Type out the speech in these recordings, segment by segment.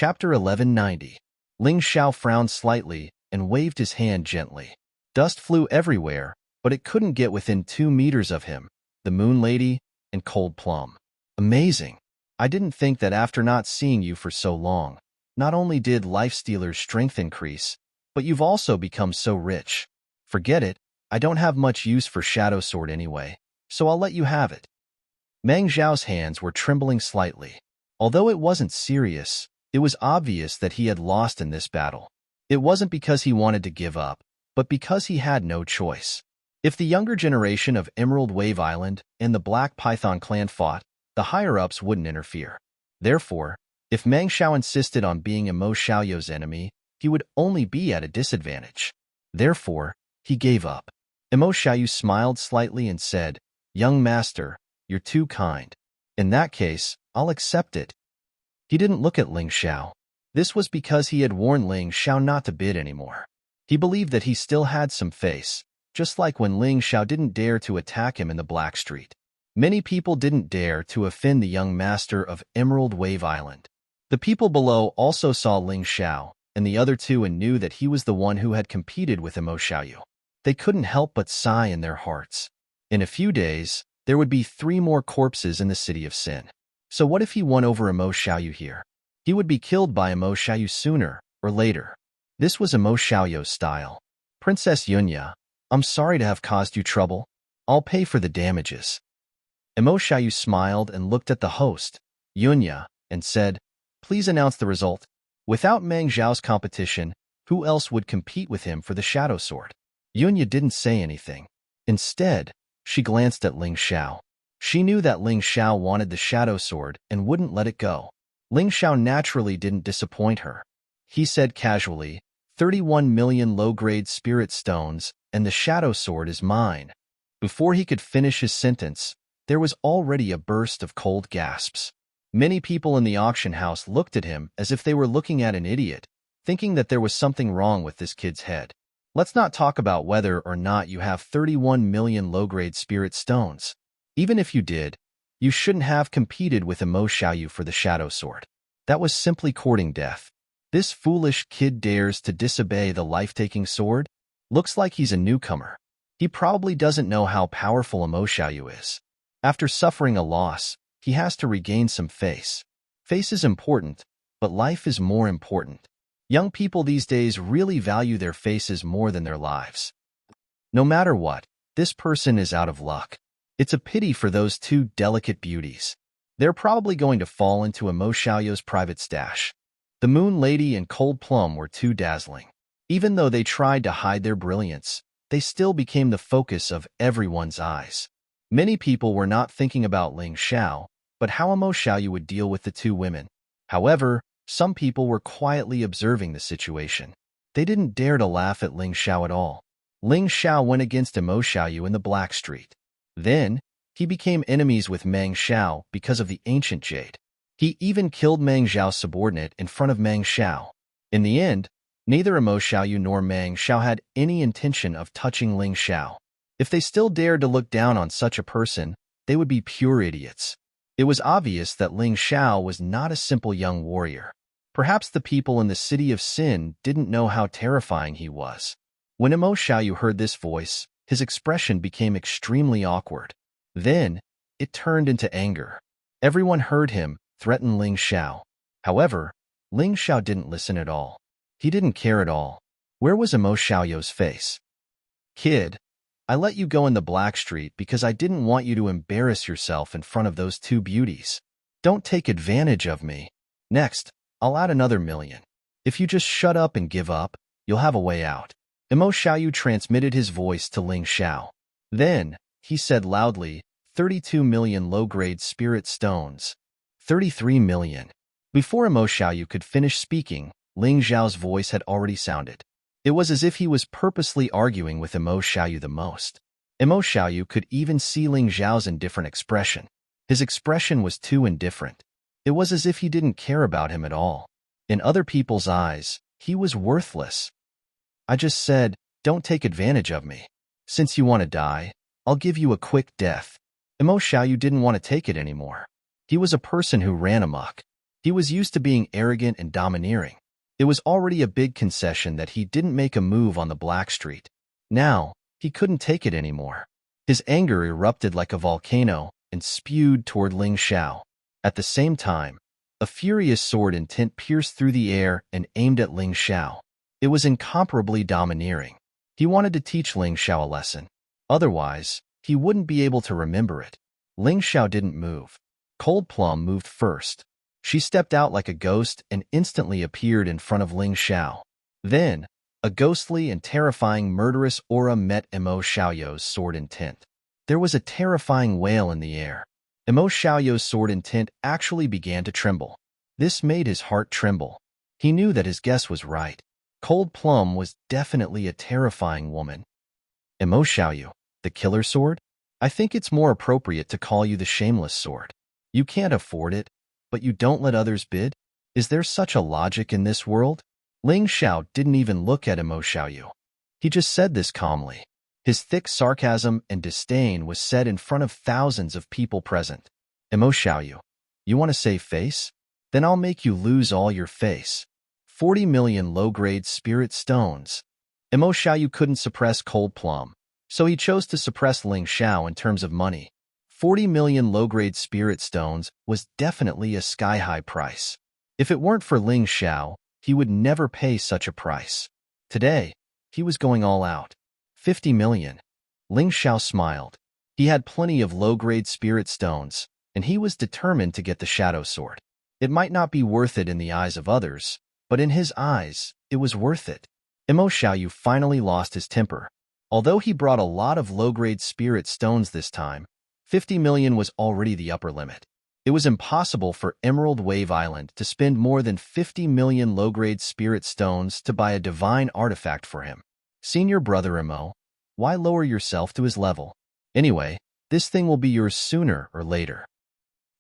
Chapter 1190. Ling Xiao frowned slightly and waved his hand gently. Dust flew everywhere, but it couldn't get within 2 meters of him, the Moon Lady, and Cold Plum. Amazing. I didn't think that after not seeing you for so long, not only did Lifestealer's strength increase, but you've also become so rich. Forget it, I don't have much use for Shadow Sword anyway, so I'll let you have it. Meng Zhao's hands were trembling slightly. Although it wasn't serious, it was obvious that he had lost in this battle. It wasn't because he wanted to give up, but because he had no choice. If the younger generation of Emerald Wave Island and the Black Python clan fought, the higher-ups wouldn't interfere. Therefore, if Meng Zhao insisted on being Emo Xiaoyou's enemy, he would only be at a disadvantage. Therefore, he gave up. Emo Xiaoyu smiled slightly and said, "Young master, you're too kind. In that case, I'll accept it." He didn't look at Ling Xiao. This was because he had warned Ling Xiao not to bid anymore. He believed that he still had some face, just like when Ling Xiao didn't dare to attack him in the Black Street. Many people didn't dare to offend the young master of Emerald Wave Island. The people below also saw Ling Xiao and the other two and knew that he was the one who had competed with Emo Xiaoyu. They couldn't help but sigh in their hearts. In a few days, there would be 3 more corpses in the city of Sin. So what if he won over Emo Xiaoyu here? He would be killed by Emo Xiaoyu sooner or later. This was Emo Xiaoyu's style. "Princess Yunya, I'm sorry to have caused you trouble. I'll pay for the damages." Emo Xiaoyu smiled and looked at the host, Yunya, and said, "Please announce the result." Without Meng Zhao's competition, who else would compete with him for the Shadow Sword? Yunya didn't say anything. Instead, she glanced at Ling Xiao. She knew that Ling Xiao wanted the Shadow Sword and wouldn't let it go. Ling Xiao naturally didn't disappoint her. He said casually, 31 million low-grade spirit stones, and the Shadow Sword is mine." Before he could finish his sentence, there was already a burst of cold gasps. Many people in the auction house looked at him as if they were looking at an idiot, thinking that there was something wrong with this kid's head. Let's not talk about whether or not you have 31 million low-grade spirit stones. Even if you did, you shouldn't have competed with Emo Xiaoyu for the Shadow Sword. That was simply courting death. This foolish kid dares to disobey the life-taking sword? Looks like he's a newcomer. He probably doesn't know how powerful Emo Xiaoyu is. After suffering a loss, he has to regain some face. Face is important, but life is more important. Young people these days really value their faces more than their lives. No matter what, this person is out of luck. It's a pity for those 2 delicate beauties. They're probably going to fall into Emo Xiaoyu's private stash. The Moon Lady and Cold Plum were too dazzling. Even though they tried to hide their brilliance, they still became the focus of everyone's eyes. Many people were not thinking about Ling Xiao, but how Emo Xiaoyu would deal with the 2 women. However, some people were quietly observing the situation. They didn't dare to laugh at Ling Xiao at all. Ling Xiao went against Emo Xiaoyu in the Black Street. Then, he became enemies with Meng Zhao because of the ancient jade. He even killed Meng Zhao's subordinate in front of Meng Zhao. In the end, neither Emo Xiaoyu nor Meng Zhao had any intention of touching Ling Xiao. If they still dared to look down on such a person, they would be pure idiots. It was obvious that Ling Xiao was not a simple young warrior. Perhaps the people in the city of Sin didn't know how terrifying he was. When Emo Xiaoyu heard this voice, his expression became extremely awkward. Then, it turned into anger. Everyone heard him threaten Ling Xiao. However, Ling Xiao didn't listen at all. He didn't care at all. Where was Emo Xiaoyu's face? "Kid, I let you go in the Black Street because I didn't want you to embarrass yourself in front of those 2 beauties. Don't take advantage of me. Next, I'll add another 1,000,000. If you just shut up and give up, you'll have a way out." Emo Xiaoyu transmitted his voice to Ling Xiao. Then, he said loudly, 32 million low-grade spirit stones. 33 million. Before Emo Xiaoyu could finish speaking, Ling Zhao's voice had already sounded. It was as if he was purposely arguing with Emo Xiaoyu the most. Emo Xiaoyu could even see Ling Zhao's indifferent expression. His expression was too indifferent. It was as if he didn't care about him at all. In other people's eyes, he was worthless. "I just said, don't take advantage of me. Since you want to die, I'll give you a quick death." Emo Xiaoyu didn't want to take it anymore. He was a person who ran amok. He was used to being arrogant and domineering. It was already a big concession that he didn't make a move on the Black Street. Now, he couldn't take it anymore. His anger erupted like a volcano and spewed toward Ling Xiao. At the same time, a furious sword intent pierced through the air and aimed at Ling Xiao. It was incomparably domineering. He wanted to teach Ling Xiao a lesson. Otherwise, he wouldn't be able to remember it. Ling Xiao didn't move. Cold Plum moved first. She stepped out like a ghost and instantly appeared in front of Ling Xiao. Then, a ghostly and terrifying murderous aura met Emo Xiaoyou's sword intent. There was a terrifying wail in the air. Emo Xiaoyou's sword intent actually began to tremble. This made his heart tremble. He knew that his guess was right. Cold Plum was definitely a terrifying woman. Emo Xiaoyou, the killer sword? I think it's more appropriate to call you the shameless sword. You can't afford it, but you don't let others bid? Is there such a logic in this world? Ling Xiao didn't even look at Emo Xiaoyou. He just said this calmly. His thick sarcasm and disdain was said in front of thousands of people present. Emo Xiaoyou, you want to save face? Then I'll make you lose all your face. 40 million low-grade spirit stones. Emo Xiaoyou couldn't suppress Cold Plum, so he chose to suppress Ling Xiao in terms of money. 40 million low-grade spirit stones was definitely a sky-high price. If it weren't for Ling Xiao, he would never pay such a price. Today, he was going all out. 50 million. Ling Xiao smiled. He had plenty of low-grade spirit stones, and he was determined to get the Shadow Sword. It might not be worth it in the eyes of others, but in his eyes, it was worth it. Emo Xiaoyou finally lost his temper. Although he brought a lot of low-grade spirit stones this time, 50 million was already the upper limit. It was impossible for Emerald Wave Island to spend more than 50 million low-grade spirit stones to buy a divine artifact for him. Senior brother Emo, why lower yourself to his level? Anyway, this thing will be yours sooner or later.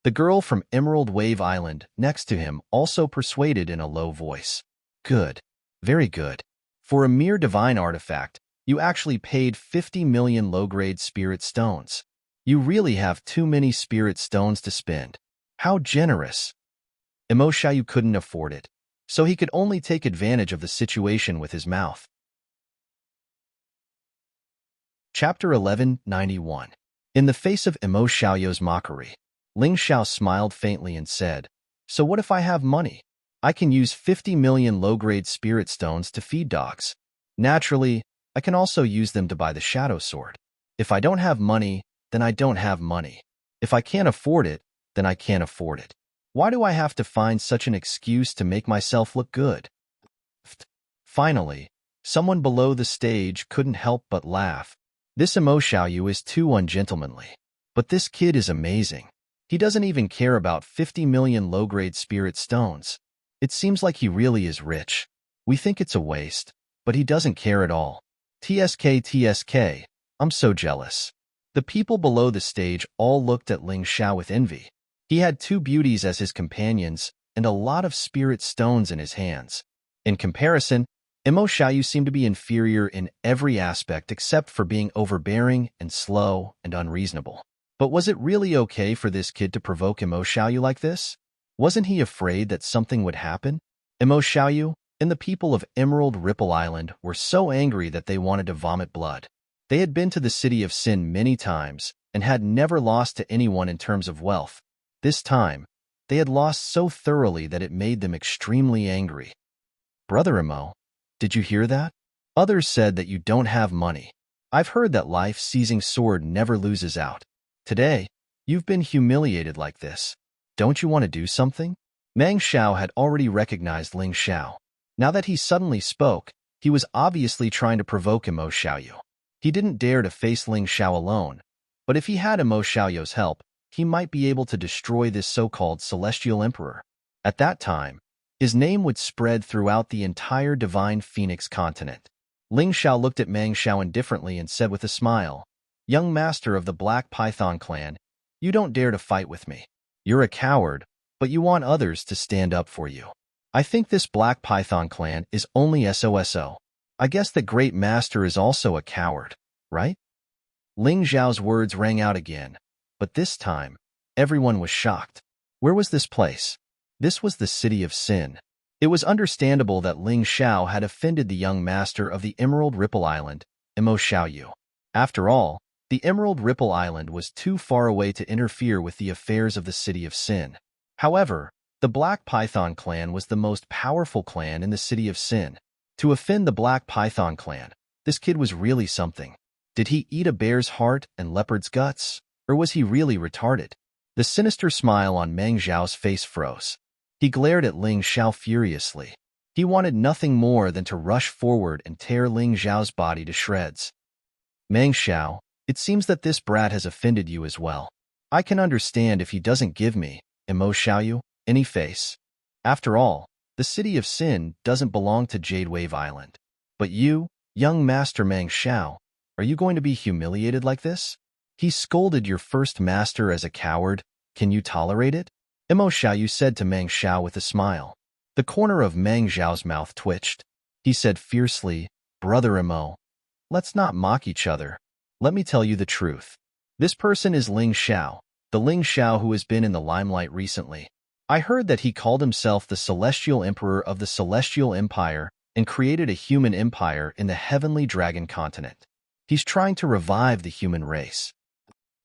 The girl from Emerald Wave Island next to him also persuaded in a low voice. Good. Very good. For a mere divine artifact, you actually paid 50 million low-grade spirit stones. You really have too many spirit stones to spend. How generous. Emo Xiaoyou couldn't afford it, so he could only take advantage of the situation with his mouth. Chapter 1191. In the face of Emo Xiaoyou's mockery, Ling Xiao smiled faintly and said, "So what if I have money? I can use 50 million low-grade spirit stones to feed dogs. Naturally, I can also use them to buy the Shadow Sword. If I don't have money, then I don't have money. If I can't afford it, then I can't afford it. Why do I have to find such an excuse to make myself look good?" Finally, someone below the stage couldn't help but laugh. This Emo Xiaoyou is too ungentlemanly. But this kid is amazing. He doesn't even care about 50 million low-grade spirit stones. It seems like he really is rich. We think it's a waste, but he doesn't care at all. TSK, I'm so jealous. The people below the stage all looked at Ling Xiao with envy. He had two beauties as his companions and a lot of spirit stones in his hands. In comparison, Emo Xiaoyou seemed to be inferior in every aspect except for being overbearing and slow and unreasonable. But was it really okay for this kid to provoke Emo Xiaoyou like this? Wasn't he afraid that something would happen? Emo Xiaoyou and the people of Emerald Ripple Island were so angry that they wanted to vomit blood. They had been to the City of Sin many times and had never lost to anyone in terms of wealth. This time, they had lost so thoroughly that it made them extremely angry. "Brother Emo, did you hear that? Others said that you don't have money. I've heard that life-seizing sword never loses out. Today, you've been humiliated like this. Don't you want to do something?" Meng Xiao had already recognized Ling Xiao. Now that he suddenly spoke, he was obviously trying to provoke Emo Xiaoyou. He didn't dare to face Ling Xiao alone, but if he had Emo Xiaoyou's help, he might be able to destroy this so-called Celestial Emperor. At that time, his name would spread throughout the entire Divine Phoenix continent. Ling Xiao looked at Meng Xiao indifferently and said with a smile, "Young master of the Black Python clan, you don't dare to fight with me. You're a coward, but you want others to stand up for you. I think this Black Python clan is only SOSO. I guess the Great Master is also a coward, right?" Ling Xiao's words rang out again, but this time, everyone was shocked. Where was this place? This was the city of sin. It was understandable that Ling Xiao had offended the young master of the Emerald Ripple Island, Imo Xiaoyu. After all, the Emerald Ripple Island was too far away to interfere with the affairs of the city of sin. However, the Black Python clan was the most powerful clan in the city of sin. To offend the Black Python clan, this kid was really something. Did he eat a bear's heart and leopard's guts, or was he really retarded? The sinister smile on Meng Zhao's face froze. He glared at Ling Xiao furiously. He wanted nothing more than to rush forward and tear Ling Zhao's body to shreds. Meng Xiao, it seems that this brat has offended you as well. I can understand if he doesn't give me, Imo Xiaoyu, any face. After all, the city of sin doesn't belong to Jade Wave Island. But you, young master Meng Xiao, are you going to be humiliated like this? He scolded your first master as a coward. Can you tolerate it? Imo Xiaoyu said to Meng Xiao with a smile. The corner of Meng Zhao's mouth twitched. He said fiercely, Brother Imo, let's not mock each other. Let me tell you the truth. This person is Ling Xiao, the Ling Xiao who has been in the limelight recently. I heard that he called himself the Celestial Emperor of the Celestial Empire and created a human empire in the Heavenly Dragon continent. He's trying to revive the human race.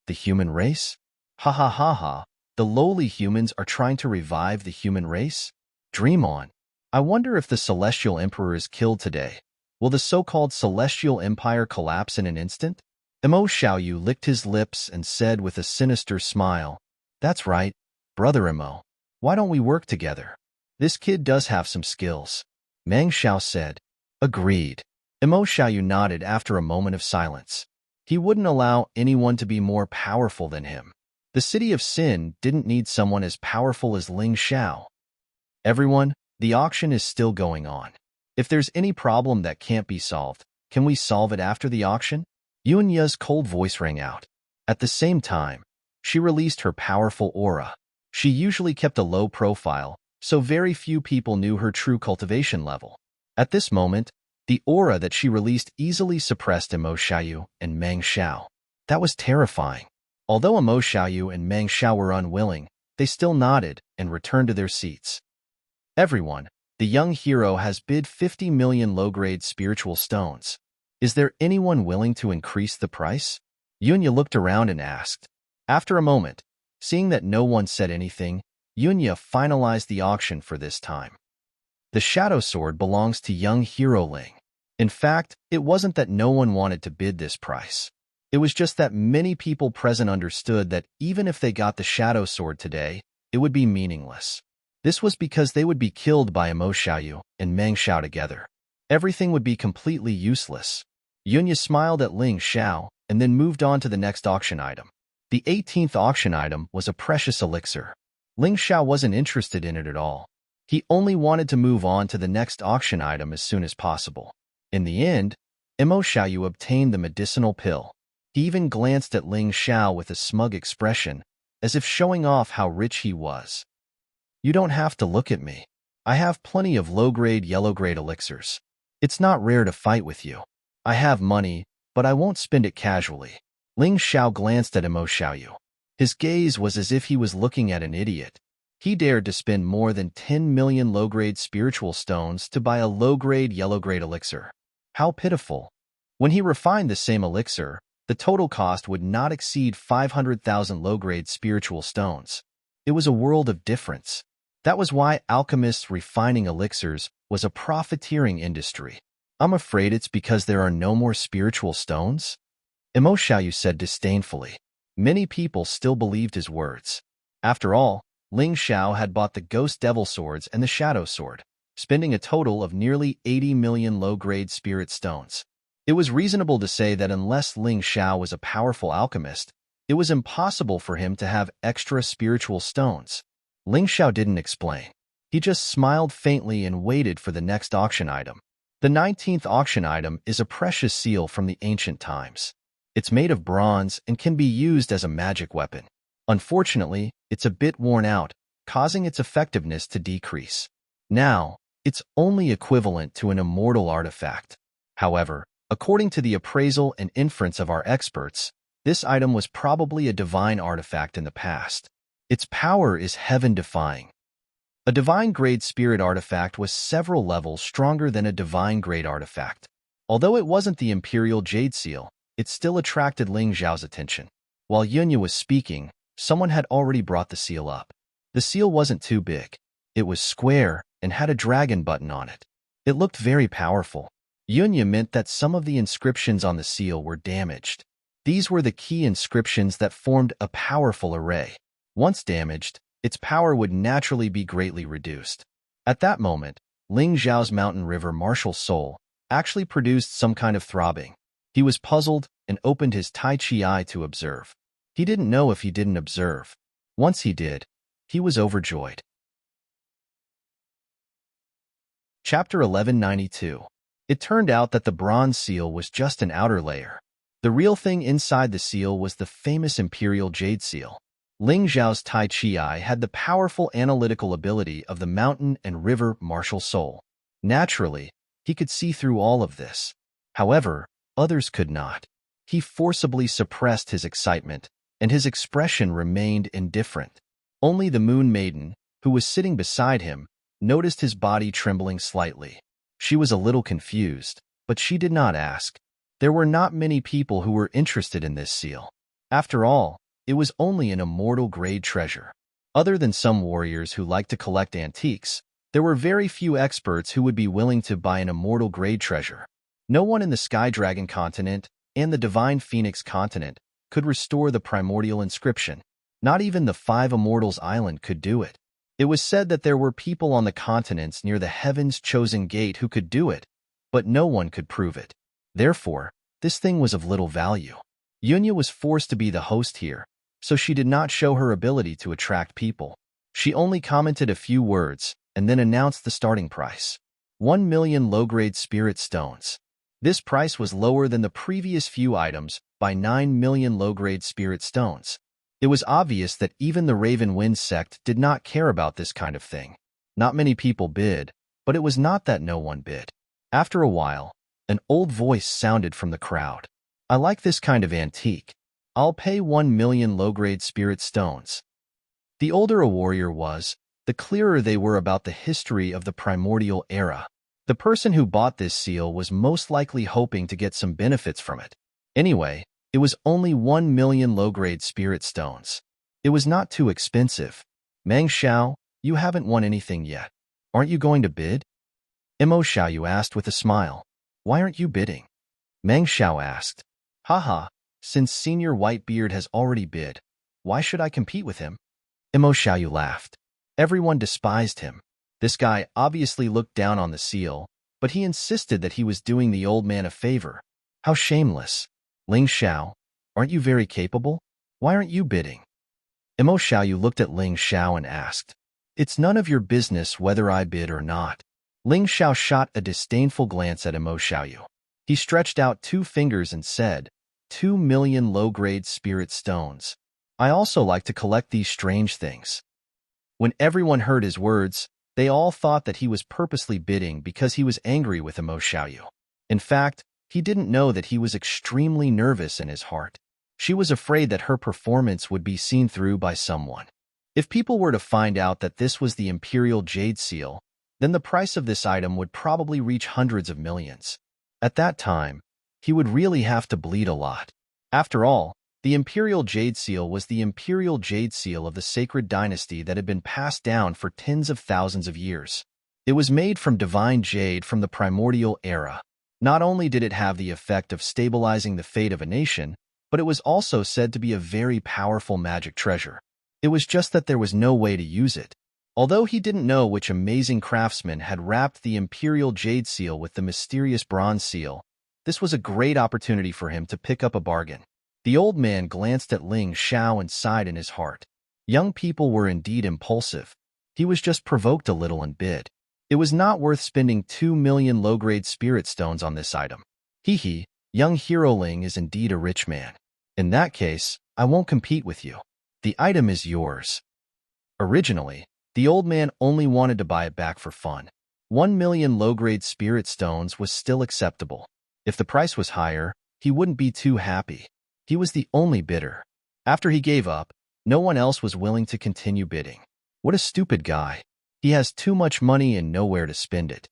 The human race? Ha ha ha ha. The lowly humans are trying to revive the human race? Dream on. I wonder if the Celestial Emperor is killed today. Will the so-called Celestial Empire collapse in an instant? Imo Xiaoyu licked his lips and said with a sinister smile, That's right, Brother Imo. Why don't we work together? This kid does have some skills. Meng Xiao said. Agreed. Imo Xiaoyu nodded after a moment of silence. He wouldn't allow anyone to be more powerful than him. The city of sin didn't need someone as powerful as Ling Xiao. Everyone, the auction is still going on. If there's any problem that can't be solved, can we solve it after the auction? Yunya's cold voice rang out. At the same time, she released her powerful aura. She usually kept a low profile, so very few people knew her true cultivation level. At this moment, the aura that she released easily suppressed Imo Xiaoyu and Meng Xiao. That was terrifying. Although Imo Xiaoyu and Meng Xiao were unwilling, they still nodded and returned to their seats. Everyone, the young hero has bid 50 million low-grade spiritual stones. Is there anyone willing to increase the price? Yunya looked around and asked. After a moment, seeing that no one said anything, Yunya finalized the auction for this time. The shadow sword belongs to young hero Ling. In fact, it wasn't that no one wanted to bid this price. It was just that many people present understood that even if they got the shadow sword today, it would be meaningless. This was because they would be killed by Imo Xiaoyu and Meng Xiao together. Everything would be completely useless. Yunya smiled at Ling Xiao and then moved on to the next auction item. The 18th auction item was a precious elixir. Ling Xiao wasn't interested in it at all. He only wanted to move on to the next auction item as soon as possible. In the end, Imo Xiaoyu obtained the medicinal pill. He even glanced at Ling Xiao with a smug expression, as if showing off how rich he was. You don't have to look at me. I have plenty of low-grade, yellow-grade elixirs. It's not rare to fight with you. I have money, but I won't spend it casually. Ling Xiao glanced at Imo Xiaoyu. His gaze was as if he was looking at an idiot. He dared to spend more than 10 million low-grade spiritual stones to buy a low-grade, yellow-grade elixir. How pitiful. When he refined the same elixir, the total cost would not exceed 500,000 low-grade spiritual stones. It was a world of difference. That was why alchemists refining elixirs was a profiteering industry. I'm afraid it's because there are no more spiritual stones? Imo Xiaoyu said disdainfully. Many people still believed his words. After all, Ling Xiao had bought the Ghost Devil Swords and the Shadow Sword, spending a total of nearly 80 million low-grade spirit stones. It was reasonable to say that unless Ling Xiao was a powerful alchemist, it was impossible for him to have extra spiritual stones. Ling Xiao didn't explain. He just smiled faintly and waited for the next auction item. The 19th auction item is a precious seal from the ancient times. It's made of bronze and can be used as a magic weapon. Unfortunately, it's a bit worn out, causing its effectiveness to decrease. Now, it's only equivalent to an immortal artifact. However, according to the appraisal and inference of our experts, this item was probably a divine artifact in the past. Its power is heaven-defying. A divine-grade spirit artifact was several levels stronger than a divine-grade artifact. Although it wasn't the Imperial Jade Seal, it still attracted Ling Xiao's attention. While Yunya was speaking, someone had already brought the seal up. The seal wasn't too big. It was square and had a dragon button on it. It looked very powerful. Yunya meant that some of the inscriptions on the seal were damaged. These were the key inscriptions that formed a powerful array. Once damaged, its power would naturally be greatly reduced. At that moment, Ling Xiao's mountain river martial soul actually produced some kind of throbbing. He was puzzled and opened his Tai Chi eye to observe. He didn't know if he didn't observe. Once he did, he was overjoyed. Chapter 1192. It turned out that the bronze seal was just an outer layer. The real thing inside the seal was the famous Imperial Jade Seal. Ling Xiao's Tai Chi eye had the powerful analytical ability of the mountain and river martial soul. Naturally, he could see through all of this. However, others could not. He forcibly suppressed his excitement, and his expression remained indifferent. Only the Moon Maiden, who was sitting beside him, noticed his body trembling slightly. She was a little confused, but she did not ask. There were not many people who were interested in this seal. After all, it was only an immortal-grade treasure. Other than some warriors who liked to collect antiques, there were very few experts who would be willing to buy an immortal-grade treasure. No one in the Sky Dragon continent and the Divine Phoenix continent could restore the primordial inscription. Not even the Five Immortals Island could do it. It was said that there were people on the continents near the Heaven's Chosen Gate who could do it, but no one could prove it. Therefore, this thing was of little value. Yunya was forced to be the host here, so she did not show her ability to attract people. She only commented a few words and then announced the starting price. 1 million low-grade spirit stones. This price was lower than the previous few items by 9 million low-grade spirit stones. It was obvious that even the Raven Wind sect did not care about this kind of thing. Not many people bid, but it was not that no one bid. After a while, an old voice sounded from the crowd. I like this kind of antique. I'll pay 1 million low-grade spirit stones. The older a warrior was, the clearer they were about the history of the primordial era. The person who bought this seal was most likely hoping to get some benefits from it. Anyway, it was only 1 million low-grade spirit stones. It was not too expensive. Meng Xiao, you haven't won anything yet. Aren't you going to bid? Mo Xiaoyu asked with a smile. Why aren't you bidding? Meng Xiao asked. Haha, since Senior Whitebeard has already bid, why should I compete with him? Mo Xiaoyu laughed. Everyone despised him. This guy obviously looked down on the seal, but he insisted that he was doing the old man a favor. How shameless. Ling Xiao, aren't you very capable? Why aren't you bidding? Mo Xiaoyu looked at Ling Xiao and asked. It's none of your business whether I bid or not. Ling Xiao shot a disdainful glance at Mo Xiaoyu. He stretched out 2 fingers and said, 2 million low-grade spirit stones. I also like to collect these strange things. When everyone heard his words, they all thought that he was purposely bidding because he was angry with Mo Xiaoyu. In fact, he didn't know that he was extremely nervous in his heart. She was afraid that her performance would be seen through by someone. If people were to find out that this was the Imperial Jade Seal, then the price of this item would probably reach hundreds of millions. At that time, he would really have to bleed a lot. After all, the Imperial Jade Seal was the Imperial Jade Seal of the Sacred Dynasty that had been passed down for tens of thousands of years. It was made from divine jade from the primordial era. Not only did it have the effect of stabilizing the fate of a nation, but it was also said to be a very powerful magic treasure. It was just that there was no way to use it. Although he didn't know which amazing craftsman had wrapped the Imperial Jade Seal with the mysterious bronze seal, this was a great opportunity for him to pick up a bargain. The old man glanced at Ling Xiao and sighed in his heart. Young people were indeed impulsive. He was just provoked a little and bid. It was not worth spending 2 million low-grade spirit stones on this item. Hee, young hero Ling is indeed a rich man. In that case, I won't compete with you. The item is yours. Originally, the old man only wanted to buy it back for fun. 1 million low-grade spirit stones was still acceptable. If the price was higher, he wouldn't be too happy. He was the only bidder. After he gave up, no one else was willing to continue bidding. What a stupid guy. He has too much money and nowhere to spend it.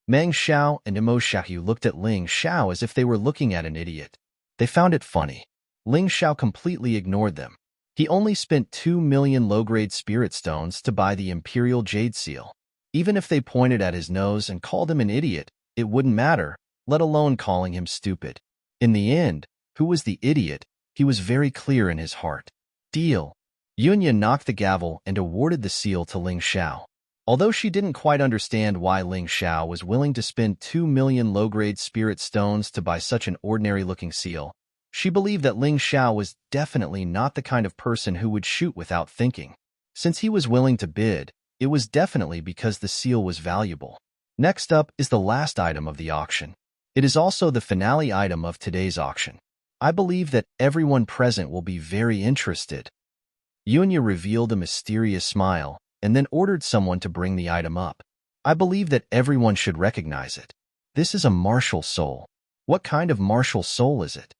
Meng Xiao and Imo Xiaoyu looked at Ling Xiao as if they were looking at an idiot. They found it funny. Ling Xiao completely ignored them. He only spent 2 million low-grade spirit stones to buy the Imperial Jade Seal. Even if they pointed at his nose and called him an idiot, it wouldn't matter, let alone calling him stupid. In the end, who was the idiot? He was very clear in his heart. Deal. Yunya knocked the gavel and awarded the seal to Ling Xiao. Although she didn't quite understand why Ling Xiao was willing to spend 2 million low-grade spirit stones to buy such an ordinary-looking seal, she believed that Ling Xiao was definitely not the kind of person who would shoot without thinking. Since he was willing to bid, it was definitely because the seal was valuable. Next up is the last item of the auction. It is also the finale item of today's auction. I believe that everyone present will be very interested. Yunya revealed a mysterious smile and then ordered someone to bring the item up. I believe that everyone should recognize it. This is a martial soul. What kind of martial soul is it?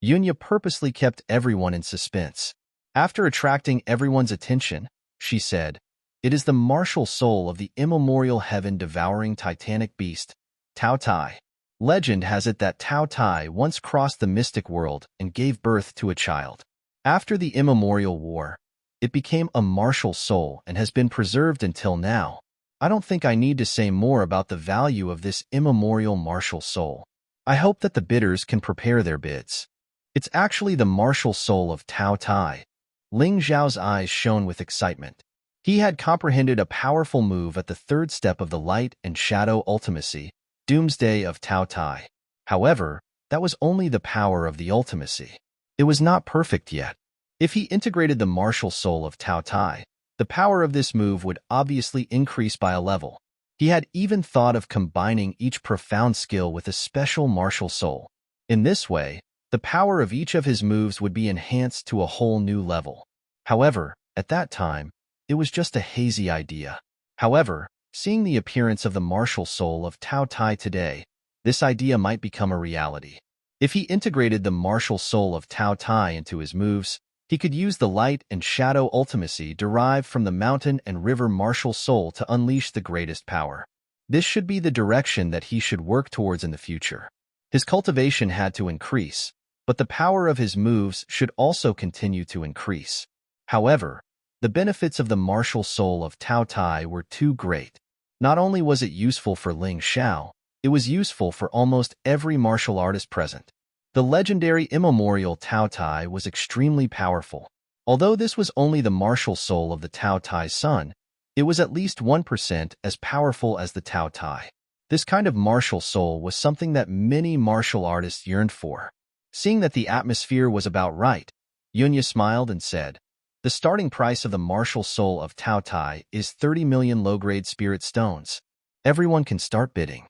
Yunya purposely kept everyone in suspense. After attracting everyone's attention, she said, "It is the martial soul of the immemorial heaven-devouring titanic beast, Tao Tai. Legend has it that Tao Tai once crossed the mystic world and gave birth to a child. After the immemorial war, it became a martial soul and has been preserved until now. I don't think I need to say more about the value of this immemorial martial soul. I hope that the bidders can prepare their bids." It's actually the martial soul of Tao Tai. Ling Zhao's eyes shone with excitement. He had comprehended a powerful move at the third step of the light and shadow ultimacy, Doomsday of Tao Tai. However, that was only the power of the ultimacy. It was not perfect yet. If he integrated the martial soul of Tao Tai, the power of this move would obviously increase by a level. He had even thought of combining each profound skill with a special martial soul. In this way, the power of each of his moves would be enhanced to a whole new level. However, at that time, it was just a hazy idea. However, seeing the appearance of the martial soul of Tao Tai today, this idea might become a reality. If he integrated the martial soul of Tao Tai into his moves, he could use the light and shadow ultimacy derived from the mountain and river martial soul to unleash the greatest power. This should be the direction that he should work towards in the future. His cultivation had to increase, but the power of his moves should also continue to increase. However, the benefits of the martial soul of Tao Tai were too great. Not only was it useful for Ling Xiao, it was useful for almost every martial artist present. The legendary immemorial Tao Tai was extremely powerful. Although this was only the martial soul of the Tao Tai son, it was at least 1% as powerful as the Tao Tai. This kind of martial soul was something that many martial artists yearned for. Seeing that the atmosphere was about right, Yunya smiled and said, "The starting price of the martial soul of Tao Tai is 30 million low-grade spirit stones. Everyone can start bidding."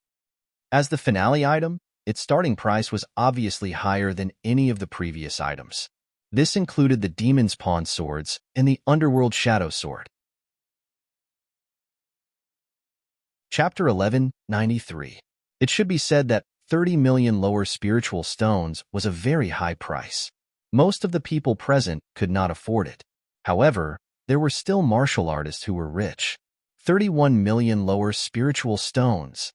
As the finale item, its starting price was obviously higher than any of the previous items. This included the Demon's Pawn swords and the Underworld Shadow Sword. Chapter 1193. It should be said that 30 million lower spiritual stones was a very high price. Most of the people present could not afford it. However, there were still martial artists who were rich. 31 million lower spiritual stones.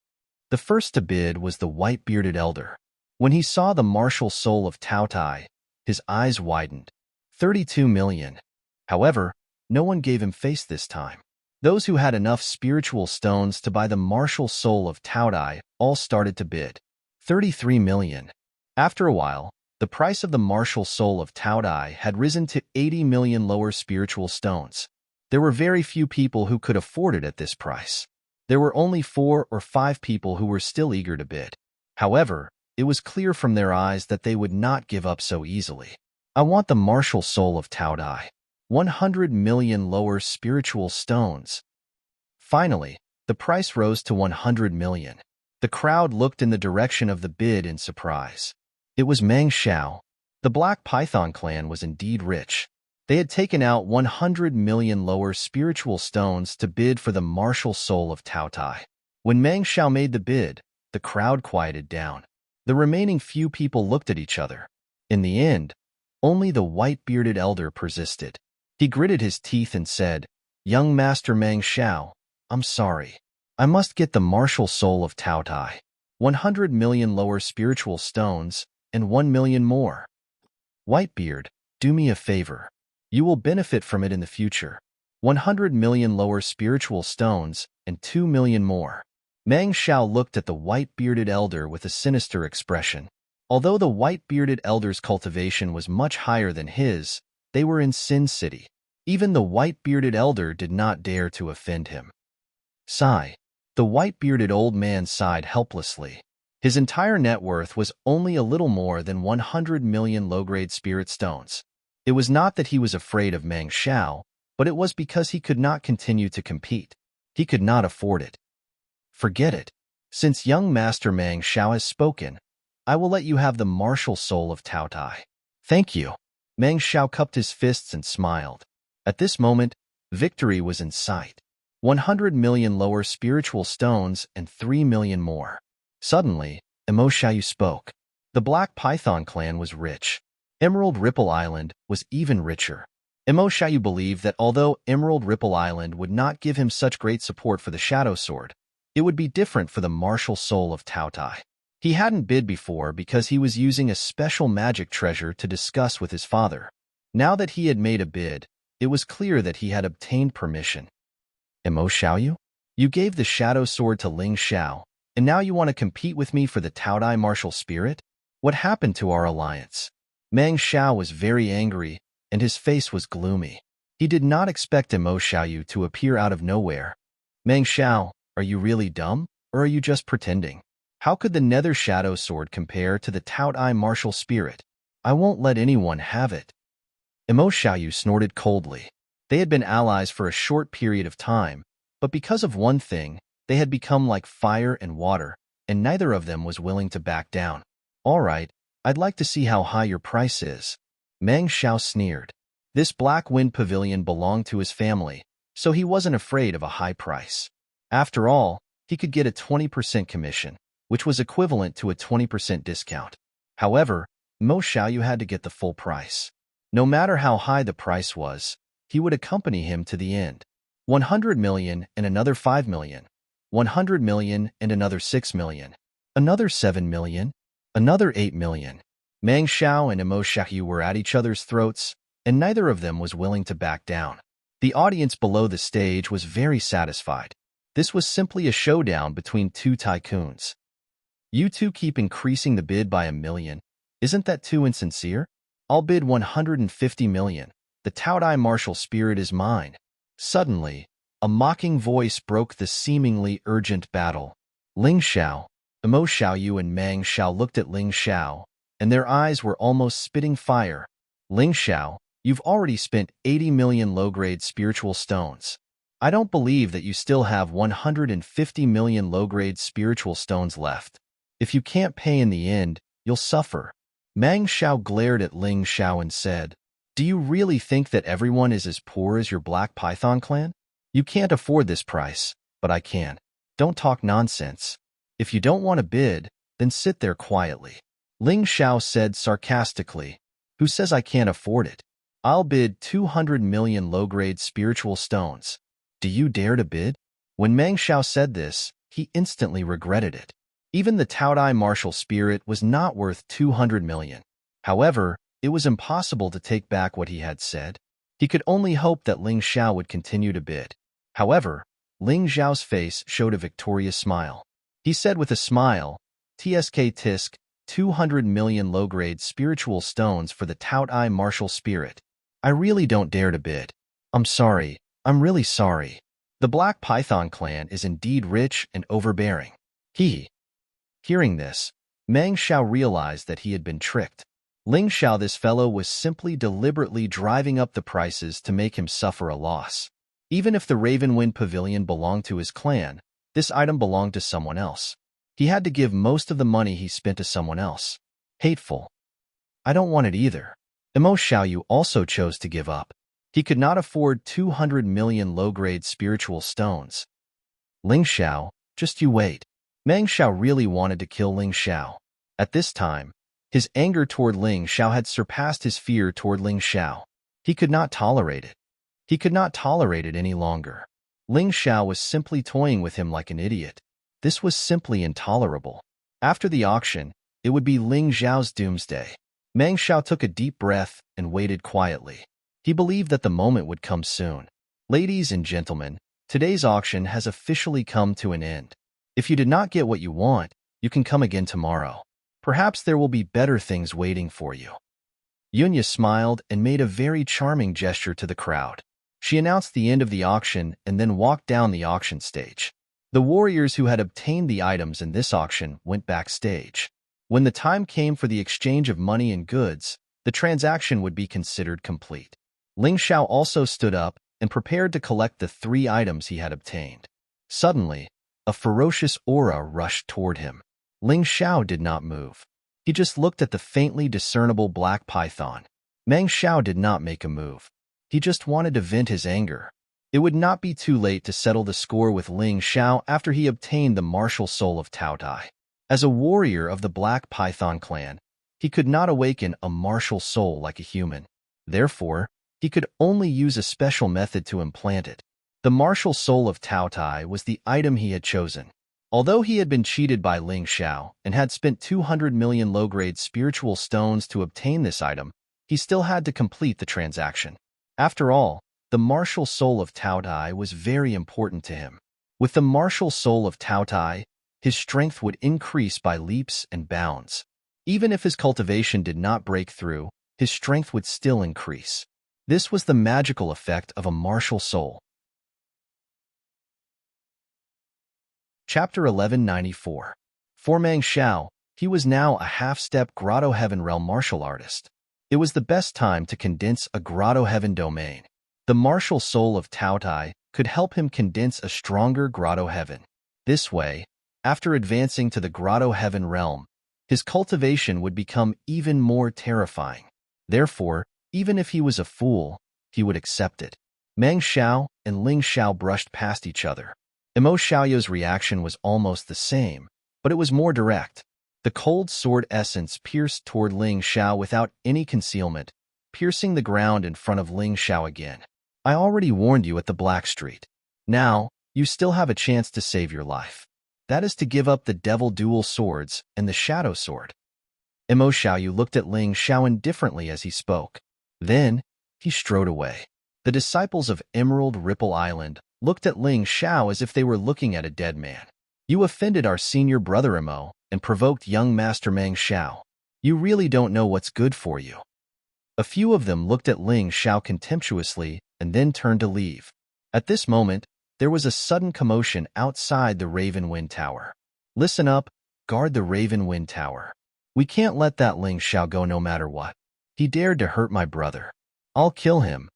The first to bid was the white-bearded elder. When he saw the martial soul of Tao Tai, his eyes widened. 32 million. However, no one gave him face this time. Those who had enough spiritual stones to buy the martial soul of Tao Tai all started to bid. 33 million. After a while, the price of the martial soul of Tao Tai had risen to 80 million lower spiritual stones. There were very few people who could afford it at this price. There were only 4 or 5 people who were still eager to bid. However, it was clear from their eyes that they would not give up so easily. "I want the martial soul of Tao Tai. 100 million lower spiritual stones." Finally, the price rose to 100 million. The crowd looked in the direction of the bid in surprise. It was Meng Xiao. The Black Python clan was indeed rich. They had taken out 100 million lower spiritual stones to bid for the martial soul of Tao Tai. When Meng Xiao made the bid, the crowd quieted down. The remaining few people looked at each other. In the end, only the white-bearded elder persisted. He gritted his teeth and said, "Young Master Meng Xiao, I'm sorry. I must get the martial soul of Tao Tai. 100 million lower spiritual stones, and 1 million more. Whitebeard, do me a favor. You will benefit from it in the future. 100 million lower spiritual stones, and 2 million more. Meng Xiao looked at the white-bearded elder with a sinister expression. Although the white-bearded elder's cultivation was much higher than his, they were in Sin City. Even the white-bearded elder did not dare to offend him. Sigh. The white-bearded old man sighed helplessly. His entire net worth was only a little more than 100 million low-grade spirit stones. It was not that he was afraid of Meng Xiao, but it was because he could not continue to compete. He could not afford it. Forget it. Since young Master Meng Xiao has spoken, I will let you have the martial soul of Tao Tai. Thank you. Meng Xiao cupped his fists and smiled. At this moment, victory was in sight. 100 million lower spiritual stones and 3 million more. Suddenly, Emo Xiaoyu spoke. The Black Python clan was rich. Emerald Ripple Island was even richer. Emo Xiaoyu believed that although Emerald Ripple Island would not give him such great support for the Shadow Sword, it would be different for the martial soul of Tao Tai. He hadn't bid before because he was using a special magic treasure to discuss with his father. Now that he had made a bid, it was clear that he had obtained permission. Emo Xiaoyu? You gave the Shadow Sword to Ling Xiao, and now you want to compete with me for the Tao Tai martial spirit? What happened to our alliance? Meng Xiao was very angry, and his face was gloomy. He did not expect Emo Xiaoyu to appear out of nowhere. Meng Xiao, are you really dumb, or are you just pretending? How could the Nether Shadow Sword compare to the Tao Tai martial spirit? I won't let anyone have it. Emo Xiaoyu snorted coldly. They had been allies for a short period of time, but because of one thing, they had become like fire and water, and neither of them was willing to back down. All right, I'd like to see how high your price is. Meng Xiao sneered. This Black Wind Pavilion belonged to his family, so he wasn't afraid of a high price. After all, he could get a 20% commission, which was equivalent to a 20% discount. However, Mo Xiaoyu had to get the full price. No matter how high the price was, he would accompany him to the end. 100 million and another 5 million. 100 million and another 6 million. Another 7 million. Another 8 million. Meng Xiao and Emo Xiaoyu were at each other's throats, and neither of them was willing to back down. The audience below the stage was very satisfied. This was simply a showdown between two tycoons. You two keep increasing the bid by 1 million. Isn't that too insincere? I'll bid 150 million. The Tao Tai martial spirit is mine. Suddenly, a mocking voice broke the seemingly urgent battle. Ling Xiao, Emo Xiaoyu and Meng Xiao looked at Ling Xiao, and their eyes were almost spitting fire. Ling Xiao, you've already spent 80 million low-grade spiritual stones. I don't believe that you still have 150 million low-grade spiritual stones left. If you can't pay in the end, you'll suffer. Meng Xiao glared at Ling Xiao and said, Do you really think that everyone is as poor as your Black Python clan? You can't afford this price, but I can. Don't talk nonsense. If you don't want to bid, then sit there quietly. Ling Xiao said sarcastically, Who says I can't afford it? I'll bid 200 million low-grade spiritual stones. Do you dare to bid? When Meng Xiao said this, he instantly regretted it. Even the Tao Tai martial spirit was not worth 200 million. However, it was impossible to take back what he had said. He could only hope that Ling Xiao would continue to bid. However, Ling Xiao's face showed a victorious smile. He said with a smile, TSK Tisk, 200 million low-grade spiritual stones for the Tao Tai martial spirit. I really don't dare to bid. I'm sorry. I'm really sorry. The Black Python clan is indeed rich and overbearing. Hearing this, Meng Xiao realized that he had been tricked. Ling Xiao, this fellow, was simply deliberately driving up the prices to make him suffer a loss. Even if the Ravenwind Pavilion belonged to his clan, this item belonged to someone else. He had to give most of the money he spent to someone else. Hateful. I don't want it either. Emo Xiaoyu also chose to give up. He could not afford 200 million low-grade spiritual stones. Ling Xiao, just you wait. Meng Xiao really wanted to kill Ling Xiao. At this time, his anger toward Ling Xiao had surpassed his fear toward Ling Xiao. He could not tolerate it. He could not tolerate it any longer. Ling Xiao was simply toying with him like an idiot. This was simply intolerable. After the auction, it would be Ling Xiao's doomsday. Meng Xiao took a deep breath and waited quietly. He believed that the moment would come soon. Ladies and gentlemen, today's auction has officially come to an end. If you did not get what you want, you can come again tomorrow. Perhaps there will be better things waiting for you. Yunya smiled and made a very charming gesture to the crowd. She announced the end of the auction and then walked down the auction stage. The warriors who had obtained the items in this auction went backstage. When the time came for the exchange of money and goods, the transaction would be considered complete. Ling Xiao also stood up and prepared to collect the 3 items he had obtained. Suddenly, a ferocious aura rushed toward him. Ling Xiao did not move. He just looked at the faintly discernible black python. Meng Xiao did not make a move. He just wanted to vent his anger. It would not be too late to settle the score with Ling Xiao after he obtained the martial soul of Tao Tai. As a warrior of the Black Python clan, he could not awaken a martial soul like a human. Therefore, he could only use a special method to implant it. The martial soul of Tao Tai was the item he had chosen. Although he had been cheated by Ling Xiao and had spent 200 million low-grade spiritual stones to obtain this item, he still had to complete the transaction. After all, the martial soul of Tao Tai was very important to him. With the martial soul of Tao Tai, his strength would increase by leaps and bounds. Even if his cultivation did not break through, his strength would still increase. This was the magical effect of a martial soul. Chapter 1194. For Meng Xiao, he was now a half-step Grotto Heaven Realm martial artist. It was the best time to condense a Grotto Heaven domain. The martial soul of Tao Tai could help him condense a stronger Grotto Heaven. This way, after advancing to the Grotto Heaven realm, his cultivation would become even more terrifying. Therefore, even if he was a fool, he would accept it. Meng Xiao and Ling Xiao brushed past each other. Emo Xiaoyao's reaction was almost the same, but it was more direct. The cold sword essence pierced toward Ling Xiao without any concealment, piercing the ground in front of Ling Xiao again. I already warned you at the Black Street. Now, you still have a chance to save your life. That is to give up the Devil Dual Swords and the Shadow Sword. Emo Xiaoyu looked at Ling Xiao indifferently as he spoke. Then, he strode away. The disciples of Emerald Ripple Island looked at Ling Xiao as if they were looking at a dead man. You offended our senior brother Emo and provoked young Master Meng Xiao. You really don't know what's good for you. A few of them looked at Ling Xiao contemptuously and then turned to leave. At this moment, there was a sudden commotion outside the Raven Wind Tower. Listen up, guard the Raven Wind Tower. We can't let that Ling Xiao go no matter what. He dared to hurt my brother. I'll kill him.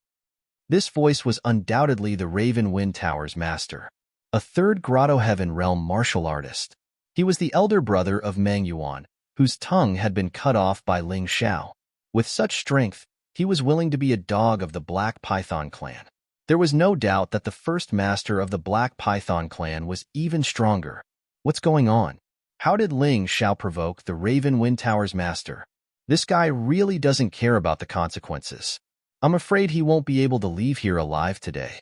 This voice was undoubtedly the Raven Wind Tower's master, a third Grotto Heaven realm martial artist. He was the elder brother of Meng Yuan, whose tongue had been cut off by Ling Xiao. With such strength, he was willing to be a dog of the Black Python clan. There was no doubt that the first master of the Black Python clan was even stronger. What's going on? How did Ling Xiao provoke the Raven Wind Tower's master? This guy really doesn't care about the consequences. I'm afraid he won't be able to leave here alive today.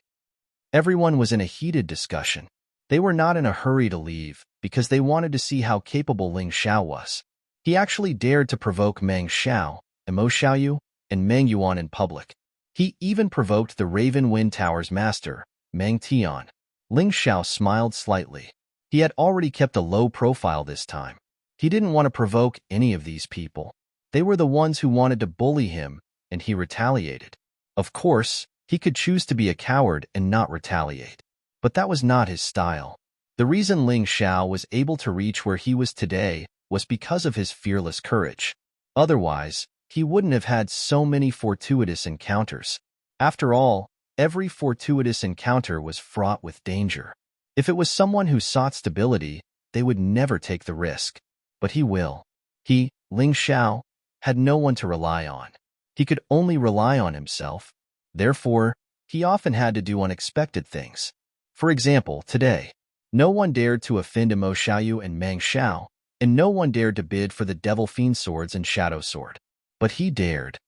Everyone was in a heated discussion. They were not in a hurry to leave because they wanted to see how capable Ling Xiao was. He actually dared to provoke Meng Xiao, Emo Xiaoyu, and Meng Yuan in public. He even provoked the Raven Wind Tower's master, Meng Tian. Ling Xiao smiled slightly. He had already kept a low profile this time. He didn't want to provoke any of these people. They were the ones who wanted to bully him, and he retaliated. Of course, he could choose to be a coward and not retaliate. But that was not his style. The reason Ling Xiao was able to reach where he was today was because of his fearless courage. Otherwise, he wouldn't have had so many fortuitous encounters. After all, every fortuitous encounter was fraught with danger. If it was someone who sought stability, they would never take the risk. But he will. He, Ling Xiao, had no one to rely on. He could only rely on himself. Therefore, he often had to do unexpected things. For example, today, no one dared to offend Emo Xiaoyu and Meng Xiao, and no one dared to bid for the Devil Fiend Swords and Shadow Sword. But he dared.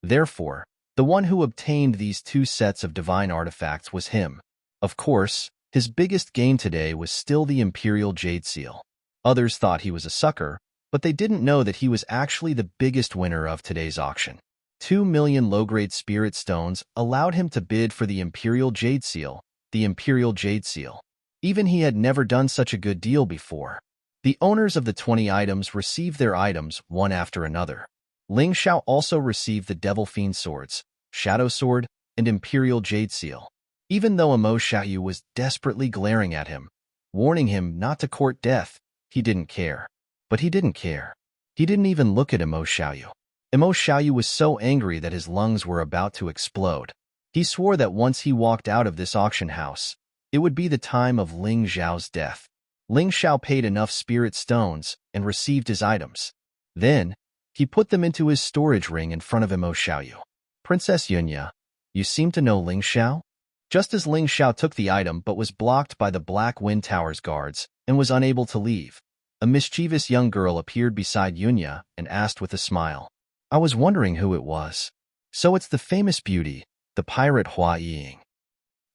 Therefore, the one who obtained these 2 sets of divine artifacts was him. Of course, his biggest gain today was still the Imperial Jade Seal. Others thought he was a sucker, but they didn't know that he was actually the biggest winner of today's auction. 2 million low-grade spirit stones allowed him to bid for the Imperial Jade Seal, the Imperial Jade Seal. Even he had never done such a good deal before. The owners of the 20 items received their items one after another. Ling Xiao also received the Devil Fiend Swords, Shadow Sword, and Imperial Jade Seal. Even though Imo Xiaoyu was desperately glaring at him, warning him not to court death, he didn't care. But he didn't care. He didn't even look at Imo Xiaoyu. Imo Xiaoyu was so angry that his lungs were about to explode. He swore that once he walked out of this auction house, it would be the time of Ling Xiao's death. Ling Xiao paid enough spirit stones and received his items. Then, he put them into his storage ring in front of Imo Xiaoyu. Princess Yunya, you seem to know Ling Xiao? Just as Ling Xiao took the item but was blocked by the Black Wind Tower's guards and was unable to leave, a mischievous young girl appeared beside Yunya and asked with a smile. I was wondering who it was. So it's the famous beauty, the pirate Hua Ying.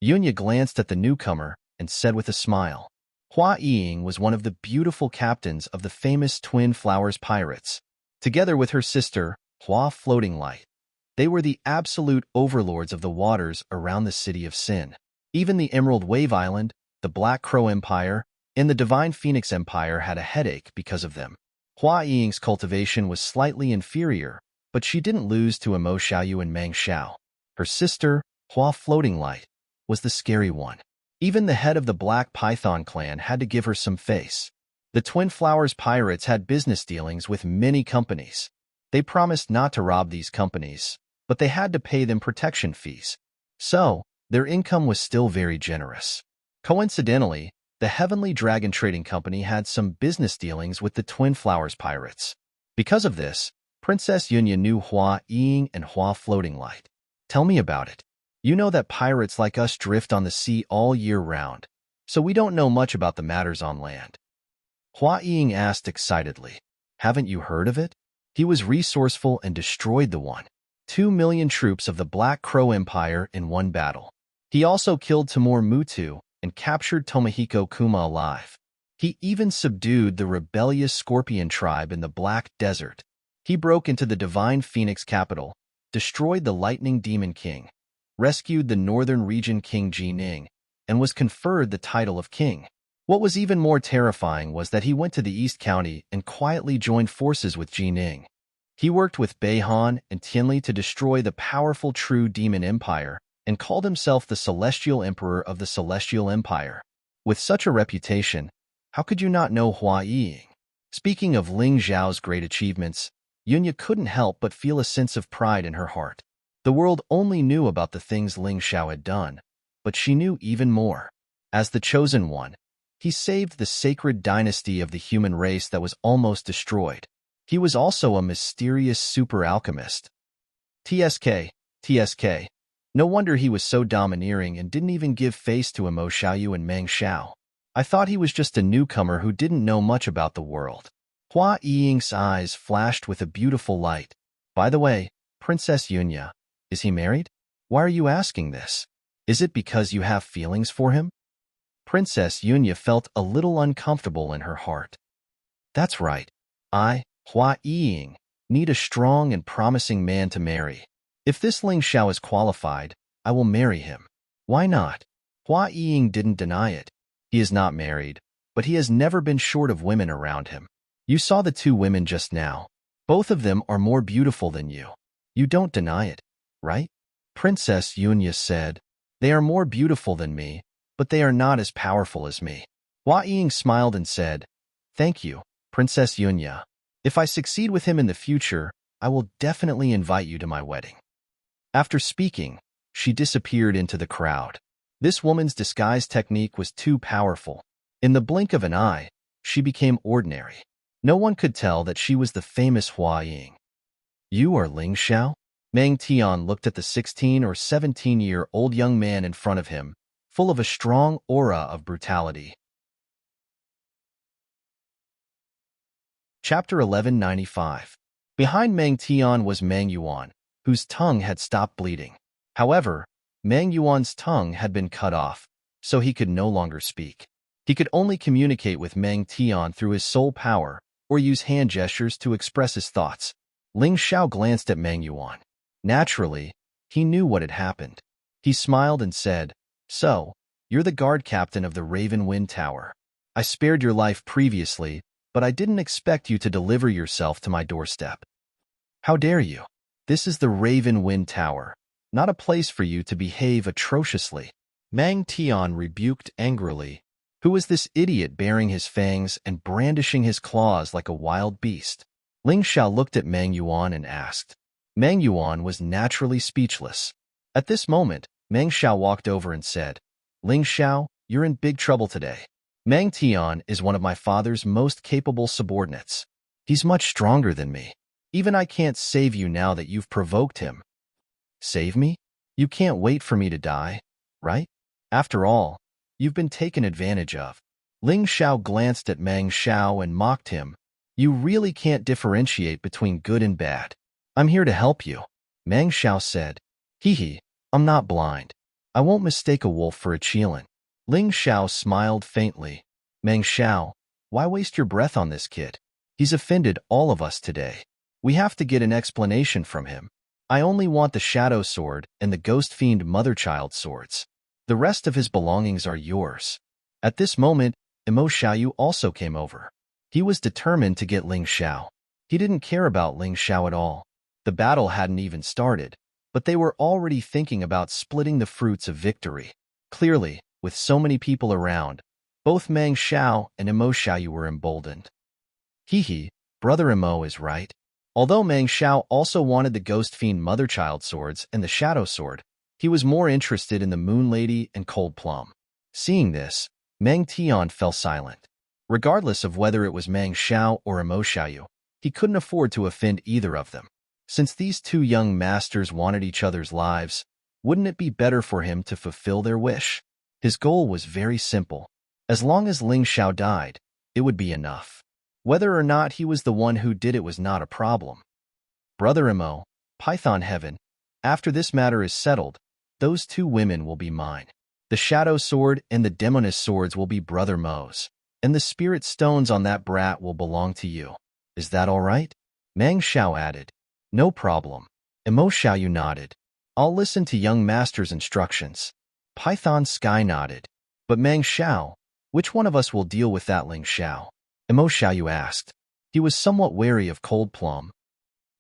Yunya glanced at the newcomer and said with a smile. Hua Ying was one of the beautiful captains of the famous Twin Flowers pirates. Together with her sister, Hua Floating Light, they were the absolute overlords of the waters around the city of Sin. Even the Emerald Wave Island, the Black Crow Empire, and the Divine Phoenix Empire had a headache because of them. Hua Ying's cultivation was slightly inferior, but she didn't lose to Imo Xiaoyu and Meng Xiao. Her sister, Hua Floating Light, was the scary one. Even the head of the Black Python clan had to give her some face. The Twin Flowers pirates had business dealings with many companies. They promised not to rob these companies, but they had to pay them protection fees. So, their income was still very generous. Coincidentally, the Heavenly Dragon Trading Company had some business dealings with the Twin Flowers pirates. Because of this, Princess Yunya knew Hua Ying and Hua Floating Light. Tell me about it. You know that pirates like us drift on the sea all year round, so we don't know much about the matters on land. Hua Ying asked excitedly. Haven't you heard of it? He was resourceful and destroyed the 2 million troops of the Black Crow Empire in one battle. He also killed Timur Mutu and captured Tomohiko Kuma alive. He even subdued the rebellious Scorpion tribe in the Black Desert. He broke into the Divine Phoenix capital, destroyed the Lightning Demon King, rescued the Northern Region King Ji Ning, and was conferred the title of king. What was even more terrifying was that he went to the East County and quietly joined forces with Ji Ning. He worked with Beihan and Tianli to destroy the powerful True Demon Empire and called himself the Celestial Emperor of the Celestial Empire. With such a reputation, how could you not know Hua Ying? Speaking of Ling Xiao's great achievements, Yunya couldn't help but feel a sense of pride in her heart. The world only knew about the things Ling Xiao had done, but she knew even more. As the chosen one, he saved the sacred dynasty of the human race that was almost destroyed. He was also a mysterious super alchemist. TSK. No wonder he was so domineering and didn't even give face to Imo Xiaoyu and Meng Xiao. I thought he was just a newcomer who didn't know much about the world. Hua Ying's eyes flashed with a beautiful light. By the way, Princess Yunya, is he married? Why are you asking this? Is it because you have feelings for him? Princess Yunya felt a little uncomfortable in her heart. That's right. I, Hua Ying, need a strong and promising man to marry. If this Ling Xiao is qualified, I will marry him. Why not? Hua Ying didn't deny it. He is not married, but he has never been short of women around him. You saw the 2 women just now. Both of them are more beautiful than you. You don't deny it, right? Princess Yunya said, They are more beautiful than me, but they are not as powerful as me. Hua Ying smiled and said, Thank you, Princess Yunya. If I succeed with him in the future, I will definitely invite you to my wedding. After speaking, she disappeared into the crowd. This woman's disguise technique was too powerful. In the blink of an eye, she became ordinary. No one could tell that she was the famous Hua Ying. You are Ling Xiao? Meng Tian looked at the 16 or 17-year-old young man in front of him, full of a strong aura of brutality. Chapter 1195. Behind Meng Tian was Meng Yuan, whose tongue had stopped bleeding. However, Meng Yuan's tongue had been cut off, so he could no longer speak. He could only communicate with Meng Tian through his soul power or use hand gestures to express his thoughts. Ling Xiao glanced at Meng Yuan. Naturally, he knew what had happened. He smiled and said, "So, you're the guard captain of the Raven Wind Tower. I spared your life previously, but I didn't expect you to deliver yourself to my doorstep. How dare you? This is the Raven Wind Tower, not a place for you to behave atrociously." Meng Tian rebuked angrily. Who is this idiot baring his fangs and brandishing his claws like a wild beast? Ling Xiao looked at Meng Yuan and asked. Meng Yuan was naturally speechless. At this moment, Meng Xiao walked over and said, "Ling Xiao, you're in big trouble today. Meng Tian is one of my father's most capable subordinates. He's much stronger than me. Even I can't save you now that you've provoked him." "Save me? You can't wait for me to die, right? After all, you've been taken advantage of." Ling Xiao glanced at Meng Xiao and mocked him. "You really can't differentiate between good and bad. I'm here to help you." Meng Xiao said, "Hee, I'm not blind. I won't mistake a wolf for a chelan." Ling Xiao smiled faintly. "Meng Xiao, why waste your breath on this kid? He's offended all of us today. We have to get an explanation from him. I only want the Shadow Sword and the Ghost Fiend Mother-Child swords. The rest of his belongings are yours." At this moment, Imo Xiaoyu also came over. He was determined to get Ling Xiao. He didn't care about Ling Xiao at all. The battle hadn't even started, but they were already thinking about splitting the fruits of victory. Clearly, with so many people around, both Meng Xiao and Imo Xiaoyu were emboldened. Hee, Brother Imo is right. Although Meng Xiao also wanted the Ghost Fiend Mother-Child swords and the Shadow Sword, he was more interested in the Moon Lady and Cold Plum. Seeing this, Meng Tian fell silent. Regardless of whether it was Meng Xiao or Imo Xiaoyu, he couldn't afford to offend either of them. Since these two young masters wanted each other's lives, wouldn't it be better for him to fulfill their wish? His goal was very simple. As long as Ling Xiao died, it would be enough. Whether or not he was the one who did it was not a problem. "Brother Imo, Python Heaven, after this matter is settled, those two women will be mine. The Shadow Sword and the Demoness swords will be Brother Mo's, and the Spirit Stones on that brat will belong to you. Is that all right?" Meng Xiao added. "No problem." Imo Xiaoyu nodded. "I'll listen to young master's instructions." Python Sky nodded. "But Meng Xiao, which one of us will deal with that Ling Xiao?" Imo Xiaoyu asked. He was somewhat wary of Cold Plum.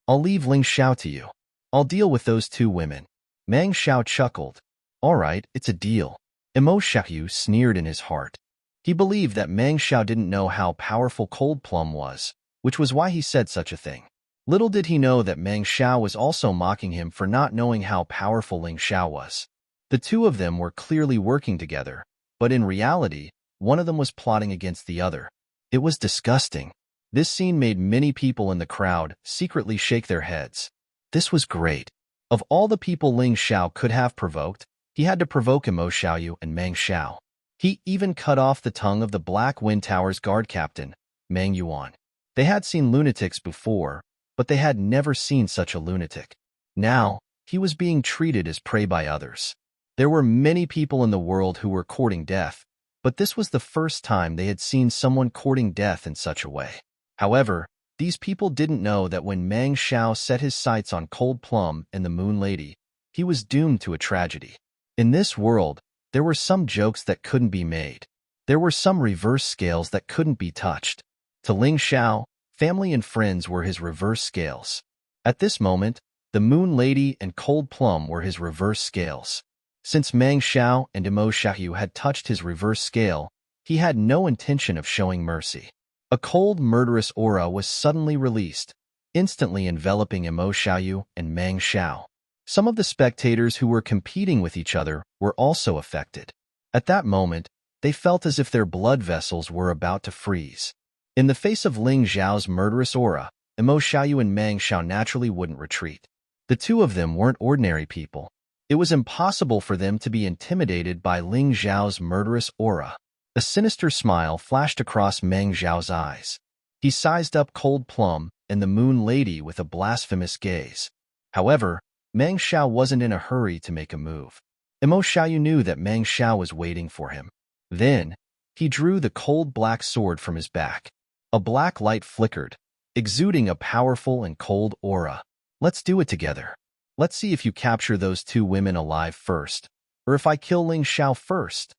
"I'll leave Ling Xiao to you. I'll deal with those two women." Meng Xiao chuckled. "All right, it's a deal." Imo Xiaoyu sneered in his heart. He believed that Meng Xiao didn't know how powerful Cold Plum was, which was why he said such a thing. Little did he know that Meng Xiao was also mocking him for not knowing how powerful Ling Xiao was. The two of them were clearly working together, but in reality, one of them was plotting against the other. It was disgusting. This scene made many people in the crowd secretly shake their heads. This was great. Of all the people Ling Xiao could have provoked, he had to provoke Imo Xiaoyu and Meng Xiao. He even cut off the tongue of the Black Wind Tower's guard captain, Meng Yuan. They had seen lunatics before, but they had never seen such a lunatic. Now, he was being treated as prey by others. There were many people in the world who were courting death, but this was the first time they had seen someone courting death in such a way. However, these people didn't know that when Meng Xiao set his sights on Cold Plum and the Moon Lady, he was doomed to a tragedy. In this world, there were some jokes that couldn't be made. There were some reverse scales that couldn't be touched. To Ling Xiao, family and friends were his reverse scales. At this moment, the Moon Lady and Cold Plum were his reverse scales. Since Meng Xiao and Imo Xiaoyu had touched his reverse scale, he had no intention of showing mercy. A cold, murderous aura was suddenly released, instantly enveloping Imo Xiaoyu and Meng Xiao. Some of the spectators who were competing with each other were also affected. At that moment, they felt as if their blood vessels were about to freeze. In the face of Ling Xiao's murderous aura, Imo Xiaoyu and Meng Xiao naturally wouldn't retreat. The two of them weren't ordinary people. It was impossible for them to be intimidated by Ling Xiao's murderous aura. A sinister smile flashed across Meng Xiao's eyes. He sized up Cold Plum and the Moon Lady with a blasphemous gaze. However, Meng Xiao wasn't in a hurry to make a move. Emo Xiaoyu knew that Meng Xiao was waiting for him. Then, he drew the cold black sword from his back. A black light flickered, exuding a powerful and cold aura. Let's do it together. Let's see if you capture those two women alive first, or if I kill Ling Xiao first.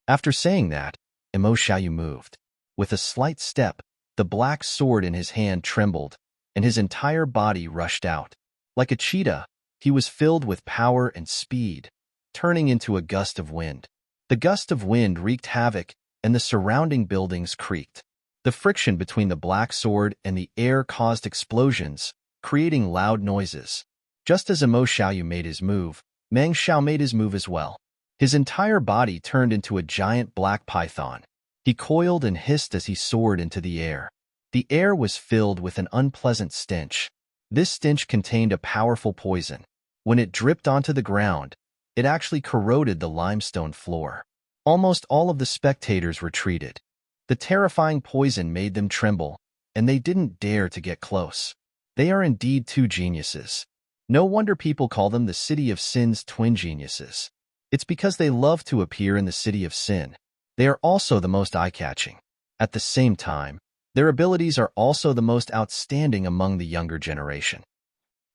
After saying that, Emo Xiaoyu moved. With a slight step, the black sword in his hand trembled, and his entire body rushed out. Like a cheetah, he was filled with power and speed, turning into a gust of wind. The gust of wind wreaked havoc, and the surrounding buildings creaked. The friction between the black sword and the air caused explosions, creating loud noises. Just as Emo Xiaoyu made his move, Meng Xiao made his move as well. His entire body turned into a giant black python. He coiled and hissed as he soared into the air. The air was filled with an unpleasant stench. This stench contained a powerful poison. When it dripped onto the ground, it actually corroded the limestone floor. Almost all of the spectators retreated. The terrifying poison made them tremble, and they didn't dare to get close. They are indeed two geniuses. No wonder people call them the City of Sin's twin geniuses. It's because they love to appear in the City of Sin. They are also the most eye-catching. At the same time, their abilities are also the most outstanding among the younger generation.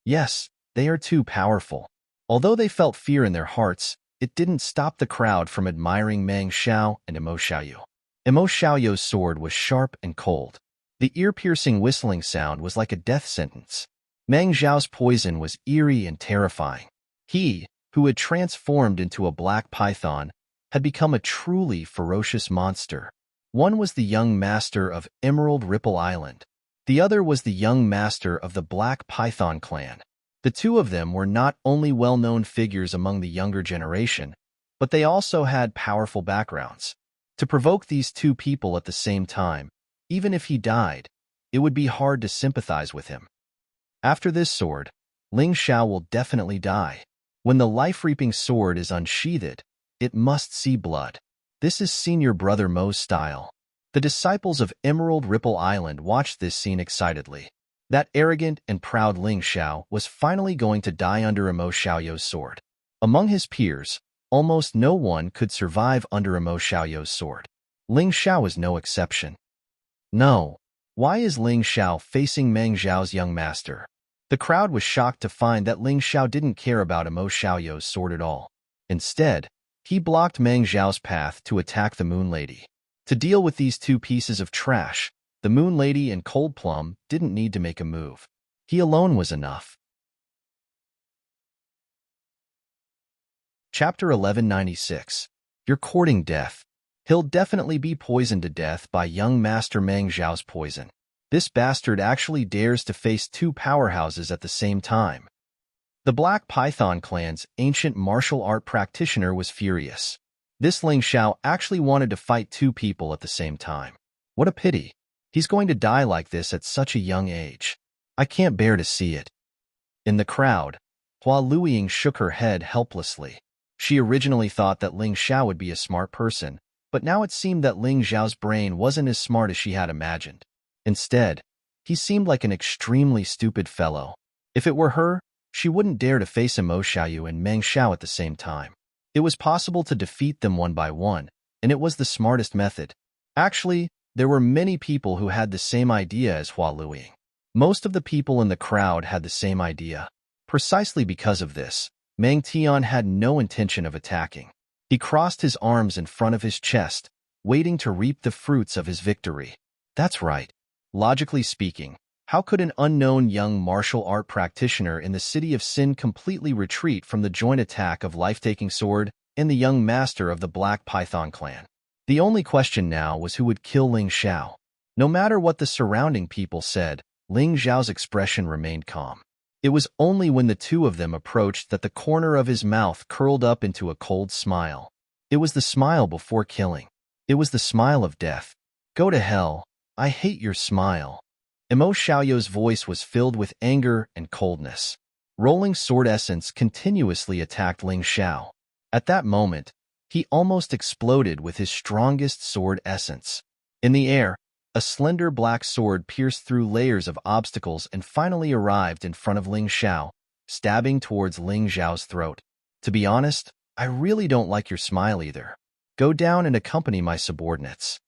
Yes, they are too powerful. Although they felt fear in their hearts, it didn't stop the crowd from admiring Meng Xiao and Emo Xiaoyu. Emo Xiaoyu's sword was sharp and cold. The ear-piercing whistling sound was like a death sentence. Meng Xiao's poison was eerie and terrifying. He, who had transformed into a black python, had become a truly ferocious monster. One was the young master of Emerald Ripple Island. The other was the young master of the Black Python clan. The two of them were not only well-known figures among the younger generation, but they also had powerful backgrounds. To provoke these two people at the same time, even if he died, it would be hard to sympathize with him. After this sword, Ling Xiao will definitely die. When the life-reaping sword is unsheathed, it must see blood. This is Senior Brother Mo's style. The disciples of Emerald Ripple Island watched this scene excitedly. That arrogant and proud Ling Xiao was finally going to die under Emo Xiaoyu's sword. Among his peers, almost no one could survive under Emo Xiaoyu's sword. Ling Xiao was no exception. No. Why is Ling Xiao facing Meng Xiao's young master? The crowd was shocked to find that Ling Xiao didn't care about Emo Xiaoyu's sword at all. Instead, he blocked Meng Xiao's path to attack the Moon Lady. To deal with these two pieces of trash, the Moon Lady and Cold Plum didn't need to make a move. He alone was enough. Chapter 1196. You're courting death. He'll definitely be poisoned to death by young Master Meng Xiao's poison. This bastard actually dares to face two powerhouses at the same time. The Black Python clan's ancient martial art practitioner was furious. This Ling Xiao actually wanted to fight two people at the same time. What a pity. He's going to die like this at such a young age. I can't bear to see it. In the crowd, Hua Luiying shook her head helplessly. She originally thought that Ling Xiao would be a smart person, but now it seemed that Ling Xiao's brain wasn't as smart as she had imagined. Instead, he seemed like an extremely stupid fellow. If it were her, she wouldn't dare to face Emo Xiaoyu and Meng Xiao at the same time. It was possible to defeat them one by one, and it was the smartest method. Actually, there were many people who had the same idea as Hua Luiying. Most of the people in the crowd had the same idea. Precisely because of this, Meng Tian had no intention of attacking. He crossed his arms in front of his chest, waiting to reap the fruits of his victory. That's right. Logically speaking, how could an unknown young martial art practitioner in the City of Sin completely retreat from the joint attack of Life-Taking Sword and the young master of the Black Python clan? The only question now was who would kill Ling Xiao. No matter what the surrounding people said, Ling Xiao's expression remained calm. It was only when the two of them approached that the corner of his mouth curled up into a cold smile. It was the smile before killing. It was the smile of death. Go to hell. I hate your smile. Emo Xiaoyu's voice was filled with anger and coldness. Rolling sword essence continuously attacked Ling Xiao. At that moment, he almost exploded with his strongest sword essence. In the air, a slender black sword pierced through layers of obstacles and finally arrived in front of Ling Xiao, stabbing towards Ling Xiao's throat. To be honest, I really don't like your smile either. Go down and accompany my subordinates.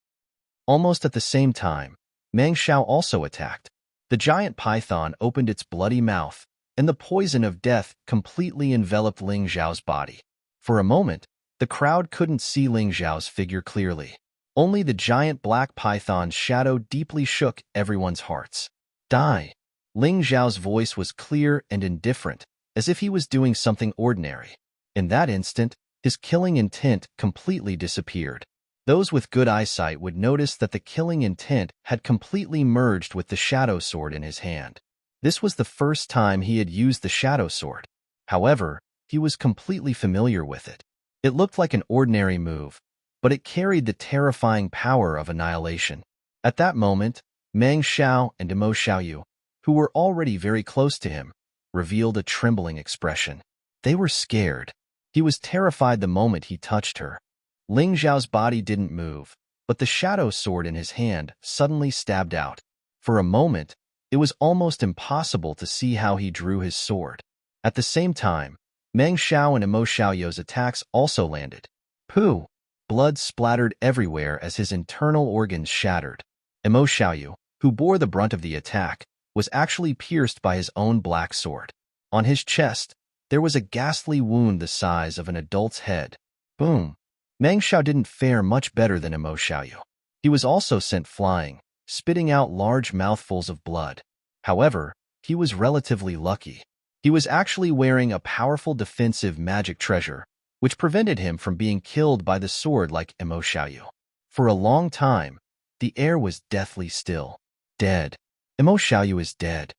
Almost at the same time, Meng Xiao also attacked. The giant python opened its bloody mouth, and the poison of death completely enveloped Ling Xiao's body. For a moment, the crowd couldn't see Ling Xiao's figure clearly. Only the giant black python's shadow deeply shook everyone's hearts. Die! Ling Xiao's voice was clear and indifferent, as if he was doing something ordinary. In that instant, his killing intent completely disappeared. Those with good eyesight would notice that the killing intent had completely merged with the shadow sword in his hand. This was the first time he had used the shadow sword. However, he was completely familiar with it. It looked like an ordinary move, but it carried the terrifying power of annihilation. At that moment, Meng Xiao and Mo Xiaoyu, who were already very close to him, revealed a trembling expression. They were scared. He was terrified the moment he touched her. Ling Xiao's body didn't move, but the shadow sword in his hand suddenly stabbed out. For a moment, it was almost impossible to see how he drew his sword. At the same time, Meng Xiao and Mo Xiaoyu's attacks also landed. Pooh! Blood splattered everywhere as his internal organs shattered. Mo Xiaoyu, who bore the brunt of the attack, was actually pierced by his own black sword. On his chest, there was a ghastly wound the size of an adult's head. Boom! Meng Xiao didn't fare much better than Mo Xiaoyu. He was also sent flying, spitting out large mouthfuls of blood. However, he was relatively lucky. He was actually wearing a powerful defensive magic treasure, which prevented him from being killed by the sword like Mo Xiaoyu. For a long time, the air was deathly still. Dead. Mo Xiaoyu is dead.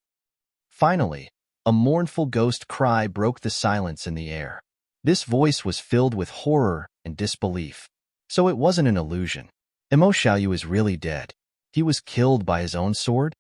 Finally, a mournful ghost cry broke the silence in the air. This voice was filled with horror and disbelief. So it wasn't an illusion. Mo Xiaoyu is really dead. He was killed by his own sword?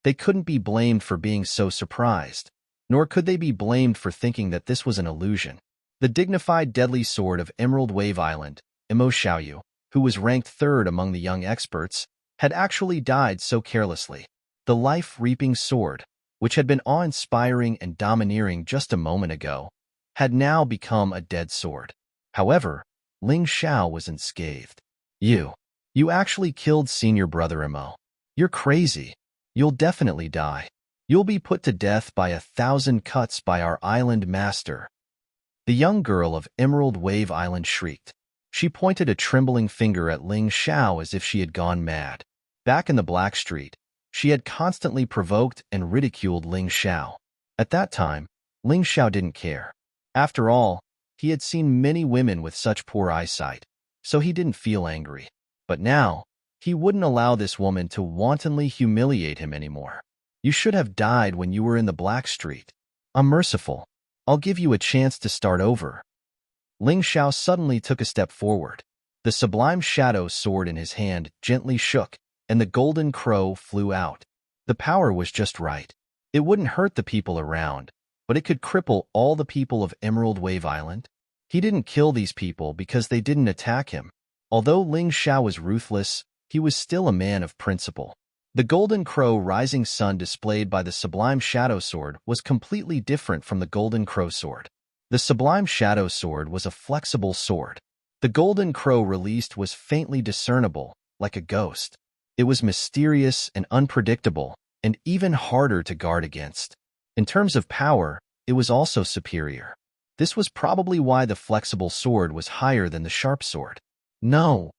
They couldn't be blamed for being so surprised, nor could they be blamed for thinking that this was an illusion. The dignified deadly sword of Emerald Wave Island, Mo Xiaoyu, who was ranked third among the young experts, had actually died so carelessly. The life-reaping sword, which had been awe-inspiring and domineering just a moment ago, had now become a dead sword. However, Ling Xiao was unscathed. You actually killed senior brother Mo. You're crazy. You'll definitely die. You'll be put to death by 1,000 cuts by our island master. The young girl of Emerald Wave Island shrieked. She pointed a trembling finger at Ling Xiao as if she had gone mad. Back in the Black Street, she had constantly provoked and ridiculed Ling Xiao. At that time, Ling Xiao didn't care. After all, he had seen many women with such poor eyesight, so he didn't feel angry. But now, he wouldn't allow this woman to wantonly humiliate him anymore. You should have died when you were in the Black Street. I'm merciful. I'll give you a chance to start over. Ling Xiao suddenly took a step forward. The sublime shadow sword in his hand gently shook, and the golden crow flew out. The power was just right. It wouldn't hurt the people around, but it could cripple all the people of Emerald Wave Island. He didn't kill these people because they didn't attack him. Although Ling Xiao was ruthless, he was still a man of principle. The golden crow rising sun displayed by the sublime shadow sword was completely different from the golden crow sword. The sublime shadow sword was a flexible sword. The golden crow released was faintly discernible, like a ghost. It was mysterious and unpredictable, and even harder to guard against. In terms of power, it was also superior. This was probably why the flexible sword was higher than the sharp sword. No.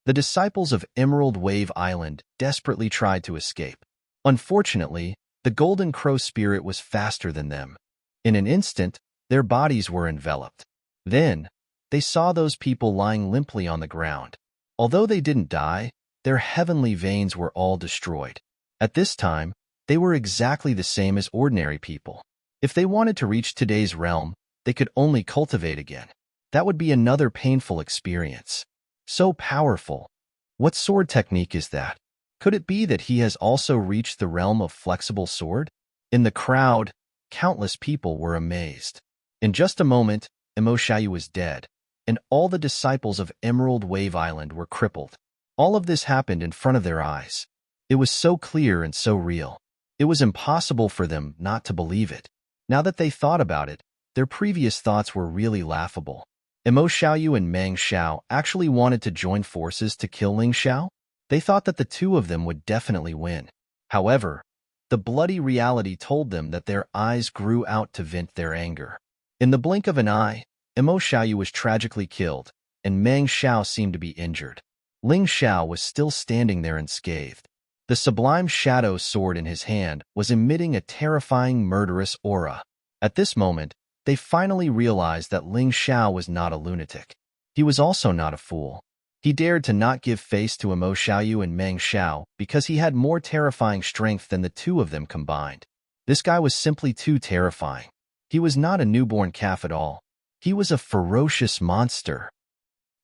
The disciples of Emerald Wave Island desperately tried to escape. Unfortunately, the golden crow spirit was faster than them. In an instant, their bodies were enveloped. Then, they saw those people lying limply on the ground. Although they didn't die, their heavenly veins were all destroyed. At this time, they were exactly the same as ordinary people. If they wanted to reach today's realm, they could only cultivate again. That would be another painful experience. So powerful. What sword technique is that? Could it be that he has also reached the realm of flexible sword? In the crowd, countless people were amazed. In just a moment, Mo Xiaoyu was dead, and all the disciples of Emerald Wave Island were crippled. All of this happened in front of their eyes. It was so clear and so real. It was impossible for them not to believe it. Now that they thought about it, their previous thoughts were really laughable. Imo Xiaoyu and Meng Xiao actually wanted to join forces to kill Ling Xiao. They thought that the two of them would definitely win. However, the bloody reality told them that their eyes grew out to vent their anger. In the blink of an eye, Imo Xiaoyu was tragically killed, and Meng Xiao seemed to be injured. Ling Xiao was still standing there unscathed. The sublime shadow sword in his hand was emitting a terrifying, murderous aura. At this moment, they finally realized that Ling Xiao was not a lunatic. He was also not a fool. He dared to not give face to Imo Xiaoyu and Meng Xiao because he had more terrifying strength than the two of them combined. This guy was simply too terrifying. He was not a newborn calf at all. He was a ferocious monster.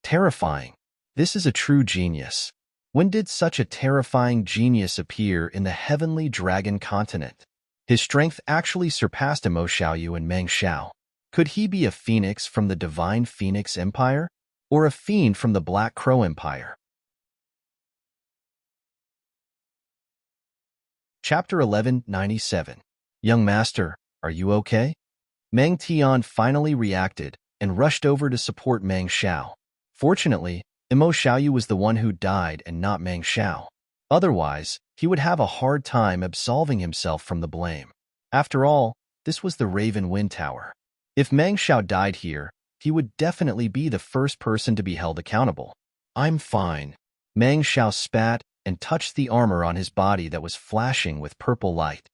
Terrifying. This is a true genius. When did such a terrifying genius appear in the heavenly dragon continent? His strength actually surpassed Imo Xiaoyu and Meng Xiao. Could he be a phoenix from the divine Phoenix Empire? Or a fiend from the Black Crow Empire? Chapter 1197. Young Master, are you okay? Meng Tian finally reacted and rushed over to support Meng Xiao. Fortunately, Imo Xiaoyu was the one who died and not Meng Xiao. Otherwise, he would have a hard time absolving himself from the blame. After all, this was the Raven Wind Tower. If Meng Xiao died here, he would definitely be the first person to be held accountable. I'm fine. Meng Xiao spat and touched the armor on his body that was flashing with purple light.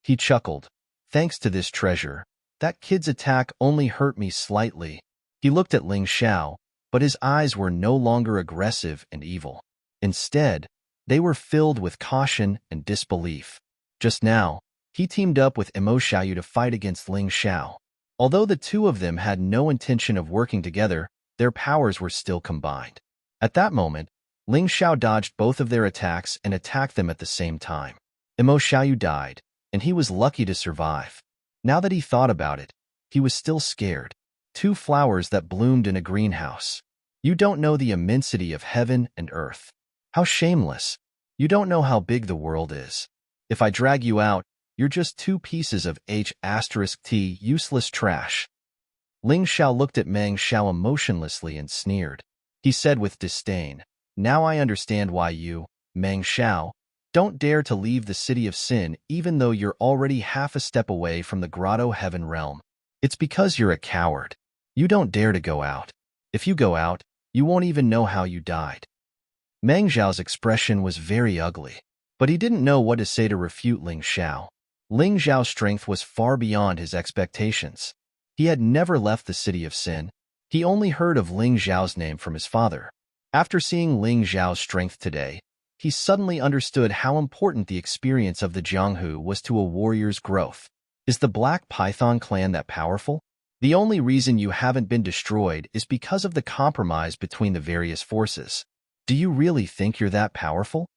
He chuckled. Thanks to this treasure, that kid's attack only hurt me slightly. He looked at Ling Xiao, but his eyes were no longer aggressive and evil. Instead, they were filled with caution and disbelief. Just now, he teamed up with Imo Xiaoyu to fight against Ling Xiao. Although the two of them had no intention of working together, their powers were still combined. At that moment, Ling Xiao dodged both of their attacks and attacked them at the same time. Imo Xiaoyu died, and he was lucky to survive. Now that he thought about it, he was still scared. Two flowers that bloomed in a greenhouse. You don't know the immensity of heaven and earth. How shameless. You don't know how big the world is. If I drag you out, you're just two pieces of H*T useless trash. Ling Xiao looked at Meng Xiao emotionlessly and sneered. He said with disdain, Now I understand why you, Meng Xiao, don't dare to leave the City of Sin even though you're already half a step away from the Grotto Heaven realm. It's because you're a coward. You don't dare to go out. If you go out, you won't even know how you died. Meng Xiao's expression was very ugly, but he didn't know what to say to refute Ling Xiao. Ling Xiao's strength was far beyond his expectations. He had never left the City of Sin. He only heard of Ling Xiao's name from his father. After seeing Ling Xiao's strength today, he suddenly understood how important the experience of the Jianghu was to a warrior's growth. Is the Black Python clan that powerful? The only reason you haven't been destroyed is because of the compromise between the various forces. Do you really think you're that powerful?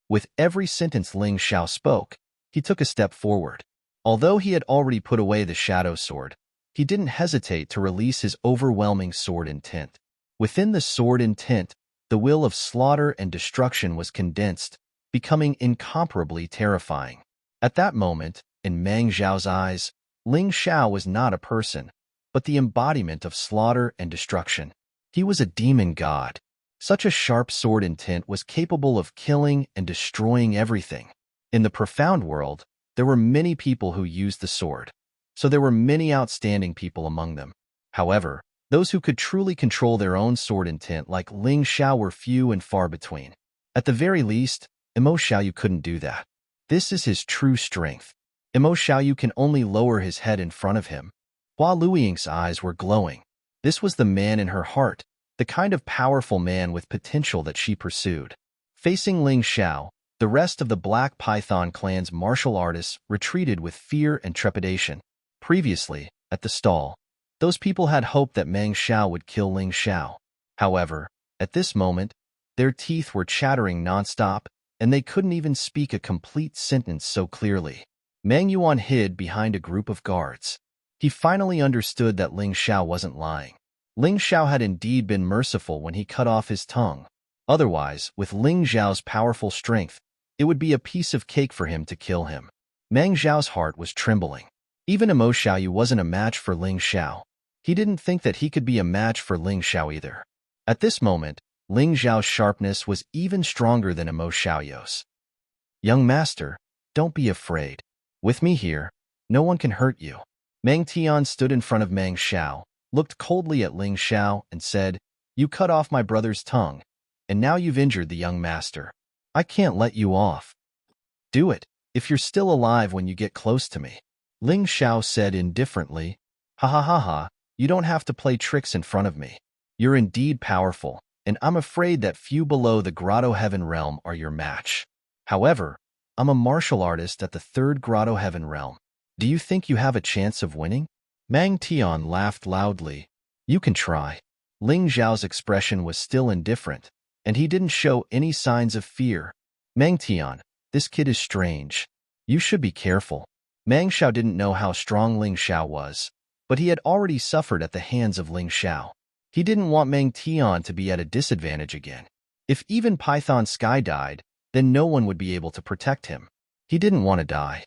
With every sentence Ling Xiao spoke, he took a step forward. Although he had already put away the shadow sword, he didn't hesitate to release his overwhelming sword intent. Within the sword intent, the will of slaughter and destruction was condensed, becoming incomparably terrifying. At that moment, in Meng Xiao's eyes, Ling Xiao was not a person, but the embodiment of slaughter and destruction. He was a demon god. Such a sharp sword intent was capable of killing and destroying everything. In the profound world, there were many people who used the sword, so there were many outstanding people among them. However, those who could truly control their own sword intent like Ling Xiao were few and far between. At the very least, Imo Xiaoyu couldn't do that. This is his true strength. Imo Xiaoyu can only lower his head in front of him. Hua Luiying's eyes were glowing. This was the man in her heart, the kind of powerful man with potential that she pursued. Facing Ling Xiao, the rest of the Black Python clan's martial artists retreated with fear and trepidation. Previously, at the stall, those people had hoped that Meng Xiao would kill Ling Xiao. However, at this moment, their teeth were chattering nonstop, and they couldn't even speak a complete sentence so clearly. Meng Yuan hid behind a group of guards. He finally understood that Ling Xiao wasn't lying. Ling Xiao had indeed been merciful when he cut off his tongue. Otherwise, with Ling Xiao's powerful strength, it would be a piece of cake for him to kill him. Meng Xiao's heart was trembling. Even Imo Xiaoyu wasn't a match for Ling Xiao. He didn't think that he could be a match for Ling Xiao either. At this moment, Ling Xiao's sharpness was even stronger than Mo Xiaoyou's. Young master, don't be afraid. With me here, no one can hurt you. Meng Tian stood in front of Meng Xiao, looked coldly at Ling Xiao, and said, You cut off my brother's tongue, and now you've injured the young master. I can't let you off. Do it, if you're still alive when you get close to me. Ling Xiao said indifferently, Ha ha ha ha, you don't have to play tricks in front of me. You're indeed powerful, and I'm afraid that few below the Grotto Heaven Realm are your match. However, I'm a martial artist at the 3rd Grotto Heaven Realm. Do you think you have a chance of winning? Meng Tian laughed loudly. You can try. Ling Xiao's expression was still indifferent, and he didn't show any signs of fear. Meng Tian, this kid is strange. You should be careful. Meng Xiao didn't know how strong Ling Xiao was, but he had already suffered at the hands of Ling Xiao. He didn't want Meng Tian to be at a disadvantage again. If even Python Sky died, then no one would be able to protect him. He didn't want to die.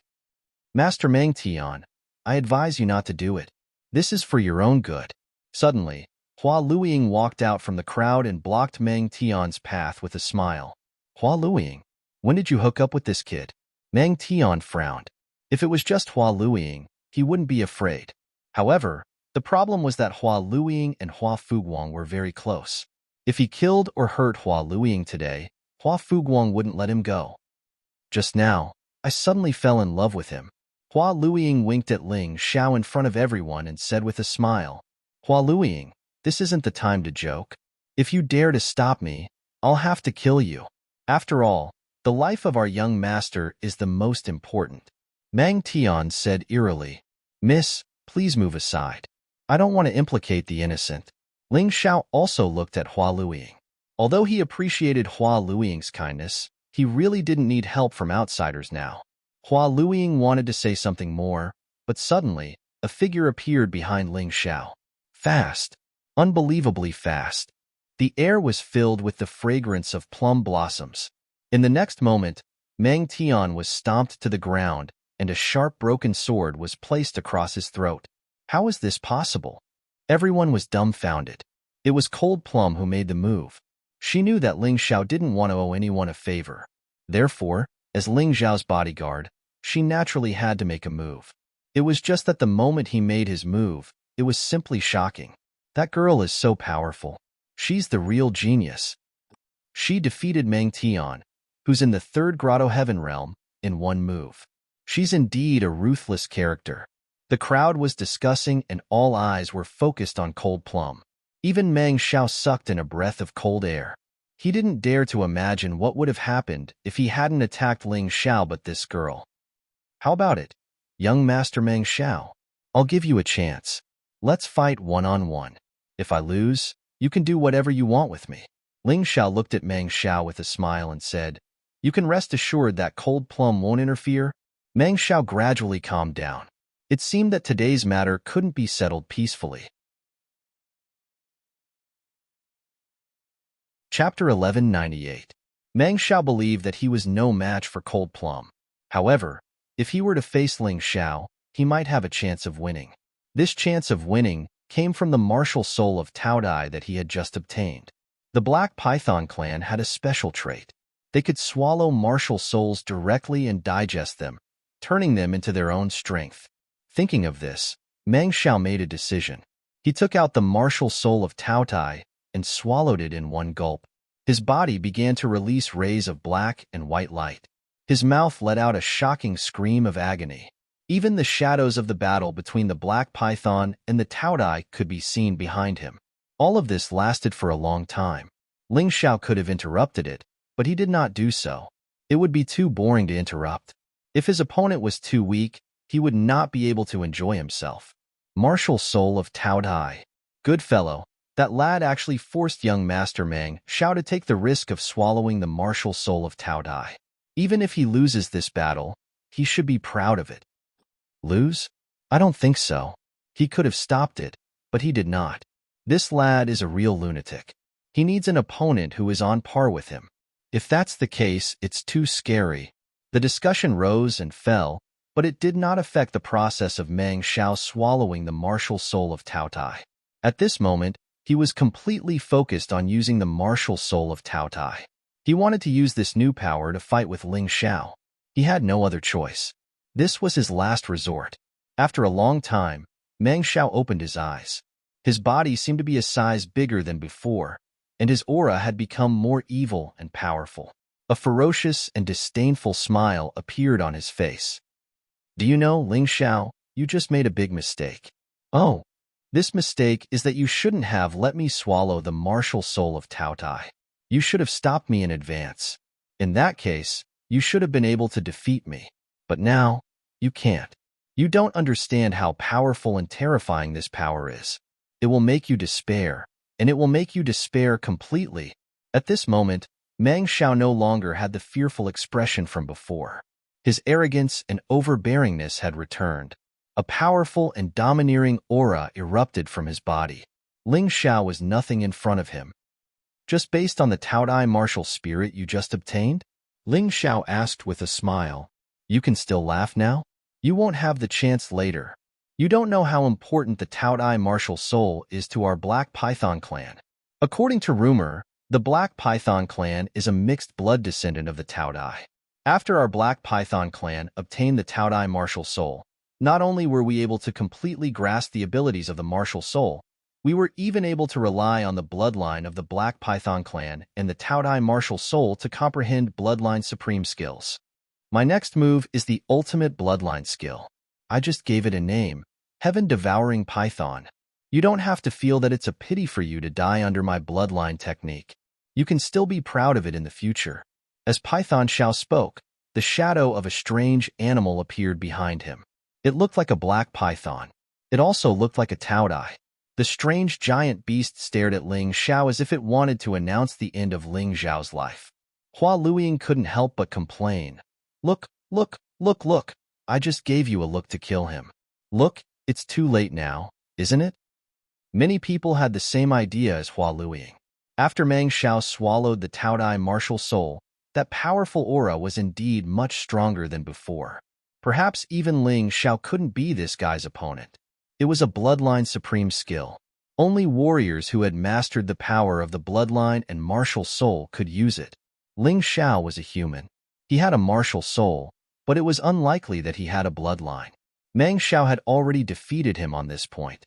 Master Meng Tian, I advise you not to do it. This is for your own good. Suddenly, Hua Luiying walked out from the crowd and blocked Meng Tian's path with a smile. Hua Luiying, when did you hook up with this kid? Meng Tian frowned. If it was just Hua Luiying, he wouldn't be afraid. However, the problem was that Hua Luiying and Hua Fuguang were very close. If he killed or hurt Hua Luiying today, Hua Fuguang wouldn't let him go. Just now, I suddenly fell in love with him. Hua Luiying winked at Ling Xiao in front of everyone and said with a smile, Hua Luiying, this isn't the time to joke. If you dare to stop me, I'll have to kill you. After all, the life of our young master is the most important. Meng Tian said eerily, Miss, please move aside. I don't want to implicate the innocent. Ling Xiao also looked at Hua Luiying. Although he appreciated Hua Luiying's kindness, he really didn't need help from outsiders now. Hua Luiying wanted to say something more, but suddenly, a figure appeared behind Ling Xiao. Fast. Unbelievably fast. The air was filled with the fragrance of plum blossoms. In the next moment, Meng Tian was stomped to the ground, and a sharp broken sword was placed across his throat. How is this possible? Everyone was dumbfounded. It was Cold Plum who made the move. She knew that Ling Xiao didn't want to owe anyone a favor. Therefore, as Ling Xiao's bodyguard, she naturally had to make a move. It was just that the moment he made his move, it was simply shocking. That girl is so powerful. She's the real genius. She defeated Meng Tian, who's in the 3rd Grotto Heaven Realm, in one move. She's indeed a ruthless character. The crowd was discussing and all eyes were focused on Cold Plum. Even Meng Xiao sucked in a breath of cold air. He didn't dare to imagine what would have happened if he hadn't attacked Ling Xiao but this girl. How about it, young Master Meng Xiao? I'll give you a chance. Let's fight one-on-one. If I lose, you can do whatever you want with me. Ling Xiao looked at Meng Xiao with a smile and said, You can rest assured that Cold Plum won't interfere. Meng Xiao gradually calmed down. It seemed that today's matter couldn't be settled peacefully. Chapter 1198. Meng Xiao believed that he was no match for Cold Plum. However, if he were to face Ling Xiao, he might have a chance of winning. This chance of winning came from the martial soul of Tao Dai that he had just obtained. The Black Python clan had a special trait. They could swallow martial souls directly and digest them, turning them into their own strength. Thinking of this, Meng Xiao made a decision. He took out the martial soul of Tao Dai and swallowed it in one gulp. His body began to release rays of black and white light. His mouth let out a shocking scream of agony. Even the shadows of the battle between the Black Python and the Tao Dai could be seen behind him. All of this lasted for a long time. Ling Xiao could have interrupted it, but he did not do so. It would be too boring to interrupt. If his opponent was too weak, he would not be able to enjoy himself. Martial soul of Tao Dai. Good fellow. That lad actually forced young Master Meng Xiao to take the risk of swallowing the martial soul of Tao Dai. Even if he loses this battle, he should be proud of it. Lose? I don't think so. He could have stopped it, but he did not. This lad is a real lunatic. He needs an opponent who is on par with him. If that's the case, it's too scary. The discussion rose and fell, but it did not affect the process of Meng Xiao swallowing the martial soul of Tao Tai. At this moment, he was completely focused on using the martial soul of Tao Tai. He wanted to use this new power to fight with Ling Xiao. He had no other choice. This was his last resort. After a long time, Meng Xiao opened his eyes. His body seemed to be a size bigger than before, and his aura had become more evil and powerful. A ferocious and disdainful smile appeared on his face. Do you know, Ling Xiao, you just made a big mistake. Oh, this mistake is that you shouldn't have let me swallow the martial soul of Tao Tai. You should have stopped me in advance. In that case, you should have been able to defeat me. But now, you can't. You don't understand how powerful and terrifying this power is. It will make you despair, and it will make you despair completely. At this moment, Meng Xiao no longer had the fearful expression from before. His arrogance and overbearingness had returned. A powerful and domineering aura erupted from his body. Ling Xiao was nothing in front of him. Just based on the Tao Tai martial spirit you just obtained? Ling Xiao asked with a smile. You can still laugh now? You won't have the chance later. You don't know how important the Tao Tai martial soul is to our Black Python clan. According to rumor, the Black Python clan is a mixed blood descendant of the Tao Tai. After our Black Python clan obtained the Tao Tai martial soul, not only were we able to completely grasp the abilities of the martial soul, we were even able to rely on the bloodline of the Black Python clan and the Tao Tai martial soul to comprehend bloodline supreme skills. My next move is the ultimate bloodline skill. I just gave it a name, Heaven-Devouring Python. You don't have to feel that it's a pity for you to die under my bloodline technique. You can still be proud of it in the future. As Python Xiao spoke, the shadow of a strange animal appeared behind him. It looked like a black python. It also looked like a Tao Tai. The strange giant beast stared at Ling Xiao as if it wanted to announce the end of Ling Xiao's life. Hua Luiying couldn't help but complain. Look, look, look, look. I just gave you a look to kill him. Look, it's too late now, isn't it? Many people had the same idea as Hua Luiying. After Meng Xiao swallowed the Tao Tai martial soul, that powerful aura was indeed much stronger than before. Perhaps even Ling Xiao couldn't be this guy's opponent. It was a bloodline supreme skill. Only warriors who had mastered the power of the bloodline and martial soul could use it. Ling Xiao was a human. He had a martial soul, but it was unlikely that he had a bloodline. Meng Xiao had already defeated him on this point.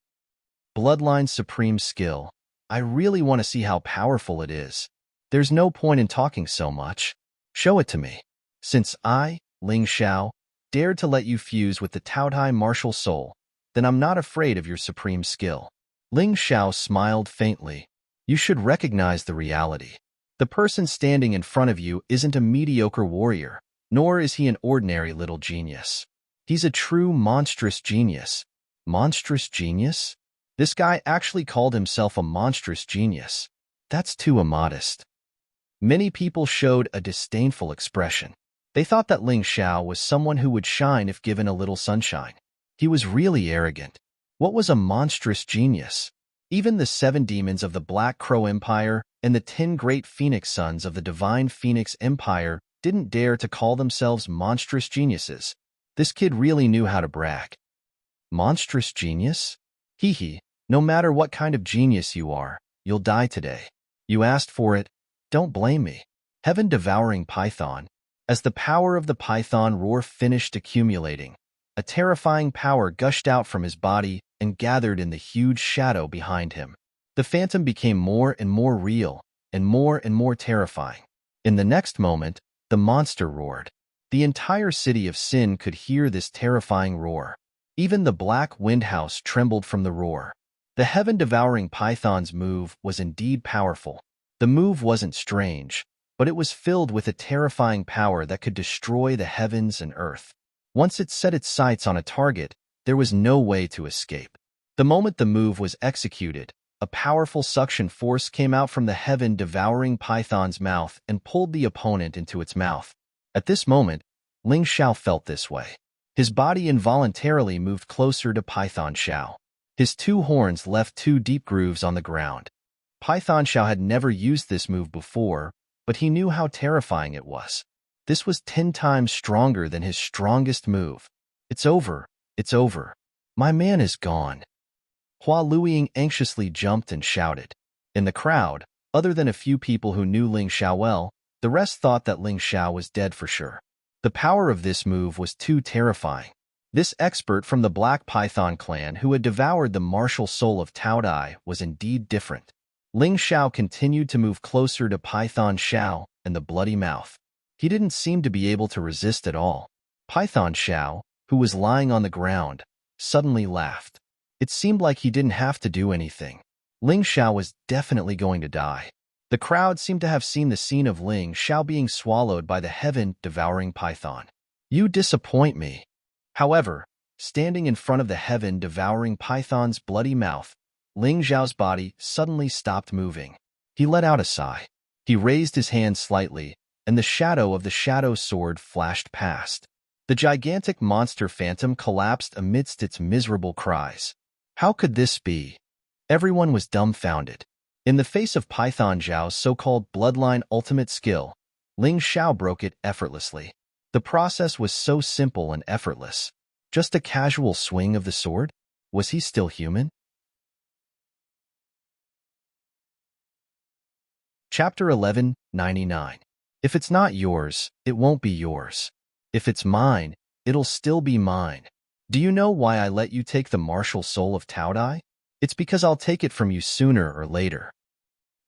Bloodline supreme skill. I really want to see how powerful it is. There's no point in talking so much. Show it to me. Since I, Ling Xiao, dared to let you fuse with the Tao Tai martial soul, then I'm not afraid of your supreme skill. Ling Xiao smiled faintly. You should recognize the reality. The person standing in front of you isn't a mediocre warrior, nor is he an ordinary little genius. He's a true monstrous genius. Monstrous genius? This guy actually called himself a monstrous genius. That's too immodest. Many people showed a disdainful expression. They thought that Ling Xiao was someone who would shine if given a little sunshine. He was really arrogant. What was a monstrous genius? Even the 7 demons of the Black Crow Empire and the 10 great Phoenix sons of the Divine Phoenix Empire didn't dare to call themselves monstrous geniuses. This kid really knew how to brag. Monstrous genius? Hee hee, no matter what kind of genius you are, you'll die today. You asked for it. Don't blame me. Heaven-Devouring Python. As the power of the python roar finished accumulating, a terrifying power gushed out from his body and gathered in the huge shadow behind him. The phantom became more and more real, and more terrifying. In the next moment, the monster roared. The entire city of Sin could hear this terrifying roar. Even the Black Wind House trembled from the roar. The heaven-devouring python's move was indeed powerful. The move wasn't strange, but it was filled with a terrifying power that could destroy the heavens and earth. Once it set its sights on a target, there was no way to escape. The moment the move was executed, a powerful suction force came out from the heaven-devouring python's mouth and pulled the opponent into its mouth. At this moment, Ling Xiao felt this way. His body involuntarily moved closer to Python Xiao. His 2 horns left 2 deep grooves on the ground. Python Xiao had never used this move before, but he knew how terrifying it was. This was 10 times stronger than his strongest move. It's over. It's over. My man is gone. Hua Luiying anxiously jumped and shouted. In the crowd, other than a few people who knew Ling Xiao well, the rest thought that Ling Xiao was dead for sure. The power of this move was too terrifying. This expert from the Black Python clan who had devoured the martial soul of Tao Dai was indeed different. Ling Xiao continued to move closer to Python Xiao and the bloody mouth. He didn't seem to be able to resist at all. Python Xiao, who was lying on the ground, suddenly laughed. It seemed like he didn't have to do anything. Ling Xiao was definitely going to die. The crowd seemed to have seen the scene of Ling Xiao being swallowed by the heaven-devouring python. You disappoint me. However, standing in front of the heaven-devouring python's bloody mouth, Ling Xiao's body suddenly stopped moving. He let out a sigh. He raised his hand slightly, and the shadow of the shadow sword flashed past. The gigantic monster phantom collapsed amidst its miserable cries. How could this be? Everyone was dumbfounded. In the face of Python Zhao's so-called bloodline ultimate skill, Ling Xiao broke it effortlessly. The process was so simple and effortless. Just a casual swing of the sword? Was he still human? Chapter 11:99. If it's not yours, it won't be yours. If it's mine, it'll still be mine. Do you know why I let you take the martial soul of Tao Dai? It's because I'll take it from you sooner or later.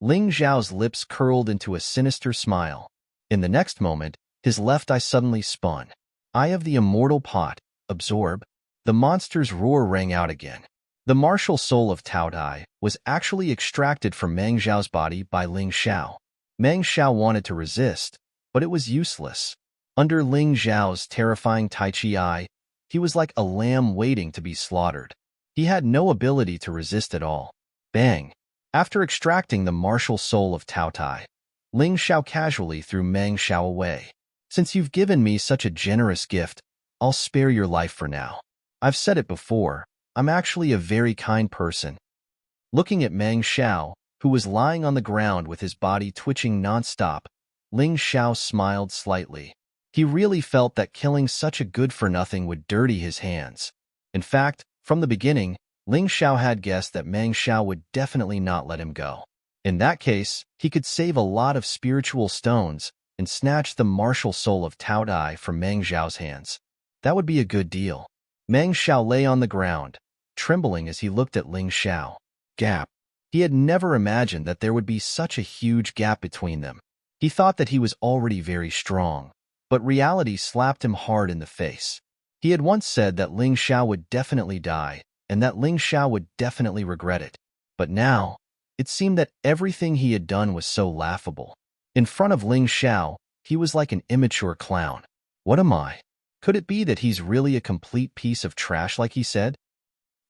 Ling Xiao's lips curled into a sinister smile. In the next moment, his left eye suddenly spun. Eye of the immortal pot, absorb. The monster's roar rang out again. The martial soul of Tao Dai was actually extracted from Meng Xiao's body by Ling Xiao. Meng Xiao wanted to resist, but it was useless. Under Ling Xiao's terrifying Tai Chi eye, he was like a lamb waiting to be slaughtered. He had no ability to resist at all. Bang! After extracting the martial soul of Tao Tai, Ling Xiao casually threw Meng Xiao away. Since you've given me such a generous gift, I'll spare your life for now. I've said it before, I'm actually a very kind person. Looking at Meng Xiao, who was lying on the ground with his body twitching non-stop, Ling Xiao smiled slightly. He really felt that killing such a good-for-nothing would dirty his hands. In fact, from the beginning, Ling Xiao had guessed that Meng Xiao would definitely not let him go. In that case, he could save a lot of spiritual stones and snatch the martial soul of Tao Dai from Meng Xiao's hands. That would be a good deal. Meng Xiao lay on the ground, trembling as he looked at Ling Xiao. Gap. He had never imagined that there would be such a huge gap between them. He thought that he was already very strong, but reality slapped him hard in the face. He had once said that Ling Xiao would definitely die, and that Ling Xiao would definitely regret it. But now, it seemed that everything he had done was so laughable. In front of Ling Xiao, he was like an immature clown. What am I? Could it be that he's really a complete piece of trash like he said?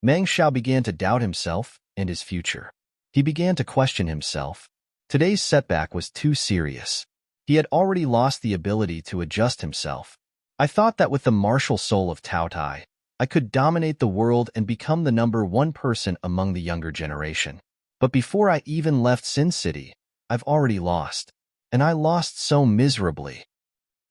Meng Xiao began to doubt himself and his future. He began to question himself. Today's setback was too serious. He had already lost the ability to adjust himself. I thought that with the martial soul of Tao Tai, I could dominate the world and become the #1 person among the younger generation. But before I even left Sin City, I've already lost. And I lost so miserably.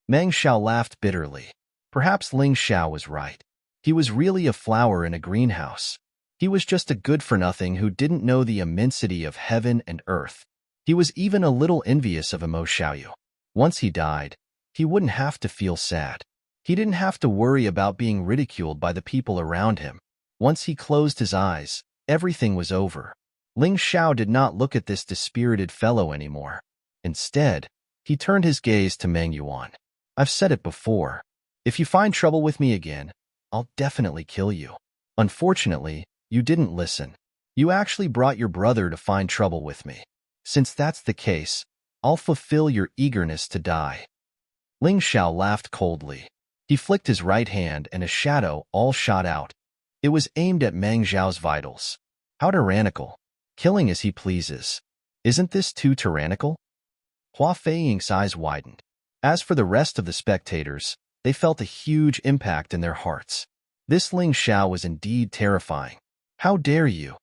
Meng Xiao laughed bitterly. Perhaps Ling Xiao was right. He was really a flower in a greenhouse. He was just a good-for-nothing who didn't know the immensity of heaven and earth. He was even a little envious of Mo Xiaoyu. Once he died, he wouldn't have to feel sad. He didn't have to worry about being ridiculed by the people around him. Once he closed his eyes, everything was over. Ling Xiao did not look at this dispirited fellow anymore. Instead, he turned his gaze to Meng Yuan. I've said it before. If you find trouble with me again, I'll definitely kill you. Unfortunately, you didn't listen. You actually brought your brother to find trouble with me. Since that's the case, I'll fulfill your eagerness to die. Ling Xiao laughed coldly. He flicked his right hand and a shadow all shot out. It was aimed at Meng Xiao's vitals. How tyrannical. Killing as he pleases. Isn't this too tyrannical? Hua Feiying's eyes widened. As for the rest of the spectators, they felt a huge impact in their hearts. This Ling Xiao was indeed terrifying. How dare you?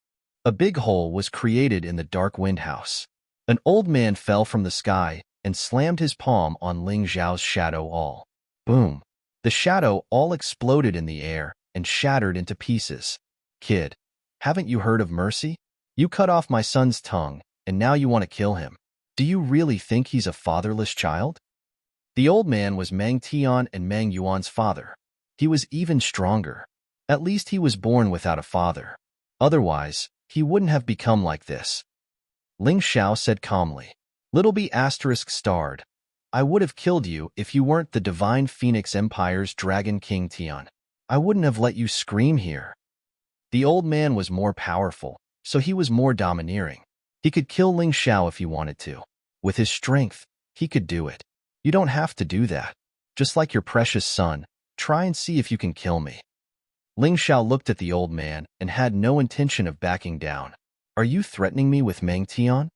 A big hole was created in the dark wind house. An old man fell from the sky and slammed his palm on Ling Xiao's shadow all. Boom. The shadow all exploded in the air and shattered into pieces. Kid, haven't you heard of mercy? You cut off my son's tongue, and now you want to kill him. Do you really think he's a fatherless child? The old man was Mang Tian and Mang Yuan's father. He was even stronger. At least he was born without a father. Otherwise, he wouldn't have become like this. Ling Xiao said calmly. Little B asterisk starred. I would have killed you if you weren't the divine Phoenix Empire's Dragon King Tian. I wouldn't have let you scream here. The old man was more powerful, so he was more domineering. He could kill Ling Xiao if he wanted to. With his strength, he could do it. You don't have to do that. Just like your precious son, try and see if you can kill me. Ling Xiao looked at the old man and had no intention of backing down. Are you threatening me with Mang Tian?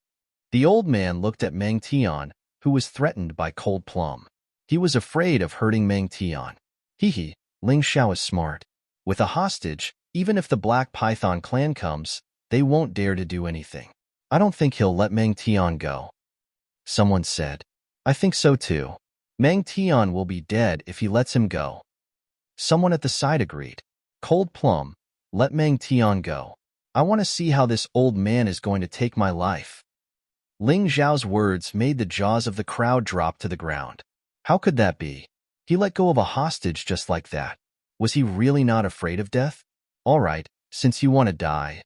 The old man looked at Mang Tian, who was threatened by Cold Plum. He was afraid of hurting Mang Tian. Hee, Ling Xiao is smart. With a hostage, even if the Black Python clan comes, they won't dare to do anything. I don't think he'll let Mang Tian go. Someone said. I think so too. Mang Tian will be dead if he lets him go. Someone at the side agreed. Cold Plum, let Mang Tian go. I want to see how this old man is going to take my life. Ling Xiao's words made the jaws of the crowd drop to the ground. How could that be? He let go of a hostage just like that. Was he really not afraid of death? All right, since you want to die,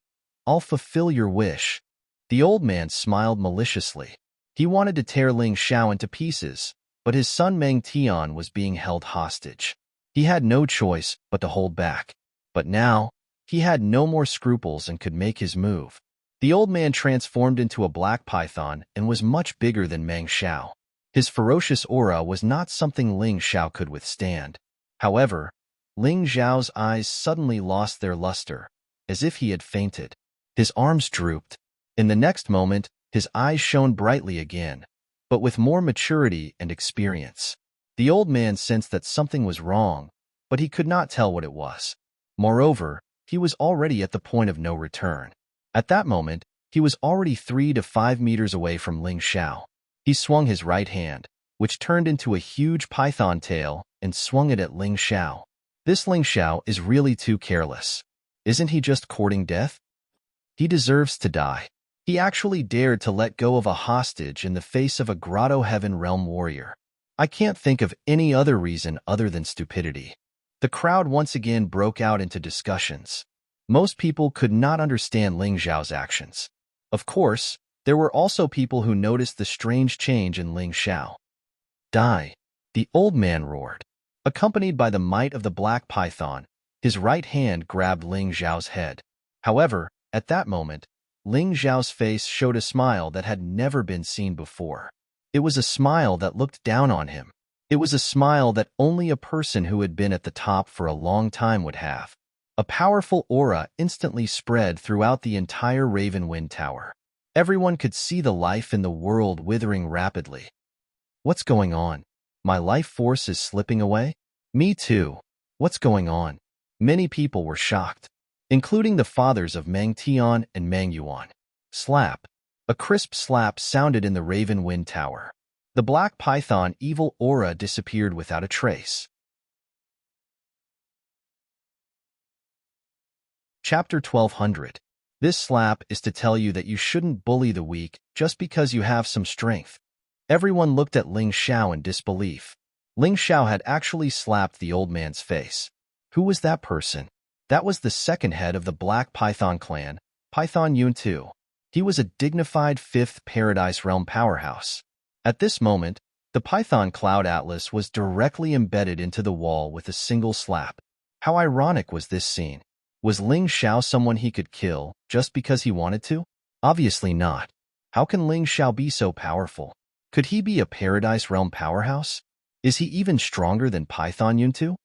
I'll fulfill your wish. The old man smiled maliciously. He wanted to tear Ling Xiao into pieces, but his son Mang Tian was being held hostage. He had no choice but to hold back. But now, he had no more scruples and could make his move. The old man transformed into a black python and was much bigger than Mang Xiao. His ferocious aura was not something Ling Xiao could withstand. However, Ling Xiao's eyes suddenly lost their luster, as if he had fainted. His arms drooped. In the next moment, his eyes shone brightly again, but with more maturity and experience. The old man sensed that something was wrong, but he could not tell what it was. Moreover, he was already at the point of no return. At that moment, he was already 3 to 5 meters away from Ling Xiao. He swung his right hand, which turned into a huge python tail, and swung it at Ling Xiao. This Ling Xiao is really too careless. Isn't he just courting death? He deserves to die. He actually dared to let go of a hostage in the face of a Grotto Heaven Realm warrior. I can't think of any other reason other than stupidity. The crowd once again broke out into discussions. Most people could not understand Ling Xiao's actions. Of course, there were also people who noticed the strange change in Ling Xiao. Die! The old man roared. Accompanied by the might of the black python, his right hand grabbed Ling Xiao's head. However, at that moment, Ling Xiao's face showed a smile that had never been seen before. It was a smile that looked down on him. It was a smile that only a person who had been at the top for a long time would have. A powerful aura instantly spread throughout the entire Raven Wind Tower. Everyone could see the life in the world withering rapidly. What's going on? My life force is slipping away? Me too. What's going on? Many people were shocked, including the fathers of Mang Tian and Mang Yuan. Slap. A crisp slap sounded in the Raven Wind Tower. The black python evil aura disappeared without a trace. Chapter 1200. This slap is to tell you that you shouldn't bully the weak just because you have some strength. Everyone looked at Ling Xiao in disbelief. Ling Xiao had actually slapped the old man's face. Who was that person? That was the second head of the Black Python clan, Python Yun II. He was a dignified 5th Paradise Realm powerhouse. At this moment, the Python Cloud Atlas was directly embedded into the wall with a single slap. How ironic was this scene? Was Ling Xiao someone he could kill just because he wanted to? Obviously not. How can Ling Xiao be so powerful? Could he be a Paradise Realm powerhouse? Is he even stronger than Python Yun II?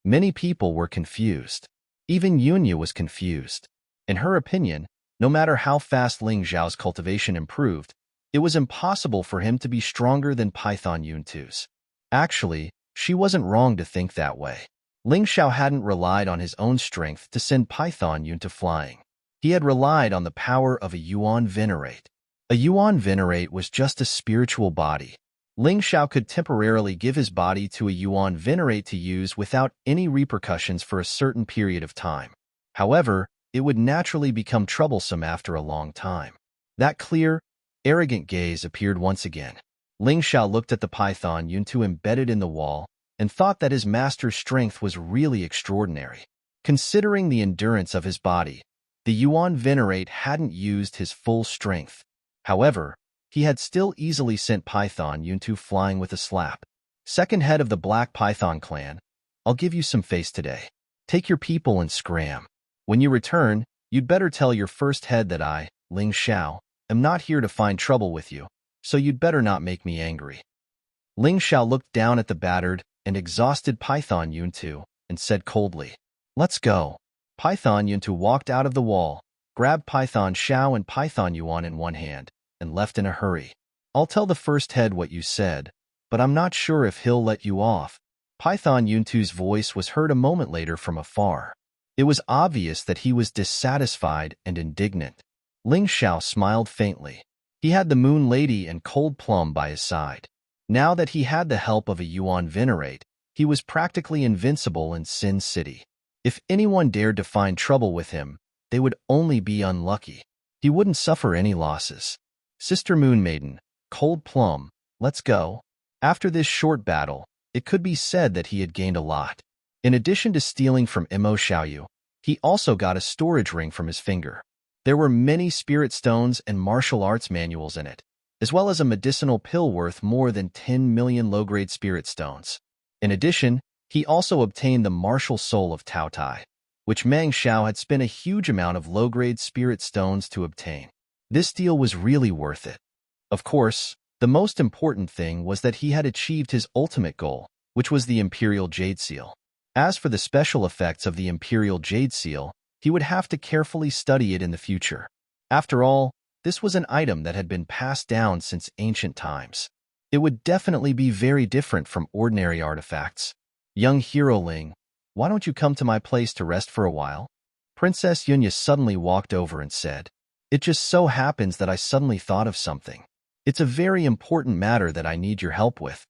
Many people were confused. Even Yunya was confused. In her opinion, no matter how fast Ling Xiao's cultivation improved, it was impossible for him to be stronger than Python Yun II's. Actually, she wasn't wrong to think that way. Ling Xiao hadn't relied on his own strength to send Python Yun to flying. He had relied on the power of a Yuan Venerate. A Yuan Venerate was just a spiritual body. Ling Xiao could temporarily give his body to a Yuan Venerate to use without any repercussions for a certain period of time. However, it would naturally become troublesome after a long time. That clear, arrogant gaze appeared once again. Ling Xiao looked at the python Yuntu embedded in the wall and thought that his master's strength was really extraordinary. Considering the endurance of his body, the Yuan Venerate hadn't used his full strength. However, he had still easily sent Python Yuntu flying with a slap. Second head of the Black Python clan, I'll give you some face today. Take your people and scram. When you return, you'd better tell your first head that I, Ling Xiao, am not here to find trouble with you, so you'd better not make me angry. Ling Xiao looked down at the battered and exhausted Python Yuntu and said coldly, "Let's go." Python Yuntu walked out of the wall, grabbed Python Xiao and Python Yuan in one hand, and left in a hurry. "I'll tell the first head what you said, but I'm not sure if he'll let you off." Python Yuntu's voice was heard a moment later from afar. It was obvious that he was dissatisfied and indignant. Ling Xiao smiled faintly. He had the Moon Lady and Cold Plum by his side. Now that he had the help of a Yuan Venerate, he was practically invincible in Sin City. If anyone dared to find trouble with him, they would only be unlucky. He wouldn't suffer any losses. "Sister Moon Maiden, Cold Plum, let's go." After this short battle, it could be said that he had gained a lot. In addition to stealing from Mo Xiaoyu, he also got a storage ring from his finger. There were many spirit stones and martial arts manuals in it, as well as a medicinal pill worth more than 10 million low-grade spirit stones. In addition, he also obtained the martial soul of Tao Tai, which Meng Xiao had spent a huge amount of low-grade spirit stones to obtain. This deal was really worth it. Of course, the most important thing was that he had achieved his ultimate goal, which was the Imperial Jade Seal. As for the special effects of the Imperial Jade Seal, he would have to carefully study it in the future. After all, this was an item that had been passed down since ancient times. It would definitely be very different from ordinary artifacts. "Young hero Ling, why don't you come to my place to rest for a while?" Princess Yunya suddenly walked over and said, "It just so happens that I suddenly thought of something. It's a very important matter that I need your help with."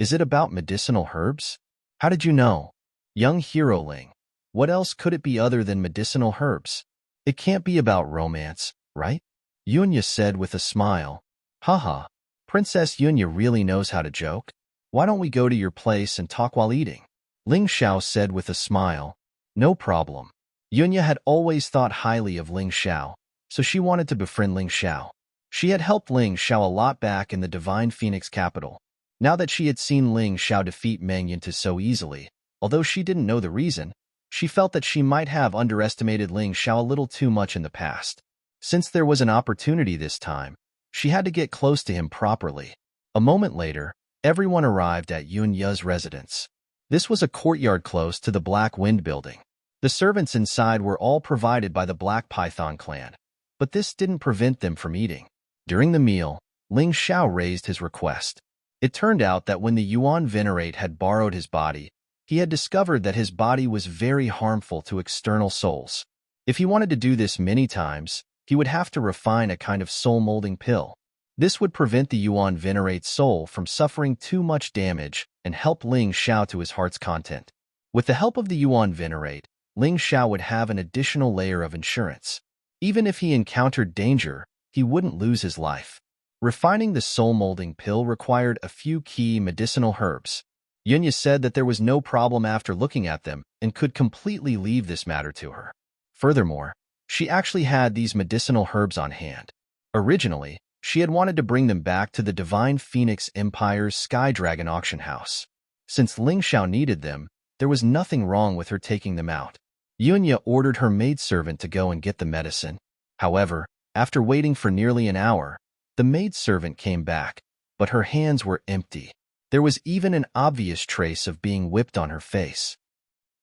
"Is it about medicinal herbs?" "How did you know?" "Young hero Ling, what else could it be other than medicinal herbs? It can't be about romance, right?" Yunya said with a smile. "Haha, Princess Yunya really knows how to joke. Why don't we go to your place and talk while eating?" Ling Xiao said with a smile. "No problem." Yunya had always thought highly of Ling Xiao, so she wanted to befriend Ling Xiao. She had helped Ling Xiao a lot back in the Divine Phoenix capital. Now that she had seen Ling Xiao defeat Meng Yunta so easily, although she didn't know the reason, she felt that she might have underestimated Ling Xiao a little too much in the past. Since there was an opportunity this time, she had to get close to him properly. A moment later, everyone arrived at Yunya's residence. This was a courtyard close to the Black Wind building. The servants inside were all provided by the Black Python clan, but this didn't prevent them from eating. During the meal, Ling Xiao raised his request. It turned out that when the Yuan Venerate had borrowed his body, he had discovered that his body was very harmful to external souls. If he wanted to do this many times, he would have to refine a kind of soul-molding pill. This would prevent the Yuan Venerate's soul from suffering too much damage and help Ling Xiao to his heart's content. With the help of the Yuan Venerate, Ling Xiao would have an additional layer of insurance. Even if he encountered danger, he wouldn't lose his life. Refining the soul-molding pill required a few key medicinal herbs. Yunya said that there was no problem after looking at them and could completely leave this matter to her. Furthermore, she actually had these medicinal herbs on hand. Originally, she had wanted to bring them back to the Divine Phoenix Empire's Sky Dragon auction house. Since Ling Xiao needed them, there was nothing wrong with her taking them out. Yunya ordered her maidservant to go and get the medicine. However, after waiting for nearly an hour, the maidservant came back, but her hands were empty. There was even an obvious trace of being whipped on her face.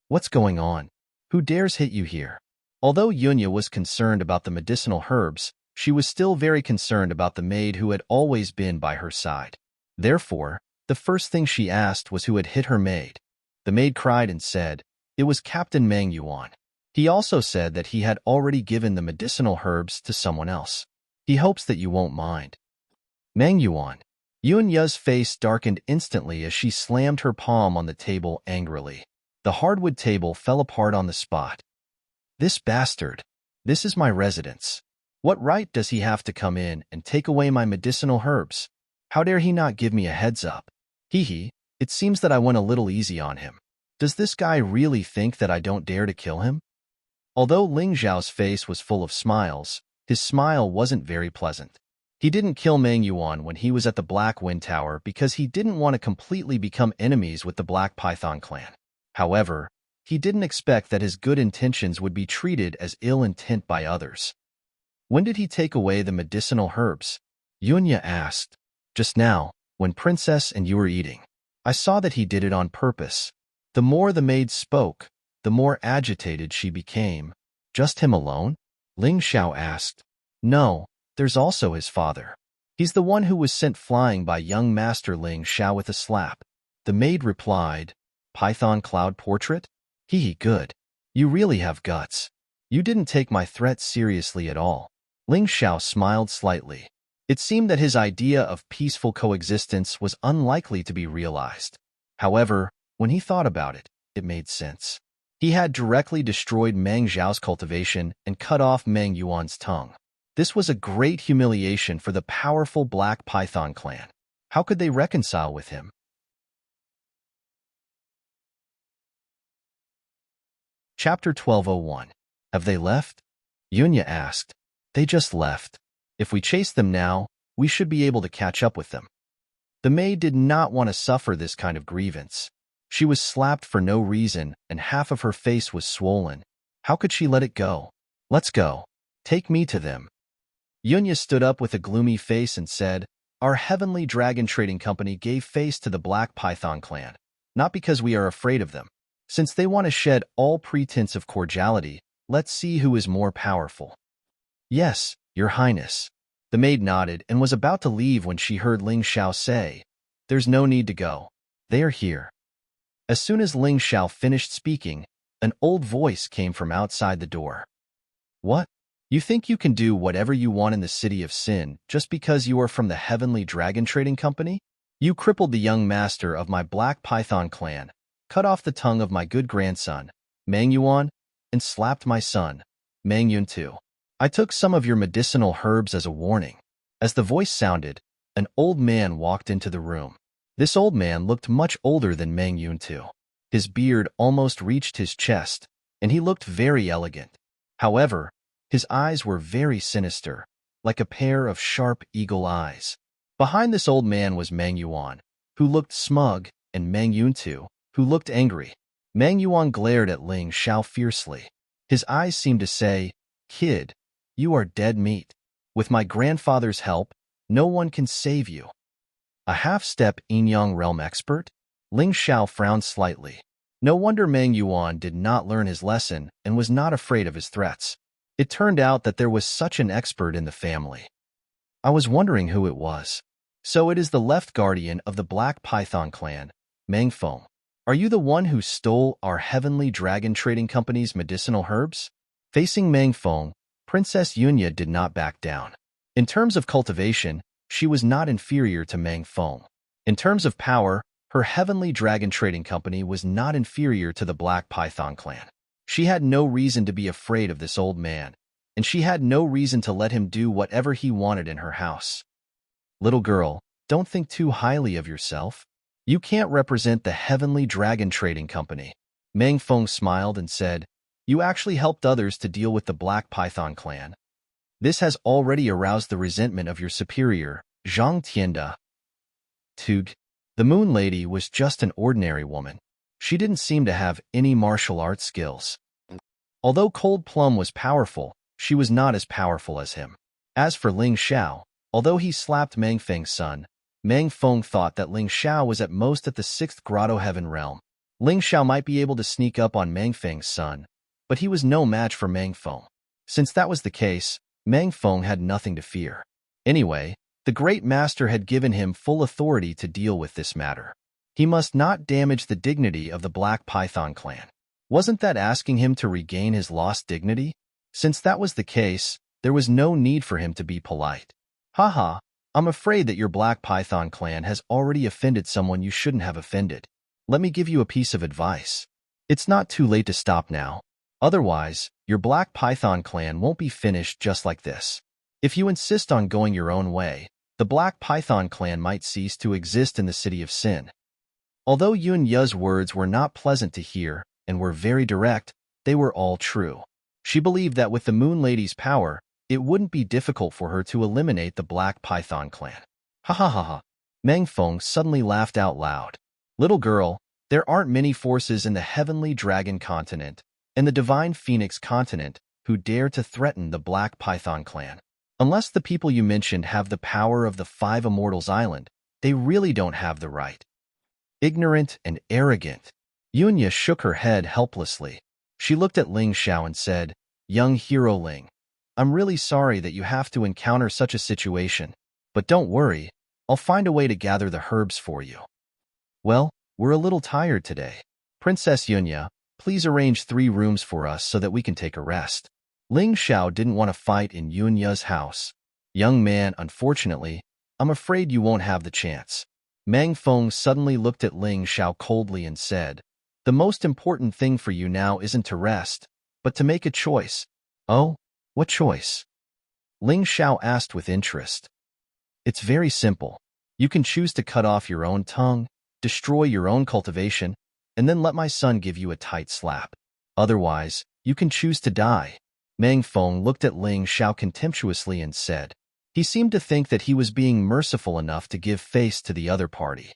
"What's going on? Who dares hit you here?" Although Yunya was concerned about the medicinal herbs, she was still very concerned about the maid who had always been by her side. Therefore, the first thing she asked was who had hit her maid. The maid cried and said, "It was Captain Meng Yuan." He also said that he had already given the medicinal herbs to someone else. He hopes that you won't mind. "Meng Yuan, Yunya's face darkened instantly as she slammed her palm on the table angrily. The hardwood table fell apart on the spot. This bastard! This is my residence. What right does he have to come in and take away my medicinal herbs? How dare he not give me a heads up? Hee, it seems that I went a little easy on him. Does this guy really think that I don't dare to kill him? Although Ling Zhao's face was full of smiles, his smile wasn't very pleasant. He didn't kill Meng Yuan when he was at the Black Wind Tower because he didn't want to completely become enemies with the Black Python clan. However, he didn't expect that his good intentions would be treated as ill intent by others. When did he take away the medicinal herbs? Yunya asked. Just now, when Princess and you were eating. I saw that he did it on purpose. The more the maid spoke, the more agitated she became. Just him alone? Ling Xiao asked. No, there's also his father. He's the one who was sent flying by young Master Ling Xiao with a slap. The maid replied, Python Cloud Portrait? Hee, good. You really have guts. You didn't take my threat seriously at all. Ling Xiao smiled slightly. It seemed that his idea of peaceful coexistence was unlikely to be realized. However, when he thought about it, it made sense. He had directly destroyed Meng Zhao's cultivation and cut off Meng Yuan's tongue. This was a great humiliation for the powerful Black Python clan. How could they reconcile with him? Chapter 1201. Have they left? Yunya asked. They just left. If we chase them now, we should be able to catch up with them. The maid did not want to suffer this kind of grievance. She was slapped for no reason, and half of her face was swollen. How could she let it go? Let's go. Take me to them. Yunya stood up with a gloomy face and said, Our Heavenly Dragon Trading Company gave face to the Black Python clan, not because we are afraid of them. Since they want to shed all pretense of cordiality, let's see who is more powerful. Yes, Your Highness. The maid nodded and was about to leave when she heard Ling Xiao say, There's no need to go. They are here. As soon as Ling Xiao finished speaking, an old voice came from outside the door. What? You think you can do whatever you want in the City of Sin just because you are from the Heavenly Dragon Trading Company? You crippled the young master of my Black Python clan, cut off the tongue of my good grandson, Meng Yuan, and slapped my son, Meng Yun too. I took some of your medicinal herbs as a warning. As the voice sounded, an old man walked into the room. This old man looked much older than Meng Yun too. His beard almost reached his chest, and he looked very elegant. However, his eyes were very sinister, like a pair of sharp eagle eyes. Behind this old man was Meng Yuan, who looked smug, and Meng Yun too, who looked angry. Meng Yuan glared at Ling Xiao fiercely. His eyes seemed to say, Kid, you are dead meat. With my grandfather's help, no one can save you. A half-step Yin-Yang realm expert? Ling Xiao frowned slightly. No wonder Meng Yuan did not learn his lesson and was not afraid of his threats. It turned out that there was such an expert in the family. I was wondering who it was. So it is the left guardian of the Black Python clan, Meng Feng. Are you the one who stole our Heavenly Dragon Trading Company's medicinal herbs? Facing Meng Feng, Princess Yunya did not back down. In terms of cultivation, she was not inferior to Meng Feng. In terms of power, her Heavenly Dragon Trading Company was not inferior to the Black Python clan. She had no reason to be afraid of this old man, and she had no reason to let him do whatever he wanted in her house. Little girl, don't think too highly of yourself. You can't represent the Heavenly Dragon Trading Company. Meng Feng smiled and said, You actually helped others to deal with the Black Python clan. This has already aroused the resentment of your superior, Zhang Tianda. Tug. The Moon Lady was just an ordinary woman. She didn't seem to have any martial arts skills. Although Cold Plum was powerful, she was not as powerful as him. As for Ling Xiao, although he slapped Meng Feng's son, Meng Feng thought that Ling Xiao was at most at the 6th Grotto Heaven realm. Ling Xiao might be able to sneak up on Meng Feng's son, but he was no match for Meng Feng. Since that was the case, Meng Feng had nothing to fear. Anyway, the Great Master had given him full authority to deal with this matter. He must not damage the dignity of the Black Python clan. Wasn't that asking him to regain his lost dignity? Since that was the case, there was no need for him to be polite. Haha, I'm afraid that your Black Python clan has already offended someone you shouldn't have offended. Let me give you a piece of advice. It's not too late to stop now. Otherwise, your Black Python clan won't be finished just like this. If you insist on going your own way, the Black Python clan might cease to exist in the City of Sin. Although Yun Ya's words were not pleasant to hear and were very direct, they were all true. She believed that with the Moon Lady's power, it wouldn't be difficult for her to eliminate the Black Python clan. Ha ha ha ha. Meng Feng suddenly laughed out loud. Little girl, there aren't many forces in the Heavenly Dragon continent and the Divine Phoenix continent who dare to threaten the Black Python clan. Unless the people you mentioned have the power of the Five Immortals Island, they really don't have the right. Ignorant and arrogant. Yunya shook her head helplessly. She looked at Ling Xiao and said, Young hero Ling, I'm really sorry that you have to encounter such a situation, but don't worry, I'll find a way to gather the herbs for you. Well, we're a little tired today. Princess Yunya, please arrange 3 rooms for us so that we can take a rest. Ling Xiao didn't want to fight in Yunya's house. Young man, unfortunately, I'm afraid you won't have the chance. Meng Feng suddenly looked at Ling Xiao coldly and said, The most important thing for you now isn't to rest, but to make a choice. Oh, what choice? Ling Xiao asked with interest. It's very simple. You can choose to cut off your own tongue, destroy your own cultivation, and then let my son give you a tight slap. Otherwise, you can choose to die. Meng Feng looked at Ling Xiao contemptuously and said, he seemed to think that he was being merciful enough to give face to the other party.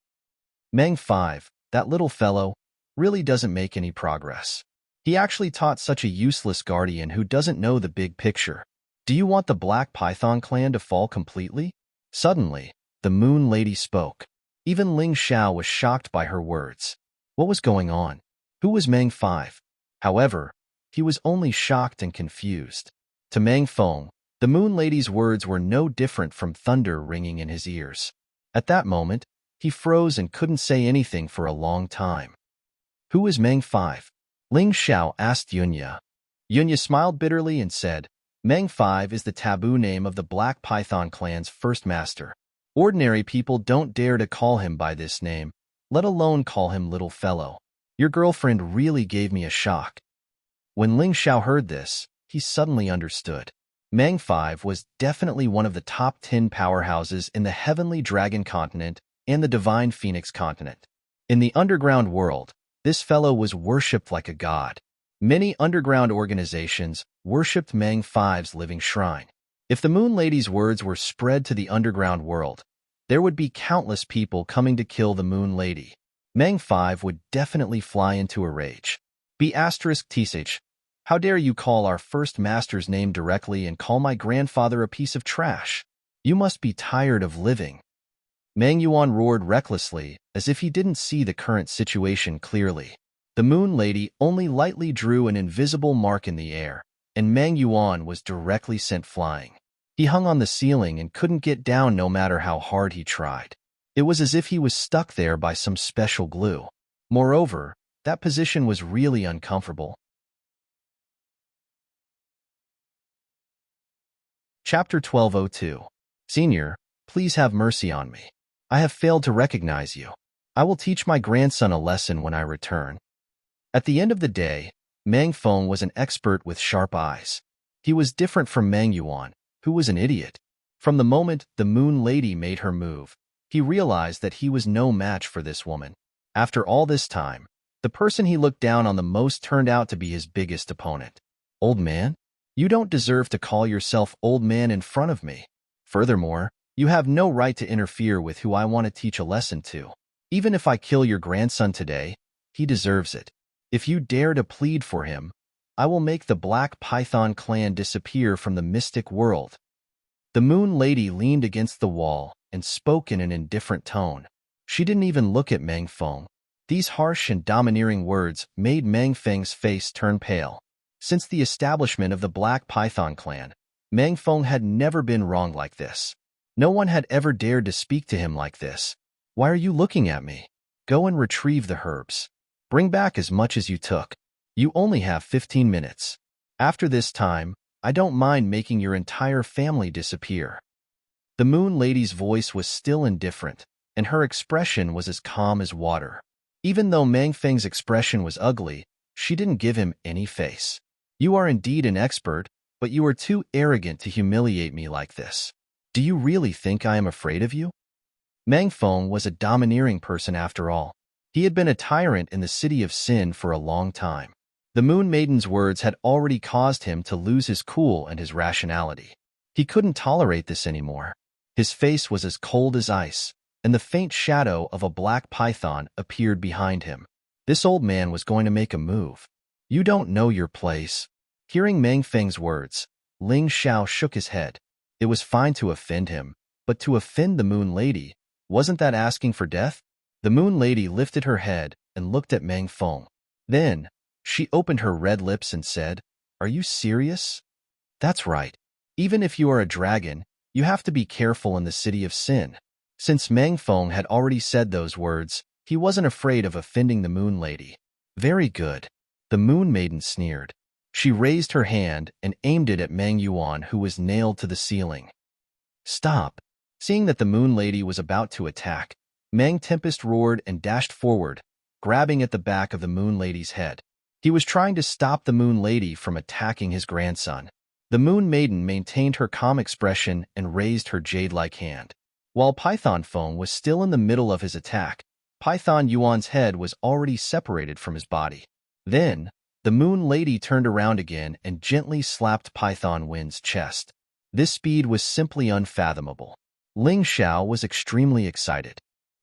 Meng 5, that little fellow, really doesn't make any progress. He actually taught such a useless guardian who doesn't know the big picture. Do you want the Black Python clan to fall completely? Suddenly, the Moon Lady spoke. Even Ling Xiao was shocked by her words. What was going on? Who was Meng 5? However, he was only shocked and confused. To Meng Feng, the Moon Lady's words were no different from thunder ringing in his ears. At that moment, he froze and couldn't say anything for a long time. Who is Meng 5? Ling Xiao asked Yunya. Yunya smiled bitterly and said, Meng 5 is the taboo name of the Black Python clan's first master. Ordinary people don't dare to call him by this name, let alone call him little fellow. Your girlfriend really gave me a shock. When Ling Xiao heard this, he suddenly understood. Meng 5 was definitely one of the top 10 powerhouses in the Heavenly Dragon continent and the Divine Phoenix continent. In the underground world, this fellow was worshipped like a god. Many underground organizations worshipped Meng 5's living shrine. If the Moon Lady's words were spread to the underground world, there would be countless people coming to kill the Moon Lady. Meng 5 would definitely fly into a rage. *TSH, how dare you call our first master's name directly and call my grandfather a piece of trash? You must be tired of living. Meng Yuan roared recklessly, as if he didn't see the current situation clearly. The Moon Lady only lightly drew an invisible mark in the air, and Meng Yuan was directly sent flying. He hung on the ceiling and couldn't get down no matter how hard he tried. It was as if he was stuck there by some special glue. Moreover, that position was really uncomfortable. Chapter 1202. Senior, please have mercy on me. I have failed to recognize you. I will teach my grandson a lesson when I return. At the end of the day, Meng Feng was an expert with sharp eyes. He was different from Meng Yuan, who was an idiot. From the moment the Moon Lady made her move, he realized that he was no match for this woman. After all this time, the person he looked down on the most turned out to be his biggest opponent. Old man? You don't deserve to call yourself old man in front of me. Furthermore, you have no right to interfere with who I want to teach a lesson to. Even if I kill your grandson today, he deserves it. If you dare to plead for him, I will make the Black Python clan disappear from the mystic world. The Moon Lady leaned against the wall and spoke in an indifferent tone. She didn't even look at Meng Feng. These harsh and domineering words made Meng Feng's face turn pale. Since the establishment of the Black Python clan, Meng Feng had never been wronged like this. No one had ever dared to speak to him like this. Why are you looking at me? Go and retrieve the herbs. Bring back as much as you took. You only have 15 minutes. After this time, I don't mind making your entire family disappear. The Moon Lady's voice was still indifferent, and her expression was as calm as water. Even though Mang Feng's expression was ugly, she didn't give him any face. You are indeed an expert, but you are too arrogant to humiliate me like this. Do you really think I am afraid of you? Mang Feng was a domineering person after all. He had been a tyrant in the city of Sin for a long time. The Moon Maiden's words had already caused him to lose his cool and his rationality. He couldn't tolerate this anymore. His face was as cold as ice, and the faint shadow of a black python appeared behind him. This old man was going to make a move. You don't know your place. Hearing Mang Feng's words, Ling Xiao shook his head. It was fine to offend him, but to offend the Moon Lady, wasn't that asking for death? The Moon Lady lifted her head and looked at Mang Feng. Then, she opened her red lips and said, "Are you serious?" That's right. Even if you are a dragon, you have to be careful in the city of Sin. Since Mang Feng had already said those words, he wasn't afraid of offending the Moon Lady. Very good. The Moon Maiden sneered. She raised her hand and aimed it at Mang Yuan, who was nailed to the ceiling. Stop. Seeing that the Moon Lady was about to attack, Mang Tempest roared and dashed forward, grabbing at the back of the Moon Lady's head. He was trying to stop the Moon Lady from attacking his grandson. The Moon Maiden maintained her calm expression and raised her jade-like hand. While Python Feng was still in the middle of his attack, Python Yuan's head was already separated from his body. Then, the Moon Lady turned around again and gently slapped Python Wind's chest. This speed was simply unfathomable. Ling Xiao was extremely excited.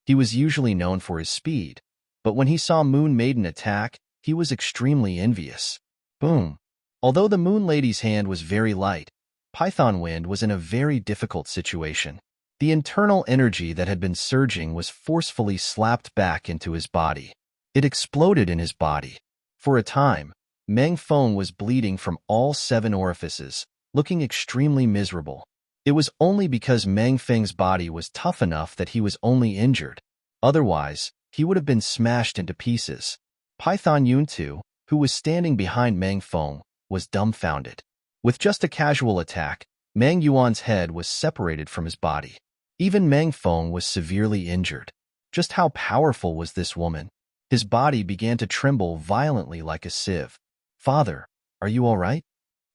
He was usually known for his speed, but when he saw Moon Maiden attack, he was extremely envious. Boom. Although the Moon Lady's hand was very light, Python Wind was in a very difficult situation. The internal energy that had been surging was forcefully slapped back into his body. It exploded in his body. For a time, Mang Feng was bleeding from all 7 orifices, looking extremely miserable. It was only because Mang Feng's body was tough enough that he was only injured. Otherwise, he would have been smashed into pieces. Python Yun too, who was standing behind Mang Feng, was dumbfounded. With just a casual attack, Mang Yuan's head was separated from his body. Even Mang Feng was severely injured. Just how powerful was this woman? His body began to tremble violently like a sieve. Father, are you all right?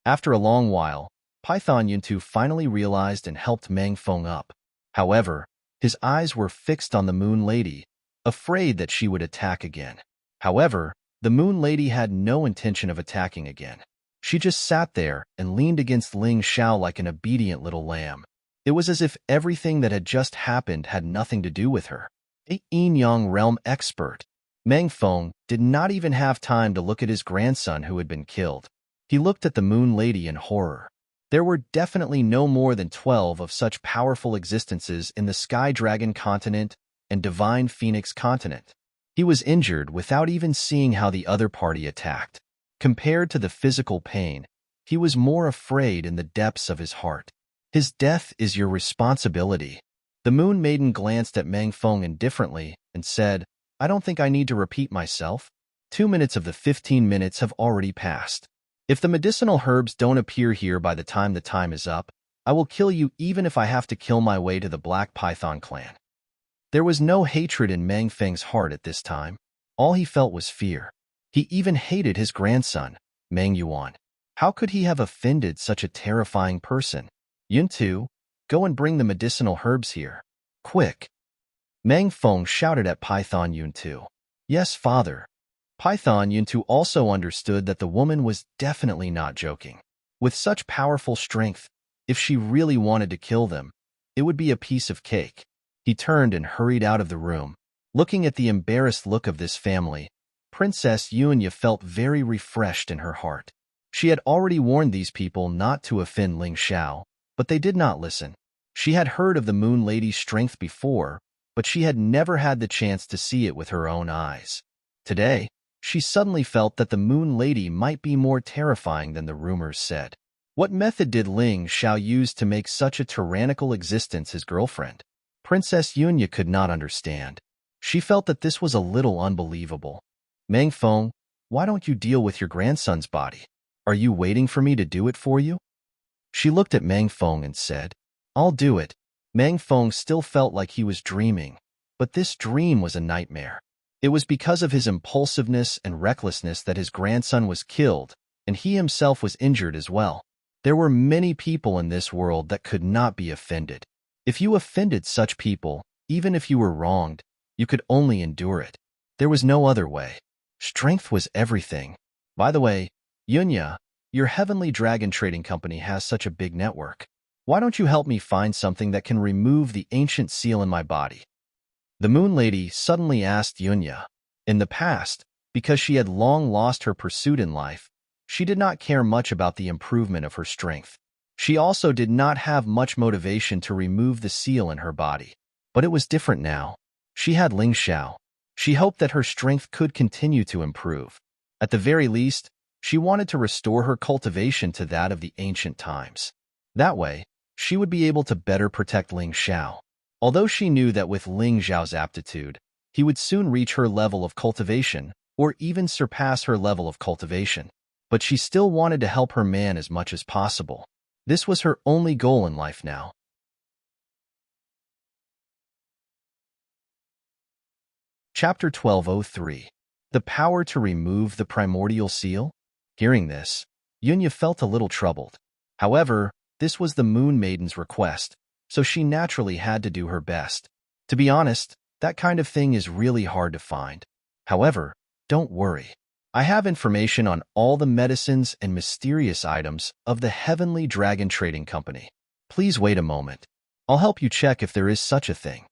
After a long while, Python Yuntu finally realized and helped Mang Feng up. However, his eyes were fixed on the Moon Lady, afraid that she would attack again. However, the Moon Lady had no intention of attacking again. She just sat there and leaned against Ling Xiao like an obedient little lamb. It was as if everything that had just happened had nothing to do with her. A yin-yang realm expert. Mang Feng did not even have time to look at his grandson who had been killed. He looked at the Moon Lady in horror. There were definitely no more than 12 of such powerful existences in the Sky Dragon continent and Divine Phoenix continent. He was injured without even seeing how the other party attacked. Compared to the physical pain, he was more afraid in the depths of his heart. His death is your responsibility. The Moon Maiden glanced at Mang Feng indifferently and said, I don't think I need to repeat myself. 2 minutes of the 15 minutes have already passed. If the medicinal herbs don't appear here by the time is up, I will kill you even if I have to kill my way to the Black Python clan. There was no hatred in Mang Feng's heart at this time. All he felt was fear. He even hated his grandson, Mang Yuan. How could he have offended such a terrifying person? Yun Tu, go and bring the medicinal herbs here. Quick. Mang Feng shouted at Python Yun Tu. Yes, father. Python Yun Tu also understood that the woman was definitely not joking. With such powerful strength, if she really wanted to kill them, it would be a piece of cake. He turned and hurried out of the room. Looking at the embarrassed look of this family, Princess Yunya felt very refreshed in her heart. She had already warned these people not to offend Ling Xiao, but they did not listen. She had heard of the Moon Lady's strength before, but she had never had the chance to see it with her own eyes. Today, she suddenly felt that the Moon Lady might be more terrifying than the rumors said. What method did Ling Xiao use to make such a tyrannical existence his girlfriend? Princess Yunya could not understand. She felt that this was a little unbelievable. Mang Feng, why don't you deal with your grandson's body? Are you waiting for me to do it for you? She looked at Mang Feng and said, I'll do it. Meng Feng still felt like he was dreaming, but this dream was a nightmare. It was because of his impulsiveness and recklessness that his grandson was killed, and he himself was injured as well. There were many people in this world that could not be offended. If you offended such people, even if you were wronged, you could only endure it. There was no other way. Strength was everything. By the way, Yunya, your Heavenly Dragon Trading Company has such a big network. Why don't you help me find something that can remove the ancient seal in my body? The Moon Lady suddenly asked Yunya. In the past, because she had long lost her pursuit in life, she did not care much about the improvement of her strength. She also did not have much motivation to remove the seal in her body. But it was different now. She had Ling Xiao. She hoped that her strength could continue to improve. At the very least, she wanted to restore her cultivation to that of the ancient times. That way, she would be able to better protect Ling Xiao. Although she knew that with Ling Xiao's aptitude, he would soon reach her level of cultivation, or even surpass her level of cultivation. But she still wanted to help her man as much as possible. This was her only goal in life now. Chapter 1203. The Power to Remove the Primordial Seal? Hearing this, Yunya felt a little troubled. However, this was the Moon Maiden's request, so she naturally had to do her best. To be honest, that kind of thing is really hard to find. However, don't worry. I have information on all the medicines and mysterious items of the Heavenly Dragon Trading Company. Please wait a moment. I'll help you check if there is such a thing.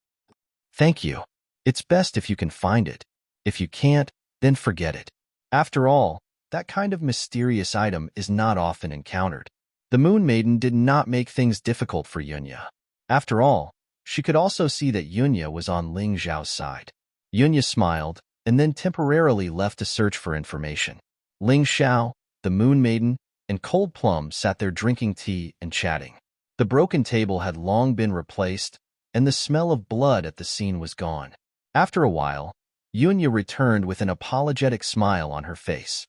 Thank you. It's best if you can find it. If you can't, then forget it. After all, that kind of mysterious item is not often encountered. The Moon Maiden did not make things difficult for Yunya. After all, she could also see that Yunya was on Ling Xiao's side. Yunya smiled, and then temporarily left to search for information. Ling Xiao, the Moon Maiden, and Cold Plum sat there drinking tea and chatting. The broken table had long been replaced, and the smell of blood at the scene was gone. After a while, Yunya returned with an apologetic smile on her face.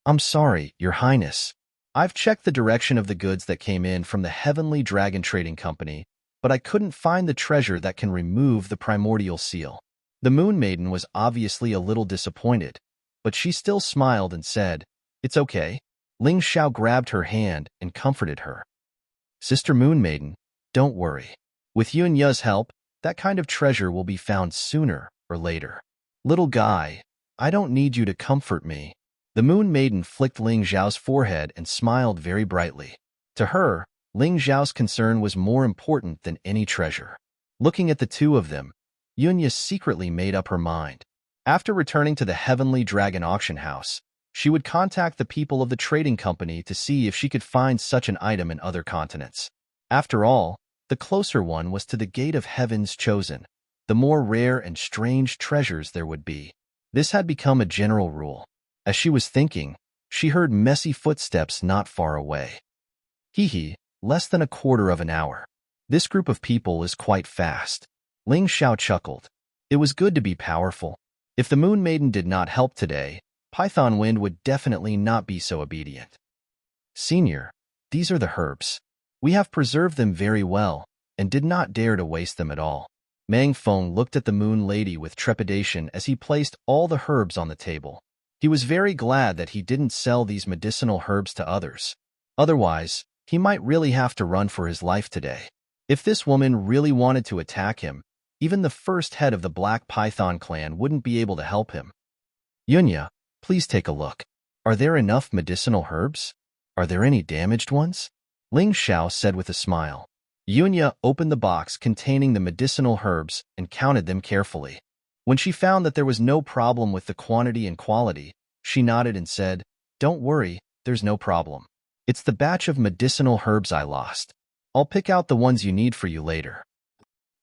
I'm sorry, Your Highness. I've checked the direction of the goods that came in from the Heavenly Dragon Trading Company, but I couldn't find the treasure that can remove the primordial seal. The Moon Maiden was obviously a little disappointed, but she still smiled and said, It's okay. Ling Xiao grabbed her hand and comforted her. Sister Moon Maiden, don't worry. With Yunya's help, that kind of treasure will be found sooner or later. Little guy, I don't need you to comfort me. The Moon Maiden flicked Ling Xiao's forehead and smiled very brightly. To her, Ling Xiao's concern was more important than any treasure. Looking at the two of them, Yunya secretly made up her mind. After returning to the Heavenly Dragon Auction House, she would contact the people of the trading company to see if she could find such an item in other continents. After all, the closer one was to the Gate of Heaven's chosen, the more rare and strange treasures there would be. This had become a general rule. As she was thinking, she heard messy footsteps not far away. Hee, less than a quarter of an hour. This group of people is quite fast. Ling Xiao chuckled. It was good to be powerful. If the Moon Maiden did not help today, Python Wind would definitely not be so obedient. Senior, these are the herbs. We have preserved them very well, and did not dare to waste them at all. Meng Feng looked at the Moon Lady with trepidation as he placed all the herbs on the table. He was very glad that he didn't sell these medicinal herbs to others. Otherwise, he might really have to run for his life today. If this woman really wanted to attack him, even the first head of the Black Python clan wouldn't be able to help him. Yunya, please take a look. Are there enough medicinal herbs? Are there any damaged ones? Ling Xiao said with a smile. Yunya opened the box containing the medicinal herbs and counted them carefully. When she found that there was no problem with the quantity and quality, she nodded and said, Don't worry, there's no problem. It's the batch of medicinal herbs I lost. I'll pick out the ones you need for you later.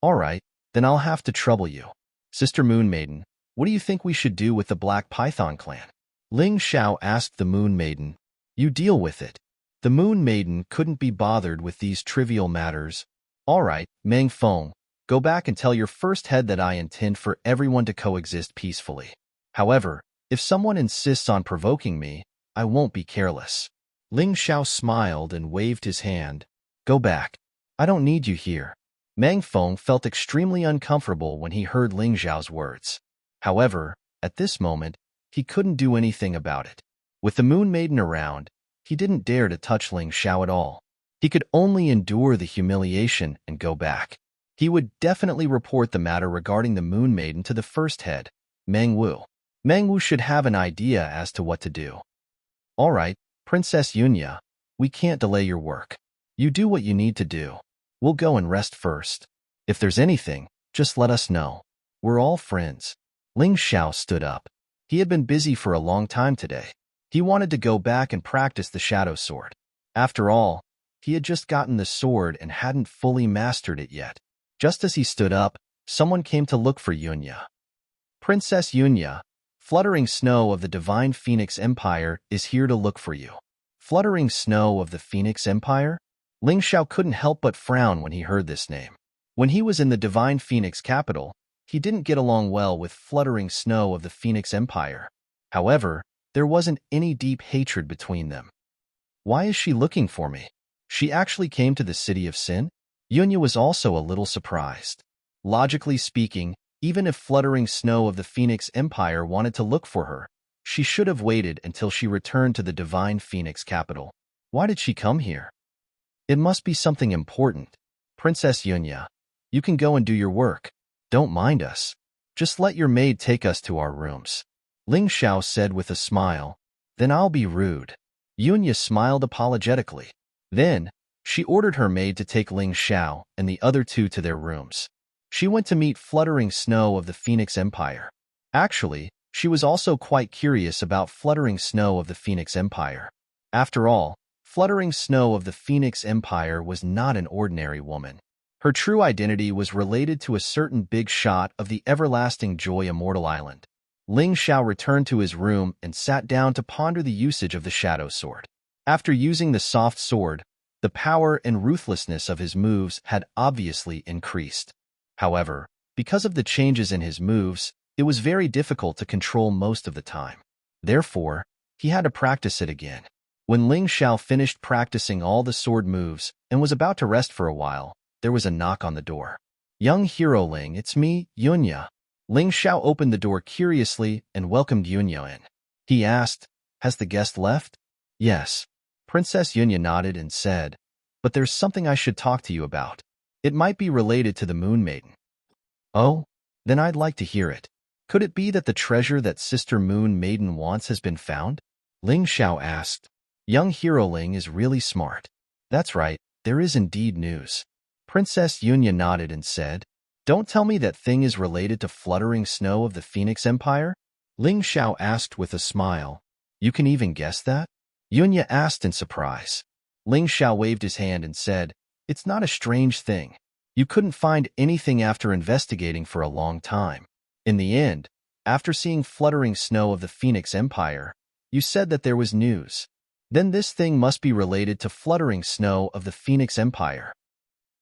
All right, then I'll have to trouble you. Sister Moon Maiden, what do you think we should do with the Black Python clan? Ling Xiao asked the Moon Maiden. You deal with it. The Moon Maiden couldn't be bothered with these trivial matters. All right, Meng Feng, go back and tell your first head that I intend for everyone to coexist peacefully. However, if someone insists on provoking me, I won't be careless. Ling Xiao smiled and waved his hand. Go back. I don't need you here. Meng Feng felt extremely uncomfortable when he heard Ling Xiao's words. However, at this moment, he couldn't do anything about it. With the Moon Maiden around, he didn't dare to touch Ling Xiao at all. He could only endure the humiliation and go back. He would definitely report the matter regarding the Moon Maiden to the first head, Meng Wu. Meng Wu should have an idea as to what to do. All right, Princess Yunya, we can't delay your work. You do what you need to do. We'll go and rest first. If there's anything, just let us know. We're all friends. Ling Xiao stood up. He had been busy for a long time today. He wanted to go back and practice the shadow sword. After all, he had just gotten the sword and hadn't fully mastered it yet. Just as he stood up, someone came to look for Yunya. Princess Yunya, Fluttering Snow of the Divine Phoenix Empire is here to look for you. Fluttering Snow of the Phoenix Empire? Ling Xiao couldn't help but frown when he heard this name. When he was in the Divine Phoenix capital, he didn't get along well with Fluttering Snow of the Phoenix Empire. However, there wasn't any deep hatred between them. Why is she looking for me? She actually came to the City of Sin? Yunya was also a little surprised. Logically speaking, even if Fluttering Snow of the Phoenix Empire wanted to look for her, she should have waited until she returned to the Divine Phoenix capital. Why did she come here? It must be something important. Princess Yunya, you can go and do your work. Don't mind us. Just let your maid take us to our rooms. Ling Xiao said with a smile. Then I'll be rude. Yunya smiled apologetically. Then, she ordered her maid to take Ling Xiao and the other two to their rooms. She went to meet Fluttering Snow of the Phoenix Empire. Actually, she was also quite curious about Fluttering Snow of the Phoenix Empire. After all, Fluttering Snow of the Phoenix Empire was not an ordinary woman. Her true identity was related to a certain big shot of the Everlasting Joy Immortal Island. Ling Xiao returned to his room and sat down to ponder the usage of the Shadow Sword. After using the soft sword, the power and ruthlessness of his moves had obviously increased. However, because of the changes in his moves, it was very difficult to control most of the time. Therefore, he had to practice it again. When Ling Xiao finished practicing all the sword moves and was about to rest for a while, there was a knock on the door. Young hero Ling, it's me, Yunya. Ling Xiao opened the door curiously and welcomed Yunya in. He asked, has the guest left? Yes. Princess Yunya nodded and said, but there's something I should talk to you about. It might be related to the Moon Maiden. Oh? Then I'd like to hear it. Could it be that the treasure that Sister Moon Maiden wants has been found? Ling Xiao asked. Young hero Ling is really smart. That's right, there is indeed news. Princess Yunya nodded and said, don't tell me that thing is related to Fluttering Snow of the Phoenix Empire? Ling Xiao asked with a smile. You can even guess that? Yunya asked in surprise. Ling Xiao waved his hand and said, it's not a strange thing. You couldn't find anything after investigating for a long time. In the end, after seeing Fluttering Snow of the Phoenix Empire, you said that there was news. Then this thing must be related to Fluttering Snow of the Phoenix Empire.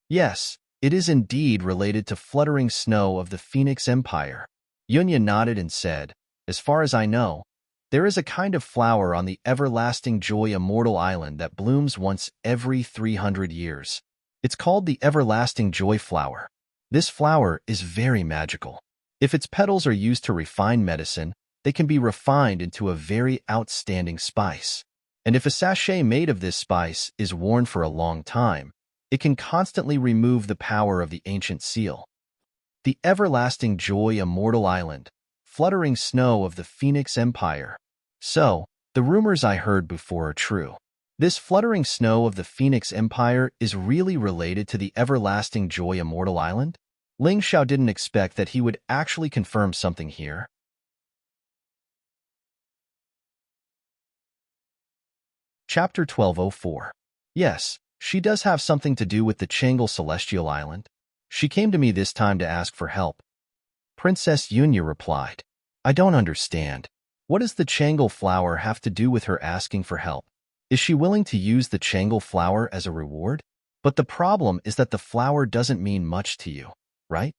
Yes, it is indeed related to Fluttering Snow of the Phoenix Empire. Yunya nodded and said, as far as I know, there is a kind of flower on the Everlasting Joy Immortal Island that blooms once every 300 years. It's called the Everlasting Joy Flower. This flower is very magical. If its petals are used to refine medicine, they can be refined into a very outstanding spice. And if a sachet made of this spice is worn for a long time, it can constantly remove the power of the ancient seal. The Everlasting Joy Immortal Island, Fluttering Snow of the Phoenix Empire. So, the rumors I heard before are true. This Fluttering Snow of the Phoenix Empire is really related to the Everlasting Joy Immortal Island? Ling Xiao didn't expect that he would actually confirm something here. Chapter 1204. Yes, she does have something to do with the Changle Celestial Island. She came to me this time to ask for help. Princess Yunya replied. I don't understand. What does the Changle flower have to do with her asking for help? Is she willing to use the Changle flower as a reward? But the problem is that the flower doesn't mean much to you, right?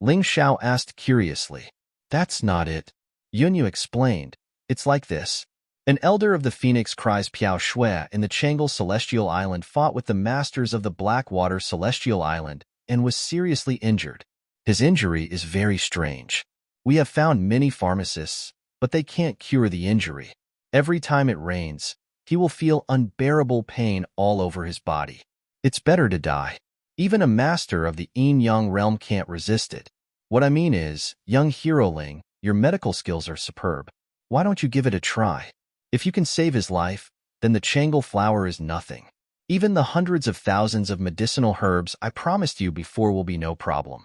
Ling Xiao asked curiously. That's not it. Yunya explained. It's like this. An elder of the Phoenix Cries Piao Shui in the Changle Celestial Island fought with the masters of the Blackwater Celestial Island and was seriously injured. His injury is very strange. We have found many pharmacists, but they can't cure the injury. Every time it rains, he will feel unbearable pain all over his body. It's better to die. Even a master of the yin-yang realm can't resist it. What I mean is, young heroling, your medical skills are superb. Why don't you give it a try? If you can save his life, then the tranquil flower is nothing. Even the hundreds of thousands of medicinal herbs I promised you before will be no problem.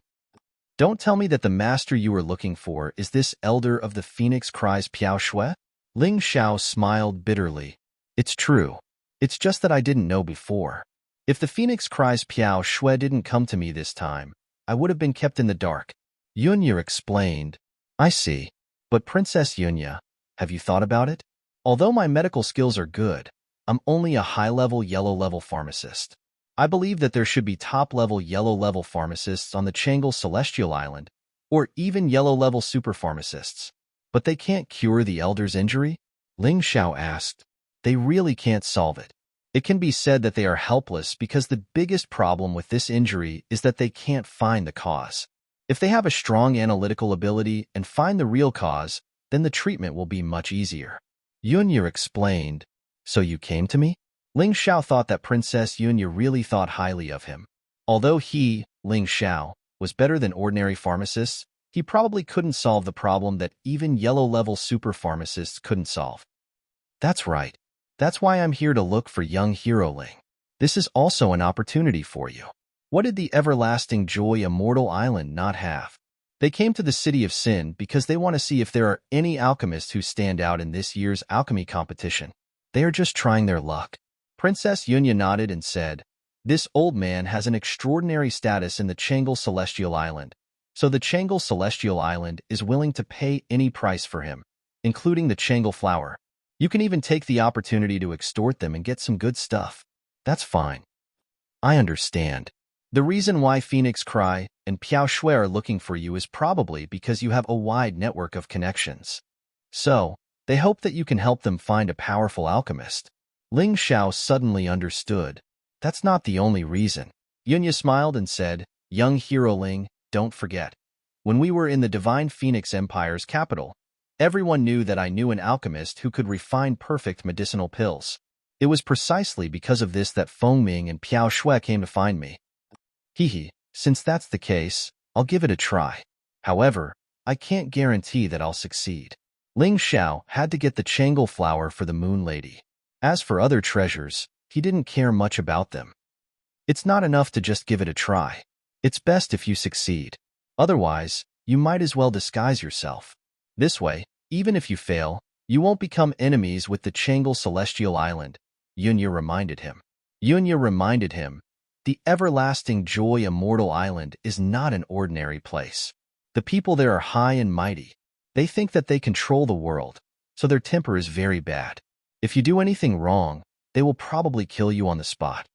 Don't tell me that the master you are looking for is this elder of the phoenix cries Piao Shui? Ling Xiao smiled bitterly. It's true. It's just that I didn't know before. If the phoenix cries Piao Shui didn't come to me this time, I would have been kept in the dark. Yunya explained. I see. But Princess Yunya, have you thought about it? Although my medical skills are good, I'm only a high-level yellow-level pharmacist. I believe that there should be top-level yellow-level pharmacists on the Tranquil Celestial Island, or even yellow-level super pharmacists. But they can't cure the elder's injury? Ling Xiao asked. They really can't solve it. It can be said that they are helpless because the biggest problem with this injury is that they can't find the cause. If they have a strong analytical ability and find the real cause, then the treatment will be much easier. Yunya explained. So you came to me? Ling Xiao thought that Princess Yunya really thought highly of him. Although he, Ling Xiao, was better than ordinary pharmacists, he probably couldn't solve the problem that even yellow-level super pharmacists couldn't solve. That's right. That's why I'm here to look for young heroling. This is also an opportunity for you. What did the everlasting joy immortal island not have? They came to the city of Sin because they want to see if there are any alchemists who stand out in this year's alchemy competition. They are just trying their luck. Princess Yunya nodded and said, this old man has an extraordinary status in the Tranquil Celestial Island, so the Tranquil Celestial Island is willing to pay any price for him, including the Tranquil flower. You can even take the opportunity to extort them and get some good stuff. That's fine. I understand. The reason why Phoenix Cry and Piao Shui are looking for you is probably because you have a wide network of connections. So, they hope that you can help them find a powerful alchemist. Ling Xiao suddenly understood. That's not the only reason. Yunya smiled and said, young hero Ling, don't forget. When we were in the Divine Phoenix Empire's capital, everyone knew that I knew an alchemist who could refine perfect medicinal pills. It was precisely because of this that Fengming and Piao Shui came to find me. Hehe, since that's the case, I'll give it a try. However, I can't guarantee that I'll succeed. Ling Xiao had to get the Tranquil flower for the Moon Lady. As for other treasures, he didn't care much about them. It's not enough to just give it a try. It's best if you succeed. Otherwise, you might as well disguise yourself. This way, even if you fail, you won't become enemies with the Tranquil Celestial Island, Yunya reminded him. The everlasting joy immortal island is not an ordinary place. The people there are high and mighty. They think that they control the world, so their temper is very bad. If you do anything wrong, they will probably kill you on the spot.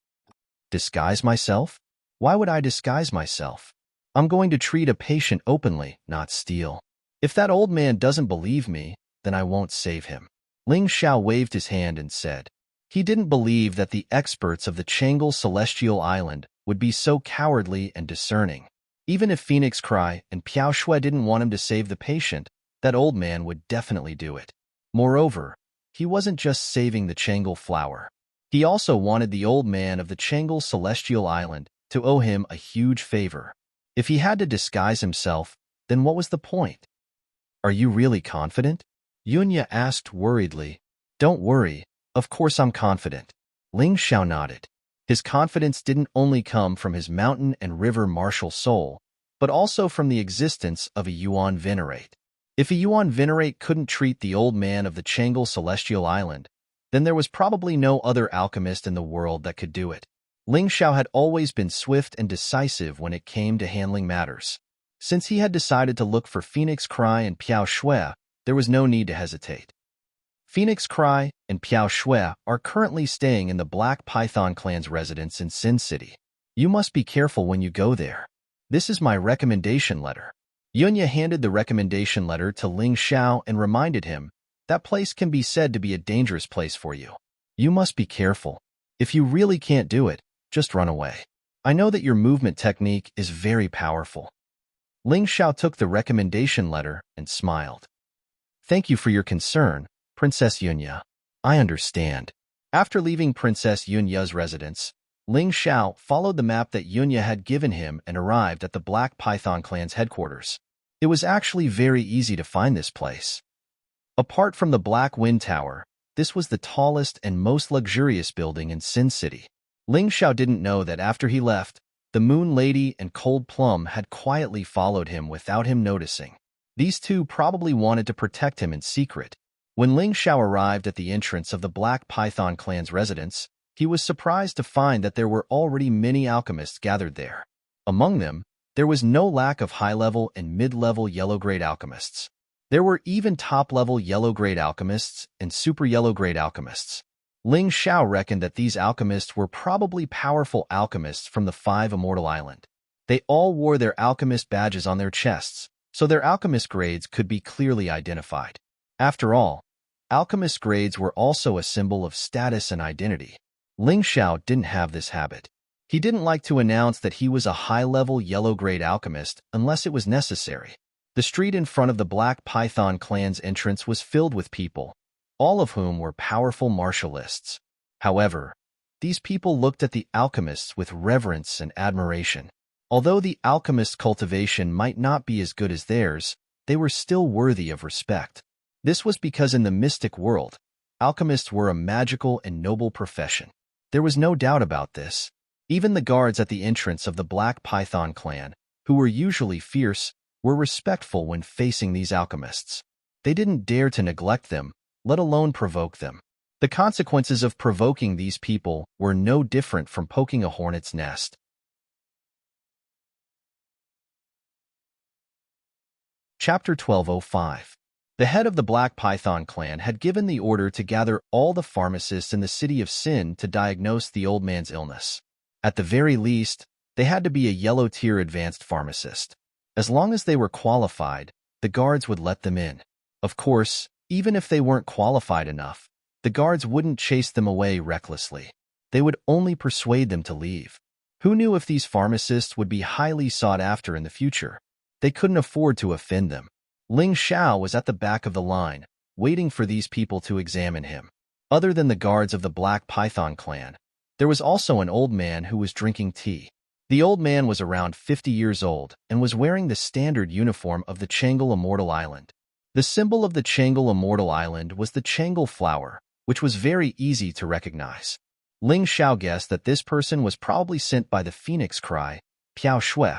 Disguise myself? Why would I disguise myself? I'm going to treat a patient openly, not steal. If that old man doesn't believe me, then I won't save him. Ling Xiao waved his hand and said. He didn't believe that the experts of the Tranquil Celestial Island would be so cowardly and discerning. Even if Phoenix Cry and Piao Shui didn't want him to save the patient, that old man would definitely do it. Moreover, he wasn't just saving the Tranquil flower. He also wanted the old man of the Tranquil Celestial Island to owe him a huge favor. If he had to disguise himself, then what was the point? Are you really confident? Yunya asked worriedly. Don't worry, of course I'm confident. Ling Xiao nodded. His confidence didn't only come from his mountain and river martial soul, but also from the existence of a Yuan Venerate. If a Yuan Venerate couldn't treat the old man of the Tranquil Celestial Island, then there was probably no other alchemist in the world that could do it. Ling Xiao had always been swift and decisive when it came to handling matters. Since he had decided to look for Phoenix Cry and Piao Shui, there was no need to hesitate. Phoenix Cry and Piao Shui are currently staying in the Black Python clan's residence in Sin City. You must be careful when you go there. This is my recommendation letter. Yunya handed the recommendation letter to Ling Xiao and reminded him, that place can be said to be a dangerous place for you. You must be careful. If you really can't do it, just run away. I know that your movement technique is very powerful. Ling Xiao took the recommendation letter and smiled. Thank you for your concern, Princess Yunya. I understand. After leaving Princess Yunya's residence, Ling Xiao followed the map that Yunya had given him and arrived at the Black Python clan's headquarters. It was actually very easy to find this place. Apart from the Black Wind Tower, this was the tallest and most luxurious building in Sin City. Ling Xiao didn't know that after he left, the Moon Lady and Cold Plum had quietly followed him without him noticing. These two probably wanted to protect him in secret. When Ling Xiao arrived at the entrance of the Black Python clan's residence, he was surprised to find that there were already many alchemists gathered there. Among them, there was no lack of high-level and mid-level yellow-grade alchemists. There were even top-level yellow-grade alchemists and super yellow-grade alchemists. Ling Xiao reckoned that these alchemists were probably powerful alchemists from the Five Immortal Island. They all wore their alchemist badges on their chests, so their alchemist grades could be clearly identified. After all, alchemist grades were also a symbol of status and identity. Ling Xiao didn't have this habit. He didn't like to announce that he was a high-level yellow-grade alchemist unless it was necessary. The street in front of the Black Python clan's entrance was filled with people, all of whom were powerful martialists. However, these people looked at the alchemists with reverence and admiration. Although the alchemist's cultivation might not be as good as theirs, they were still worthy of respect. This was because in the mystic world, alchemists were a magical and noble profession. There was no doubt about this. Even the guards at the entrance of the Black Python clan, who were usually fierce, were respectful when facing these alchemists. They didn't dare to neglect them, let alone provoke them. The consequences of provoking these people were no different from poking a hornet's nest. Chapter 1205. The head of the Black Python clan had given the order to gather all the pharmacists in the city of Sin to diagnose the old man's illness. At the very least, they had to be a yellow-tier advanced pharmacist. As long as they were qualified, the guards would let them in. Of course, even if they weren't qualified enough, the guards wouldn't chase them away recklessly. They would only persuade them to leave. Who knew if these pharmacists would be highly sought after in the future? They couldn't afford to offend them. Ling Xiao was at the back of the line, waiting for these people to examine him. Other than the guards of the Black Python clan, there was also an old man who was drinking tea. The old man was around 50 years old and was wearing the standard uniform of the Tranquil Immortal Island. The symbol of the Tranquil Immortal Island was the Tranquil flower, which was very easy to recognize. Ling Xiao guessed that this person was probably sent by the Phoenix Cry, Piao Shui,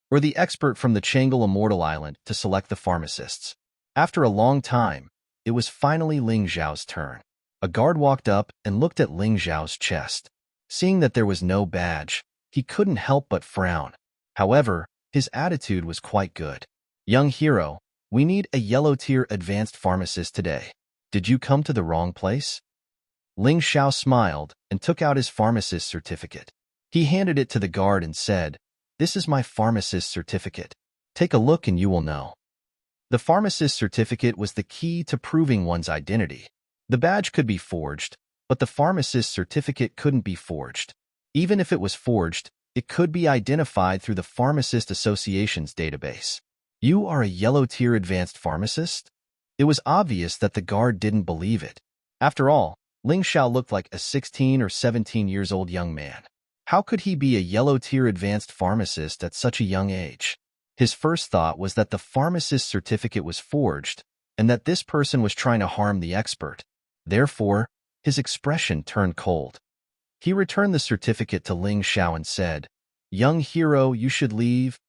or the expert from the Tranquil Immortal Island to select the pharmacists. After a long time, it was finally Ling Xiao's turn. A guard walked up and looked at Ling Xiao's chest. Seeing that there was no badge, he couldn't help but frown. However, his attitude was quite good. Young hero, we need a yellow-tier advanced pharmacist today. Did you come to the wrong place? Ling Xiao smiled and took out his pharmacist certificate. He handed it to the guard and said, "This is my pharmacist certificate. Take a look and you will know." The pharmacist certificate was the key to proving one's identity. The badge could be forged, but the pharmacist certificate couldn't be forged. Even if it was forged, it could be identified through the Pharmacist Association's database. You are a yellow-tier advanced pharmacist? It was obvious that the guard didn't believe it. After all, Ling Xiao looked like a 16 or 17 years old young man. How could he be a yellow-tier advanced pharmacist at such a young age? His first thought was that the pharmacist certificate was forged and that this person was trying to harm the expert. Therefore, his expression turned cold. He returned the certificate to Ling Xiao and said, "Young hero, you should leave."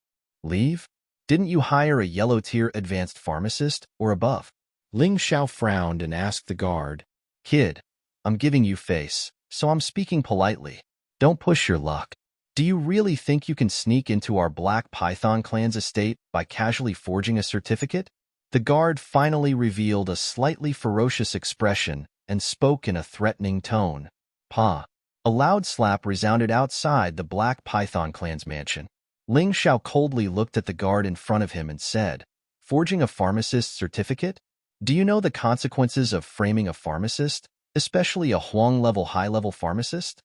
"Leave? Didn't you hire a yellow-tier advanced pharmacist or above?" Ling Xiao frowned and asked the guard, "Kid, I'm giving you face, so I'm speaking politely. Don't push your luck. Do you really think you can sneak into our Black Python clan's estate by casually forging a certificate?" The guard finally revealed a slightly ferocious expression and spoke in a threatening tone. "Pa." A loud slap resounded outside the Black Python clan's mansion. Ling Xiao coldly looked at the guard in front of him and said, "Forging a pharmacist's certificate? Do you know the consequences of framing a pharmacist, especially a Huang-level high-level pharmacist?"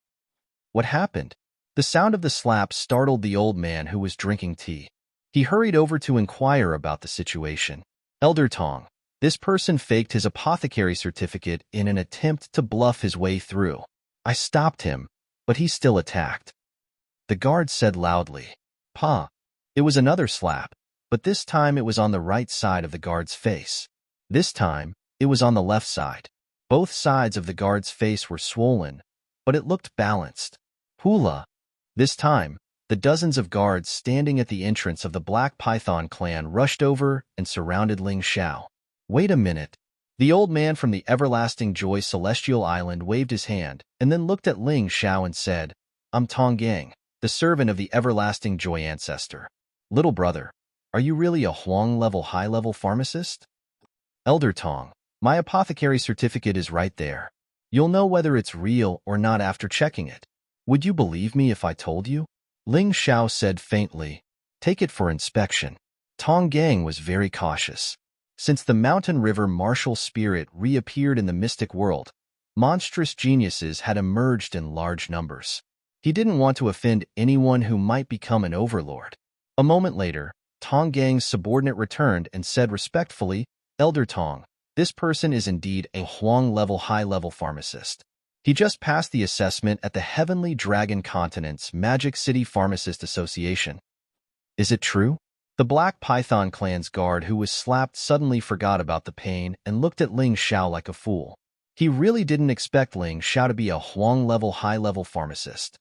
"What happened? The sound of the slap startled the old man who was drinking tea. He hurried over to inquire about the situation. Elder Tong, this person faked his apothecary certificate in an attempt to bluff his way through. I stopped him, but he still attacked. The guard said loudly. Pa. It was another slap, but this time it was on the right side of the guard's face. This time, it was on the left side. Both sides of the guard's face were swollen, but it looked balanced. Hula. This time, the dozens of guards standing at the entrance of the Black Python clan rushed over and surrounded Ling Xiao. Wait a minute. The old man from the Everlasting Joy Celestial Island waved his hand and then looked at Ling Xiao and said, I'm Tong Gang, the servant of the Everlasting Joy Ancestor. Little brother, are you really a Huang-level high-level pharmacist? Elder Tong, my apothecary certificate is right there. You'll know whether it's real or not after checking it. Would you believe me if I told you? Ling Xiao said faintly, take it for inspection. Tong Gang was very cautious. Since the mountain river martial spirit reappeared in the mystic world, monstrous geniuses had emerged in large numbers. He didn't want to offend anyone who might become an overlord. A moment later, Tong Gang's subordinate returned and said respectfully, Elder Tong, this person is indeed a Huang-level high-level pharmacist. He just passed the assessment at the Heavenly Dragon Continent's Magic City Pharmacist Association. Is it true? The Black Python clan's guard who was slapped suddenly forgot about the pain and looked at Ling Xiao like a fool. He really didn't expect Ling Xiao to be a Huang-level high-level pharmacist.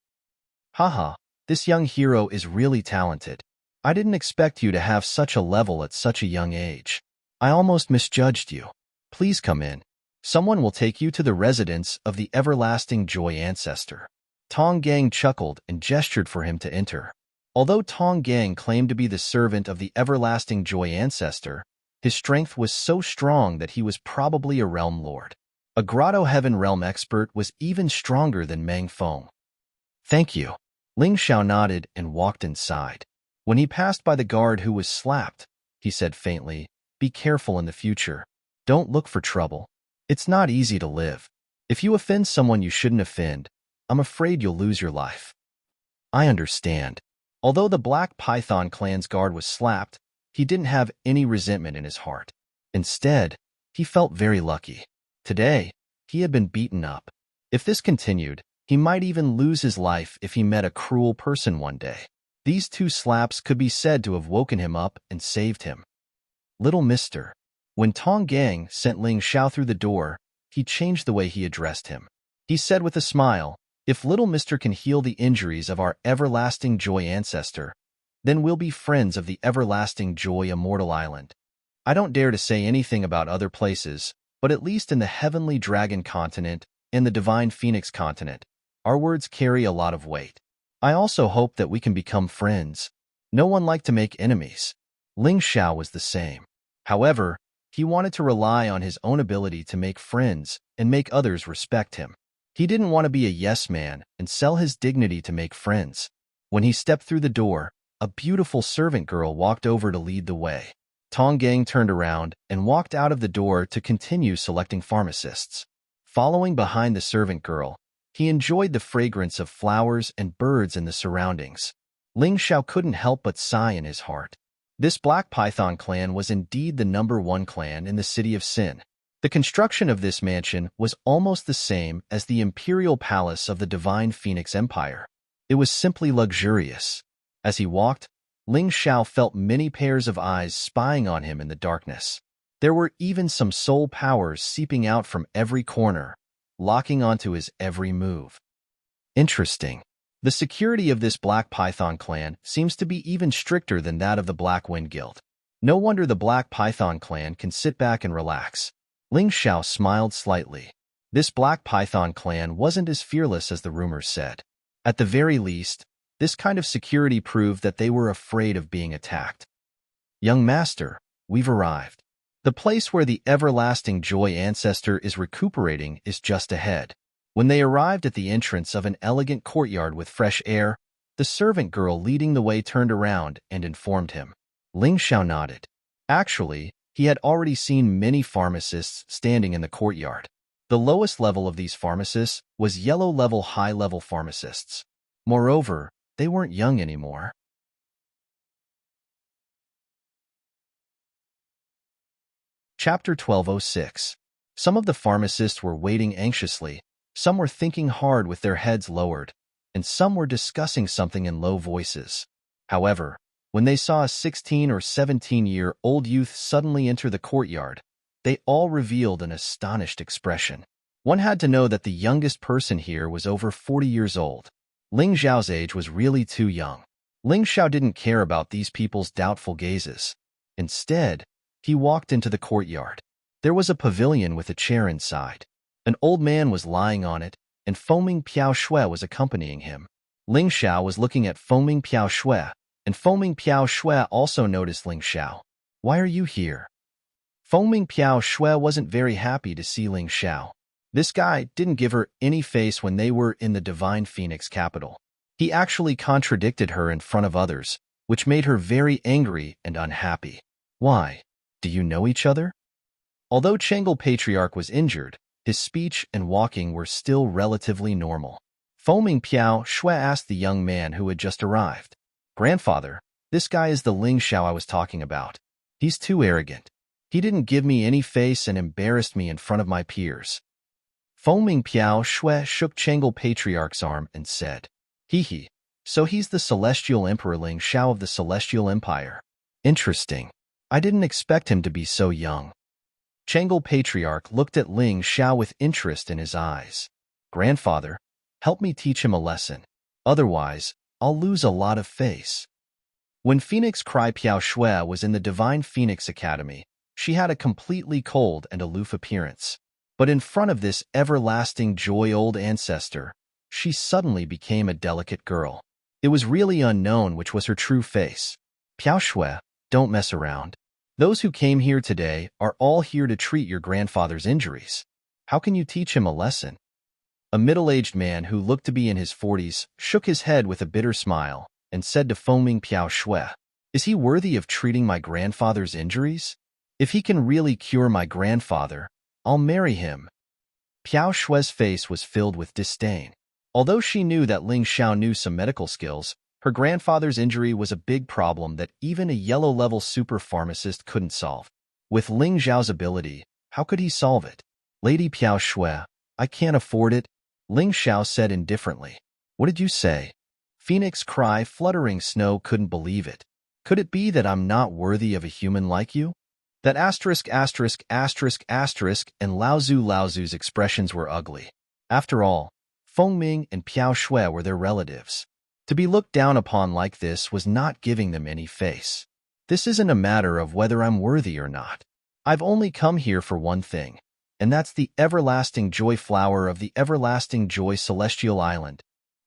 Haha, this young hero is really talented. I didn't expect you to have such a level at such a young age. I almost misjudged you. Please come in. Someone will take you to the residence of the Everlasting Joy Ancestor. Tong Gang chuckled and gestured for him to enter. Although Tong Gang claimed to be the servant of the Everlasting Joy Ancestor, his strength was so strong that he was probably a realm lord. A Grotto Heaven realm expert was even stronger than Meng Feng. Thank you. Ling Xiao nodded and walked inside. When he passed by the guard who was slapped, he said faintly, be careful in the future. Don't look for trouble. It's not easy to live. If you offend someone you shouldn't offend, I'm afraid you'll lose your life. I understand. Although the Black Python clan's guard was slapped, he didn't have any resentment in his heart. Instead, he felt very lucky. Today, he had been beaten up. If this continued, he might even lose his life if he met a cruel person one day. These two slaps could be said to have woken him up and saved him. Little mister. When Tong Gang sent Ling Xiao through the door, he changed the way he addressed him. He said with a smile, if Little Mister can heal the injuries of our Everlasting Joy Ancestor, then we'll be friends of the Everlasting Joy Immortal Island. I don't dare to say anything about other places, but at least in the Heavenly Dragon Continent and the Divine Phoenix Continent, our words carry a lot of weight. I also hope that we can become friends. No one liked to make enemies. Ling Xiao was the same. However, he wanted to rely on his own ability to make friends and make others respect him. He didn't want to be a yes man and sell his dignity to make friends. When he stepped through the door, a beautiful servant girl walked over to lead the way. Tong Gang turned around and walked out of the door to continue selecting pharmacists. Following behind the servant girl, he enjoyed the fragrance of flowers and birds in the surroundings. Ling Xiao couldn't help but sigh in his heart. This Black Python clan was indeed the #1 clan in the city of Sin. The construction of this mansion was almost the same as the imperial palace of the Divine Phoenix Empire. It was simply luxurious. As he walked, Ling Xiao felt many pairs of eyes spying on him in the darkness. There were even some soul powers seeping out from every corner, locking onto his every move. Interesting. The security of this Black Python clan seems to be even stricter than that of the Black Wind Guild. No wonder the Black Python clan can sit back and relax. Ling Xiao smiled slightly. This Black Python clan wasn't as fearless as the rumors said. At the very least, this kind of security proved that they were afraid of being attacked. Young master, we've arrived. The place where the Everlasting Joy Ancestor is recuperating is just ahead. When they arrived at the entrance of an elegant courtyard with fresh air, the servant girl leading the way turned around and informed him. Ling Xiao nodded. Actually, he had already seen many pharmacists standing in the courtyard. The lowest level of these pharmacists was yellow-level high-level pharmacists. Moreover, they weren't young anymore. Chapter 1206. Some of the pharmacists were waiting anxiously, some were thinking hard with their heads lowered, and some were discussing something in low voices. However, when they saw a 16 or 17-year-old youth suddenly enter the courtyard, they all revealed an astonished expression. One had to know that the youngest person here was over 40 years old. Ling Xiao's age was really too young. Ling Xiao didn't care about these people's doubtful gazes. Instead, he walked into the courtyard. There was a pavilion with a chair inside. An old man was lying on it, and Foaming Piao Shui was accompanying him. Ling Xiao was looking at Foaming Piao Shui, and Foaming Piao Shui also noticed Ling Xiao. "Why are you here?" Foaming Piao Shui wasn't very happy to see Ling Xiao. This guy didn't give her any face when they were in the Divine Phoenix capital. He actually contradicted her in front of others, which made her very angry and unhappy. "Why? Do you know each other?" Although Changel Patriarch was injured, his speech and walking were still relatively normal. Foaming Piao Shui asked the young man who had just arrived, "Grandfather, this guy is the Ling Xiao I was talking about. He's too arrogant. He didn't give me any face and embarrassed me in front of my peers." Foaming Piao Shui shook Changel Patriarch's arm and said, "Hee, so he's the Celestial Emperor Ling Xiao of the Celestial Empire. Interesting. I didn't expect him to be so young." Changel Patriarch looked at Ling Xiao with interest in his eyes. "Grandfather, help me teach him a lesson. Otherwise, I'll lose a lot of face." When Phoenix Cry Piao Shui was in the Divine Phoenix Academy, she had a completely cold and aloof appearance. But in front of this everlasting joy old ancestor, she suddenly became a delicate girl. It was really unknown which was her true face. "Piao Shui, don't mess around. Those who came here today are all here to treat your grandfather's injuries. How can you teach him a lesson?" A middle-aged man who looked to be in his 40s shook his head with a bitter smile and said to Foaming Piao Shui, "Is he worthy of treating my grandfather's injuries? If he can really cure my grandfather, I'll marry him." Piao Shui's face was filled with disdain. Although she knew that Ling Xiao knew some medical skills, her grandfather's injury was a big problem that even a yellow-level super pharmacist couldn't solve. With Ling Xiao's ability, how could he solve it? "Lady Piao Shui, I can't afford it," Ling Xiao said indifferently. "What did you say?" Phoenix Cry Fluttering Snow couldn't believe it. "Could it be that I'm not worthy of a human like you?" That asterisk asterisk asterisk asterisk and Laozu's expressions were ugly. After all, Feng Ming and Piao Shui were their relatives. To be looked down upon like this was not giving them any face. "This isn't a matter of whether I'm worthy or not. I've only come here for one thing, and that's the everlasting joy flower of the everlasting joy celestial island.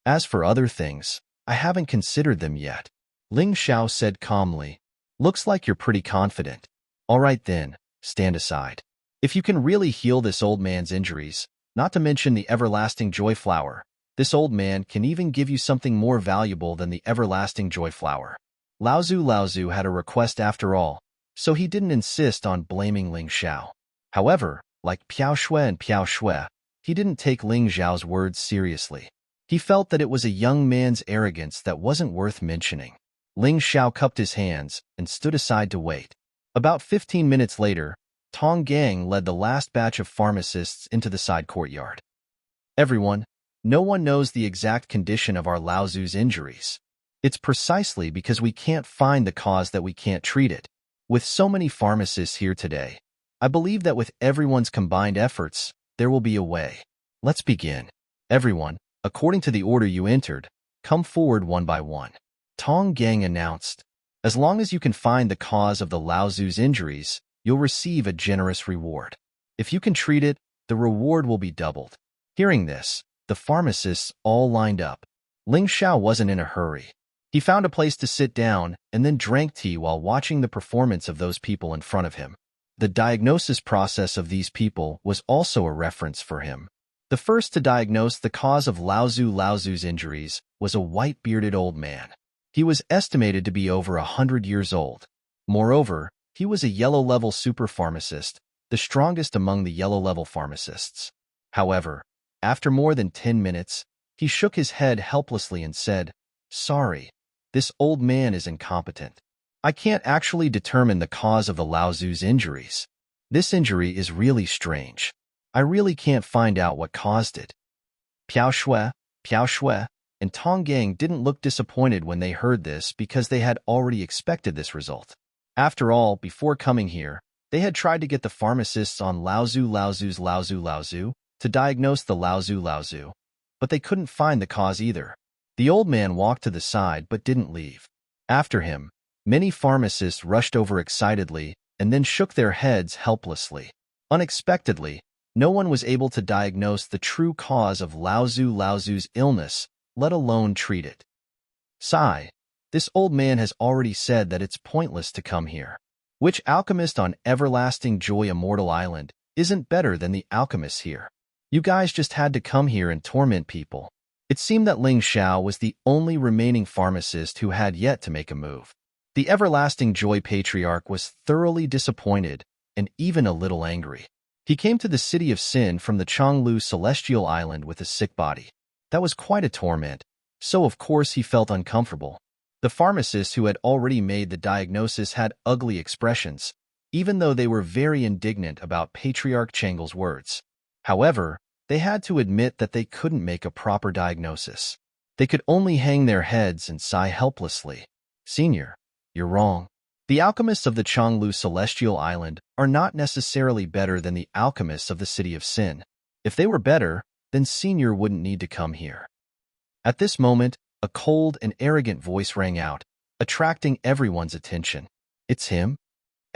As for other things, I haven't considered them yet." Ling Xiao said calmly, "Looks like you're pretty confident. All right then, stand aside. If you can really heal this old man's injuries, not to mention the everlasting joy flower, this old man can even give you something more valuable than the everlasting joy flower." Laozu had a request after all, so he didn't insist on blaming Ling Xiao. However, like Piao Shui and Piao Shui, he didn't take Ling Xiao's words seriously. He felt that it was a young man's arrogance that wasn't worth mentioning. Ling Xiao cupped his hands and stood aside to wait. About 15 minutes later, Tong Gang led the last batch of pharmacists into the side courtyard. "Everyone, no one knows the exact condition of our Laozu's injuries. It's precisely because we can't find the cause that we can't treat it. With so many pharmacists here today, I believe that with everyone's combined efforts, there will be a way. Let's begin. Everyone, according to the order you entered, come forward one by one," Tong Gang announced. "As long as you can find the cause of the Laozu's injuries, you'll receive a generous reward. If you can treat it, the reward will be doubled." Hearing this, the pharmacists all lined up. Ling Xiao wasn't in a hurry. He found a place to sit down and then drank tea while watching the performance of those people in front of him. The diagnosis process of these people was also a reference for him. The first to diagnose the cause of Laozu's injuries was a white-bearded old man. He was estimated to be over 100 years old. Moreover, he was a yellow-level super pharmacist, the strongest among the yellow-level pharmacists. However, after more than 10 minutes, He shook his head helplessly and said, "Sorry, this old man is incompetent. I can't actually determine the cause of the Laozu's injuries. This injury is really strange. I really can't find out what caused it." Piao Shui, and Tong Gang didn't look disappointed when they heard this because they had already expected this result. After all, before coming here, they had tried to get the pharmacists on Laozu to diagnose the Laozu, but they couldn't find the cause either. The old man walked to the side but didn't leave. After him, many pharmacists rushed over excitedly and then shook their heads helplessly. Unexpectedly, no one was able to diagnose the true cause of Laozu's illness, let alone treat it. Sigh, this old man has already said that it's pointless to come here. Which alchemist on Everlasting Joy Immortal Island isn't better than the alchemists here? You guys just had to come here and torment people. It seemed that Ling Xiao was the only remaining pharmacist who had yet to make a move. The Everlasting Joy Patriarch was thoroughly disappointed and even a little angry. He came to the City of Sin from the Changlu Celestial Island with a sick body. That was quite a torment, so of course he felt uncomfortable. The pharmacists who had already made the diagnosis had ugly expressions, even though they were very indignant about Patriarch Changle's words. However, they had to admit that they couldn't make a proper diagnosis. They could only hang their heads and sigh helplessly. "Senior, you're wrong. The alchemists of the Changlu Celestial Island are not necessarily better than the alchemists of the City of Sin. If they were better, then Senior wouldn't need to come here." At this moment, a cold and arrogant voice rang out, attracting everyone's attention. "It's him?"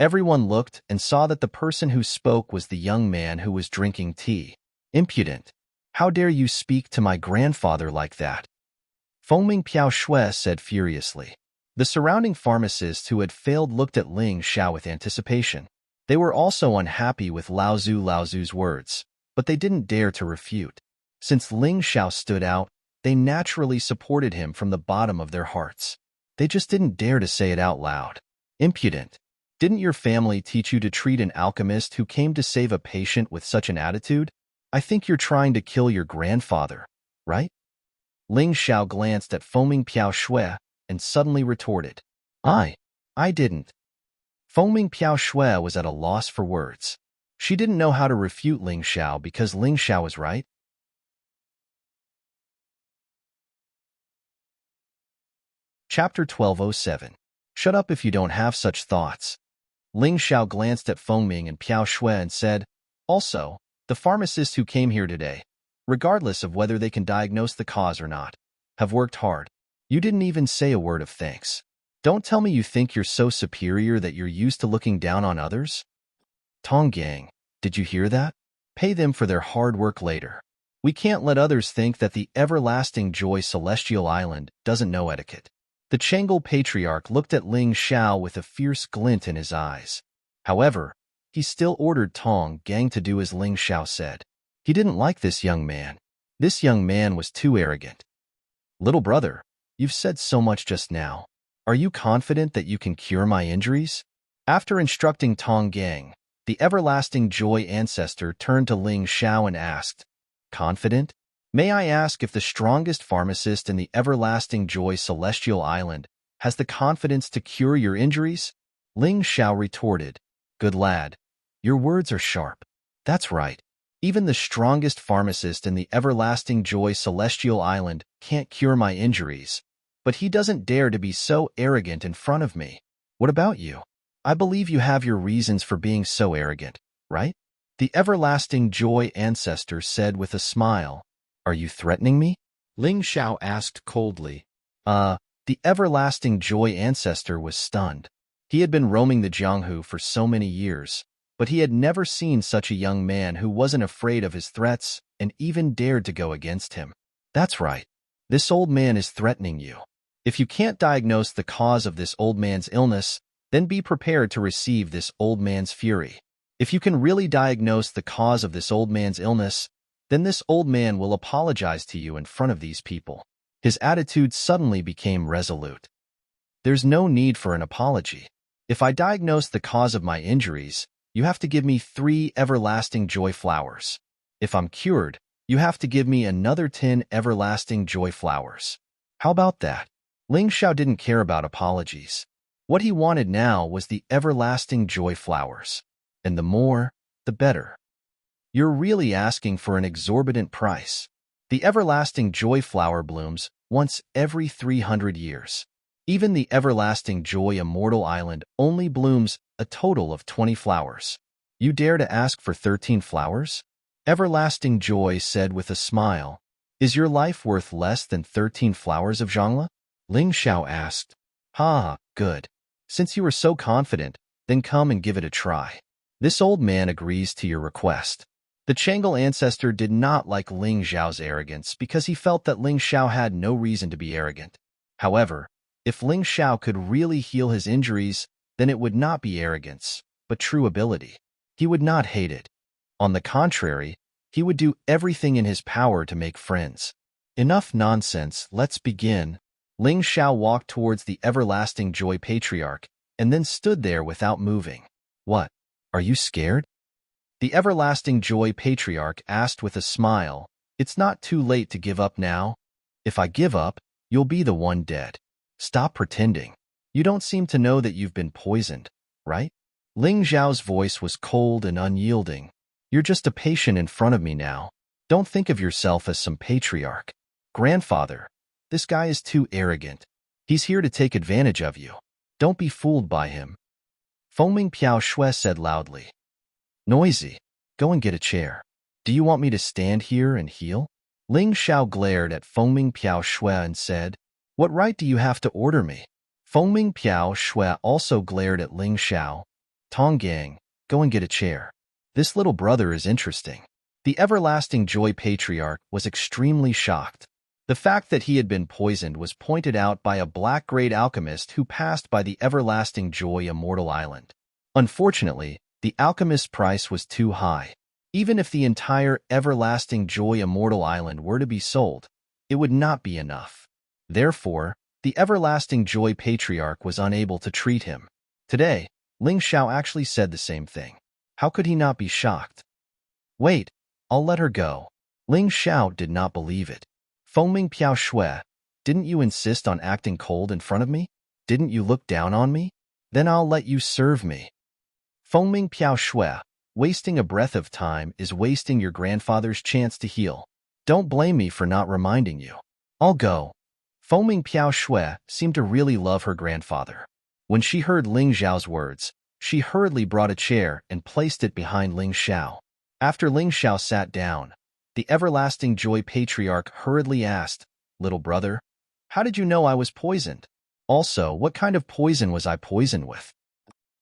Everyone looked and saw that the person who spoke was the young man who was drinking tea. "Impudent! How dare you speak to my grandfather like that?" Fengming Piao Shui said furiously. The surrounding pharmacists who had failed looked at Ling Xiao with anticipation. They were also unhappy with Laozu's words, but they didn't dare to refute. Since Ling Xiao stood out, they naturally supported him from the bottom of their hearts. They just didn't dare to say it out loud. "Impudent! Didn't your family teach you to treat an alchemist who came to save a patient with such an attitude? I think you're trying to kill your grandfather, right?" Ling Xiao glanced at Fengming Piao Shui and suddenly retorted, I didn't." Fengming Piao Shui was at a loss for words. She didn't know how to refute Ling Xiao because Ling Xiao was right. Chapter 1207. Shut up if you don't have such thoughts. Ling Xiao glanced at Fengming and Piao Shui and said, "Also, the pharmacists who came here today, regardless of whether they can diagnose the cause or not, have worked hard. You didn't even say a word of thanks. Don't tell me you think you're so superior that you're used to looking down on others." "Tong Gang, did you hear that? Pay them for their hard work later. We can't let others think that the Everlasting Joy Celestial Island doesn't know etiquette." The Changel Patriarch looked at Ling Xiao with a fierce glint in his eyes. However, he still ordered Tong Gang to do as Ling Xiao said. He didn't like this young man. This young man was too arrogant. "Little brother, you've said so much just now. Are you confident that you can cure my injuries?" After instructing Tong Gang, the Everlasting Joy Ancestor turned to Ling Xiao and asked, "Confident? May I ask if the strongest pharmacist in the Everlasting Joy Celestial Island has the confidence to cure your injuries?" Ling Xiao retorted, "Good lad. Your words are sharp. That's right. Even the strongest pharmacist in the Everlasting Joy Celestial Island can't cure my injuries, but he doesn't dare to be so arrogant in front of me. What about you? I believe you have your reasons for being so arrogant, right?" The Everlasting Joy Ancestor said with a smile, "Are you threatening me?" Ling Xiao asked coldly. The Everlasting Joy Ancestor was stunned. He had been roaming the Jianghu for so many years, but he had never seen such a young man who wasn't afraid of his threats and even dared to go against him. "That's right. This old man is threatening you. If you can't diagnose the cause of this old man's illness, then be prepared to receive this old man's fury. If you can really diagnose the cause of this old man's illness, then this old man will apologize to you in front of these people." His attitude suddenly became resolute. "There's no need for an apology. If I diagnose the cause of my injuries, you have to give me 3 Everlasting Joy flowers. If I'm cured, You have to give me another 10 everlasting joy flowers. How about that? Ling Xiao didn't care about apologies. What he wanted now was the everlasting joy flowers. And the more, the better. You're really asking for an exorbitant price. The everlasting joy flower blooms once every 300 years. Even the everlasting joy immortal island only blooms a total of 20 flowers. You dare to ask for 13 flowers? Everlasting joy said with a smile. Is your life worth less than 13 flowers of Zhangla? Ling Xiao asked. Ha, good. Since you are so confident, then come and give it a try. This old man agrees to your request. The Changle ancestor did not like Ling Xiao's arrogance because he felt that Ling Xiao had no reason to be arrogant. However, if Ling Xiao could really heal his injuries, then it would not be arrogance, but true ability. He would not hate it. On the contrary, he would do everything in his power to make friends. Enough nonsense, let's begin. Ling Xiao walked towards the everlasting joy patriarch and then stood there without moving. What? Are you scared? The everlasting joy patriarch asked with a smile. It's not too late to give up now. If I give up, you'll be the one dead. Stop pretending. You don't seem to know that you've been poisoned, right? Ling Xiao's voice was cold and unyielding. You're just a patient in front of me now. Don't think of yourself as some patriarch. Grandfather, this guy is too arrogant. He's here to take advantage of you. Don't be fooled by him. Fengming Piao Shui said loudly. Noisy, go and get a chair. Do you want me to stand here and heal? Ling Xiao glared at Fengming Piao Shui and said, What right do you have to order me? Fengming Piao Shui also glared at Ling Xiao. Tonggang, go and get a chair. This little brother is interesting. The everlasting joy patriarch was extremely shocked. The fact that he had been poisoned was pointed out by a black-grade alchemist who passed by the everlasting joy immortal island. Unfortunately, the alchemist's price was too high. Even if the entire everlasting joy immortal island were to be sold, it would not be enough. Therefore, the everlasting joy patriarch was unable to treat him. Today, Ling Xiao actually said the same thing. How could he not be shocked? Wait, I'll let her go. Ling Xiao did not believe it. Fengming Piao Shui, didn't you insist on acting cold in front of me? Didn't you look down on me? Then I'll let you serve me. Fengming Piao Shui, wasting a breath of time is wasting your grandfather's chance to heal. Don't blame me for not reminding you. I'll go. Fengming Piao Shui seemed to really love her grandfather. When she heard Ling Xiao's words, she hurriedly brought a chair and placed it behind Ling Xiao. After Ling Xiao sat down, the everlasting joy patriarch hurriedly asked, Little brother, how did you know I was poisoned? Also, what kind of poison was I poisoned with?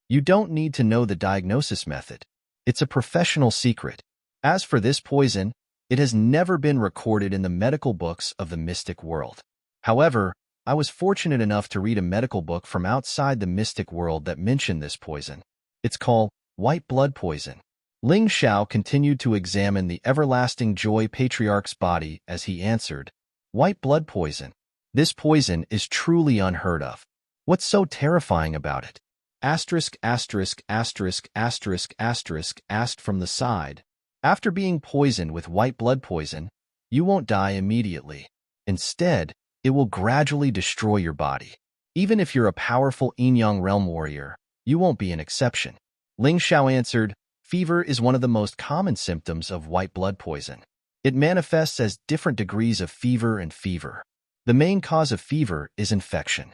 You don't need to know the diagnosis method. It's a professional secret. As for this poison, it has never been recorded in the medical books of the mystic world. However, I was fortunate enough to read a medical book from outside the mystic world that mentioned this poison. It's called white blood poison. Ling Xiao continued to examine the everlasting joy patriarch's body as he answered, White blood poison. This poison is truly unheard of. What's so terrifying about it? Asterisk, asterisk, asterisk, asterisk, asterisk, asked from the side. After being poisoned with white blood poison, you won't die immediately. Instead, it will gradually destroy your body. Even if you're a powerful Yin-Yang realm warrior, you won't be an exception. Ling Xiao answered, Fever is one of the most common symptoms of white blood poison. It manifests as different degrees of fever and fever. The main cause of fever is infection.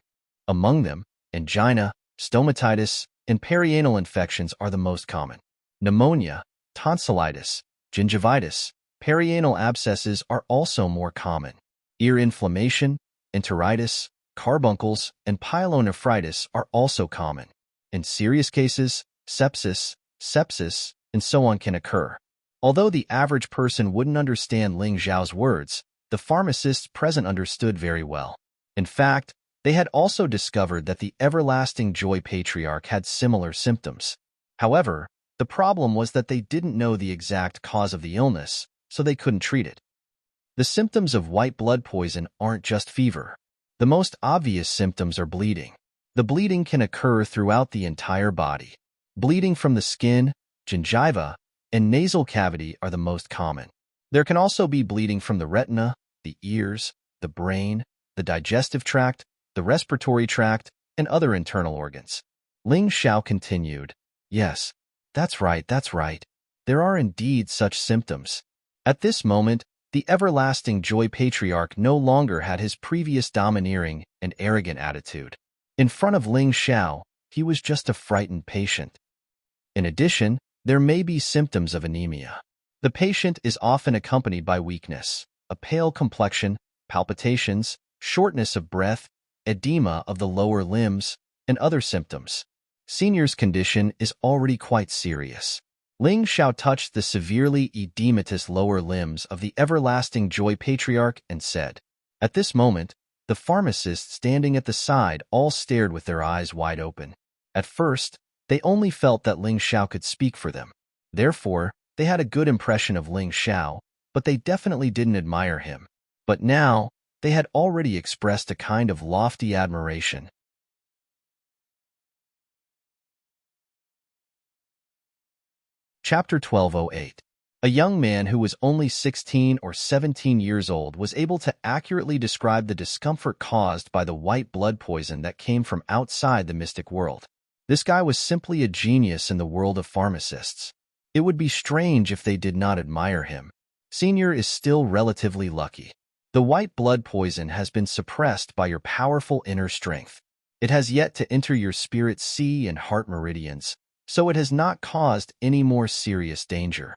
Among them, angina, stomatitis, and perianal infections are the most common. Pneumonia, tonsillitis, gingivitis, perianal abscesses are also more common. Ear inflammation, enteritis, carbuncles, and pyelonephritis are also common. In serious cases, sepsis, and so on can occur. Although the average person wouldn't understand Ling Xiao's words, the pharmacists present understood very well. In fact, they had also discovered that the everlasting joy patriarch had similar symptoms. However, the problem was that they didn't know the exact cause of the illness, so they couldn't treat it. The symptoms of white blood poison aren't just fever. The most obvious symptoms are bleeding. The bleeding can occur throughout the entire body. Bleeding from the skin, gingiva, and nasal cavity are the most common. There can also be bleeding from the retina, the ears, the brain, the digestive tract, the respiratory tract, and other internal organs. Ling Xiao continued, "Yes, that's right, that's right. There are indeed such symptoms." At this moment, the everlasting Joy Patriarch no longer had his previous domineering and arrogant attitude. In front of Ling Xiao, he was just a frightened patient. In addition, there may be symptoms of anemia. The patient is often accompanied by weakness, a pale complexion, palpitations, shortness of breath, edema of the lower limbs, and other symptoms. Senior's condition is already quite serious. Ling Xiao touched the severely edematous lower limbs of the everlasting Joy Patriarch and said, at this moment, the pharmacists standing at the side all stared with their eyes wide open. At first, they only felt that Ling Xiao could speak for them. Therefore, they had a good impression of Ling Xiao, but they definitely didn't admire him. But now, they had already expressed a kind of lofty admiration. Chapter 1208. A young man who was only 16 or 17 years old was able to accurately describe the discomfort caused by the white blood poison that came from outside the mystic world. This guy was simply a genius in the world of pharmacists. It would be strange if they did not admire him. Senior is still relatively lucky. The white blood poison has been suppressed by your powerful inner strength. It has yet to enter your spirit sea and heart meridians, so it has not caused any more serious danger.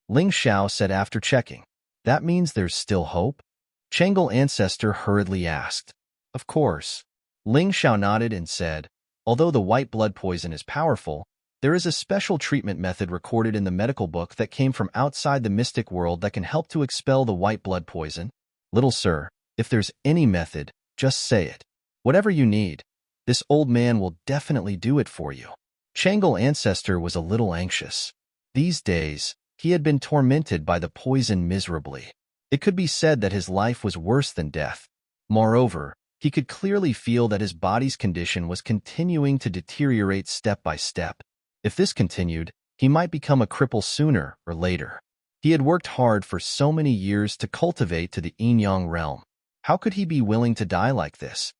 Ling Xiao said after checking. That means there's still hope? Changel Ancestor hurriedly asked. Of course. Ling Xiao nodded and said, although the white blood poison is powerful, there is a special treatment method recorded in the medical book that came from outside the mystic world that can help to expel the white blood poison. Little sir, if there's any method, just say it. Whatever you need, this old man will definitely do it for you. Changel Ancestor was a little anxious. These days, he had been tormented by the poison miserably. It could be said that his life was worse than death. Moreover, he could clearly feel that his body's condition was continuing to deteriorate step by step. If this continued, he might become a cripple sooner or later. He had worked hard for so many years to cultivate to the yin-yang realm. How could he be willing to die like this?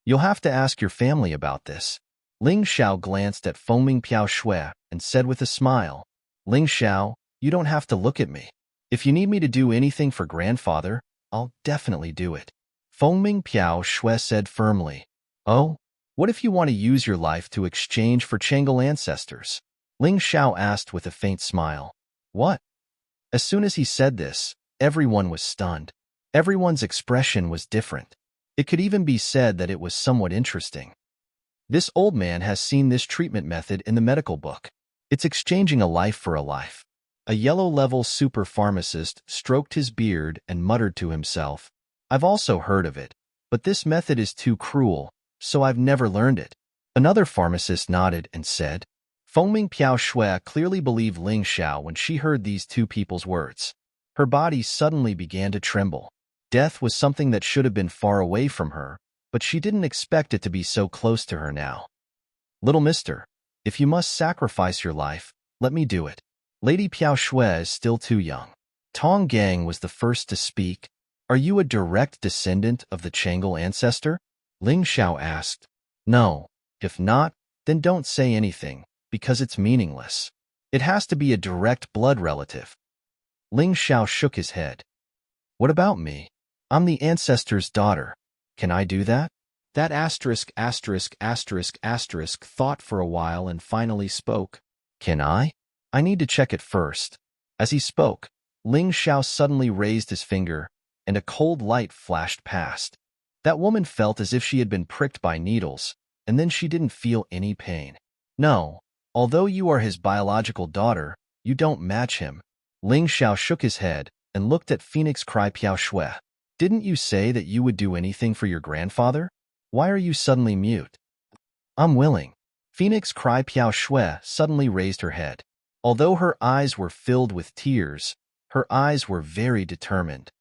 You'll have to ask your family about this. Ling Xiao glanced at Fengming Piao Shui and said with a smile, Ling Xiao, you don't have to look at me. If you need me to do anything for grandfather, I'll definitely do it. Fengming Piao Shui said firmly. Oh? What if you want to use your life to exchange for Changel Ancestors? Ling Xiao asked with a faint smile. What? As soon as he said this, everyone was stunned. Everyone's expression was different. It could even be said that it was somewhat interesting. This old man has seen this treatment method in the medical book. It's exchanging a life for a life. A yellow-level super pharmacist stroked his beard and muttered to himself, I've also heard of it, but this method is too cruel, so I've never learned it. Another pharmacist nodded and said, Fengming Piao Shui clearly believed Ling Xiao when she heard these two people's words. Her body suddenly began to tremble. Death was something that should have been far away from her, but she didn't expect it to be so close to her now. Little mister, if you must sacrifice your life, let me do it. Lady Piao Shui is still too young. Tong Gang was the first to speak. Are you a direct descendant of the Changel ancestor? Ling Xiao asked. No. If not, then don't say anything, because it's meaningless. It has to be a direct blood relative. Ling Xiao shook his head. What about me? I'm the ancestor's daughter. Can I do that? That thought for a while and finally spoke. Can I? I need to check it first. As he spoke, Ling Xiao suddenly raised his finger, and a cold light flashed past. That woman felt as if she had been pricked by needles, and then she didn't feel any pain. No, although you are his biological daughter, you don't match him. Ling Xiao shook his head and looked at Phoenix Cry Piao Shui. Didn't you say that you would do anything for your grandfather? Why are you suddenly mute? I'm willing. Phoenix Cry Piao Shui suddenly raised her head. Although her eyes were filled with tears, her eyes were very determined.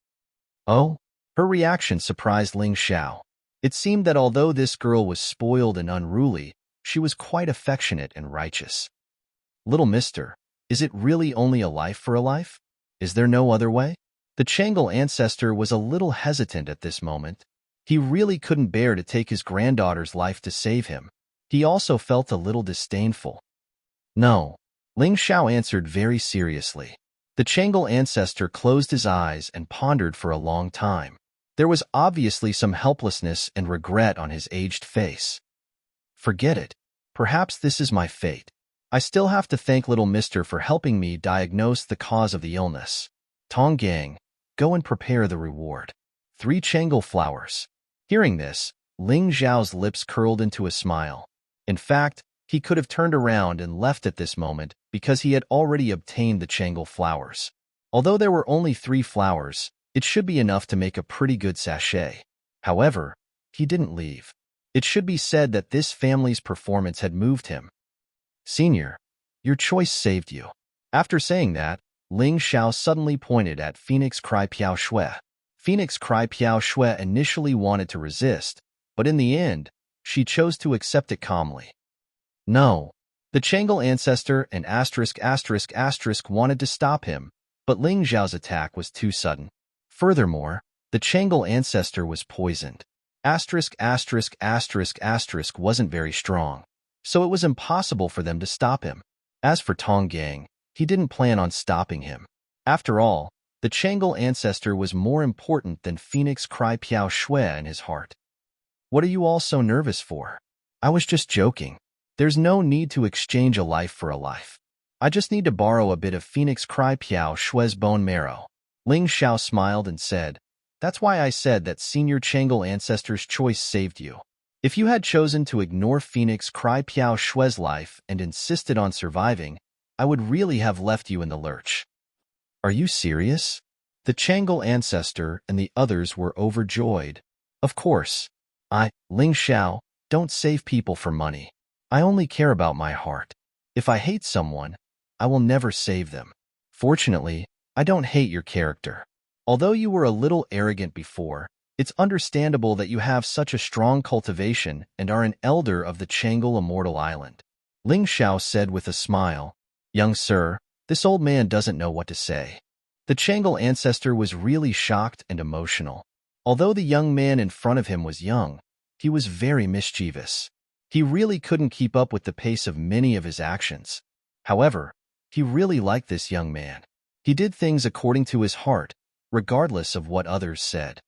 Oh? Her reaction surprised Ling Xiao. It seemed that although this girl was spoiled and unruly, she was quite affectionate and righteous. Little mister, is it really only a life for a life? Is there no other way? The Changle ancestor was a little hesitant at this moment. He really couldn't bear to take his granddaughter's life to save him. He also felt a little disdainful. No, Ling Xiao answered very seriously. The Changle ancestor closed his eyes and pondered for a long time. There was obviously some helplessness and regret on his aged face. Forget it. Perhaps this is my fate. I still have to thank little mister for helping me diagnose the cause of the illness. Tong Gang, go and prepare the reward. 3 Changle flowers. Hearing this, Ling Xiao's lips curled into a smile. In fact, he could have turned around and left at this moment because he had already obtained the Changle flowers. Although there were only 3 flowers, it should be enough to make a pretty good sachet. However, he didn't leave. It should be said that this family's performance had moved him. Senior, your choice saved you. After saying that, Ling Xiao suddenly pointed at Phoenix Cry Piao Shui. Phoenix Cry Piao Shui initially wanted to resist, but in the end, she chose to accept it calmly. No. The Changle ancestor and **** wanted to stop him, but Ling Xiao's attack was too sudden. Furthermore, the Changle ancestor was poisoned. **** wasn't very strong, so it was impossible for them to stop him. As for Tong Gang, he didn't plan on stopping him. After all, the Changle ancestor was more important than Phoenix Cry Piao Shui in his heart. What are you all so nervous for? I was just joking. There's no need to exchange a life for a life. I just need to borrow a bit of Phoenix Cry Piao Shui's bone marrow. Ling Xiao smiled and said, that's why I said that Senior Changle ancestor's choice saved you. If you had chosen to ignore Phoenix Cry Piao Shui's life and insisted on surviving, I would really have left you in the lurch. Are you serious? The Changle ancestor and the others were overjoyed. Of course. Ling Xiao, don't save people for money. I only care about my heart. If I hate someone, I will never save them. Fortunately, I don't hate your character. Although you were a little arrogant before, it's understandable that you have such a strong cultivation and are an elder of the Changle Immortal Island. Ling Xiao said with a smile, young sir, this old man doesn't know what to say. The Changle ancestor was really shocked and emotional. Although the young man in front of him was young, he was very mischievous. He really couldn't keep up with the pace of many of his actions. However, he really liked this young man. He did things according to his heart, regardless of what others said.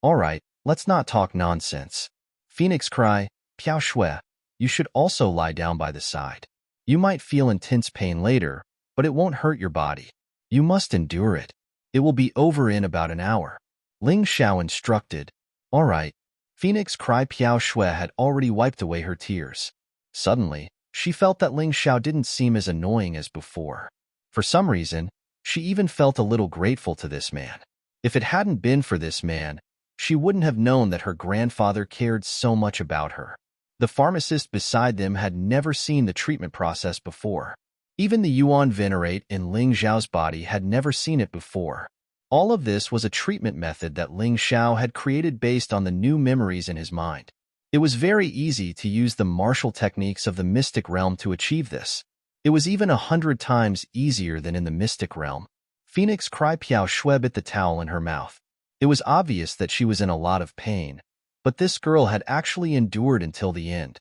All right, let's not talk nonsense. Phoenix Cry, Piao Shui, you should also lie down by the side. You might feel intense pain later, but it won't hurt your body. You must endure it. It will be over in about an hour. Ling Xiao instructed. All right. Phoenix Cry Piao Shui had already wiped away her tears. Suddenly, she felt that Ling Xiao didn't seem as annoying as before. For some reason, she even felt a little grateful to this man. If it hadn't been for this man, she wouldn't have known that her grandfather cared so much about her. The pharmacist beside them had never seen the treatment process before. Even the Yuan Venerate in Ling Xiao's body had never seen it before. All of this was a treatment method that Ling Xiao had created based on the new memories in his mind. It was very easy to use the martial techniques of the mystic realm to achieve this. It was even 100 times easier than in the mystic realm. Phoenix Cry Piao Shui bit the towel in her mouth. It was obvious that she was in a lot of pain, but this girl had actually endured until the end.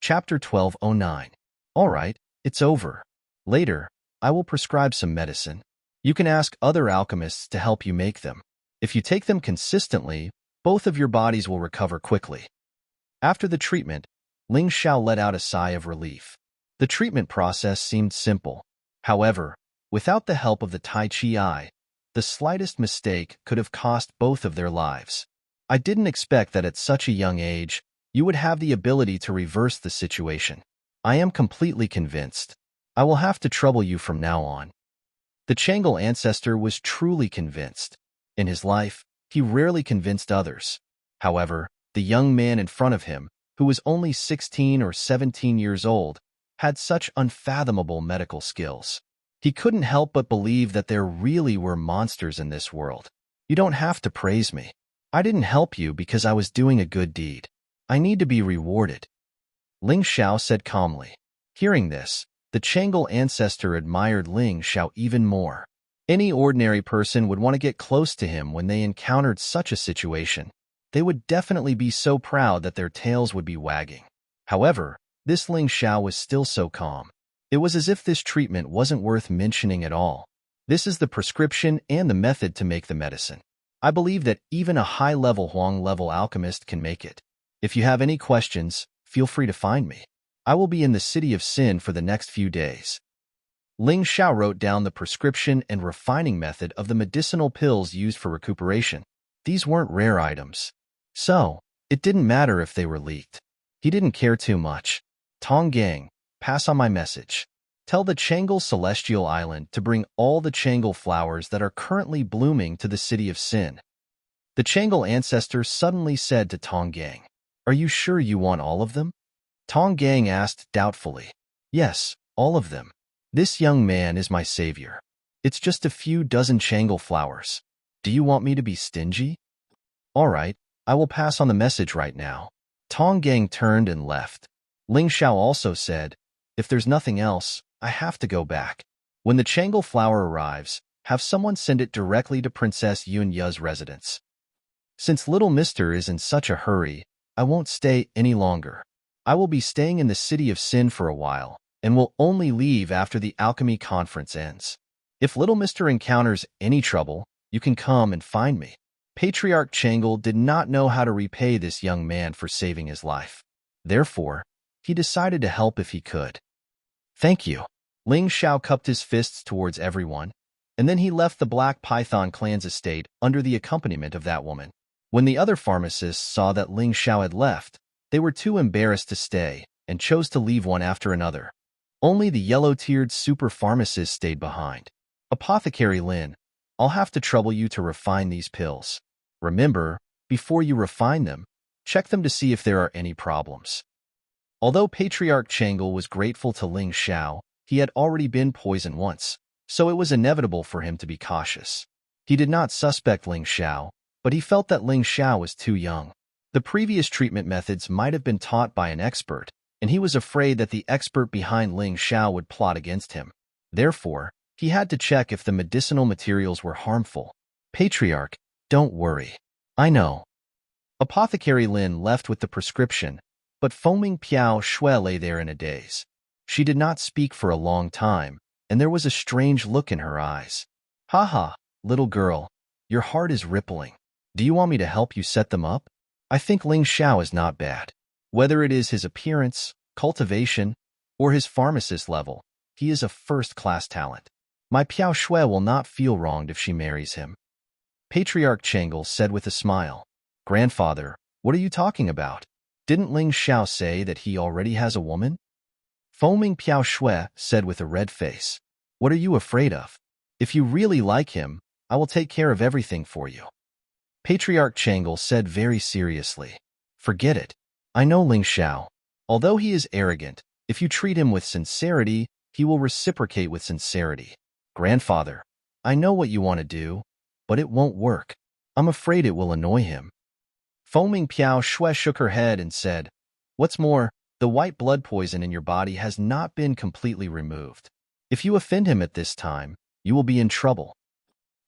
Chapter 1209. All right, it's over. Later, I will prescribe some medicine. You can ask other alchemists to help you make them. If you take them consistently, both of your bodies will recover quickly. After the treatment, Ling Xiao let out a sigh of relief. The treatment process seemed simple. However, without the help of the Tai Chi Eye, the slightest mistake could have cost both of their lives. I didn't expect that at such a young age, you would have the ability to reverse the situation. I am completely convinced. I will have to trouble you from now on. The Changle ancestor was truly convinced. In his life, he rarely convinced others. However, the young man in front of him, who was only 16 or 17 years old, had such unfathomable medical skills. He couldn't help but believe that there really were monsters in this world. You don't have to praise me. I didn't help you because I was doing a good deed. I need to be rewarded. Ling Xiao said calmly. Hearing this, the Changle ancestor admired Ling Xiao even more. Any ordinary person would want to get close to him when they encountered such a situation. They would definitely be so proud that their tails would be wagging. However, this Ling Xiao was still so calm. It was as if this treatment wasn't worth mentioning at all. This is the prescription and the method to make the medicine. I believe that even a high-level Huang-level alchemist can make it. If you have any questions, feel free to find me. I will be in the City of Sin for the next few days. Ling Xiao wrote down the prescription and refining method of the medicinal pills used for recuperation. These weren't rare items. So, it didn't matter if they were leaked. He didn't care too much. Tong Gang, pass on my message. Tell the Changle Celestial Island to bring all the Changle flowers that are currently blooming to the City of Sin. The Changle ancestor suddenly said to Tong Gang, "Are you sure you want all of them?" Tong Gang asked doubtfully. "Yes, all of them. This young man is my savior. It's just a few dozen Changle flowers. Do you want me to be stingy?" "All right, I will pass on the message right now." Tong Gang turned and left. Ling Xiao also said, "If there's nothing else, I have to go back. When the Changle flower arrives, have someone send it directly to Princess Yun Yu's residence. Since little mister is in such a hurry, I won't stay any longer. I will be staying in the City of Sin for a while, and will only leave after the alchemy conference ends. If little mister encounters any trouble, you can come and find me." Patriarch Changle did not know how to repay this young man for saving his life. Therefore, he decided to help if he could. "Thank you." Ling Xiao cupped his fists towards everyone, and then he left the Black Python clan's estate under the accompaniment of that woman. When the other pharmacists saw that Ling Xiao had left, they were too embarrassed to stay and chose to leave one after another. Only the yellow-tiered super pharmacist stayed behind. "Apothecary Lin, I'll have to trouble you to refine these pills. Remember, before you refine them, check them to see if there are any problems." Although Patriarch Changle was grateful to Ling Xiao, he had already been poisoned once, so it was inevitable for him to be cautious. He did not suspect Ling Xiao, but he felt that Ling Xiao was too young. The previous treatment methods might have been taught by an expert, and he was afraid that the expert behind Ling Xiao would plot against him. Therefore, he had to check if the medicinal materials were harmful. "Patriarch, don't worry. I know." Apothecary Lin left with the prescription, but foaming Piao Shui lay there in a daze. She did not speak for a long time, and there was a strange look in her eyes. "Haha, little girl, your heart is rippling. Do you want me to help you set them up? I think Ling Xiao is not bad. Whether it is his appearance, cultivation, or his pharmacist level, he is a first-class talent. My Piao Shui will not feel wronged if she marries him." Patriarch Changle said with a smile. "Grandfather, what are you talking about? Didn't Ling Xiao say that he already has a woman?" Foaming Piao Shui said with a red face. "What are you afraid of? If you really like him, I will take care of everything for you." Patriarch Changle said very seriously. "Forget it. I know Ling Xiao. Although he is arrogant, if you treat him with sincerity, he will reciprocate with sincerity. Grandfather, I know what you want to do, but it won't work. I'm afraid it will annoy him." Foaming Piao Shui shook her head and said, "What's more, the white blood poison in your body has not been completely removed. If you offend him at this time, you will be in trouble."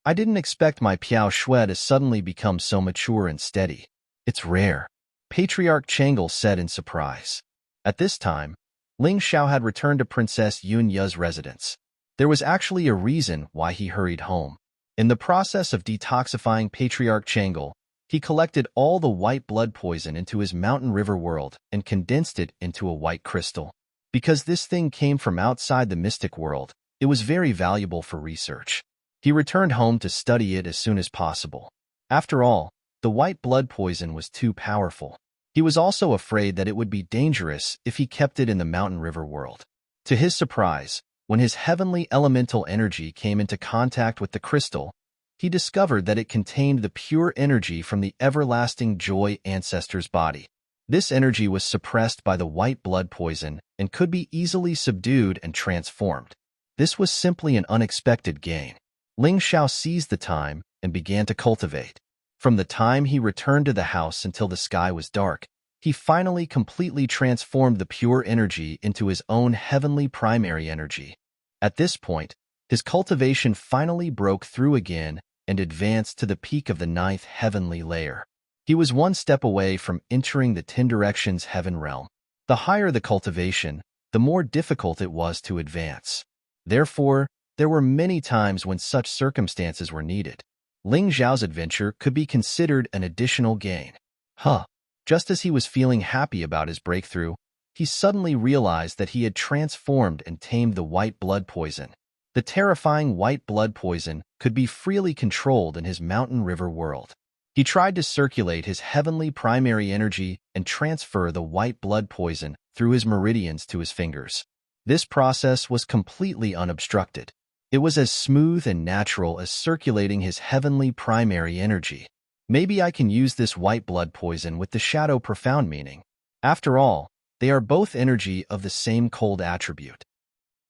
"I didn't expect my Piao Shui to suddenly become so mature and steady. It's rare," Patriarch Changle said in surprise. At this time, Ling Xiao had returned to Princess Yun Yu's residence. There was actually a reason why he hurried home. In the process of detoxifying Patriarch Changle, he collected all the white blood poison into his mountain river world and condensed it into a white crystal. Because this thing came from outside the mystic world, it was very valuable for research. He returned home to study it as soon as possible. After all, the white blood poison was too powerful. He was also afraid that it would be dangerous if he kept it in the mountain river world. To his surprise, when his heavenly elemental energy came into contact with the crystal, he discovered that it contained the pure energy from the everlasting joy ancestor's body. This energy was suppressed by the white blood poison and could be easily subdued and transformed. This was simply an unexpected gain. Ling Xiao seized the time and began to cultivate. From the time he returned to the house until the sky was dark, he finally completely transformed the pure energy into his own heavenly primary energy. At this point, his cultivation finally broke through again and advanced to the peak of the ninth heavenly layer. He was one step away from entering the 10 directions heaven realm. The higher the cultivation, the more difficult it was to advance. Therefore, there were many times when such circumstances were needed. Ling Zhao's adventure could be considered an additional gain. Just as he was feeling happy about his breakthrough, he suddenly realized that he had transformed and tamed the white blood poison. The terrifying white blood poison could be freely controlled in his mountain river world. He tried to circulate his heavenly primary energy and transfer the white blood poison through his meridians to his fingers. This process was completely unobstructed. It was as smooth and natural as circulating his heavenly primary energy. Maybe I can use this white blood poison with the shadow profound meaning. After all, they are both energy of the same cold attribute.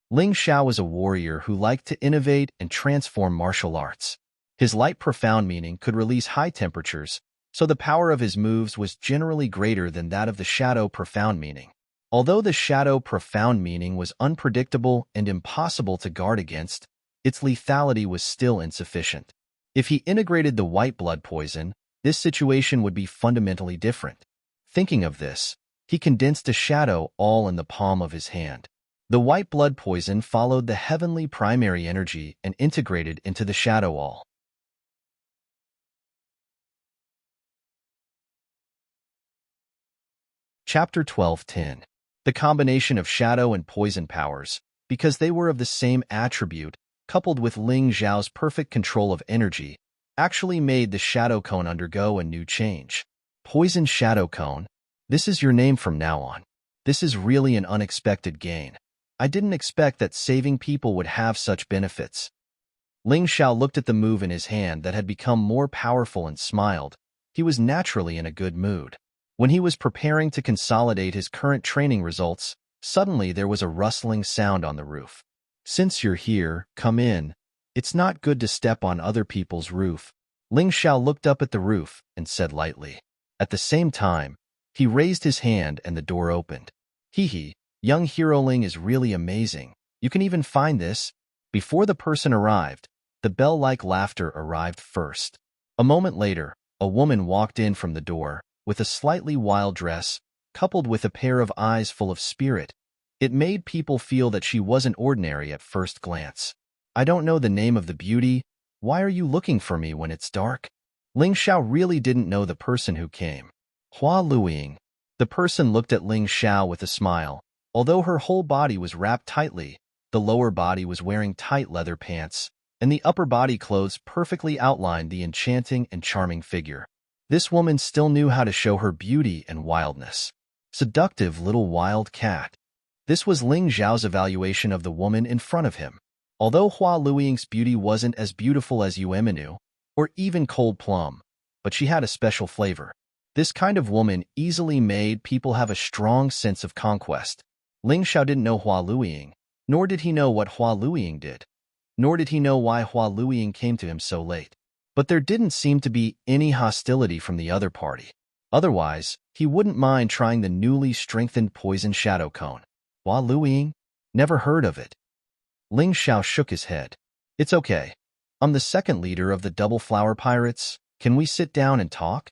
Ling Xiao was a warrior who liked to innovate and transform martial arts. His light profound meaning could release high temperatures, so the power of his moves was generally greater than that of the shadow profound meaning. Although the shadow profound meaning was unpredictable and impossible to guard against, its lethality was still insufficient. If he integrated the white blood poison, this situation would be fundamentally different. Thinking of this, he condensed a shadow all in the palm of his hand. The white blood poison followed the heavenly primary energy and integrated into the shadow all. Chapter 12:10. The combination of shadow and poison powers, because they were of the same attribute, coupled with Ling Zhao's perfect control of energy, actually made the shadow cone undergo a new change. Poison shadow cone. This is your name from now on. This is really an unexpected gain. I didn't expect that saving people would have such benefits. Ling Xiao looked at the move in his hand that had become more powerful and smiled. He was naturally in a good mood. When he was preparing to consolidate his current training results, suddenly there was a rustling sound on the roof. Since you're here, come in. It's not good to step on other people's roof. Ling Xiao looked up at the roof and said lightly. At the same time, he raised his hand and the door opened. Hee, young Hero Ling is really amazing. You can even find this. Before the person arrived, the bell-like laughter arrived first. A moment later, a woman walked in from the door, with a slightly wild dress, coupled with a pair of eyes full of spirit. It made people feel that she wasn't ordinary at first glance. I don't know the name of the beauty. Why are you looking for me when it's dark? Ling Xiao really didn't know the person who came. Hua Luiying. The person looked at Ling Xiao with a smile. Although her whole body was wrapped tightly, the lower body was wearing tight leather pants, and the upper body clothes perfectly outlined the enchanting and charming figure. This woman still knew how to show her beauty and wildness. Seductive little wild cat. This was Ling Zhao's evaluation of the woman in front of him. Although Hua Luiying's beauty wasn't as beautiful as Yueminu, or even Cold Plum, but she had a special flavor. This kind of woman easily made people have a strong sense of conquest. Ling Xiao didn't know Hua Luiying, nor did he know what Hua Luiying did, nor did he know why Hua Luiying came to him so late. But there didn't seem to be any hostility from the other party. Otherwise, he wouldn't mind trying the newly strengthened poison shadow cone. Hua Luiying? Never heard of it. Ling Xiao shook his head. It's okay. I'm the second leader of the Double Flower Pirates. Can we sit down and talk?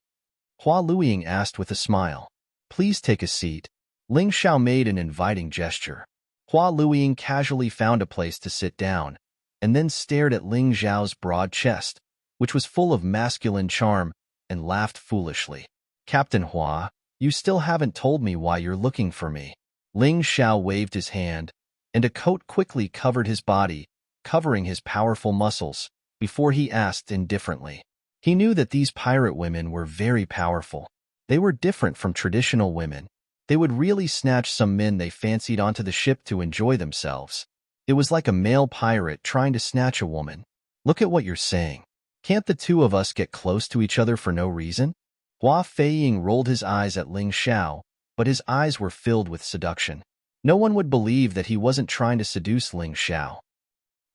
Hua Luiying asked with a smile. Please take a seat. Ling Xiao made an inviting gesture. Hua Luiying casually found a place to sit down, and then stared at Ling Zhao's broad chest, which was full of masculine charm, and laughed foolishly. Captain Hua, you still haven't told me why you're looking for me. Ling Xiao waved his hand, and a coat quickly covered his body, covering his powerful muscles, before he asked indifferently. He knew that these pirate women were very powerful. They were different from traditional women. They would really snatch some men they fancied onto the ship to enjoy themselves. It was like a male pirate trying to snatch a woman. Look at what you're saying. Can't the two of us get close to each other for no reason? Hua Feiying rolled his eyes at Ling Xiao, but his eyes were filled with seduction. No one would believe that he wasn't trying to seduce Ling Xiao.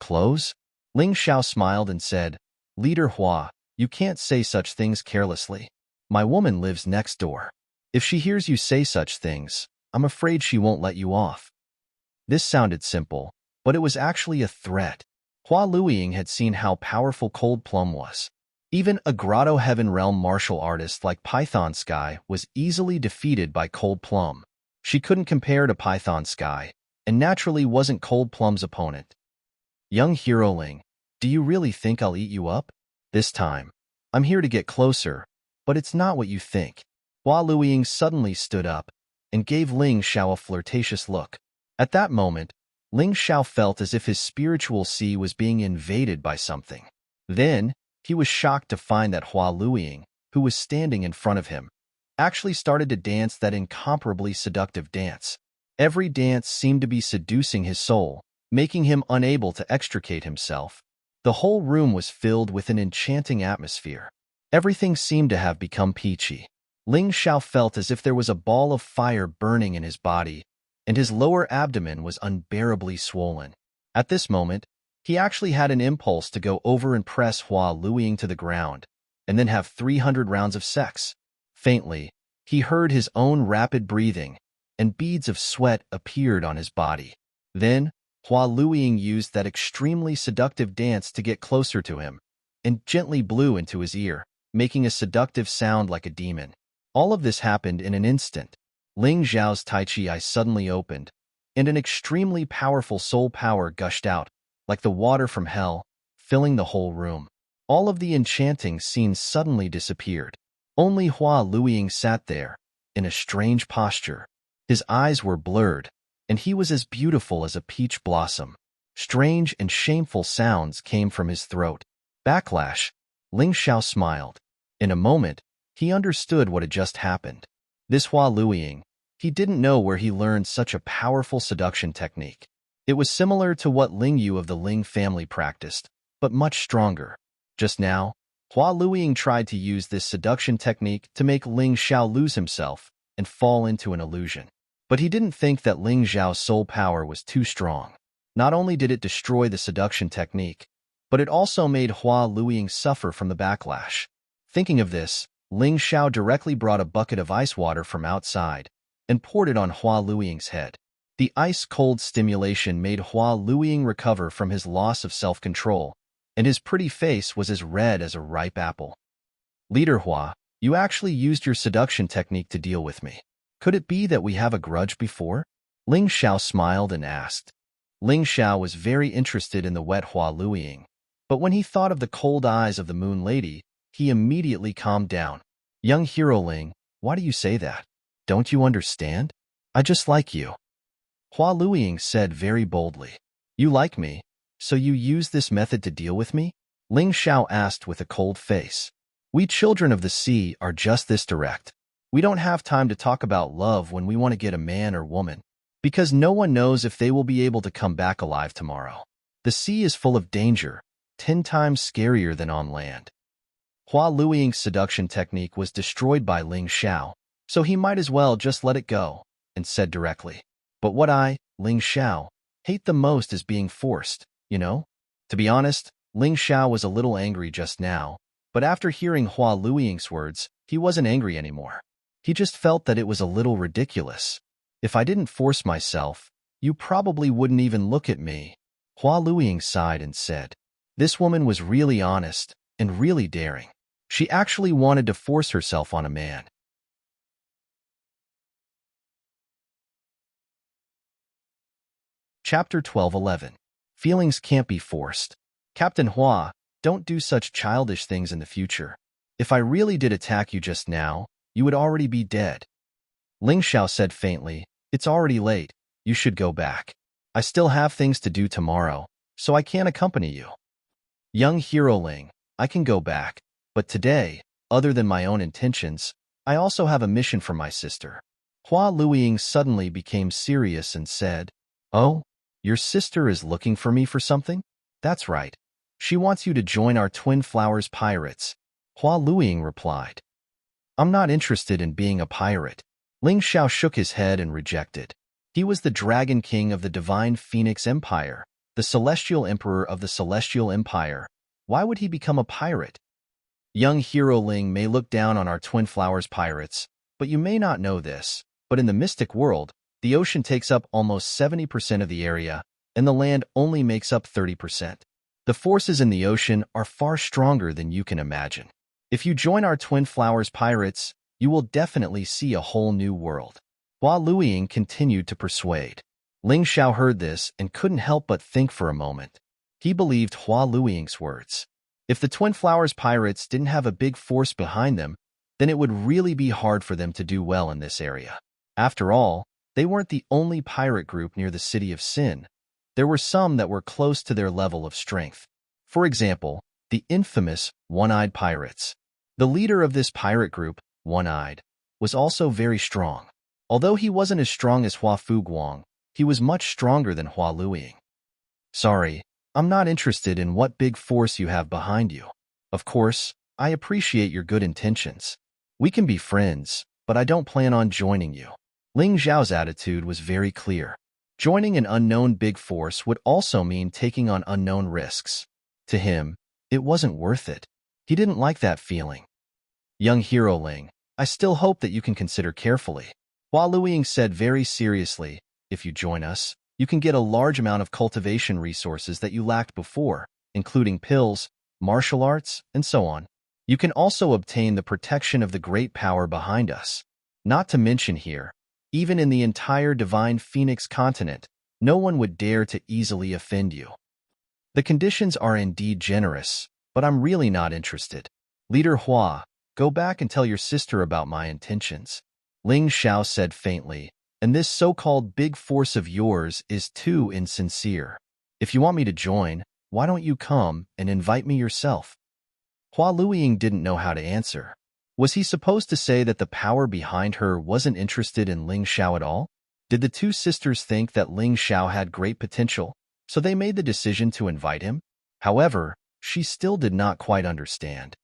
Clothes? Ling Xiao smiled and said, Leader Hua, you can't say such things carelessly. My woman lives next door. If she hears you say such things, I'm afraid she won't let you off. This sounded simple, but it was actually a threat. Hua Luiying had seen how powerful Cold Plum was. Even a Grotto Heaven Realm martial artist like Python Sky was easily defeated by Cold Plum. She couldn't compare to Python Sky, and naturally wasn't Cold Plum's opponent. Young Heroling, do you really think I'll eat you up? This time, I'm here to get closer, but it's not what you think. Hua Luiying suddenly stood up and gave Ling Xiao a flirtatious look. At that moment, Ling Xiao felt as if his spiritual sea was being invaded by something. Then, he was shocked to find that Hua Luiying, who was standing in front of him, actually started to dance that incomparably seductive dance. Every dance seemed to be seducing his soul, making him unable to extricate himself. The whole room was filled with an enchanting atmosphere. Everything seemed to have become peachy. Ling Xiao felt as if there was a ball of fire burning in his body, and his lower abdomen was unbearably swollen. At this moment, he actually had an impulse to go over and press Hua Luiying to the ground, and then have 300 rounds of sex. Faintly, he heard his own rapid breathing, and beads of sweat appeared on his body. Then, Hua Luiying used that extremely seductive dance to get closer to him, and gently blew into his ear, making a seductive sound like a demon. All of this happened in an instant. Ling Xiao's Tai Chi eyes suddenly opened, and an extremely powerful soul power gushed out, like the water from hell, filling the whole room. All of the enchanting scenes suddenly disappeared. Only Hua Luiying sat there, in a strange posture. His eyes were blurred, and he was as beautiful as a peach blossom. Strange and shameful sounds came from his throat. Backlash. Ling Xiao smiled. In a moment, he understood what had just happened. This Hua Luiying, he didn't know where he learned such a powerful seduction technique. It was similar to what Ling Yu of the Ling family practiced, but much stronger. Just now, Hua Luiying tried to use this seduction technique to make Ling Xiao lose himself and fall into an illusion. But he didn't think that Ling Xiao's soul power was too strong. Not only did it destroy the seduction technique, but it also made Hua Luiying suffer from the backlash. Thinking of this, Ling Xiao directly brought a bucket of ice water from outside and poured it on Hua Luiying's head. The ice-cold stimulation made Hua Luiying recover from his loss of self-control, and his pretty face was as red as a ripe apple. Leader Hua, you actually used your seduction technique to deal with me. Could it be that we have a grudge before? Ling Xiao smiled and asked. Ling Xiao was very interested in the wet Hua Luiying, but when he thought of the cold eyes of the Moon Lady, he immediately calmed down. Young Hero Ling, why do you say that? Don't you understand? I just like you. Hua Luiying said very boldly. You like me, so you use this method to deal with me? Ling Xiao asked with a cold face. We children of the sea are just this direct. We don't have time to talk about love when we want to get a man or woman, because no one knows if they will be able to come back alive tomorrow. The sea is full of danger, 10 times scarier than on land. Hua Luiying's seduction technique was destroyed by Ling Xiao, so he might as well just let it go, and said directly. But what I, Ling Xiao, hate the most is being forced, you know? To be honest, Ling Xiao was a little angry just now, but after hearing Hua Luiying's words, he wasn't angry anymore. He just felt that it was a little ridiculous. If I didn't force myself, you probably wouldn't even look at me. Hua Luiying sighed and said. This woman was really honest and really daring. She actually wanted to force herself on a man. Chapter 12:11. Feelings can't be forced. Captain Hua, don't do such childish things in the future. If I really did attack you just now, you would already be dead. Ling Xiao said faintly, it's already late. You should go back. I still have things to do tomorrow, so I can't accompany you. Young Hero Ling, I can go back, but today, other than my own intentions, I also have a mission for my sister. Hua Luiying suddenly became serious and said, Oh, your sister is looking for me for something? That's right. She wants you to join our Twin Flowers pirates. Hua Luiying replied. I'm not interested in being a pirate. Ling Xiao shook his head and rejected. He was the Dragon King of the Divine Phoenix Empire, the Celestial Emperor of the Celestial Empire. Why would he become a pirate? Young Hero Ling may look down on our Twin Flowers pirates, but you may not know this, but in the mystic world, the ocean takes up almost 70% of the area, and the land only makes up 30%. The forces in the ocean are far stronger than you can imagine. If you join our Twin Flowers pirates, you will definitely see a whole new world. Hua Luiying continued to persuade. Ling Xiao heard this and couldn't help but think for a moment. He believed Hua Luiying's words. If the Twin Flowers pirates didn't have a big force behind them, then it would really be hard for them to do well in this area. After all, they weren't the only pirate group near the city of Sin. There were some that were close to their level of strength. For example, the infamous One-Eyed Pirates. The leader of this pirate group, One-Eyed, was also very strong. Although he wasn't as strong as Hua Fuguang, he was much stronger than Hua Luiying. Sorry, I'm not interested in what big force you have behind you. Of course, I appreciate your good intentions. We can be friends, but I don't plan on joining you. Ling Xiao's attitude was very clear. Joining an unknown big force would also mean taking on unknown risks. To him, it wasn't worth it. He didn't like that feeling. Young hero Ling, I still hope that you can consider carefully. Hua Luiying said very seriously, if you join us, you can get a large amount of cultivation resources that you lacked before, including pills, martial arts, and so on. You can also obtain the protection of the great power behind us. Not to mention here, even in the entire Divine Phoenix continent, no one would dare to easily offend you. The conditions are indeed generous, but I'm really not interested. Leader Hua, go back and tell your sister about my intentions. Ling Xiao said faintly, and this so-called big force of yours is too insincere. If you want me to join, why don't you come and invite me yourself? Hua Luiying didn't know how to answer. Was he supposed to say that the power behind her wasn't interested in Ling Xiao at all? Did the two sisters think that Ling Xiao had great potential, so they made the decision to invite him? However, she still did not quite understand.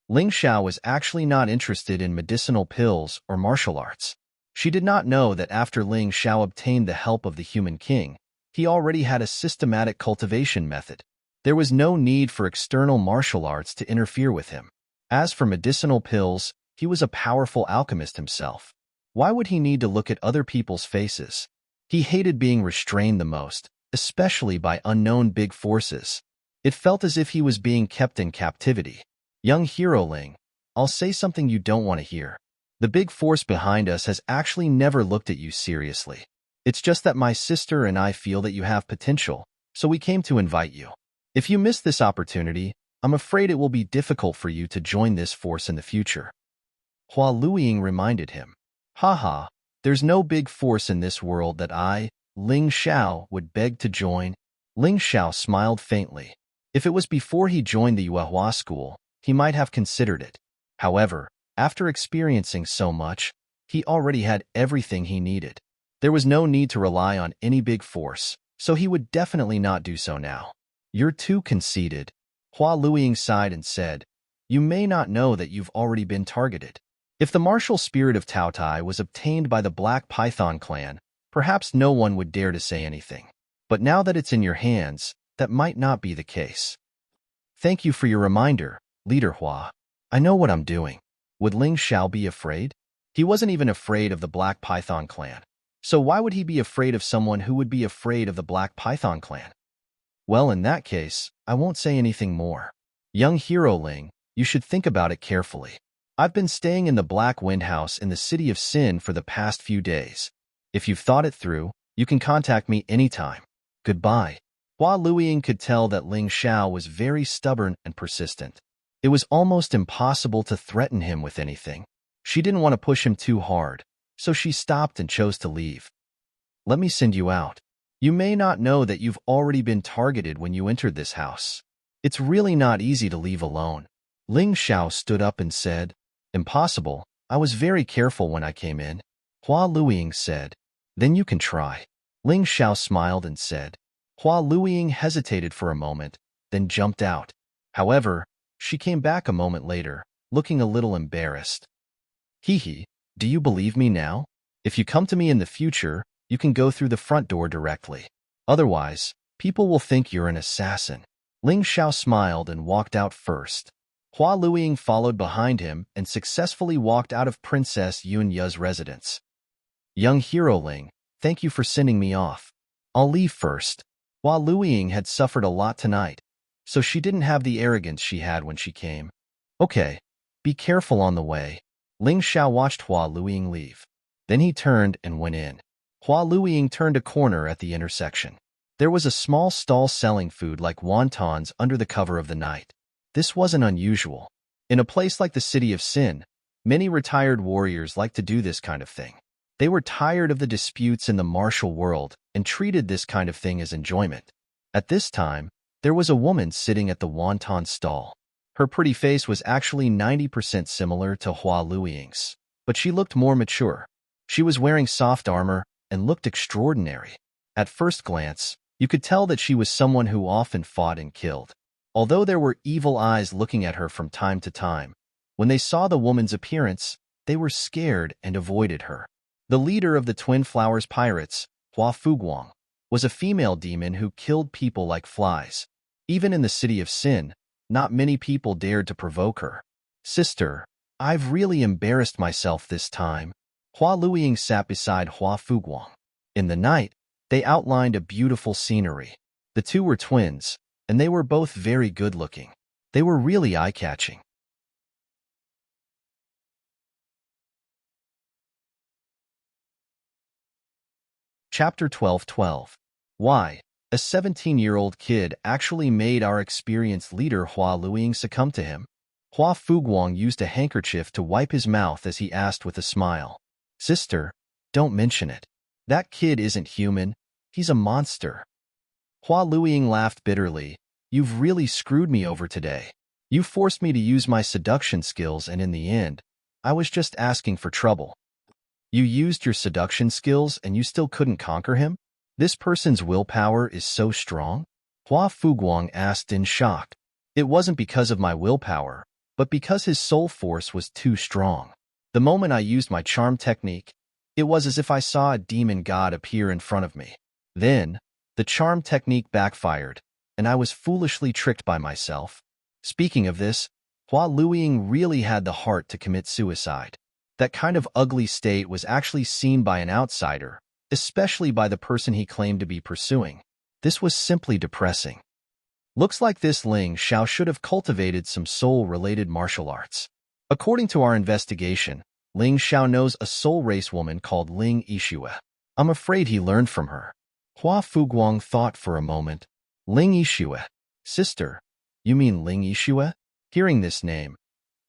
Ling Xiao was actually not interested in medicinal pills or martial arts. She did not know that after Ling Xiao obtained the help of the Human King, he already had a systematic cultivation method. There was no need for external martial arts to interfere with him. As for medicinal pills, he was a powerful alchemist himself. Why would he need to look at other people's faces? He hated being restrained the most, especially by unknown big forces. It felt as if he was being kept in captivity. Young hero Ling, I'll say something you don't want to hear. The big force behind us has actually never looked at you seriously. It's just that my sister and I feel that you have potential, so we came to invite you. If you miss this opportunity, I'm afraid it will be difficult for you to join this force in the future. Hua Luiying reminded him. Haha, there's no big force in this world that I, Ling Xiao, would beg to join. Ling Xiao smiled faintly. If it was before he joined the Yuehua school, he might have considered it. However, after experiencing so much, he already had everything he needed. There was no need to rely on any big force, so he would definitely not do so now. You're too conceited. Hua Luiying sighed and said, you may not know that you've already been targeted. If the martial spirit of Taotai was obtained by the Black Python clan, perhaps no one would dare to say anything. But now that it's in your hands, that might not be the case. Thank you for your reminder, Leader Hua. I know what I'm doing. Would Ling Xiao be afraid? He wasn't even afraid of the Black Python clan. So why would he be afraid of someone who would be afraid of the Black Python clan? Well, in that case, I won't say anything more. Young hero Ling, you should think about it carefully. I've been staying in the Black Wind House in the City of Sin for the past few days. If you've thought it through, you can contact me anytime. Goodbye. Hua Luiying could tell that Ling Xiao was very stubborn and persistent. It was almost impossible to threaten him with anything. She didn't want to push him too hard, so she stopped and chose to leave. Let me send you out. You may not know that you've already been targeted when you entered this house. It's really not easy to leave alone. Ling Xiao stood up and said, Impossible. I was very careful when I came in. Hua Luiying said, Then you can try. Ling Xiao smiled and said. Hua Luiying hesitated for a moment, then jumped out. However, she came back a moment later, looking a little embarrassed. Hee, do you believe me now? If you come to me in the future, you can go through the front door directly. Otherwise, people will think you're an assassin. Ling Xiao smiled and walked out first. Hua Luiying followed behind him and successfully walked out of Princess Yunya's residence. Young hero Ling, thank you for sending me off. I'll leave first. Hua Luiying had suffered a lot tonight, so she didn't have the arrogance she had when she came. Okay, be careful on the way. Ling Xiao watched Hua Luiying leave. Then he turned and went in. Hua Luiying turned a corner at the intersection. There was a small stall selling food like wontons under the cover of the night. This wasn't unusual. In a place like the city of Sin, many retired warriors like to do this kind of thing. They were tired of the disputes in the martial world and treated this kind of thing as enjoyment. At this time, there was a woman sitting at the wonton stall. Her pretty face was actually 90% similar to Hua Luiying's, but she looked more mature. She was wearing soft armor and looked extraordinary. At first glance, you could tell that she was someone who often fought and killed. Although there were evil eyes looking at her from time to time, when they saw the woman's appearance, they were scared and avoided her. The leader of the Twin Flowers Pirates, Hua Fuguang, was a female demon who killed people like flies. Even in the city of Sin, not many people dared to provoke her. Sister, I've really embarrassed myself this time. Hua Luiying sat beside Hua Fuguang. In the night, they outlined a beautiful scenery. The two were twins, and they were both very good-looking. They were really eye-catching. Chapter 12:12. Why? A 17-year-old kid actually made our experienced leader Hua Luiying succumb to him. Hua Fuguang used a handkerchief to wipe his mouth as he asked with a smile. Sister, don't mention it. That kid isn't human. He's a monster. Hua Luiying laughed bitterly. You've really screwed me over today. You forced me to use my seduction skills, and in the end, I was just asking for trouble. You used your seduction skills and you still couldn't conquer him? This person's willpower is so strong? Hua Fuguang asked in shock. It wasn't because of my willpower, but because his soul force was too strong. The moment I used my charm technique, it was as if I saw a demon god appear in front of me. Then, the charm technique backfired, and I was foolishly tricked by myself. Speaking of this, Hua Luiying really had the heart to commit suicide. That kind of ugly state was actually seen by an outsider, especially by the person he claimed to be pursuing. This was simply depressing. Looks like this Ling Xiao should have cultivated some soul-related martial arts. According to our investigation, Ling Xiao knows a soul race woman called Ling Yixue. I'm afraid he learned from her. Hua Fuguang thought for a moment. Ling Yixue. Sister, you mean Ling Yixue? Hearing this name,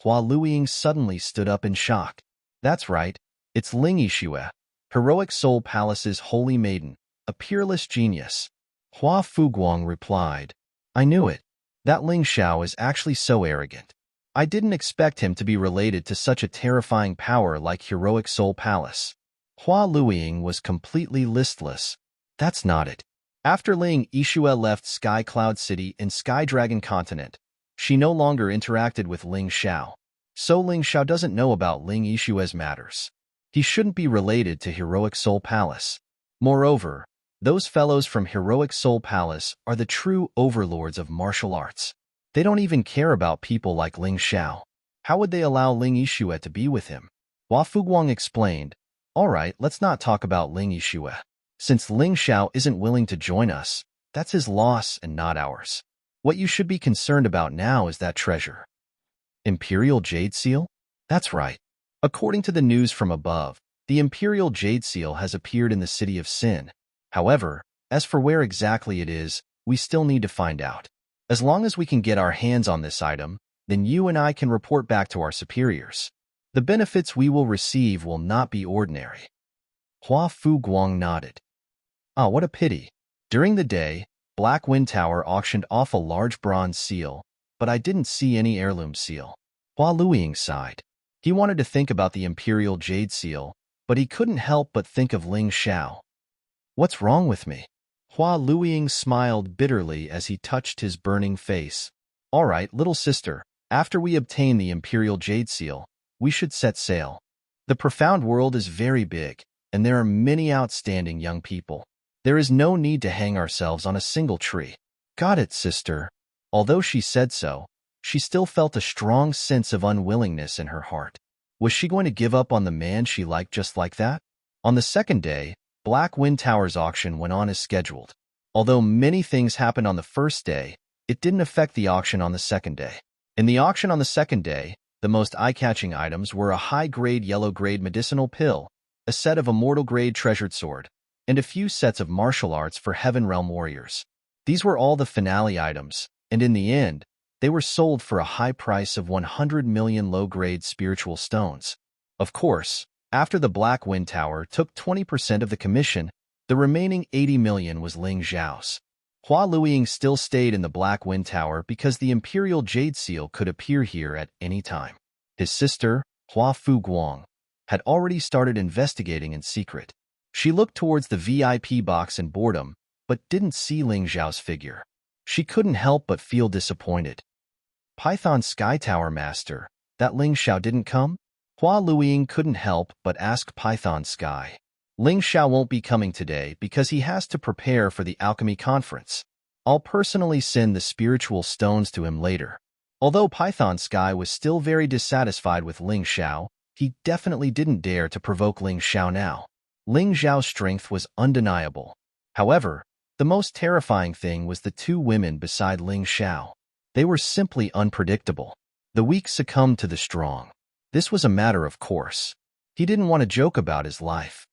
Hua Luiying suddenly stood up in shock. That's right, it's Ling Yixue, Heroic Soul Palace's holy maiden, a peerless genius. Hua Fuguang replied. I knew it. That Ling Xiao is actually so arrogant. I didn't expect him to be related to such a terrifying power like Heroic Soul Palace. Hua Luiying was completely listless. That's not it. After Ling Yixue left Sky Cloud City and Sky Dragon Continent, she no longer interacted with Ling Xiao. So Ling Xiao doesn't know about Ling Yixue's matters. He shouldn't be related to Heroic Soul Palace. Moreover, those fellows from Heroic Soul Palace are the true overlords of martial arts. They don't even care about people like Ling Xiao. How would they allow Ling Yixue to be with him? Hua Fuguang explained, All right, let's not talk about Ling Yixue. Since Ling Xiao isn't willing to join us, that's his loss and not ours. What you should be concerned about now is that treasure. Imperial Jade Seal? That's right. According to the news from above, the Imperial Jade Seal has appeared in the city of Sin. However, as for where exactly it is, we still need to find out. As long as we can get our hands on this item, then you and I can report back to our superiors. The benefits we will receive will not be ordinary. Hua Fuguang nodded. Ah, what a pity. During the day, Black Wind Tower auctioned off a large bronze seal, but I didn't see any heirloom seal. Hua Luiying sighed. He wanted to think about the Imperial Jade Seal, but he couldn't help but think of Ling Xiao. What's wrong with me? Hua Luiying smiled bitterly as he touched his burning face. All right, little sister, after we obtain the Imperial Jade Seal, we should set sail. The profound world is very big, and there are many outstanding young people. There is no need to hang ourselves on a single tree. Got it, sister. Although she said so, she still felt a strong sense of unwillingness in her heart. Was she going to give up on the man she liked just like that? On the second day, Black Wind Tower's auction went on as scheduled. Although many things happened on the first day, it didn't affect the auction on the second day. In the auction on the second day, the most eye-catching items were a high-grade yellow-grade medicinal pill, a set of immortal-grade treasured sword, and a few sets of martial arts for Heaven Realm warriors. These were all the finale items, and in the end, they were sold for a high price of 100 million low-grade spiritual stones. Of course, after the Black Wind Tower took 20% of the commission, the remaining 80 million was Ling Xiao's. Hua Luiying still stayed in the Black Wind Tower because the Imperial Jade Seal could appear here at any time. His sister, Hua Fuguang, had already started investigating in secret. She looked towards the VIP box in boredom, but didn't see Ling Xiao's figure. She couldn't help but feel disappointed. Python Sky Tower Master, that Ling Xiao didn't come? Hua Luiying couldn't help but ask Python Sky. Ling Xiao won't be coming today because he has to prepare for the alchemy conference. I'll personally send the spiritual stones to him later. Although Python Sky was still very dissatisfied with Ling Xiao, he definitely didn't dare to provoke Ling Xiao now. Ling Xiao's strength was undeniable. However, the most terrifying thing was the two women beside Ling Xiao. They were simply unpredictable. The weak succumbed to the strong. This was a matter of course. He didn't want to joke about his life.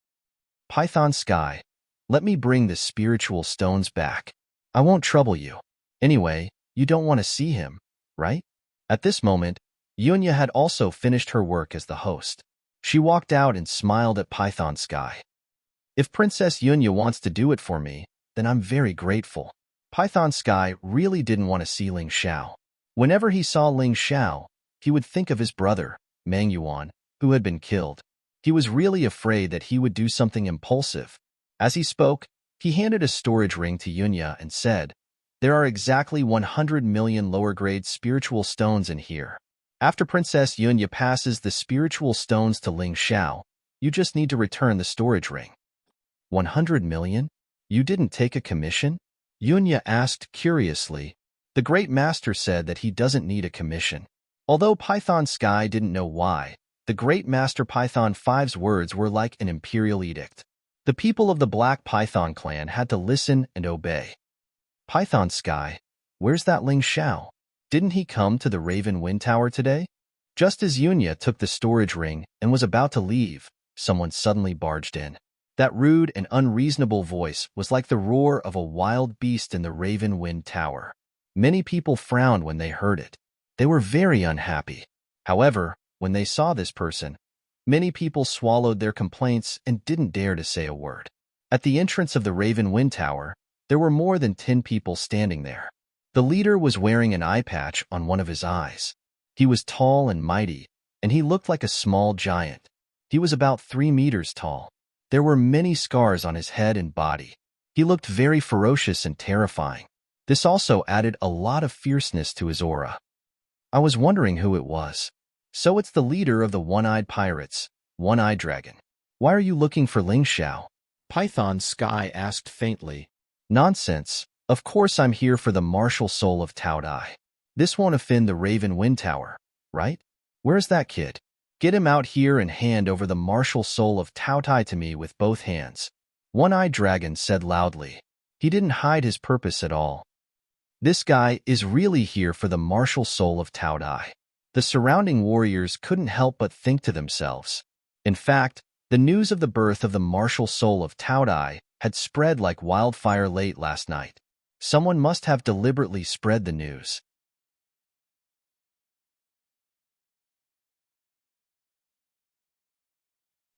Python Sky, let me bring the spiritual stones back. I won't trouble you. Anyway, you don't want to see him, right? At this moment, Yunya had also finished her work as the host. She walked out and smiled at Python Sky. If Princess Yunya wants to do it for me, then I'm very grateful. Python Sky really didn't want to see Ling Xiao. Whenever he saw Ling Xiao, he would think of his brother, Mang Yuan, who had been killed. He was really afraid that he would do something impulsive. As he spoke, he handed a storage ring to Yunya and said, "There are exactly 100 million lower-grade spiritual stones in here. After Princess Yunya passes the spiritual stones to Ling Xiao, you just need to return the storage ring." 100 million? You didn't take a commission? Yunya asked curiously. The Great Master said that he doesn't need a commission. Although Python Sky didn't know why, the Great Master Python 5's words were like an imperial edict. The people of the Black Python clan had to listen and obey. Python Sky, where's that Ling Xiao? Didn't he come to the Raven Wind Tower today? Just as Yunya took the storage ring and was about to leave, someone suddenly barged in. That rude and unreasonable voice was like the roar of a wild beast in the Raven Wind Tower. Many people frowned when they heard it. They were very unhappy. However, when they saw this person, many people swallowed their complaints and didn't dare to say a word. At the entrance of the Raven Wind Tower, there were more than 10 people standing there. The leader was wearing an eye patch on one of his eyes. He was tall and mighty, and he looked like a small giant. He was about 3 meters tall. There were many scars on his head and body. He looked very ferocious and terrifying. This also added a lot of fierceness to his aura. I was wondering who it was. So it's the leader of the One-Eyed Pirates, One-Eyed Dragon. Why are you looking for Ling Xiao? Python Sky asked faintly. Nonsense. Of course I'm here for the martial soul of Tao Dai. This won't offend the Raven Wind Tower, right? Where's that kid? Get him out here and hand over the martial soul of Tao Dai to me with both hands. One-Eyed Dragon said loudly. He didn't hide his purpose at all. This guy is really here for the martial soul of Tao Dai. The surrounding warriors couldn't help but think to themselves. In fact, the news of the birth of the martial soul of Tao Dai had spread like wildfire late last night. Someone must have deliberately spread the news.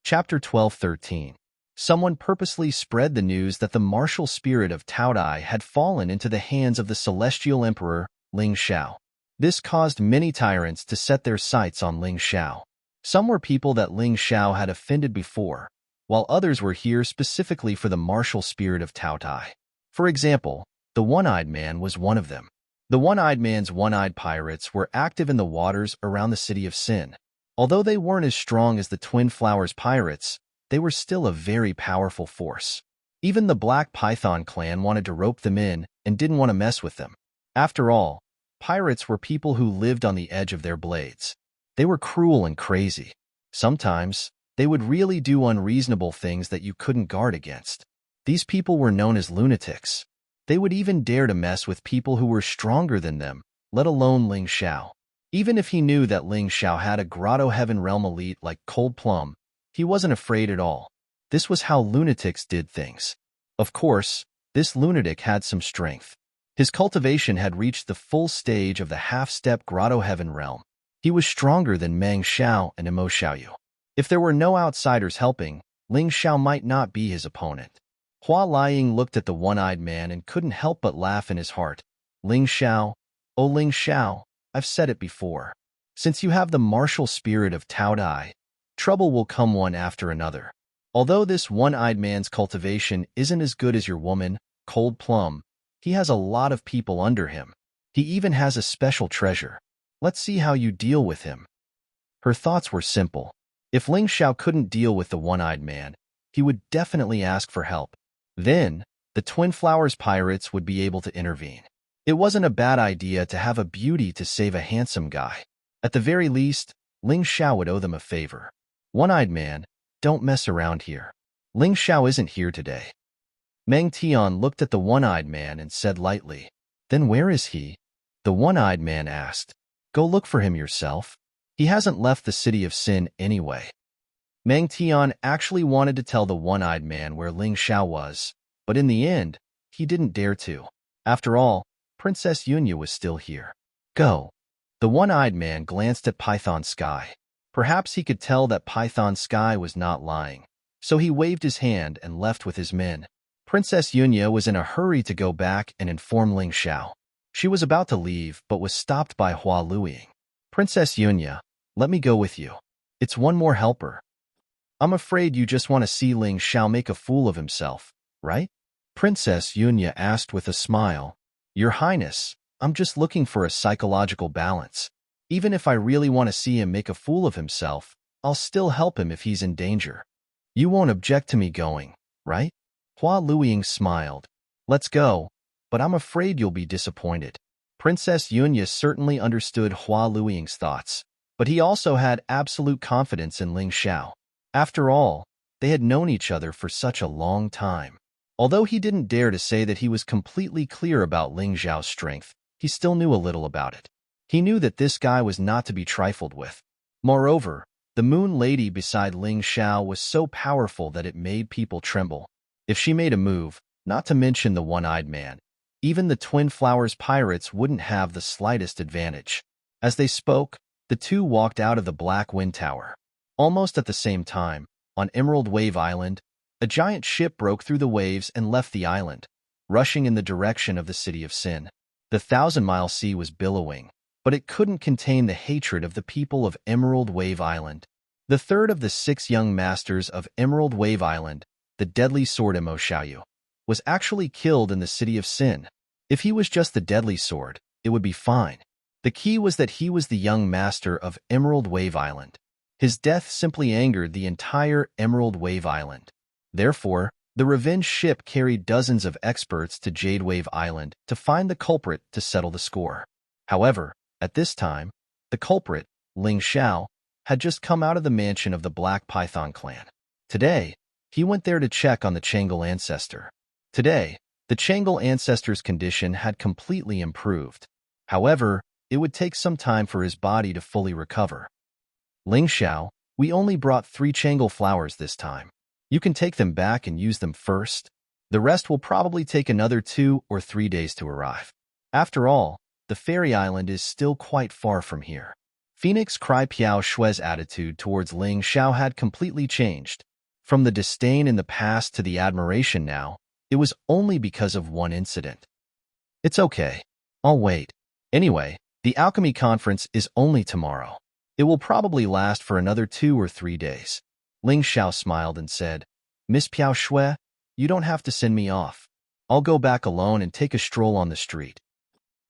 Chapter 12:13. Someone purposely spread the news that the martial spirit of Tao Dai had fallen into the hands of the celestial emperor, Ling Xiao. This caused many tyrants to set their sights on Ling Xiao. Some were people that Ling Xiao had offended before, while others were here specifically for the martial spirit of Tao Dai. For example, the One-Eyed Man was one of them. The One-Eyed Man's one-eyed pirates were active in the waters around the city of Sin. Although they weren't as strong as the Twin Flowers pirates, they were still a very powerful force. Even the Black Python clan wanted to rope them in and didn't want to mess with them. After all, Pirates were people who lived on the edge of their blades. They were cruel and crazy. Sometimes, they would really do unreasonable things that you couldn't guard against. These people were known as lunatics. They would even dare to mess with people who were stronger than them, let alone Ling Xiao. Even if he knew that Ling Xiao had a Grotto Heaven Realm elite like Cold Plum, he wasn't afraid at all. This was how lunatics did things. Of course, this lunatic had some strength. His cultivation had reached the full stage of the half-step Grotto Heaven Realm. He was stronger than Meng Xiao and Imo Xiaoyu. If there were no outsiders helping, Ling Xiao might not be his opponent. Hua Liying looked at the one-eyed man and couldn't help but laugh in his heart. Ling Xiao, oh Ling Xiao, I've said it before. Since you have the martial spirit of Tao Dai, trouble will come one after another. Although this one-eyed man's cultivation isn't as good as your woman, Cold Plum, he has a lot of people under him. He even has a special treasure. Let's see how you deal with him. Her thoughts were simple. If Ling Xiao couldn't deal with the one-eyed man, he would definitely ask for help. Then, the Twin Flowers pirates would be able to intervene. It wasn't a bad idea to have a beauty to save a handsome guy. At the very least, Ling Xiao would owe them a favor. One-eyed man, don't mess around here. Ling Xiao isn't here today. Meng Tian looked at the one-eyed man and said lightly, "Then where is he?" The one-eyed man asked, "Go look for him yourself. He hasn't left the city of Sin anyway." Meng Tian actually wanted to tell the one-eyed man where Ling Xiao was, but in the end, he didn't dare to. After all, Princess Yunya was still here. Go. The one-eyed man glanced at Python Sky. Perhaps he could tell that Python Sky was not lying, so he waved his hand and left with his men. Princess Yunya was in a hurry to go back and inform Ling Xiao. She was about to leave, but was stopped by Hua Luiying. "Princess Yunya, let me go with you. It's one more helper." "I'm afraid you just want to see Ling Xiao make a fool of himself, right?" Princess Yunya asked with a smile. "Your Highness, I'm just looking for a psychological balance. Even if I really want to see him make a fool of himself, I'll still help him if he's in danger. You won't object to me going, right?" Hua Luiying smiled. "Let's go, but I'm afraid you'll be disappointed." Princess Yunya certainly understood Hua Luiying's thoughts, but he also had absolute confidence in Ling Xiao. After all, they had known each other for such a long time. Although he didn't dare to say that he was completely clear about Ling Xiao's strength, he still knew a little about it. He knew that this guy was not to be trifled with. Moreover, the Moon Lady beside Ling Xiao was so powerful that it made people tremble. If she made a move, not to mention the one-eyed man, even the Twin Flowers pirates wouldn't have the slightest advantage. As they spoke, the two walked out of the Black Wind Tower. Almost at the same time, on Emerald Wave Island, a giant ship broke through the waves and left the island, rushing in the direction of the city of Sin. The 1,000-mile sea was billowing, but it couldn't contain the hatred of the people of Emerald Wave Island. The third of the 6 young masters of Emerald Wave Island, the deadly sword Imo Xiaoyu, was actually killed in the city of Sin. If he was just the deadly sword, it would be fine. The key was that he was the young master of Emerald Wave Island. His death simply angered the entire Emerald Wave Island. Therefore, the revenge ship carried dozens of experts to Jade Wave Island to find the culprit to settle the score. However, at this time, the culprit, Ling Xiao, had just come out of the mansion of the Black Python clan. Today, he went there to check on the Changal ancestor. Today, the Changal ancestor's condition had completely improved. However, it would take some time for his body to fully recover. "Ling Xiao, we only brought 3 Changal flowers this time. You can take them back and use them first. The rest will probably take another 2 or 3 days to arrive. After all, the fairy island is still quite far from here." Phoenix Cry Piao Shue's attitude towards Ling Xiao had completely changed. From the disdain in the past to the admiration now, it was only because of one incident. "It's okay. I'll wait. Anyway, the alchemy conference is only tomorrow. It will probably last for another 2 or 3 days. Ling Xiao smiled and said, "Miss Piao Shui, you don't have to send me off. I'll go back alone and take a stroll on the street.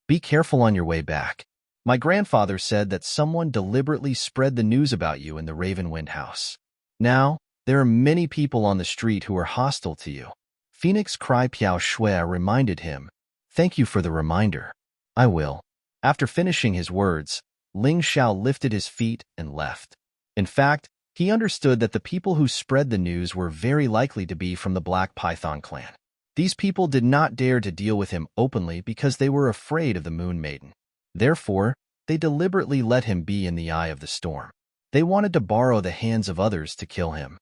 Be careful on your way back. My grandfather said that someone deliberately spread the news about you in the Ravenwind house. Now, there are many people on the street who are hostile to you." Phoenix Cry Piao Shui reminded him, "Thank you for the reminder. I will." After finishing his words, Ling Xiao lifted his feet and left. In fact, he understood that the people who spread the news were very likely to be from the Black Python clan. These people did not dare to deal with him openly because they were afraid of the Moon Maiden. Therefore, they deliberately let him be in the eye of the storm. They wanted to borrow the hands of others to kill him.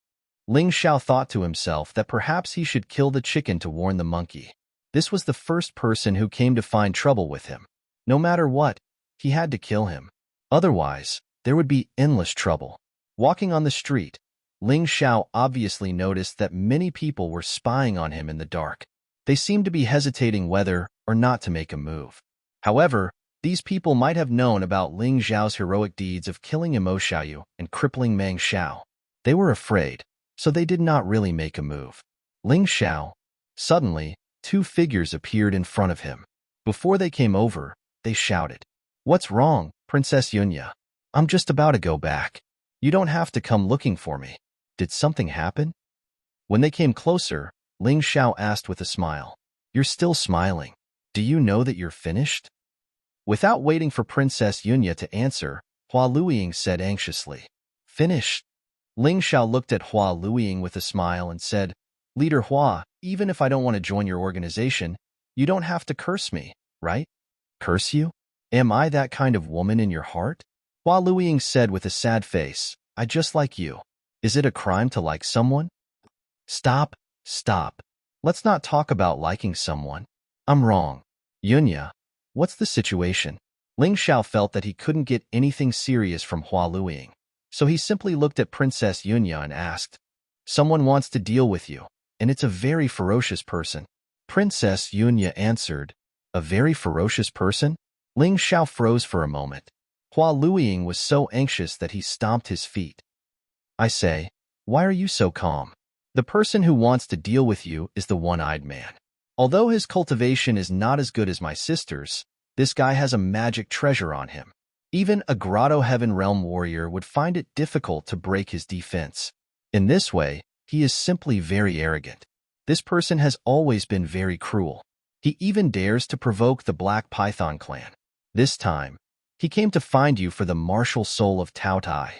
Ling Xiao thought to himself that perhaps he should kill the chicken to warn the monkey. This was the first person who came to find trouble with him. No matter what, he had to kill him. Otherwise, there would be endless trouble. Walking on the street, Ling Xiao obviously noticed that many people were spying on him in the dark. They seemed to be hesitating whether or not to make a move. However, these people might have known about Ling Xiao's heroic deeds of killing Mo Xiaoyu and crippling Meng Xiao. They were afraid, so they did not really make a move. Ling Xiao. Suddenly, two figures appeared in front of him. Before they came over, they shouted, "What's wrong, Princess Yunya? I'm just about to go back. You don't have to come looking for me. Did something happen?" When they came closer, Ling Xiao asked with a smile, "You're still smiling. Do you know that you're finished?" Without waiting for Princess Yunya to answer, Hua Luiying said anxiously, "Finished?" Ling Xiao looked at Hua Luiying with a smile and said, "Leader Hua, even if I don't want to join your organization, you don't have to curse me, right?" "Curse you? Am I that kind of woman in your heart?" Hua Luiying said with a sad face, "I just like you. Is it a crime to like someone?" Stop. Let's not talk about liking someone. I'm wrong. Yunya, what's the situation?" Ling Xiao felt that he couldn't get anything serious from Hua Luiying, so he simply looked at Princess Yunya and asked, "Someone wants to deal with you, and it's a very ferocious person." Princess Yunya answered, "A very ferocious person?" Ling Xiao froze for a moment. Hua Luiying was so anxious that he stomped his feet. "I say, why are you so calm? The person who wants to deal with you is the one-eyed man. Although his cultivation is not as good as my sister's, this guy has a magic treasure on him. Even a Grotto Heaven Realm warrior would find it difficult to break his defense. In this way, he is simply very arrogant. This person has always been very cruel. He even dares to provoke the Black Python clan. This time, he came to find you for the martial soul of Tao Tai."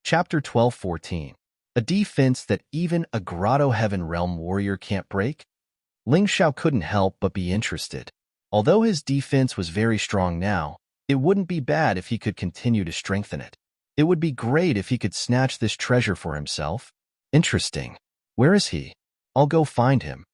Chapter 12:14. A defense that even a Grotto Heaven Realm warrior can't break? Ling Xiao couldn't help but be interested. Although his defense was very strong now, it wouldn't be bad if he could continue to strengthen it. It would be great if he could snatch this treasure for himself. Interesting. Where is he? I'll go find him.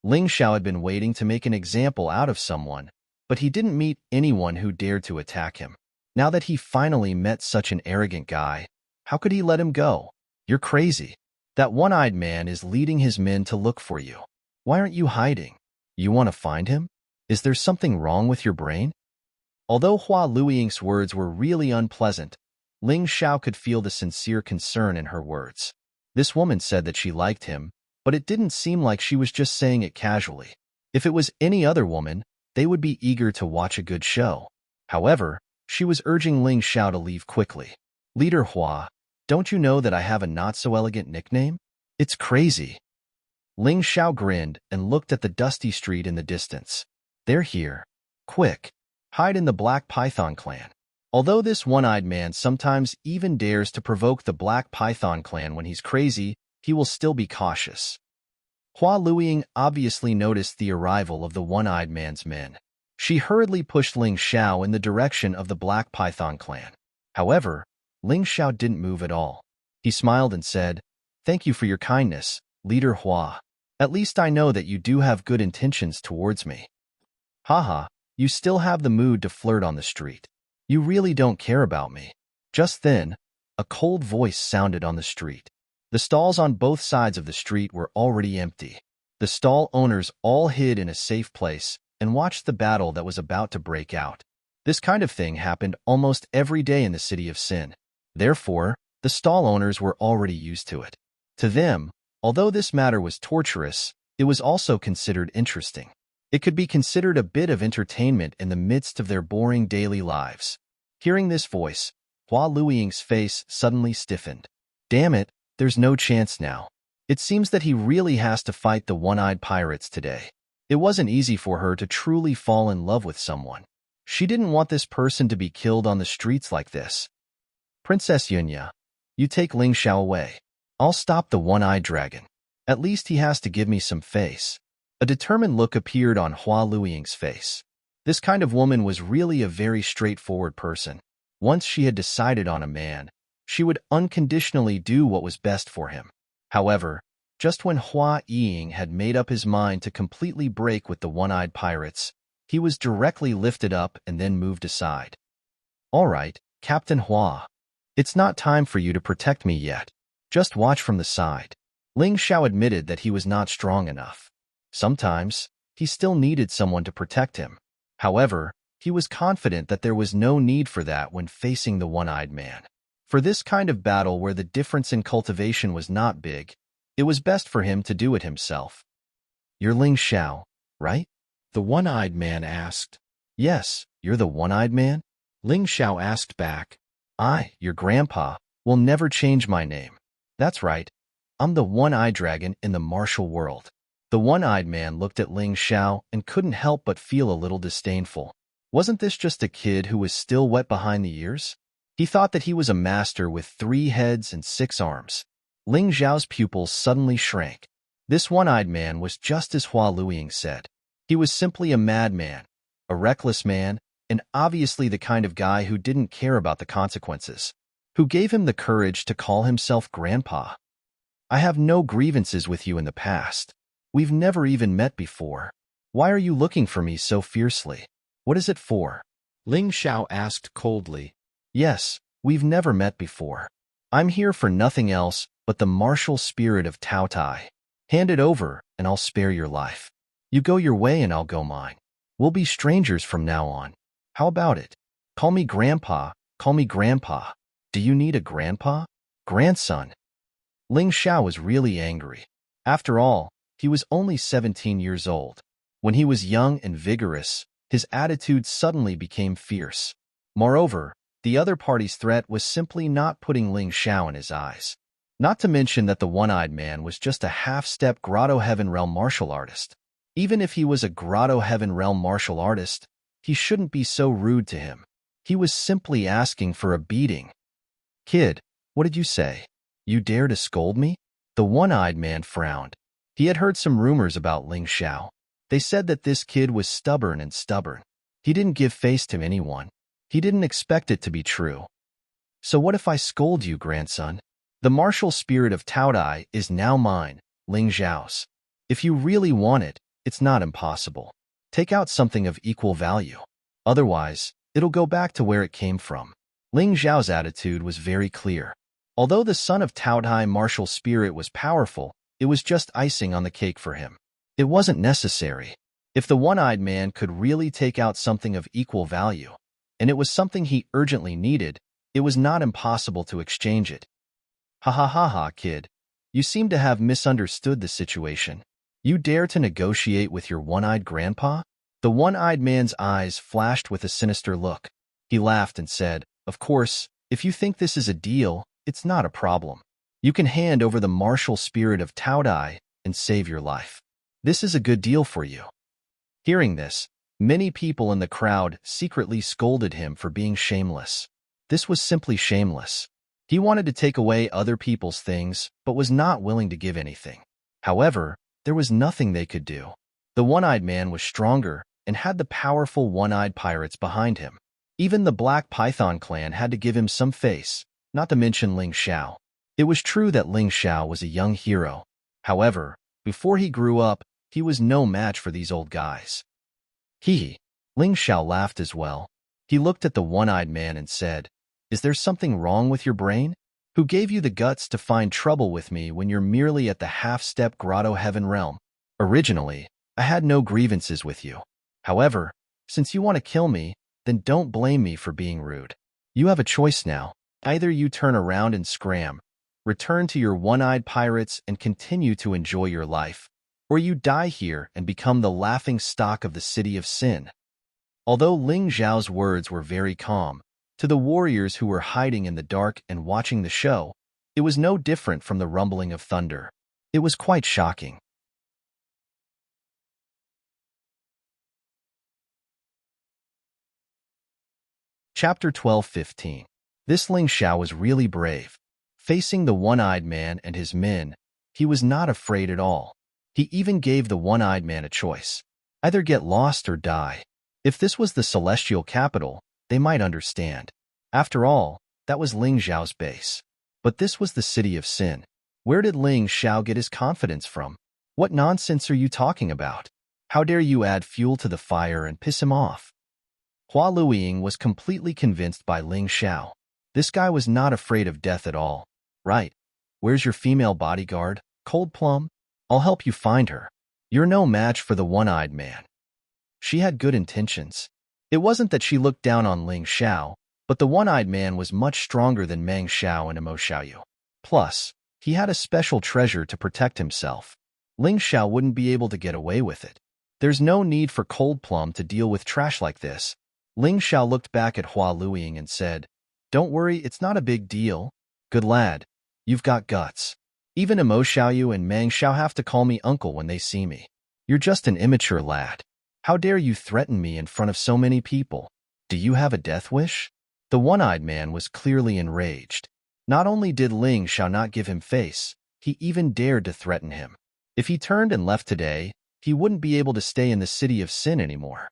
Ling Xiao had been waiting to make an example out of someone, but he didn't meet anyone who dared to attack him. Now that he finally met such an arrogant guy, how could he let him go? You're crazy. That one-eyed man is leading his men to look for you. Why aren't you hiding? You want to find him? Is there something wrong with your brain? Although Hua Luiying's words were really unpleasant, Ling Xiao could feel the sincere concern in her words. This woman said that she liked him, but it didn't seem like she was just saying it casually. If it was any other woman, they would be eager to watch a good show. However, she was urging Ling Xiao to leave quickly. "Leader Hua, don't you know that I have a not-so-elegant nickname? It's crazy." Ling Xiao grinned and looked at the dusty street in the distance. "They're here. Quick, hide in the Black Python clan." Although this one-eyed man sometimes even dares to provoke the Black Python clan when he's crazy, he will still be cautious. Hua Luiying obviously noticed the arrival of the one-eyed man's men. She hurriedly pushed Ling Xiao in the direction of the Black Python clan. However, Ling Xiao didn't move at all. He smiled and said, "Thank you for your kindness, Leader Hua. At least I know that you do have good intentions towards me." "Haha, you still have the mood to flirt on the street. You really don't care about me." Just then, a cold voice sounded on the street. The stalls on both sides of the street were already empty. The stall owners all hid in a safe place and watched the battle that was about to break out. This kind of thing happened almost every day in the city of Sin. Therefore, the stall owners were already used to it. To them, although this matter was torturous, it was also considered interesting. It could be considered a bit of entertainment in the midst of their boring daily lives. Hearing this voice, Hua Luiying's face suddenly stiffened. Damn it, there's no chance now. It seems that he really has to fight the one-eyed pirates today. It wasn't easy for her to truly fall in love with someone. She didn't want this person to be killed on the streets like this. Princess Yunya, you take Ling Xiao away. I'll stop the one-eyed dragon. At least he has to give me some face. A determined look appeared on Hua Luiying's face. This kind of woman was really a very straightforward person. Once she had decided on a man, she would unconditionally do what was best for him. However, just when Hua Ying had made up his mind to completely break with the one-eyed pirates, he was directly lifted up and then moved aside. All right, Captain Hua. It's not time for you to protect me yet. Just watch from the side. Ling Xiao admitted that he was not strong enough. Sometimes, he still needed someone to protect him. However, he was confident that there was no need for that when facing the one-eyed man. For this kind of battle where the difference in cultivation was not big, it was best for him to do it himself. You're Ling Xiao, right? The one-eyed man asked. Yes, you're the one-eyed man? Ling Xiao asked back. Your grandpa, will never change my name. That's right. I'm the one-eyed dragon in the martial world. The one-eyed man looked at Ling Xiao and couldn't help but feel a little disdainful. Wasn't this just a kid who was still wet behind the ears? He thought that he was a master with 3 heads and 6 arms. Ling Xiao's pupils suddenly shrank. This one-eyed man was just as Hua Luiying said. He was simply a madman, a reckless man, and obviously the kind of guy who didn't care about the consequences. Who gave him the courage to call himself Grandpa? I have no grievances with you in the past. We've never even met before. Why are you looking for me so fiercely? What is it for? Ling Xiao asked coldly. Yes, we've never met before. I'm here for nothing else but the martial spirit of Tao Tai. Hand it over, and I'll spare your life. You go your way and I'll go mine. We'll be strangers from now on. How about it? Call me Grandpa, call me Grandpa. Do you need a grandpa? Grandson. Ling Xiao was really angry. After all, he was only 17 years old. When he was young and vigorous, his attitude suddenly became fierce. Moreover, the other party's threat was simply not putting Ling Xiao in his eyes. Not to mention that the one-eyed man was just a half-step Grotto Heaven Realm martial artist. Even if he was a Grotto Heaven Realm martial artist, he shouldn't be so rude to him. He was simply asking for a beating. Kid, what did you say? You dare to scold me? The one-eyed man frowned. He had heard some rumors about Ling Xiao. They said that this kid was stubborn. He didn't give face to anyone. He didn't expect it to be true. So what if I scold you, grandson? The martial spirit of Tao Tai is now mine, Ling Xiao's. If you really want it, it's not impossible. Take out something of equal value. Otherwise, it'll go back to where it came from. Ling Xiao's attitude was very clear. Although the son of Tao Tai martial spirit was powerful, it was just icing on the cake for him. It wasn't necessary. If the one-eyed man could really take out something of equal value, and it was something he urgently needed, it was not impossible to exchange it. Ha ha ha ha, kid. You seem to have misunderstood the situation. You dare to negotiate with your one-eyed grandpa? The one-eyed man's eyes flashed with a sinister look. He laughed and said, Of course, if you think this is a deal, it's not a problem. You can hand over the martial spirit of Tao Tai and save your life. This is a good deal for you. Hearing this, many people in the crowd secretly scolded him for being shameless. This was simply shameless. He wanted to take away other people's things, but was not willing to give anything. However, there was nothing they could do. The one-eyed man was stronger and had the powerful one-eyed pirates behind him. Even the Black Python clan had to give him some face, not to mention Ling Xiao. It was true that Ling Xiao was a young hero. However, before he grew up, he was no match for these old guys. Ling Xiao laughed as well. He looked at the one-eyed man and said, Is there something wrong with your brain? Who gave you the guts to find trouble with me when you're merely at the half-step Grotto Heaven Realm? Originally, I had no grievances with you. However, since you want to kill me, then don't blame me for being rude. You have a choice now. Either you turn around and scram, return to your one-eyed pirates and continue to enjoy your life, or you die here and become the laughing stock of the city of sin. Although Ling Xiao's words were very calm, to the warriors who were hiding in the dark and watching the show, it was no different from the rumbling of thunder. It was quite shocking. Chapter 12:15. This Ling Xiao was really brave. Facing the one-eyed man and his men, he was not afraid at all. He even gave the one-eyed man a choice. Either get lost or die. If this was the celestial capital, they might understand. After all, that was Ling Xiao's base. But this was the city of sin. Where did Ling Xiao get his confidence from? What nonsense are you talking about? How dare you add fuel to the fire and piss him off? Hua Luiying was completely convinced by Ling Xiao. This guy was not afraid of death at all. Right. Where's your female bodyguard, Cold Plum? I'll help you find her. You're no match for the one-eyed man. She had good intentions. It wasn't that she looked down on Ling Xiao, but the one-eyed man was much stronger than Meng Xiao and Emo Xiaoyu. Plus, he had a special treasure to protect himself. Ling Xiao wouldn't be able to get away with it. There's no need for Cold Plum to deal with trash like this. Ling Xiao looked back at Hua Luiying and said, "Don't worry, it's not a big deal. Good lad. You've got guts. Even Emo Xiaoyu and Meng Xiao have to call me uncle when they see me. You're just an immature lad. How dare you threaten me in front of so many people? Do you have a death wish?" The one-eyed man was clearly enraged. Not only did Ling Xiao not give him face, he even dared to threaten him. If he turned and left today, he wouldn't be able to stay in the city of sin anymore.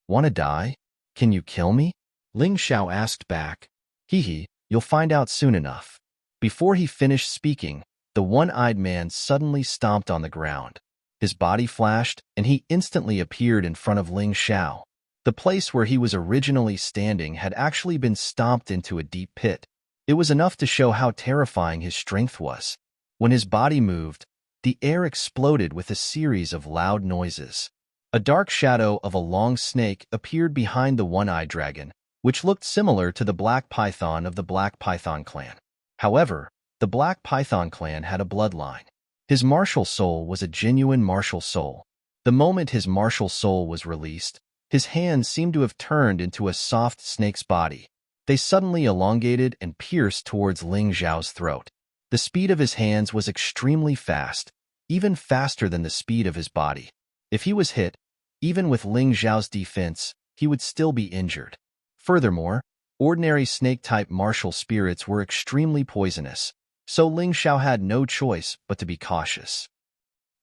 "Want to die? Can you kill me?" Ling Xiao asked back. "Hee, you'll find out soon enough." Before he finished speaking, the one-eyed man suddenly stomped on the ground. His body flashed, and he instantly appeared in front of Ling Xiao. The place where he was originally standing had actually been stomped into a deep pit. It was enough to show how terrifying his strength was. When his body moved, the air exploded with a series of loud noises. A dark shadow of a long snake appeared behind the one-eyed dragon, which looked similar to the Black Python of the Black Python clan. However, the Black Python clan had a bloodline. His martial soul was a genuine martial soul. The moment his martial soul was released, his hands seemed to have turned into a soft snake's body. They suddenly elongated and pierced towards Ling Xiao's throat. The speed of his hands was extremely fast, even faster than the speed of his body. If he was hit, even with Ling Xiao's defense, he would still be injured. Furthermore, ordinary snake-type martial spirits were extremely poisonous, so Ling Xiao had no choice but to be cautious.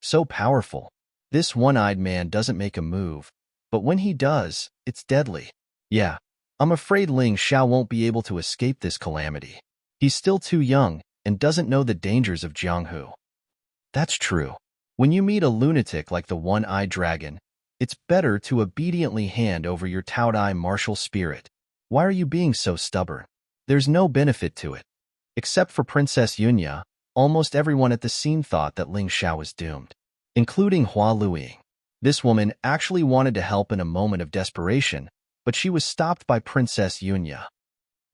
So powerful. This one-eyed man doesn't make a move, but when he does, it's deadly. Yeah, I'm afraid Ling Xiao won't be able to escape this calamity. He's still too young and doesn't know the dangers of Jianghu. That's true. When you meet a lunatic like the one-eyed dragon, it's better to obediently hand over your Taodai martial spirit. Why are you being so stubborn? There's no benefit to it. Except for Princess Yunya, almost everyone at the scene thought that Ling Xiao was doomed, including Hua Luiying. This woman actually wanted to help in a moment of desperation, but she was stopped by Princess Yunya.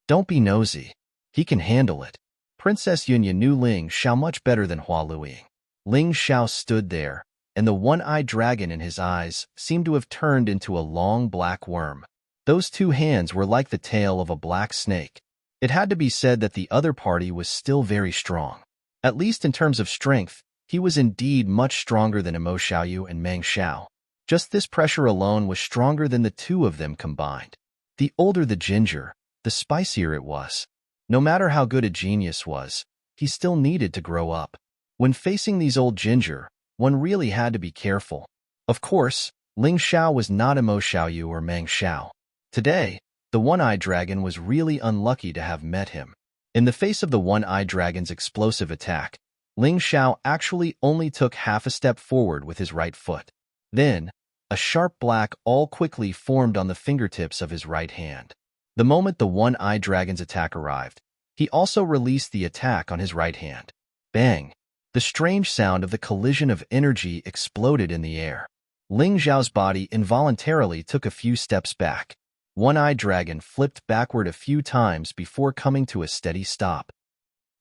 "Don't be nosy. He can handle it." Princess Yunya knew Ling Xiao much better than Hua Luiying. Ling Xiao stood there, and the one-eyed dragon in his eyes seemed to have turned into a long black worm. Those two hands were like the tail of a black snake. It had to be said that the other party was still very strong. At least in terms of strength, he was indeed much stronger than Emo Xiaoyu and Meng Xiao. Just this pressure alone was stronger than the two of them combined. The older the ginger, the spicier it was. No matter how good a genius was, he still needed to grow up. When facing these old ginger, one really had to be careful. Of course, Ling Xiao was not Emo Xiaoyu or Meng Xiao. Today, the one-eyed dragon was really unlucky to have met him. In the face of the one-eyed dragon's explosive attack, Ling Xiao actually only took half a step forward with his right foot. Then, a sharp black awl quickly formed on the fingertips of his right hand. The moment the one-eyed dragon's attack arrived, he also released the attack on his right hand. Bang! The strange sound of the collision of energy exploded in the air. Ling Xiao's body involuntarily took a few steps back. One-eyed dragon flipped backward a few times before coming to a steady stop.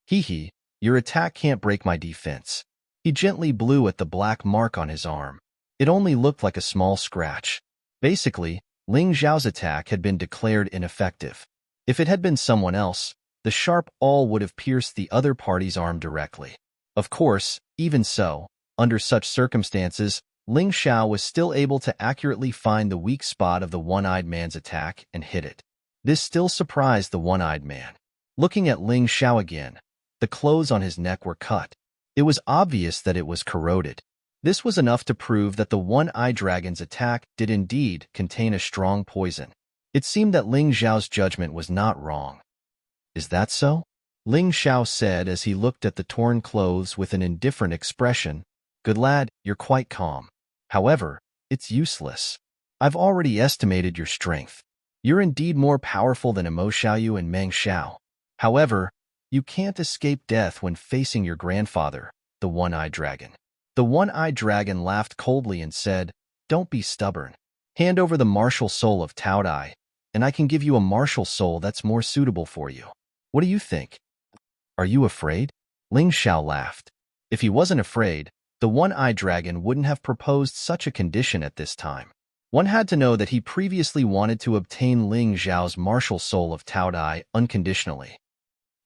"Hee, your attack can't break my defense." He gently blew at the black mark on his arm. It only looked like a small scratch. Basically, Ling Xiao's attack had been declared ineffective. If it had been someone else, the sharp awl would have pierced the other party's arm directly. Of course, even so, under such circumstances, Ling Xiao was still able to accurately find the weak spot of the one-eyed man's attack and hit it. This still surprised the one-eyed man. Looking at Ling Xiao again, the clothes on his neck were cut. It was obvious that it was corroded. This was enough to prove that the one-eyed dragon's attack did indeed contain a strong poison. It seemed that Ling Xiao's judgment was not wrong. Is that so? Ling Xiao said as he looked at the torn clothes with an indifferent expression. Good lad, you're quite calm. However, it's useless. I've already estimated your strength. You're indeed more powerful than Mo Xiaoyu and Meng Xiao. However, you can't escape death when facing your grandfather, the one-eyed dragon. The one-eyed dragon laughed coldly and said, Don't be stubborn. Hand over the martial soul of Tao Dai, and I can give you a martial soul that's more suitable for you. What do you think? Are you afraid? Ling Xiao laughed. If he wasn't afraid, the one-eyed dragon wouldn't have proposed such a condition at this time. One had to know that he previously wanted to obtain Ling Xiao's martial soul of Tao Dai unconditionally.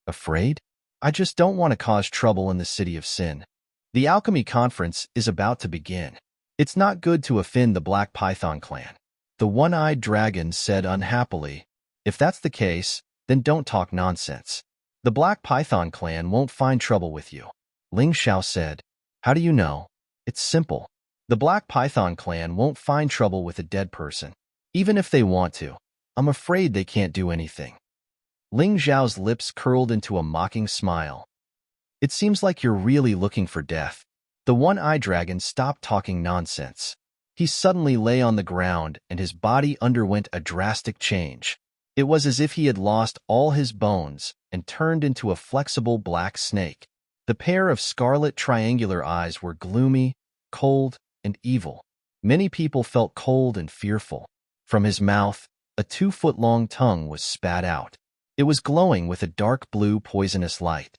Afraid? I just don't want to cause trouble in the City of Sin. The alchemy conference is about to begin. It's not good to offend the Black Python clan. The one-eyed dragon said unhappily. If that's the case, then don't talk nonsense. The Black Python clan won't find trouble with you. Ling Xiao said. How do you know? It's simple. The Black Python clan won't find trouble with a dead person. Even if they want to, I'm afraid they can't do anything. Ling Xiao's lips curled into a mocking smile. It seems like you're really looking for death. The one-eyed dragon stopped talking nonsense. He suddenly lay on the ground and his body underwent a drastic change. It was as if he had lost all his bones and turned into a flexible black snake. The pair of scarlet triangular eyes were gloomy, cold, and evil. Many people felt cold and fearful. From his mouth, a 2-foot-long tongue was spat out. It was glowing with a dark blue poisonous light.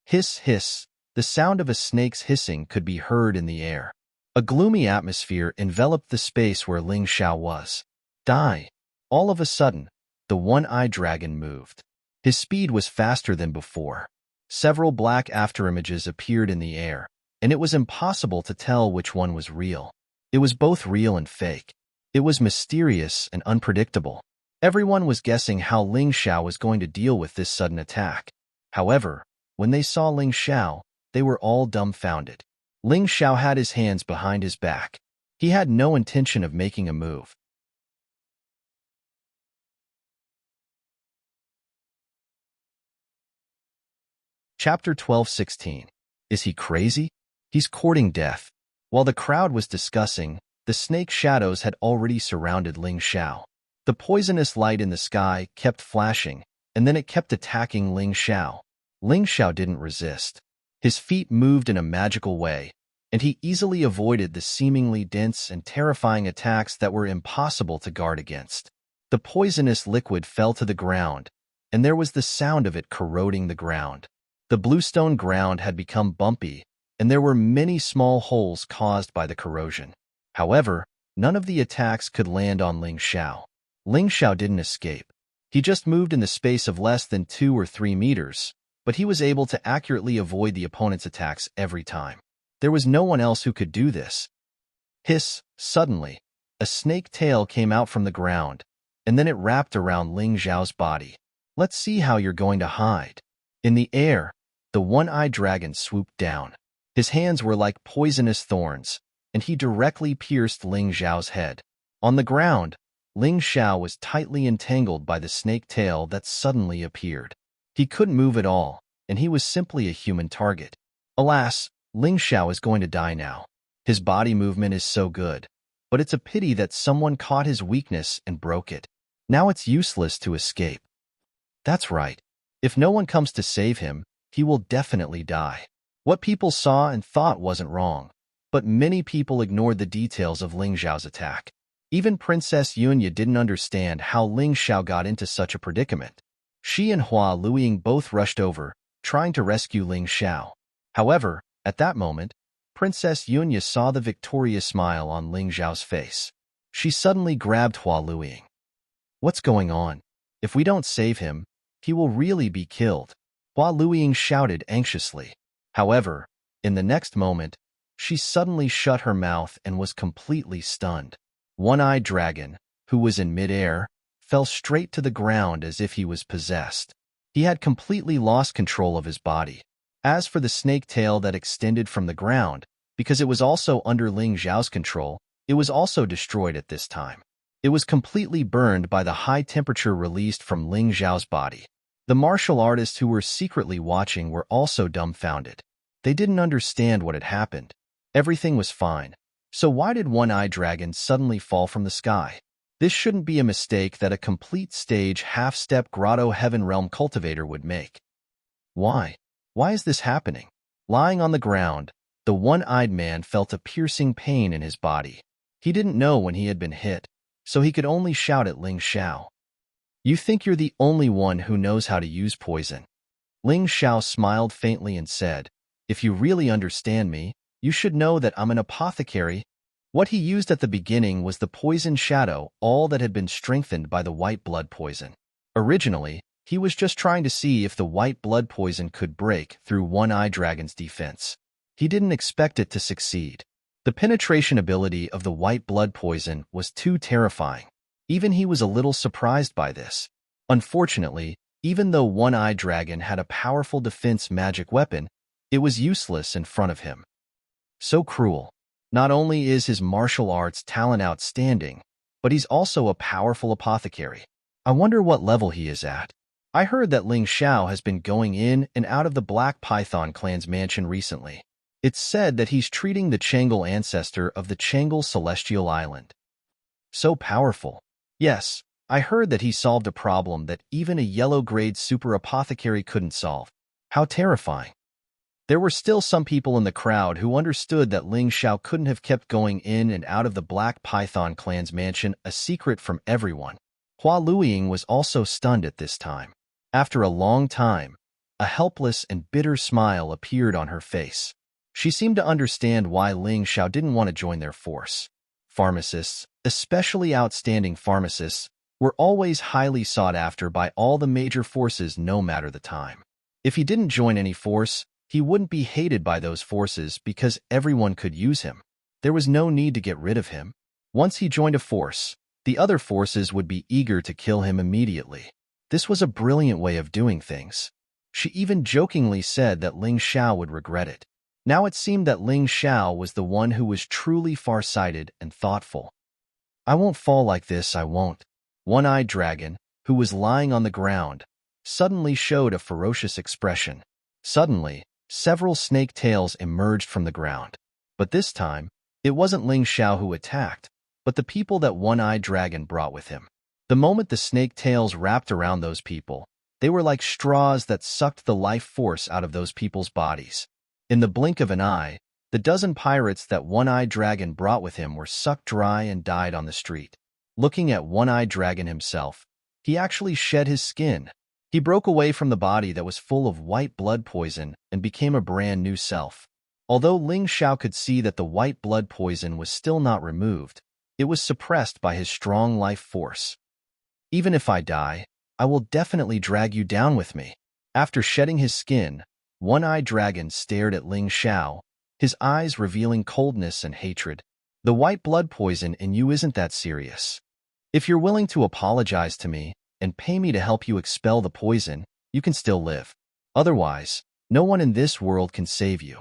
Hiss, hiss, the sound of a snake's hissing could be heard in the air. A gloomy atmosphere enveloped the space where Ling Xiao was. Die! All of a sudden, the one-eyed dragon moved. His speed was faster than before. Several black afterimages appeared in the air, and it was impossible to tell which one was real. It was both real and fake. It was mysterious and unpredictable. Everyone was guessing how Ling Xiao was going to deal with this sudden attack. However, when they saw Ling Xiao, they were all dumbfounded. Ling Xiao had his hands behind his back. He had no intention of making a move. Chapter 12:16. Is he crazy? He's courting death. While the crowd was discussing, the snake shadows had already surrounded Ling Xiao. The poisonous light in the sky kept flashing, and then it kept attacking Ling Xiao. Ling Xiao didn't resist. His feet moved in a magical way, and he easily avoided the seemingly dense and terrifying attacks that were impossible to guard against. The poisonous liquid fell to the ground, and there was the sound of it corroding the ground. The bluestone ground had become bumpy, and there were many small holes caused by the corrosion. However, none of the attacks could land on Ling Xiao. Ling Xiao didn't escape. He just moved in the space of less than 2 or 3 meters, but he was able to accurately avoid the opponent's attacks every time. There was no one else who could do this. Hiss! Suddenly, a snake tail came out from the ground, and then it wrapped around Ling Xiao's body. Let's see how you're going to hide. In the air, the one-eyed dragon swooped down. His hands were like poisonous thorns, and he directly pierced Ling Xiao's head. On the ground, Ling Xiao was tightly entangled by the snake tail that suddenly appeared. He couldn't move at all, and he was simply a human target. Alas, Ling Xiao is going to die now. His body movement is so good, but it's a pity that someone caught his weakness and broke it. Now it's useless to escape. That's right. If no one comes to save him, he will definitely die. What people saw and thought wasn't wrong, but many people ignored the details of Ling Xiao's attack. Even Princess Yunya didn't understand how Ling Xiao got into such a predicament. She and Hua Luiying both rushed over, trying to rescue Ling Xiao. However, at that moment, Princess Yunya saw the victorious smile on Ling Xiao's face. She suddenly grabbed Hua Luiying. What's going on? If we don't save him, he will really be killed. Hua Luiying shouted anxiously. However, In the next moment, she suddenly shut her mouth and was completely stunned. One-eyed dragon, who was in midair, fell straight to the ground as if he was possessed. He had completely lost control of his body. As for the snake tail that extended from the ground, because it was also under Ling Xiao's control, it was also destroyed at this time. It was completely burned by the high temperature released from Ling Xiao's body. The martial artists who were secretly watching were also dumbfounded. They didn't understand what had happened. Everything was fine. So why did One-Eyed Dragon suddenly fall from the sky? This shouldn't be a mistake that a complete stage half-step grotto heaven realm cultivator would make. Why? Why is this happening? Lying on the ground, the one-eyed man felt a piercing pain in his body. He didn't know when he had been hit, so he could only shout at Ling Xiao. You think you're the only one who knows how to use poison? Ling Xiao smiled faintly and said, if you really understand me, you should know that I'm an apothecary. What he used at the beginning was the poison shadow, all that had been strengthened by the white blood poison. Originally, he was just trying to see if the white blood poison could break through One-Eyed Dragon's defense. He didn't expect it to succeed. The penetration ability of the white blood poison was too terrifying. Even he was a little surprised by this. Unfortunately, even though One-Eyed Dragon had a powerful defense magic weapon, it was useless in front of him. So cruel. Not only is his martial arts talent outstanding, but he's also a powerful apothecary. I wonder what level he is at. I heard that Ling Xiao has been going in and out of the Black Python clan's mansion recently. It's said that he's treating the Changel ancestor of the Changel Celestial Island. So powerful. Yes, I heard that he solved a problem that even a yellow-grade super apothecary couldn't solve. How terrifying. There were still some people in the crowd who understood that Ling Xiao couldn't have kept going in and out of the Black Python clan's mansion a secret from everyone. Hua Luiying was also stunned at this time. After a long time, a helpless and bitter smile appeared on her face. She seemed to understand why Ling Xiao didn't want to join their force. Pharmacists, especially outstanding pharmacists, were always highly sought after by all the major forces no matter the time. If he didn't join any force, he wouldn't be hated by those forces because everyone could use him. There was no need to get rid of him. Once he joined a force, the other forces would be eager to kill him immediately. This was a brilliant way of doing things. She even jokingly said that Ling Xiao would regret it. Now it seemed that Ling Xiao was the one who was truly far-sighted and thoughtful. I won't fall like this, I won't. One-Eyed Dragon, who was lying on the ground, suddenly showed a ferocious expression. Suddenly, several snake tails emerged from the ground. But this time, it wasn't Ling Xiao who attacked, but the people that One-Eyed Dragon brought with him. The moment the snake tails wrapped around those people, they were like straws that sucked the life force out of those people's bodies. In the blink of an eye, the dozen pirates that One-Eyed Dragon brought with him were sucked dry and died on the street. Looking at One-Eyed Dragon himself, he actually shed his skin. He broke away from the body that was full of white blood poison and became a brand new self. Although Ling Xiao could see that the white blood poison was still not removed, it was suppressed by his strong life force. Even if I die, I will definitely drag you down with me. After shedding his skin, One-Eyed Dragon stared at Ling Xiao, his eyes revealing coldness and hatred. The white blood poison in you isn't that serious. If you're willing to apologize to me and pay me to help you expel the poison, you can still live. Otherwise, no one in this world can save you.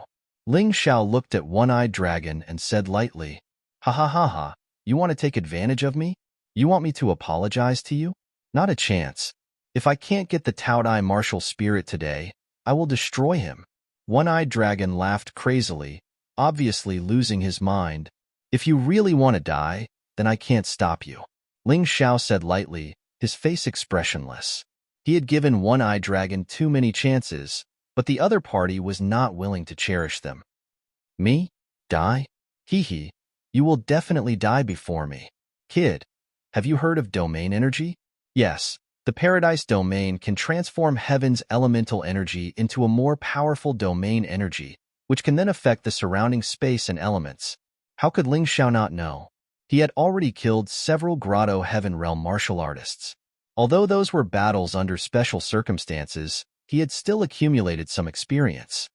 Ling Xiao looked at One-Eyed Dragon and said lightly, Ha ha ha ha, you want to take advantage of me? You want me to apologize to you? Not a chance. If I can't get the Taodai martial spirit today, I will destroy him. One-Eyed Dragon laughed crazily, obviously losing his mind. If you really want to die, then I can't stop you. Ling Xiao said lightly, his face expressionless. He had given One-Eyed Dragon too many chances, but the other party was not willing to cherish them. Me? Die? Hee hee. You will definitely die before me. Kid, have you heard of domain energy? Yes, the Paradise Domain can transform heaven's elemental energy into a more powerful domain energy, which can then affect the surrounding space and elements. How could Ling Xiao not know? He had already killed several Grotto Heaven Realm martial artists. Although those were battles under special circumstances, he had still accumulated some experience.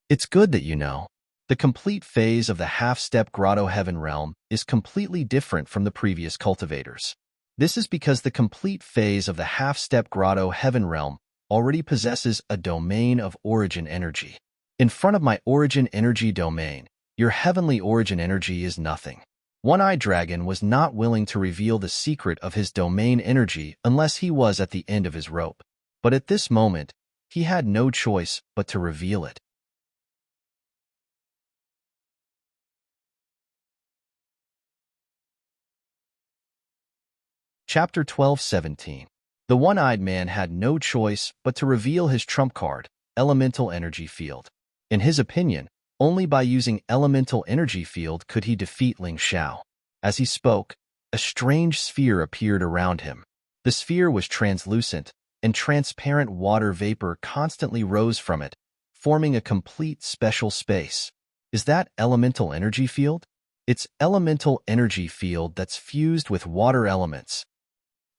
It's good that you know. The complete phase of the half-step grotto heaven realm is completely different from the previous cultivators. This is because the complete phase of the half-step grotto heaven realm already possesses a domain of origin energy. In front of my origin energy domain, your heavenly origin energy is nothing. One-Eyed Dragon was not willing to reveal the secret of his domain energy unless he was at the end of his rope. But at this moment, he had no choice but to reveal it. Chapter 12:17. The One-Eyed Man had no choice but to reveal his trump card, Elemental Energy Field. In his opinion, only by using Elemental Energy Field could he defeat Ling Xiao. As he spoke, a strange sphere appeared around him. The sphere was translucent, and transparent water vapor constantly rose from it, forming a complete special space. Is that Elemental Energy Field? It's Elemental Energy Field that's fused with water elements.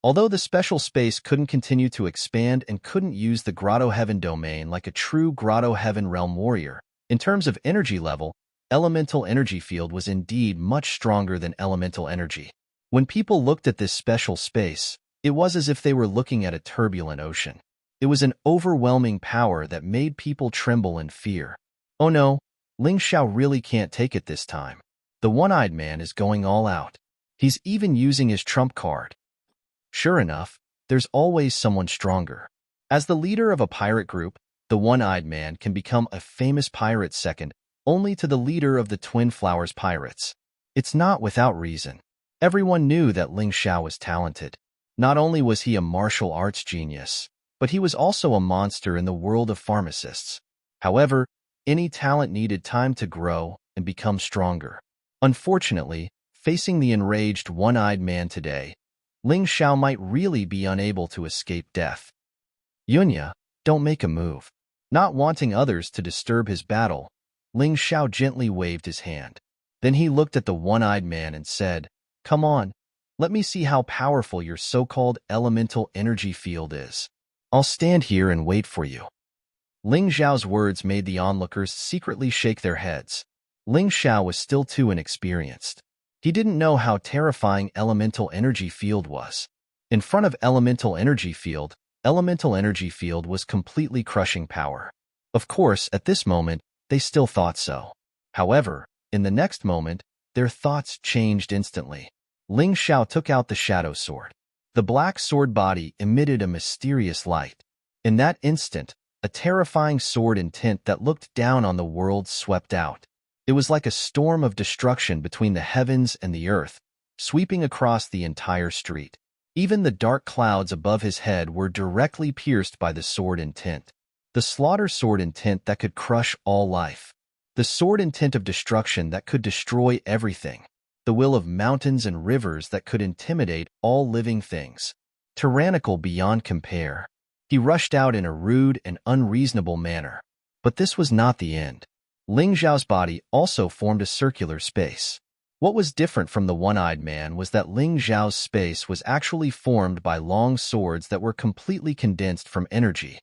Although the special space couldn't continue to expand and couldn't use the Grotto Heaven domain like a true Grotto Heaven realm warrior, in terms of energy level, Elemental Energy Field was indeed much stronger than elemental energy. When people looked at this special space, it was as if they were looking at a turbulent ocean. It was an overwhelming power that made people tremble in fear. Oh no, Ling Xiao really can't take it this time. The One-Eyed Man is going all out. He's even using his trump card. Sure enough, there's always someone stronger. As the leader of a pirate group, the One-Eyed Man can become a famous pirate second only to the leader of the Twin Flowers Pirates. It's not without reason. Everyone knew that Ling Xiao was talented. Not only was he a martial arts genius, but he was also a monster in the world of pharmacists. However, any talent needed time to grow and become stronger. Unfortunately, facing the enraged One-Eyed Man today, Ling Xiao might really be unable to escape death. Yunya, don't make a move. Not wanting others to disturb his battle, Ling Xiao gently waved his hand. Then he looked at the One-Eyed Man and said, "Come on, let me see how powerful your so-called elemental energy field is. I'll stand here and wait for you." Ling Xiao's words made the onlookers secretly shake their heads. Ling Xiao was still too inexperienced. He didn't know how terrifying Elemental Energy Field was. In front of Elemental Energy Field was completely crushing power. Of course, at this moment, they still thought so. However, in the next moment, their thoughts changed instantly. Ling Xiao took out the shadow sword. The black sword body emitted a mysterious light. In that instant, a terrifying sword intent that looked down on the world swept out. It was like a storm of destruction between the heavens and the earth, sweeping across the entire street. Even the dark clouds above his head were directly pierced by the sword intent. The slaughter sword intent that could crush all life. The sword intent of destruction that could destroy everything. The will of mountains and rivers that could intimidate all living things. Tyrannical beyond compare. He rushed out in a rude and unreasonable manner. But this was not the end. Ling Xiao's body also formed a circular space. What was different from the One-Eyed Man was that Ling Xiao's space was actually formed by long swords that were completely condensed from energy.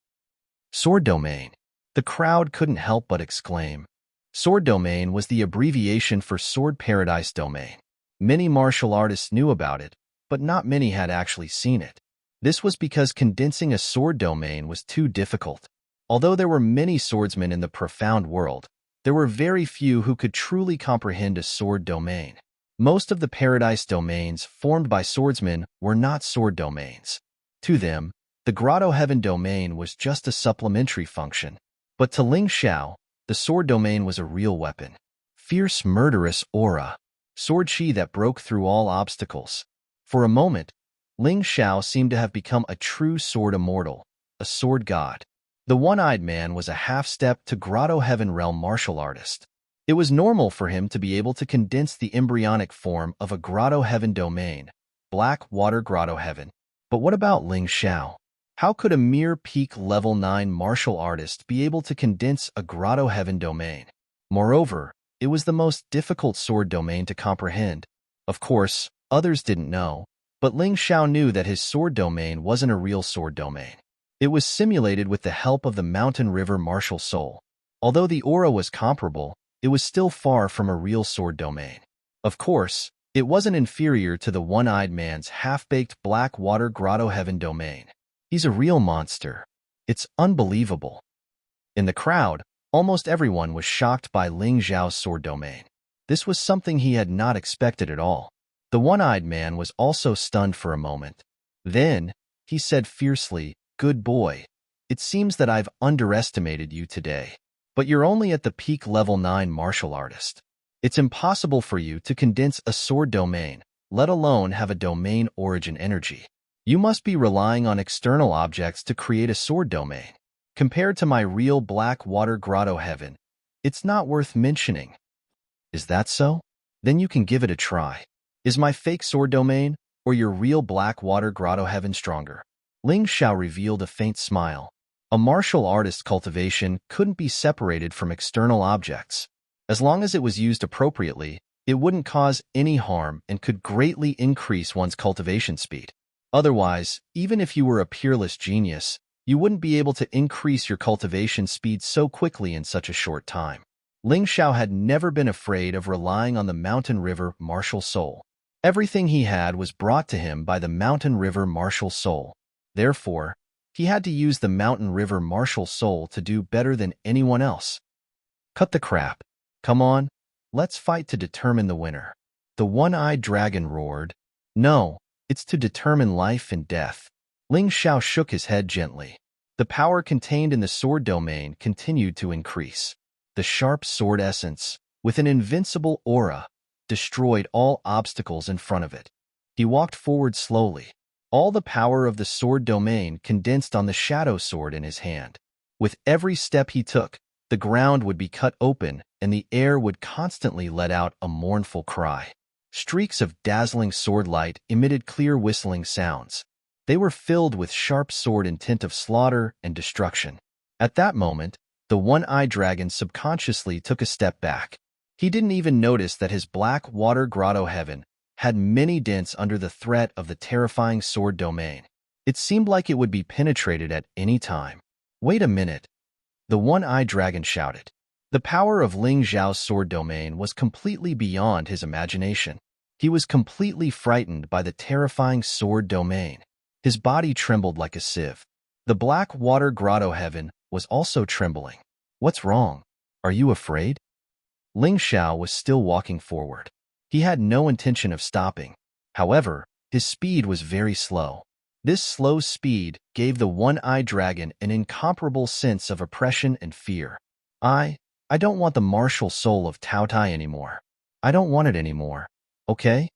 Sword Domain. The crowd couldn't help but exclaim. Sword Domain was the abbreviation for Sword Paradise Domain. Many martial artists knew about it, but not many had actually seen it. This was because condensing a sword domain was too difficult. Although there were many swordsmen in the profound world, there were very few who could truly comprehend a sword domain. Most of the paradise domains formed by swordsmen were not sword domains. To them, the Grotto Heaven domain was just a supplementary function. But to Ling Xiao, the sword domain was a real weapon. Fierce, murderous aura. Sword chi that broke through all obstacles. For a moment, Ling Xiao seemed to have become a true sword immortal, a sword god. The One-Eyed Man was a half-step to Grotto Heaven realm martial artist. It was normal for him to be able to condense the embryonic form of a Grotto Heaven domain, Black Water Grotto Heaven. But what about Ling Xiao? How could a mere peak level 9 martial artist be able to condense a Grotto Heaven domain? Moreover, it was the most difficult sword domain to comprehend. Of course, others didn't know, but Ling Xiao knew that his sword domain wasn't a real sword domain. It was simulated with the help of the Mountain River martial soul. Although the aura was comparable, it was still far from a real sword domain. Of course, it wasn't inferior to the one-eyed man's half-baked black water grotto heaven domain. He's a real monster. It's unbelievable. In the crowd, almost everyone was shocked by Ling Xiao's sword domain. This was something he had not expected at all. The one-eyed man was also stunned for a moment. Then, he said fiercely, "Good boy. It seems that I've underestimated you today. But you're only at the peak level 9 martial artist. It's impossible for you to condense a sword domain, let alone have a domain origin energy. You must be relying on external objects to create a sword domain. Compared to my real black water grotto heaven, it's not worth mentioning." "Is that so? Then you can give it a try. Is my fake sword domain or your real black water grotto heaven stronger?" Ling Xiao revealed a faint smile. A martial artist's cultivation couldn't be separated from external objects. As long as it was used appropriately, it wouldn't cause any harm and could greatly increase one's cultivation speed. Otherwise, even if you were a peerless genius, you wouldn't be able to increase your cultivation speed so quickly in such a short time. Ling Xiao had never been afraid of relying on the mountain river martial soul. Everything he had was brought to him by the mountain river martial soul. Therefore, he had to use the mountain river martial soul to do better than anyone else. "Cut the crap. Come on, let's fight to determine the winner." The one-eyed dragon roared. "No, it's to determine life and death." Ling Xiao shook his head gently. The power contained in the sword domain continued to increase. The sharp sword essence, with an invincible aura, destroyed all obstacles in front of it. He walked forward slowly. All the power of the sword domain condensed on the shadow sword in his hand. With every step he took, the ground would be cut open and the air would constantly let out a mournful cry. Streaks of dazzling sword light emitted clear whistling sounds. They were filled with sharp sword intent of slaughter and destruction. At that moment, the one-eyed dragon subconsciously took a step back. He didn't even notice that his black water grotto heaven had many dents under the threat of the terrifying sword domain. It seemed like it would be penetrated at any time. "Wait a minute," the one-eyed dragon shouted. The power of Ling Xiao's sword domain was completely beyond his imagination. He was completely frightened by the terrifying sword domain. His body trembled like a sieve. The black water grotto heaven was also trembling. "What's wrong? Are you afraid?" Ling Xiao was still walking forward. He had no intention of stopping. However, his speed was very slow. This slow speed gave the one-eyed dragon an incomparable sense of oppression and fear. I don't want the martial soul of Taotai anymore. I don't want it anymore. Okay?"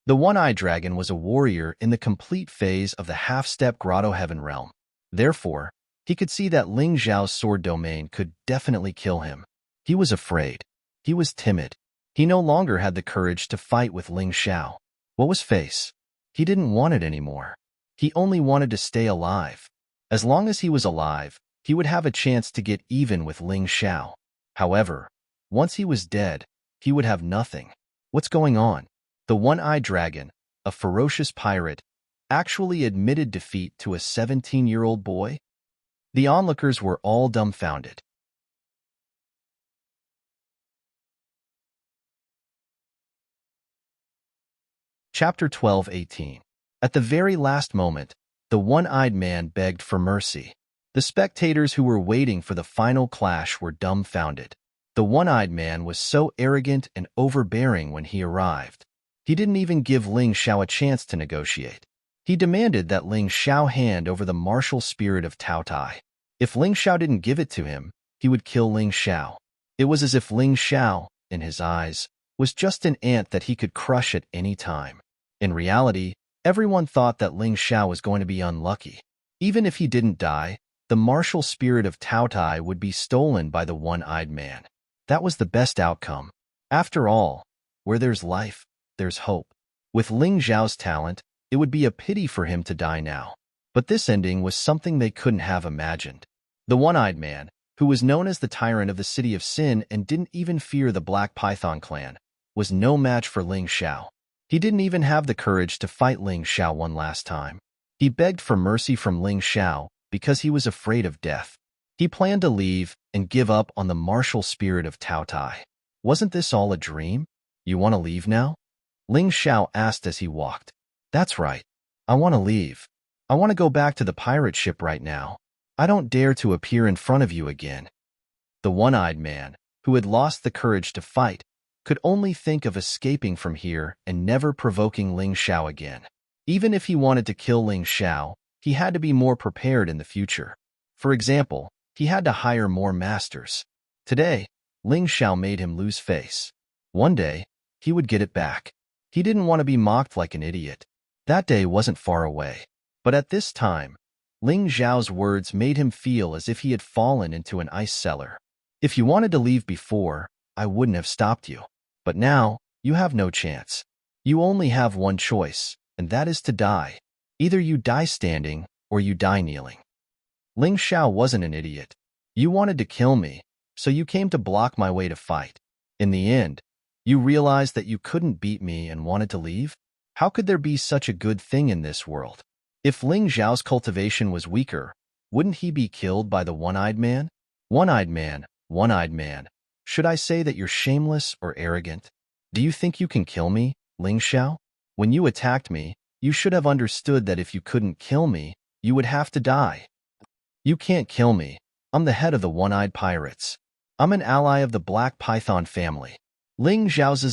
The one-eyed dragon was a warrior in the complete phase of the half-step grotto heaven realm. Therefore, he could see that Ling Xiao's sword domain could definitely kill him. He was afraid. He was timid. He no longer had the courage to fight with Ling Xiao. What was face? He didn't want it anymore. He only wanted to stay alive. As long as he was alive, he would have a chance to get even with Ling Xiao. However, once he was dead, he would have nothing. What's going on? The one-eyed dragon, a ferocious pirate, actually admitted defeat to a 17-year-old boy? The onlookers were all dumbfounded. Chapter 12:18. At the very last moment, the one-eyed man begged for mercy. The spectators who were waiting for the final clash were dumbfounded. The one-eyed man was so arrogant and overbearing when he arrived. He didn't even give Ling Xiao a chance to negotiate. He demanded that Ling Xiao hand over the martial spirit of Taotai. If Ling Xiao didn't give it to him, he would kill Ling Xiao. It was as if Ling Xiao, in his eyes, was just an ant that he could crush at any time. In reality, everyone thought that Ling Xiao was going to be unlucky. Even if he didn't die, the martial spirit of Taotai would be stolen by the one-eyed man. That was the best outcome. After all, where there's life, there's hope. With Ling Xiao's talent, it would be a pity for him to die now. But this ending was something they couldn't have imagined. The one-eyed man, who was known as the Tyrant of the City of Sin and didn't even fear the Black Python clan, was no match for Ling Xiao. He didn't even have the courage to fight Ling Xiao one last time. He begged for mercy from Ling Xiao because he was afraid of death. He planned to leave and give up on the martial spirit of Tao Tai. Wasn't this all a dream? You want to leave now? Ling Xiao asked as he walked. That's right. I want to leave. I want to go back to the pirate ship right now. I don't dare to appear in front of you again. The one-eyed man, who had lost the courage to fight, could only think of escaping from here and never provoking Ling Xiao again. Even if he wanted to kill Ling Xiao, he had to be more prepared in the future. For example, he had to hire more masters. Today, Ling Xiao made him lose face. One day, he would get it back. He didn't want to be mocked like an idiot. That day wasn't far away. But at this time, Ling Xiao's words made him feel as if he had fallen into an ice cellar. If you wanted to leave before, I wouldn't have stopped you. But now, you have no chance. You only have one choice, and that is to die. Either you die standing, or you die kneeling. Ling Xiao wasn't an idiot. You wanted to kill me, so you came to block my way to fight. In the end, you realized that you couldn't beat me and wanted to leave? How could there be such a good thing in this world? If Ling Xiao's cultivation was weaker, wouldn't he be killed by the one-eyed man? One-eyed man, one-eyed man. Should I say that you're shameless or arrogant? Do you think you can kill me, Ling Xiao? When you attacked me, you should have understood that if you couldn't kill me, you would have to die. You can't kill me. I'm the head of the one-eyed pirates. I'm an ally of the Black Python family. Ling Xiao's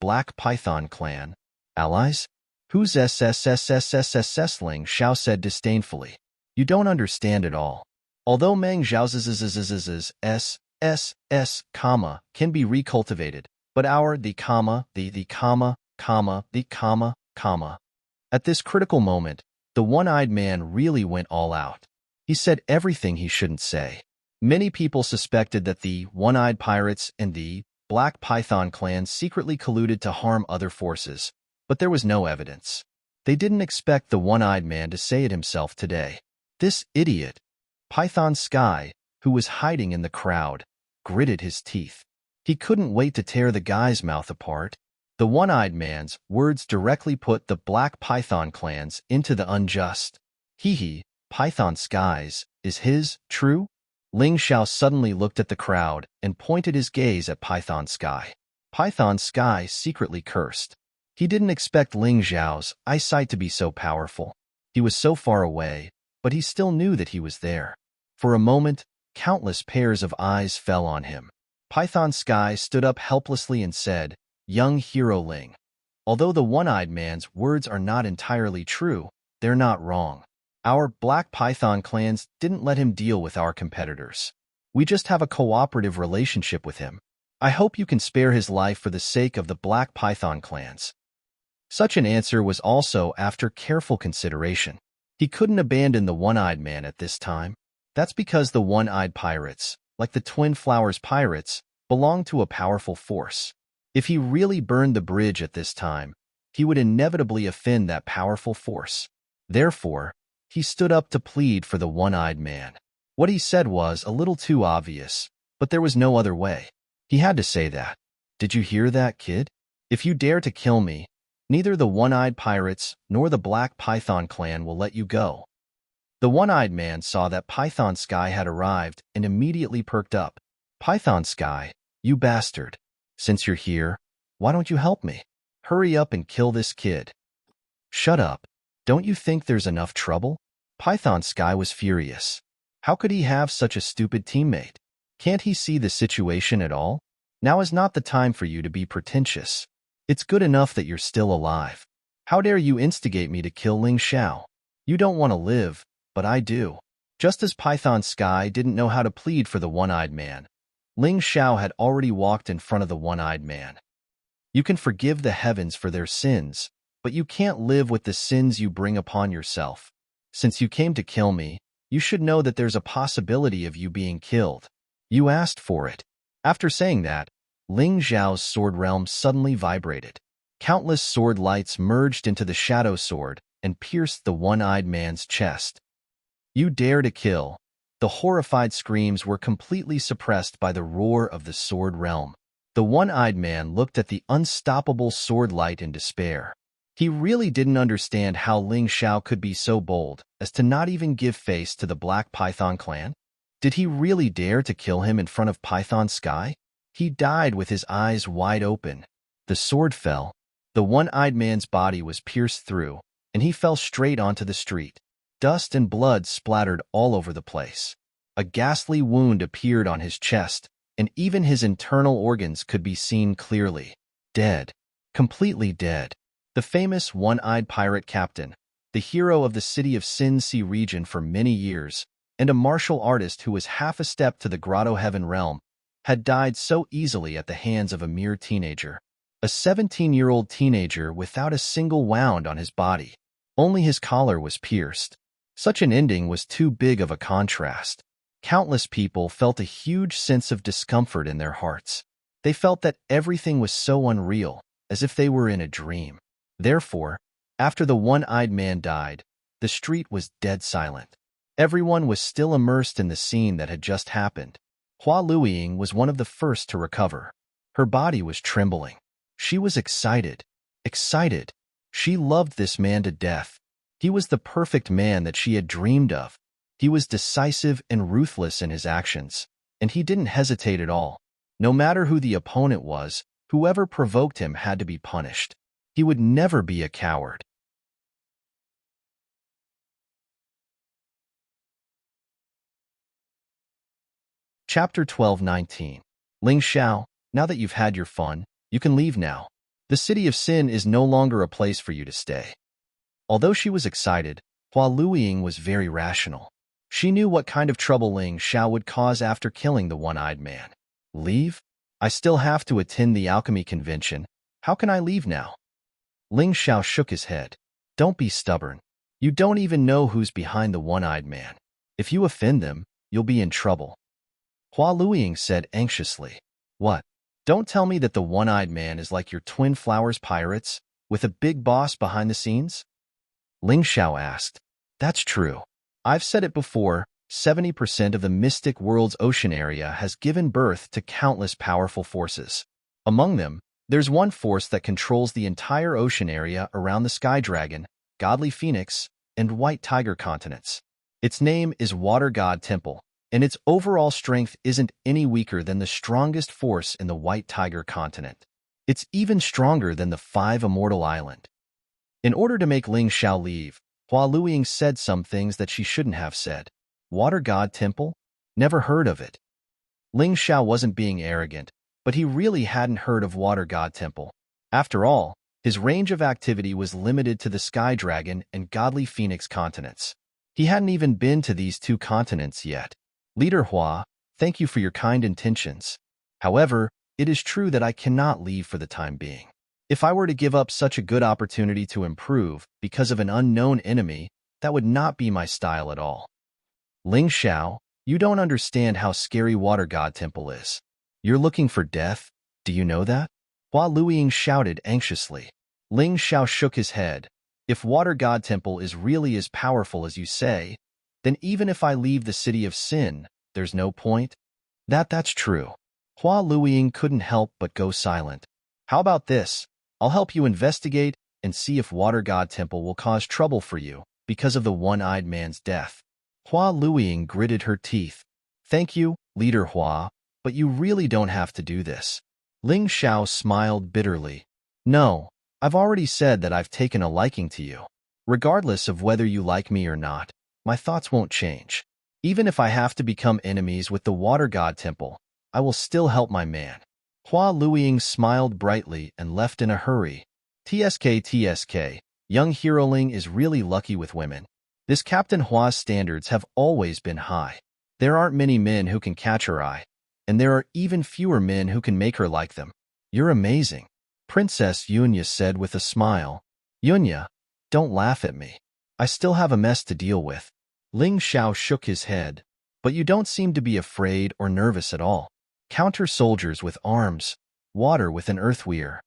Black Python clan. Allies? Who's SSSSSSS? Ling Xiao said disdainfully. You don't understand at all. Although Meng Zhao's SSS, can be recultivated, but At this critical moment, the one-eyed man really went all out. He said everything he shouldn't say. Many people suspected that the one-eyed pirates and the Black Python clan secretly colluded to harm other forces, but there was no evidence. They didn't expect the one-eyed man to say it himself today. This idiot, Python Sky, who was hiding in the crowd, gritted his teeth. He couldn't wait to tear the guy's mouth apart. The one-eyed man's words directly put the Black Python clans into the unjust. Python Skies, is his, true? Ling Xiao suddenly looked at the crowd and pointed his gaze at Python Sky. Python Sky secretly cursed. He didn't expect Ling Xiao's eyesight to be so powerful. He was so far away, but he still knew that he was there. For a moment, countless pairs of eyes fell on him. Python Sky stood up helplessly and said, "Young hero Ling, although the one-eyed man's words are not entirely true, they're not wrong. Our Black Python clans didn't let him deal with our competitors. We just have a cooperative relationship with him. I hope you can spare his life for the sake of the Black Python clans." Such an answer was also after careful consideration. He couldn't abandon the one-eyed man at this time. That's because the one-eyed pirates, like the Twin Flowers pirates, belong to a powerful force. If he really burned the bridge at this time, he would inevitably offend that powerful force. Therefore, he stood up to plead for the one-eyed man. What he said was a little too obvious, but there was no other way. He had to say that. Did you hear that, kid? If you dare to kill me, neither the one-eyed pirates nor the Black Python clan will let you go. The one-eyed man saw that Python Sky had arrived and immediately perked up. Python Sky, you bastard. Since you're here, why don't you help me? Hurry up and kill this kid. Shut up. Don't you think there's enough trouble? Python Sky was furious. How could he have such a stupid teammate? Can't he see the situation at all? Now is not the time for you to be pretentious. It's good enough that you're still alive. How dare you instigate me to kill Ling Xiao? You don't want to live, but I do. Just as Python Sky didn't know how to plead for the one-eyed man, Ling Xiao had already walked in front of the one-eyed man. You can forgive the heavens for their sins, but you can't live with the sins you bring upon yourself. Since you came to kill me, you should know that there's a possibility of you being killed. You asked for it. After saying that, Ling Xiao's sword realm suddenly vibrated. Countless sword lights merged into the shadow sword and pierced the one-eyed man's chest. You dare to kill. The horrified screams were completely suppressed by the roar of the sword realm. The one-eyed man looked at the unstoppable sword light in despair. He really didn't understand how Ling Xiao could be so bold as to not even give face to the Black Python clan. Did he really dare to kill him in front of Python Sky? He died with his eyes wide open. The sword fell. The one-eyed man's body was pierced through, and he fell straight onto the street. Dust and blood splattered all over the place. A ghastly wound appeared on his chest, and even his internal organs could be seen clearly. Dead. Completely dead. The famous one-eyed pirate captain, the hero of the city of Sin Sea region for many years, and a martial artist who was half a step to the Grotto Heaven realm, had died so easily at the hands of a mere teenager. A 17-year-old teenager without a single wound on his body. Only his collar was pierced. Such an ending was too big of a contrast. Countless people felt a huge sense of discomfort in their hearts. They felt that everything was so unreal, as if they were in a dream. Therefore, after the one-eyed man died, the street was dead silent. Everyone was still immersed in the scene that had just happened. Hua Luiying was one of the first to recover. Her body was trembling. She was excited. Excited. She loved this man to death. He was the perfect man that she had dreamed of. He was decisive and ruthless in his actions, and he didn't hesitate at all. No matter who the opponent was, whoever provoked him had to be punished. He would never be a coward. Chapter 12:19. Ling Xiao, now that you've had your fun, you can leave now. The city of Sin is no longer a place for you to stay. Although she was excited, Hua Luiying was very rational. She knew what kind of trouble Ling Xiao would cause after killing the one-eyed man. Leave? I still have to attend the alchemy convention. How can I leave now? Ling Xiao shook his head. Don't be stubborn. You don't even know who's behind the one-eyed man. If you offend them, you'll be in trouble. Hua Luiying said anxiously. What? Don't tell me that the one-eyed man is like your Twin Flowers pirates, with a big boss behind the scenes? Ling Xiao asked. That's true. I've said it before, 70% of the mystic world's ocean area has given birth to countless powerful forces. Among them, there's one force that controls the entire ocean area around the Sky Dragon, Godly Phoenix, and White Tiger continents. Its name is Water God Temple, and its overall strength isn't any weaker than the strongest force in the White Tiger continent. It's even stronger than the Five Immortal Island. In order to make Ling Xiao leave, Hua Luiying said some things that she shouldn't have said. Water God Temple? Never heard of it. Ling Xiao wasn't being arrogant, but he really hadn't heard of Water God Temple. After all, his range of activity was limited to the Sky Dragon and Godly Phoenix continents. He hadn't even been to these two continents yet. Leader Hua, thank you for your kind intentions. However, it is true that I cannot leave for the time being. If I were to give up such a good opportunity to improve because of an unknown enemy, that would not be my style at all. Ling Xiao, you don't understand how scary Water God Temple is. You're looking for death? Do you know that? Hua Luiying shouted anxiously. Ling Xiao shook his head. If Water God Temple is really as powerful as you say, then even if I leave the city of Sin, there's no point? That's true. Hua Luiying couldn't help but go silent. How about this? I'll help you investigate and see if Water God Temple will cause trouble for you because of the one-eyed man's death. Hua Luiying gritted her teeth. Thank you, Leader Hua, but you really don't have to do this. Ling Xiao smiled bitterly. No, I've already said that I've taken a liking to you. Regardless of whether you like me or not, my thoughts won't change. Even if I have to become enemies with the Water God Temple, I will still help my man. Hua Luiying smiled brightly and left in a hurry. TSK, young Hero Ling is really lucky with women. This Captain Hua's standards have always been high. There aren't many men who can catch her eye, and there are even fewer men who can make her like them. You're amazing, Princess Yunya said with a smile. Yunya, don't laugh at me. I still have a mess to deal with. Ling Xiao shook his head. But you don't seem to be afraid or nervous at all. Counter soldiers with arms, water with an earthweir.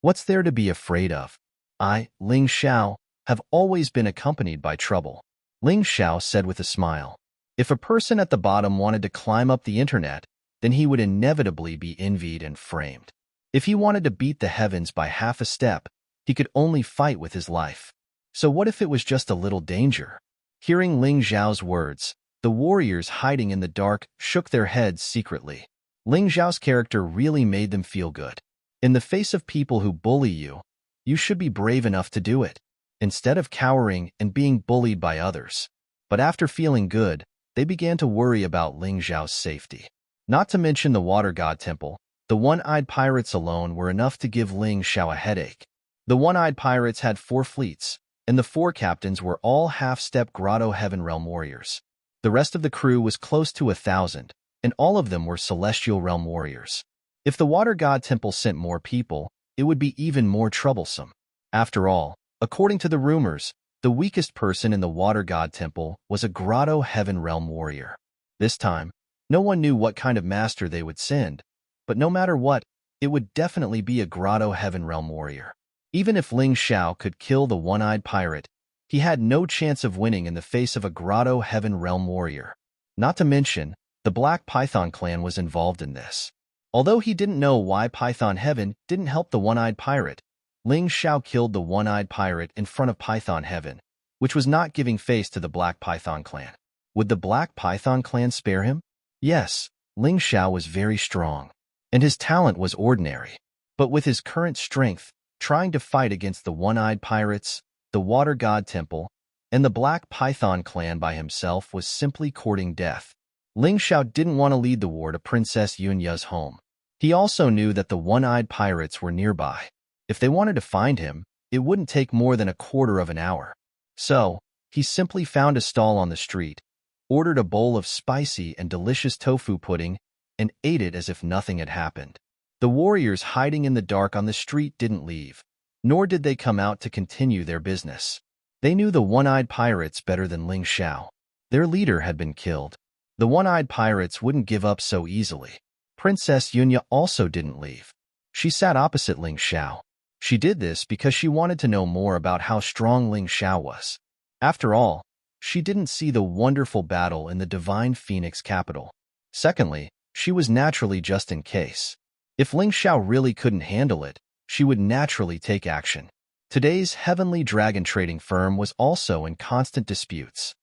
What's there to be afraid of? I, Ling Xiao, have always been accompanied by trouble. Ling Xiao said with a smile. If a person at the bottom wanted to climb up the internet, then he would inevitably be envied and framed. If he wanted to beat the heavens by half a step, He could only fight with his life. So what if it was just a little danger? Hearing Ling Xiao's words, the warriors hiding in the dark shook their heads secretly. Ling Xiao's character really made them feel good. In the face of people who bully you, you should be brave enough to do it, instead of cowering and being bullied by others. But after feeling good, they began to worry about Ling Xiao's safety. Not to mention the Water God Temple, the one-eyed pirates alone were enough to give Ling Xiao a headache. The one-eyed pirates had 4 fleets, and the 4 captains were all half-step Grotto Heaven Realm warriors. The rest of the crew was close to 1,000, and all of them were Celestial Realm warriors. If the Water God Temple sent more people, it would be even more troublesome. After all, according to the rumors, the weakest person in the Water God Temple was a Grotto Heaven Realm warrior. This time, no one knew what kind of master they would send, but no matter what, it would definitely be a Grotto Heaven Realm warrior. Even if Ling Xiao could kill the one-eyed pirate, he had no chance of winning in the face of a Grotto Heaven Realm warrior. Not to mention, the Black Python clan was involved in this. Although he didn't know why Python Heaven didn't help the one-eyed pirate, Ling Xiao killed the one-eyed pirate in front of Python Heaven, which was not giving face to the Black Python clan. Would the Black Python clan spare him? Yes, Ling Xiao was very strong, and his talent was ordinary. But with his current strength, trying to fight against the one-eyed pirates, the Water God Temple, and the Black Python clan by himself was simply courting death. Ling Xiao didn't want to lead the war to Princess Yunya's home. He also knew that the one-eyed pirates were nearby. If they wanted to find him, it wouldn't take more than a quarter of an hour. So, he simply found a stall on the street, ordered a bowl of spicy and delicious tofu pudding, and ate it as if nothing had happened. The warriors hiding in the dark on the street didn't leave, nor did they come out to continue their business. They knew the one-eyed pirates better than Ling Xiao. Their leader had been killed. The one-eyed pirates wouldn't give up so easily. Princess Yunya also didn't leave. She sat opposite Ling Xiao. She did this because she wanted to know more about how strong Ling Xiao was. After all, she didn't see the wonderful battle in the Divine Phoenix capital. Secondly, she was naturally just in case. If Ling Xiao really couldn't handle it, she would naturally take action. Today's Heavenly Dragon trading firm was also in constant disputes.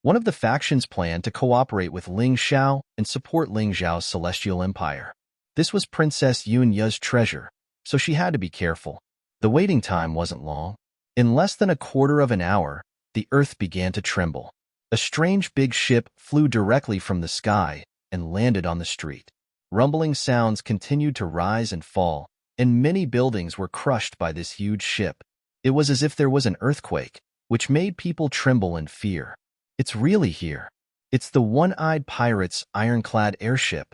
One of the factions planned to cooperate with Ling Xiao and support Ling Xiao's celestial empire. This was Princess Yunya's treasure, so she had to be careful. The waiting time wasn't long. In less than a quarter of an hour, the earth began to tremble. A strange big ship flew directly from the sky and landed on the street. Rumbling sounds continued to rise and fall, and many buildings were crushed by this huge ship. It was as if there was an earthquake, which made people tremble in fear. It's really here. It's the one-eyed pirate's ironclad airship.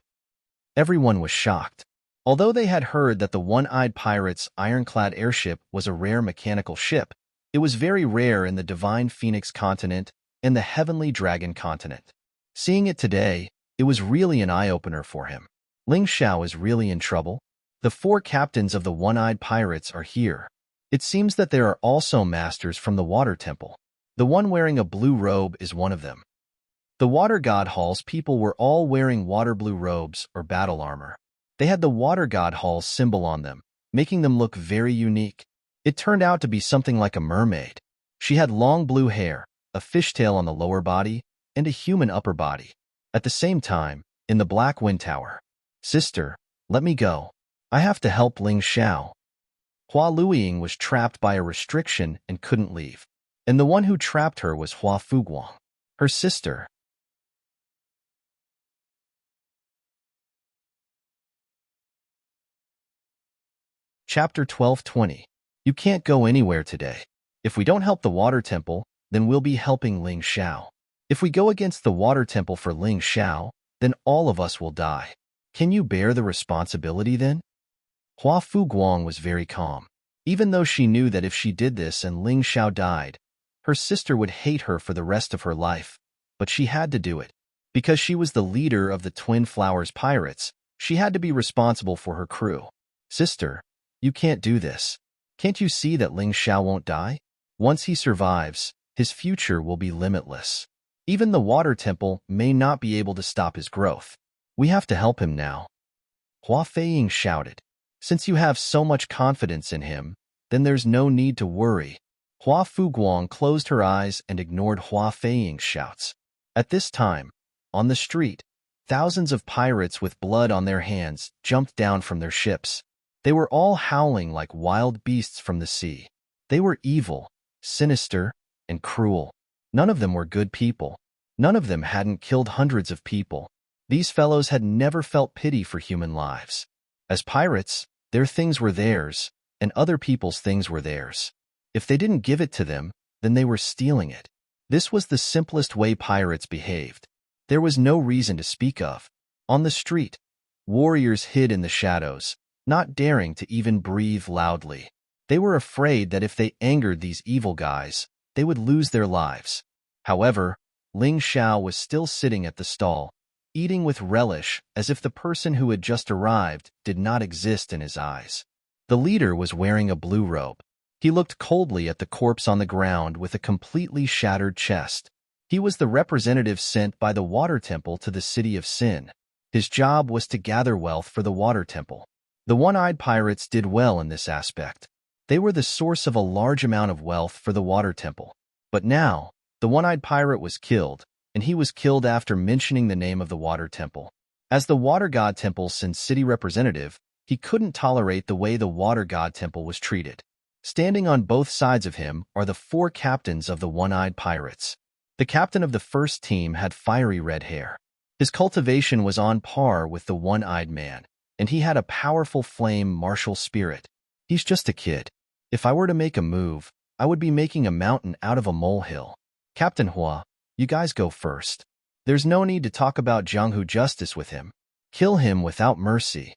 Everyone was shocked. Although they had heard that the one-eyed pirate's ironclad airship was a rare mechanical ship, it was very rare in the Divine Phoenix continent and the Heavenly Dragon continent. Seeing it today, it was really an eye-opener for him. Ling Xiao is really in trouble. The 4 captains of the one-eyed pirates are here. It seems that there are also masters from the Water Temple. The one wearing a blue robe is one of them. The Water God Hall's people were all wearing water blue robes or battle armor. They had the Water God Hall's symbol on them, making them look very unique. It turned out to be something like a mermaid. She had long blue hair, a fishtail on the lower body, and a human upper body. At the same time, in the Black Wind Tower, "Sister, let me go. I have to help Ling Xiao." Hua Luiying was trapped by a restriction and couldn't leave. And the one who trapped her was Hua Fuguang, her sister. Chapter 12:20. You can't go anywhere today. If we don't help the Water Temple, then we'll be helping Ling Xiao. If we go against the Water Temple for Ling Xiao, then all of us will die. Can you bear the responsibility then? Hua Fuguang was very calm. Even though she knew that if she did this and Ling Xiao died, her sister would hate her for the rest of her life, but she had to do it. Because she was the leader of the Twin Flowers Pirates, she had to be responsible for her crew. "Sister, you can't do this. Can't you see that Ling Xiao won't die? Once he survives, his future will be limitless. Even the Water Temple may not be able to stop his growth. We have to help him now." Hua Feiying shouted. "Since you have so much confidence in him, then there's no need to worry. Hua Fuguang closed her eyes and ignored Hua Feiying's shouts. At this time, on the street, thousands of pirates with blood on their hands jumped down from their ships. They were all howling like wild beasts from the sea. They were evil, sinister, and cruel. None of them were good people. None of them hadn't killed hundreds of people. These fellows had never felt pity for human lives. As pirates, their things were theirs, and other people's things were theirs. If they didn't give it to them, then they were stealing it. This was the simplest way pirates behaved. There was no reason to speak of. On the street, warriors hid in the shadows, not daring to even breathe loudly. They were afraid that if they angered these evil guys, they would lose their lives. However, Ling Xiao was still sitting at the stall, eating with relish as if the person who had just arrived did not exist in his eyes. The leader was wearing a blue robe. He looked coldly at the corpse on the ground with a completely shattered chest. He was the representative sent by the Water Temple to the city of Sin. His job was to gather wealth for the Water Temple. The one-eyed pirates did well in this aspect. They were the source of a large amount of wealth for the Water Temple. But now, the one-eyed pirate was killed, and he was killed after mentioning the name of the Water Temple. As the Water God Temple's Sin City representative, he couldn't tolerate the way the Water God Temple was treated. Standing on both sides of him are the 4 captains of the one-eyed pirates. The captain of the first team had fiery red hair. His cultivation was on par with the one-eyed man, and he had a powerful flame martial spirit. He's just a kid. If I were to make a move, I would be making a mountain out of a molehill. Captain Hua, you guys go first. There's no need to talk about Jianghu justice with him. Kill him without mercy.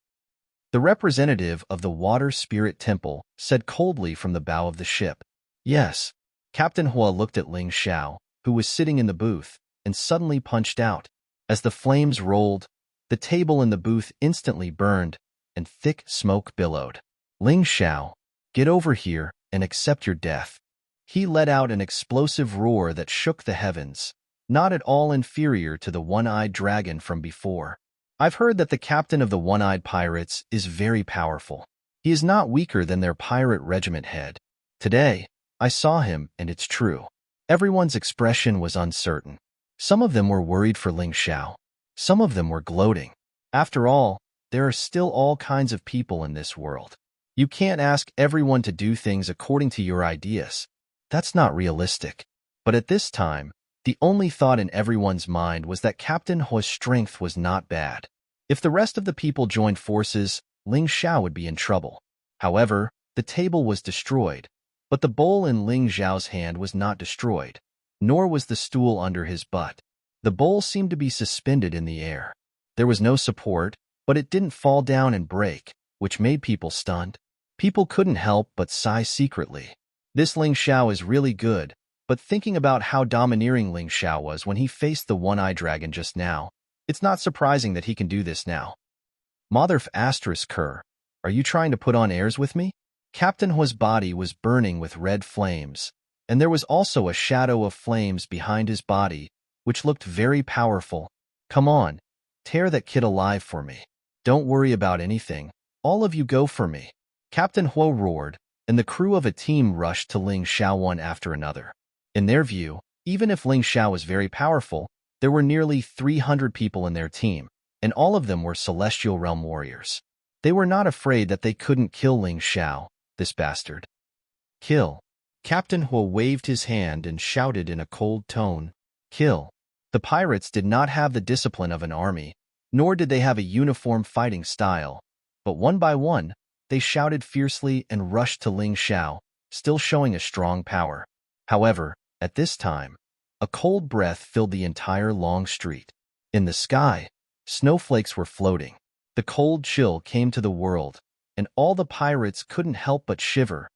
The representative of the Water Spirit Temple said coldly from the bow of the ship. Yes. Captain Hua looked at Ling Xiao, who was sitting in the booth, and suddenly punched out. As the flames rolled, the table in the booth instantly burned, and thick smoke billowed. Ling Xiao, get over here and accept your death. He let out an explosive roar that shook the heavens, not at all inferior to the one-eyed dragon from before. I've heard that the captain of the one-eyed pirates is very powerful. He is not weaker than their pirate regiment head. Today, I saw him, and it's true. Everyone's expression was uncertain. Some of them were worried for Ling Xiao. Some of them were gloating. After all, there are still all kinds of people in this world. You can't ask everyone to do things according to your ideas. That's not realistic. But at this time, the only thought in everyone's mind was that Captain Hua's strength was not bad. If the rest of the people joined forces, Ling Xiao would be in trouble. However, the table was destroyed, but the bowl in Ling Xiao's hand was not destroyed, nor was the stool under his butt. The bowl seemed to be suspended in the air. There was no support, but it didn't fall down and break, which made people stunned. People couldn't help but sigh secretly. This Ling Xiao is really good, but thinking about how domineering Ling Xiao was when he faced the one-eyed dragon just now, it's not surprising that he can do this now. Motherf asterisk Kerr, are you trying to put on airs with me? Captain Hua's body was burning with red flames, and there was also a shadow of flames behind his body, which looked very powerful. Come on, tear that kid alive for me. Don't worry about anything. All of you go for me. Captain Hua roared, and the crew of a team rushed to Ling Xiao one after another. In their view, even if Ling Xiao was very powerful, there were nearly 300 people in their team, and all of them were Celestial Realm warriors. They were not afraid that they couldn't kill Ling Xiao, this bastard. Kill. Captain Hua waved his hand and shouted in a cold tone, kill. The pirates did not have the discipline of an army, nor did they have a uniform fighting style, but one by one, they shouted fiercely and rushed to Ling Xiao, still showing a strong power. However, at this time, a cold breath filled the entire long street. In the sky, snowflakes were floating. The cold chill came to the world, and all the pirates couldn't help but shiver,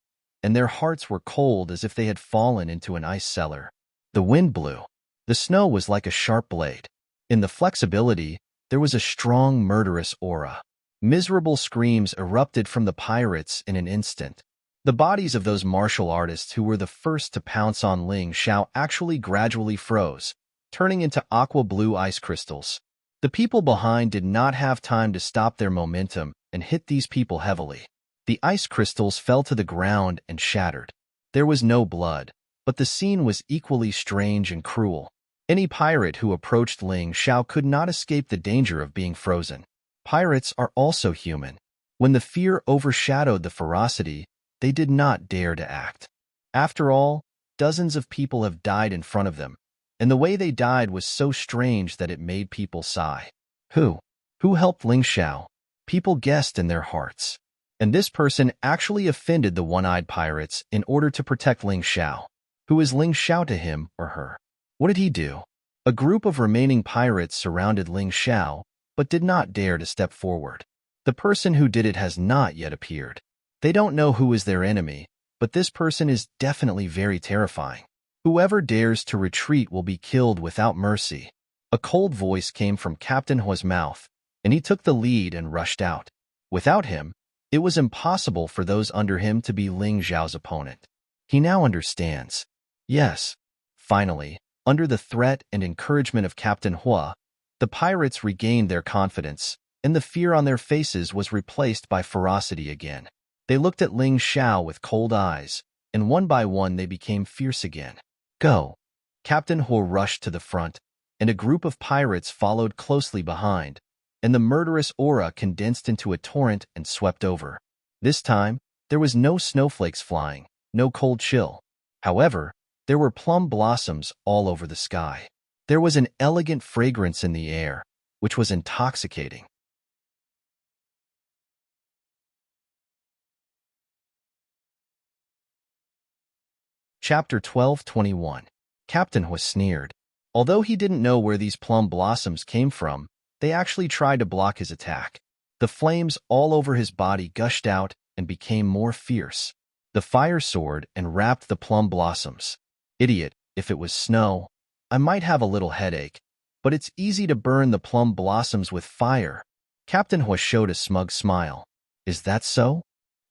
and their hearts were cold as if they had fallen into an ice cellar. The wind blew. The snow was like a sharp blade. In the flexibility, there was a strong, murderous aura. Miserable screams erupted from the pirates in an instant. The bodies of those martial artists who were the first to pounce on Ling Xiao actually gradually froze, turning into aqua-blue ice crystals. The people behind did not have time to stop their momentum and hit these people heavily. The ice crystals fell to the ground and shattered. There was no blood, but the scene was equally strange and cruel. Any pirate who approached Ling Xiao could not escape the danger of being frozen. Pirates are also human. When the fear overshadowed the ferocity, they did not dare to act. After all, dozens of people have died in front of them, and the way they died was so strange that it made people sigh. Who helped Ling Xiao? People guessed in their hearts. And this person actually offended the one-eyed pirates in order to protect Ling Xiao. Who is Ling Xiao to him or her? What did he do? A group of remaining pirates surrounded Ling Xiao, but did not dare to step forward. The person who did it has not yet appeared. They don't know who is their enemy, but this person is definitely very terrifying. Whoever dares to retreat will be killed without mercy. A cold voice came from Captain Hua's mouth, and he took the lead and rushed out. Without him, it was impossible for those under him to be Ling Xiao's opponent. He now understands. Yes. Finally, under the threat and encouragement of Captain Hua, the pirates regained their confidence, and the fear on their faces was replaced by ferocity again. They looked at Ling Xiao with cold eyes, and one by one they became fierce again. Go! Captain Hua rushed to the front, and a group of pirates followed closely behind, and the murderous aura condensed into a torrent and swept over. This time, there was no snowflakes flying, no cold chill. However, there were plum blossoms all over the sky. There was an elegant fragrance in the air, which was intoxicating. Chapter 12:21. Captain Hua sneered. Although he didn't know where these plum blossoms came from, they actually tried to block his attack. The flames all over his body gushed out and became more fierce. The fire soared and wrapped the plum blossoms. Idiot, if it was snow, I might have a little headache, but it's easy to burn the plum blossoms with fire. Captain Hua showed a smug smile. Is that so?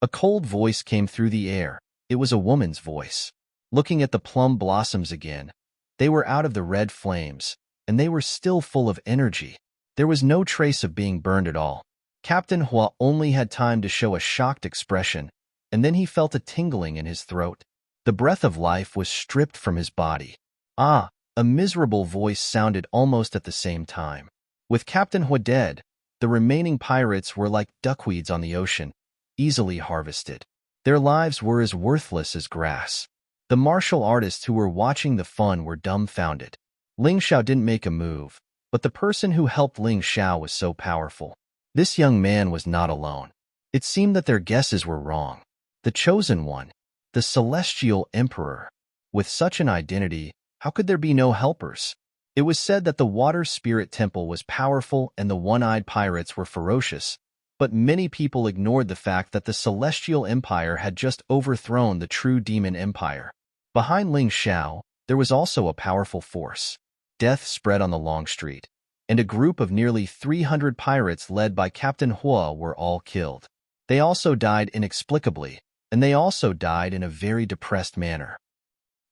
A cold voice came through the air. It was a woman's voice. Looking at the plum blossoms again, they were out of the red flames, and they were still full of energy. There was no trace of being burned at all. Captain Hua only had time to show a shocked expression, and then he felt a tingling in his throat. The breath of life was stripped from his body. Ah, a miserable voice sounded almost at the same time. With Captain Hua dead, the remaining pirates were like duckweeds on the ocean, easily harvested. Their lives were as worthless as grass. The martial artists who were watching the fun were dumbfounded. Ling Xiao didn't make a move, but the person who helped Ling Xiao was so powerful. This young man was not alone. It seemed that their guesses were wrong. The chosen one, the celestial emperor. With such an identity, how could there be no helpers? It was said that the water spirit temple was powerful and the one-eyed pirates were ferocious, but many people ignored the fact that the celestial empire had just overthrown the true demon empire. Behind Ling Xiao, there was also a powerful force. Death spread on the long street, and a group of nearly 300 pirates led by Captain Hua were all killed. They also died inexplicably, and they also died in a very depressed manner.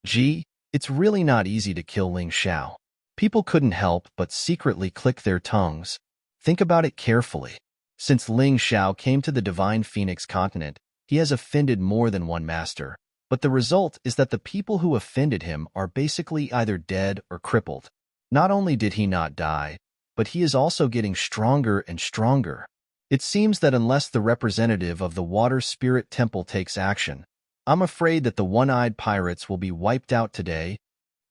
Gee, it's really not easy to kill Ling Xiao. People couldn't help but secretly click their tongues. Think about it carefully. Since Ling Xiao came to the Divine Phoenix continent, he has offended more than one master, but the result is that the people who offended him are basically either dead or crippled. Not only did he not die, but he is also getting stronger and stronger. It seems that unless the representative of the Water Spirit Temple takes action, I'm afraid that the one-eyed pirates will be wiped out today.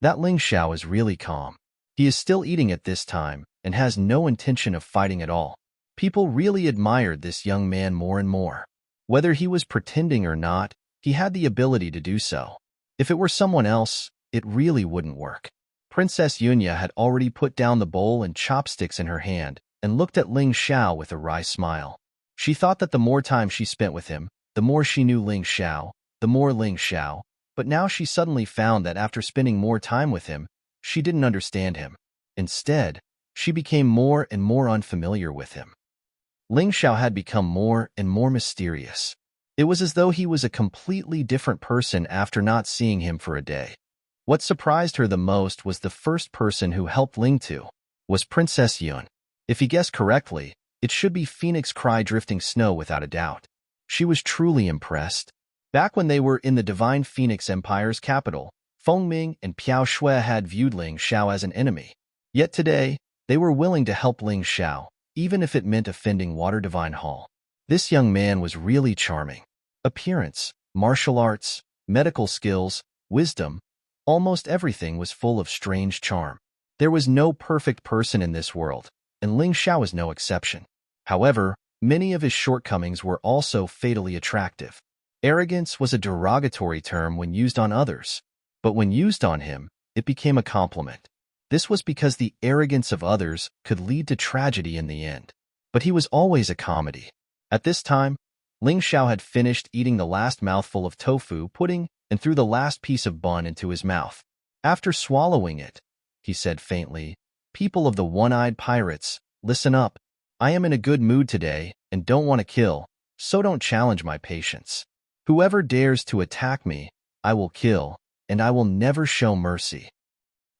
That Ling Xiao is really calm. He is still eating at this time and has no intention of fighting at all. People really admired this young man more and more. Whether he was pretending or not, he had the ability to do so. If it were someone else, it really wouldn't work. Princess Yunya had already put down the bowl and chopsticks in her hand and looked at Ling Xiao with a wry smile. She thought that the more time she spent with him, the more she knew Ling Xiao, but now she suddenly found that after spending more time with him, she didn't understand him. Instead, she became more and more unfamiliar with him. Ling Xiao had become more and more mysterious. It was as though he was a completely different person after not seeing him for a day. What surprised her the most was the first person who helped Ling to was Princess Yun. If he guessed correctly, it should be Phoenix Cry Drifting Snow without a doubt. She was truly impressed. Back when they were in the Divine Phoenix Empire's capital, Feng Ming and Piao Shui had viewed Ling Xiao as an enemy. Yet today, they were willing to help Ling Xiao, even if it meant offending Water Divine Hall. This young man was really charming. Appearance, martial arts, medical skills, wisdom, almost everything was full of strange charm. There was no perfect person in this world, and Ling Xiao was no exception. However, many of his shortcomings were also fatally attractive. Arrogance was a derogatory term when used on others, but when used on him, it became a compliment. This was because the arrogance of others could lead to tragedy in the end. But he was always a comedy. At this time, Ling Xiao had finished eating the last mouthful of tofu pudding and threw the last piece of bun into his mouth. After swallowing it, he said faintly, "People of the one-eyed pirates, listen up. I am in a good mood today and don't want to kill, so don't challenge my patience. Whoever dares to attack me, I will kill, and I will never show mercy."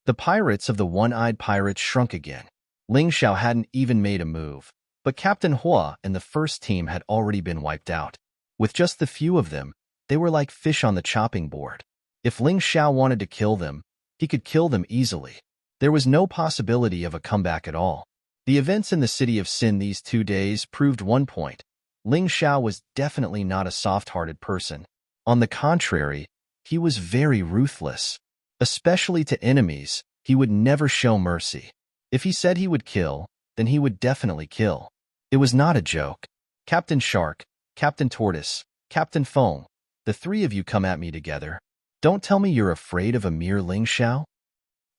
The pirates of the one-eyed pirates shrunk again. Ling Xiao hadn't even made a move, but Captain Hua and the first team had already been wiped out. With just the few of them, they were like fish on the chopping board. If Ling Xiao wanted to kill them, he could kill them easily. There was no possibility of a comeback at all. The events in the city of Sin these 2 days proved one point. Ling Xiao was definitely not a soft-hearted person. On the contrary, he was very ruthless. Especially to enemies, he would never show mercy. If he said he would kill, then he would definitely kill. It was not a joke. Captain Shark, Captain Tortoise, Captain Foam, the 3 of you come at me together. Don't tell me you're afraid of a mere Ling Xiao?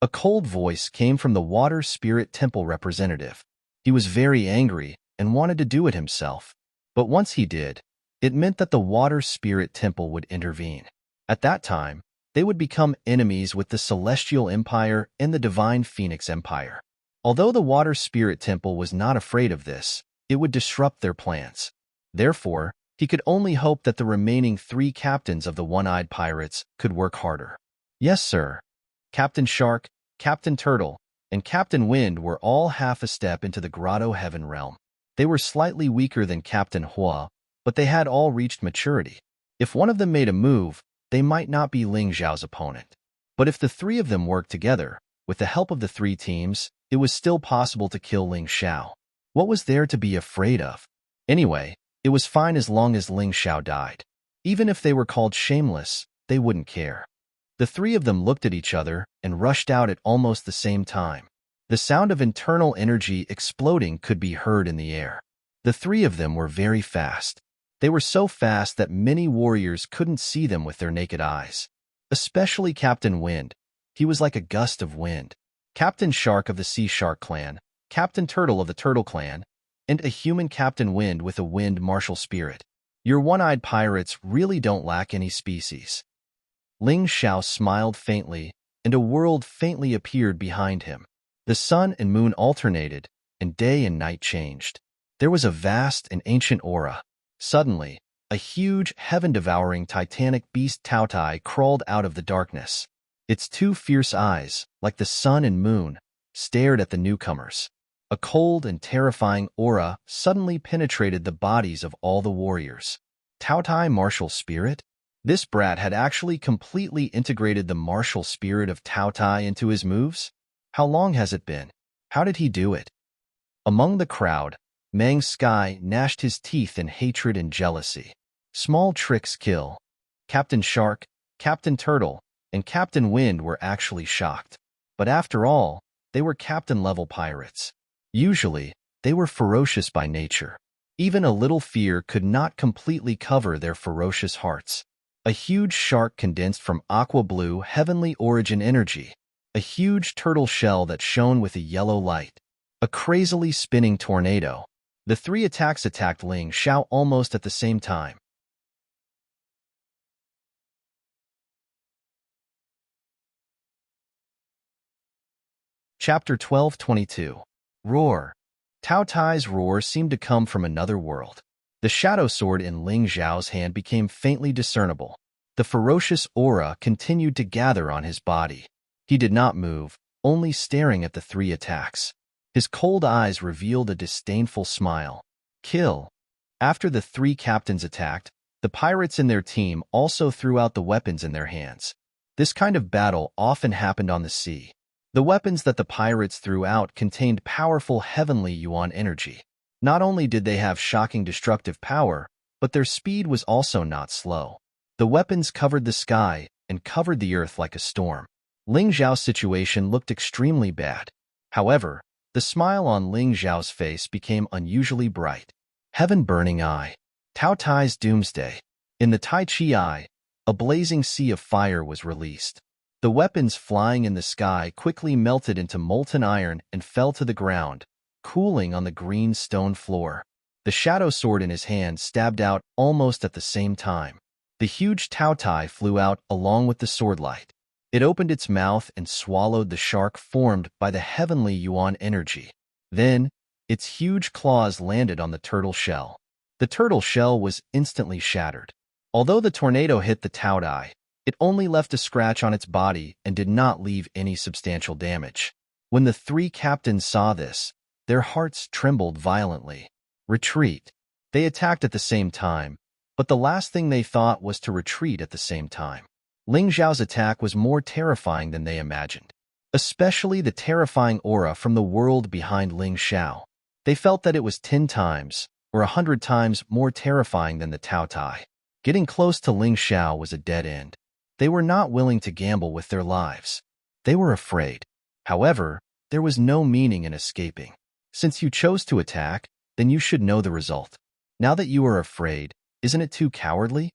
A cold voice came from the Water Spirit Temple representative. He was very angry and wanted to do it himself. But once he did, it meant that the Water Spirit Temple would intervene. At that time, they would become enemies with the Celestial Empire and the Divine Phoenix Empire. Although the Water Spirit Temple was not afraid of this, it would disrupt their plans. Therefore, he could only hope that the remaining 3 captains of the One-Eyed Pirates could work harder. Yes, sir. Captain Shark, Captain Turtle, and Captain Wind were all half a step into the Grotto Heaven realm. They were slightly weaker than Captain Hua, but they had all reached maturity. If one of them made a move, they might not be Ling Xiao's opponent. But if the 3 of them worked together, with the help of the 3 teams, it was still possible to kill Ling Xiao. What was there to be afraid of? Anyway, it was fine as long as Ling Xiao died. Even if they were called shameless, they wouldn't care. The 3 of them looked at each other and rushed out at almost the same time. The sound of internal energy exploding could be heard in the air. The 3 of them were very fast. They were so fast that many warriors couldn't see them with their naked eyes. Especially Captain Wind. He was like a gust of wind. Captain Shark of the Sea Shark clan, Captain Turtle of the Turtle clan, and a human Captain Wind with a wind martial spirit. Your one-eyed pirates really don't lack any species. Ling Xiao smiled faintly, and a world faintly appeared behind him. The sun and moon alternated, and day and night changed. There was a vast and ancient aura. Suddenly, a huge, heaven-devouring titanic beast Taotai crawled out of the darkness. Its 2 fierce eyes, like the sun and moon, stared at the newcomers. A cold and terrifying aura suddenly penetrated the bodies of all the warriors. Taotai martial spirit? This brat had actually completely integrated the martial spirit of Taotai into his moves? How long has it been? How did he do it? Among the crowd, Mang Sky gnashed his teeth in hatred and jealousy. Small tricks kill. Captain Shark, Captain Turtle, and Captain Wind were actually shocked. But after all, they were captain-level pirates. Usually, they were ferocious by nature. Even a little fear could not completely cover their ferocious hearts. A huge shark condensed from aqua blue heavenly origin energy. A huge turtle shell that shone with a yellow light. A crazily spinning tornado. The 3 attacks attacked Ling Xiao almost at the same time. Chapter 12:22. Roar. Taotai's roar seemed to come from another world. The shadow sword in Ling Xiao's hand became faintly discernible. The ferocious aura continued to gather on his body. He did not move, only staring at the 3 attacks. His cold eyes revealed a disdainful smile. Kill. After the three captains attacked, the pirates in their team also threw out the weapons in their hands. This kind of battle often happened on the sea. The weapons that the pirates threw out contained powerful heavenly yuan energy. Not only did they have shocking destructive power, but their speed was also not slow. The weapons covered the sky and covered the earth like a storm. Ling Zhao's situation looked extremely bad. However, the smile on Ling Zhao's face became unusually bright. Heaven-burning eye. Tao Tai's doomsday. In the Tai Chi eye, a blazing sea of fire was released. The weapons flying in the sky quickly melted into molten iron and fell to the ground, cooling on the green stone floor. The shadow sword in his hand stabbed out almost at the same time. The huge Tao Tai flew out along with the swordlight. It opened its mouth and swallowed the shark formed by the heavenly yuan energy. Then, its huge claws landed on the turtle shell. The turtle shell was instantly shattered. Although the tornado hit the Tao Tai, it only left a scratch on its body and did not leave any substantial damage. When the three captains saw this, their hearts trembled violently. Retreat. They attacked at the same time, but the last thing they thought was to retreat at the same time. Ling Zhao's attack was more terrifying than they imagined, especially the terrifying aura from the world behind Ling Zhao. They felt that it was 10 times, or 100 times more terrifying than the Tao Tai. Getting close to Ling Zhao was a dead end. They were not willing to gamble with their lives. They were afraid. However, there was no meaning in escaping. Since you chose to attack, then you should know the result. Now that you are afraid, isn't it too cowardly?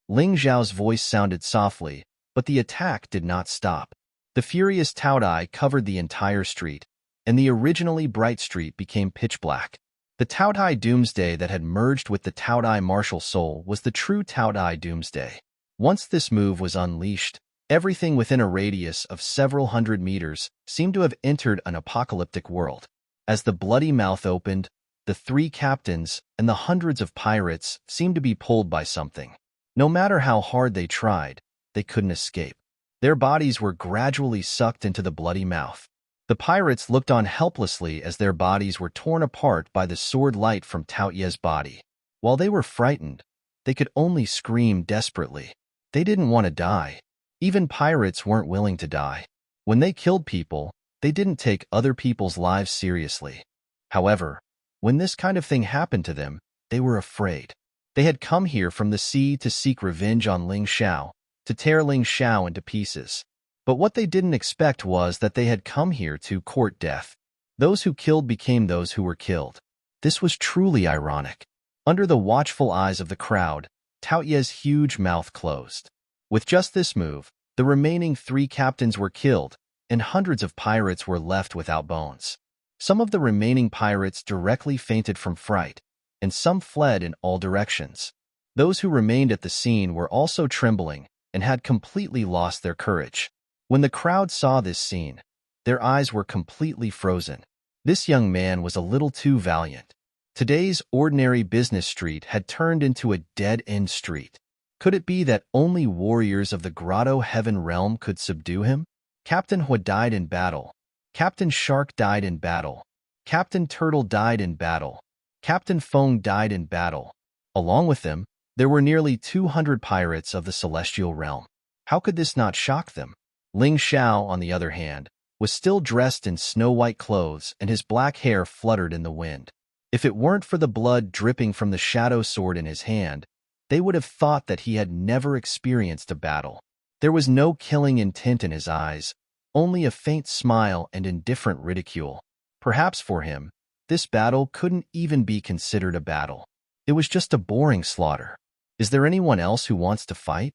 Ling Zhao's voice sounded softly, but the attack did not stop. The furious Tao Tai covered the entire street, and the originally bright street became pitch black. The Tao Tai Doomsday that had merged with the Tao Tai Martial Soul was the true Tao Tai Doomsday. Once this move was unleashed, everything within a radius of several hundred meters seemed to have entered an apocalyptic world. As the bloody mouth opened, the three captains and the hundreds of pirates seemed to be pulled by something. No matter how hard they tried, they couldn't escape. Their bodies were gradually sucked into the bloody mouth. The pirates looked on helplessly as their bodies were torn apart by the sword light from Tao Ye's body. While they were frightened, they could only scream desperately. They didn't want to die. Even pirates weren't willing to die. When they killed people, they didn't take other people's lives seriously. However, when this kind of thing happened to them, they were afraid. They had come here from the sea to seek revenge on Ling Zhao, to tear Ling Zhao into pieces. But what they didn't expect was that they had come here to court death. Those who killed became those who were killed. This was truly ironic. Under the watchful eyes of the crowd, Tao Ye's huge mouth closed. With just this move, the remaining three captains were killed, and hundreds of pirates were left without bones. Some of the remaining pirates directly fainted from fright, and some fled in all directions. Those who remained at the scene were also trembling and had completely lost their courage. When the crowd saw this scene, their eyes were completely frozen. This young man was a little too valiant. Today's ordinary business street had turned into a dead-end street. Could it be that only warriors of the Grotto Heaven realm could subdue him? Captain Hua died in battle. Captain Shark died in battle. Captain Turtle died in battle. Captain Feng died in battle. Along with them, there were nearly 200 pirates of the celestial realm. How could this not shock them? Ling Zhao, on the other hand, was still dressed in snow-white clothes and his black hair fluttered in the wind. If it weren't for the blood dripping from the shadow sword in his hand, they would have thought that he had never experienced a battle. There was no killing intent in his eyes, only a faint smile and indifferent ridicule. Perhaps for him, this battle couldn't even be considered a battle. It was just a boring slaughter. Is there anyone else who wants to fight?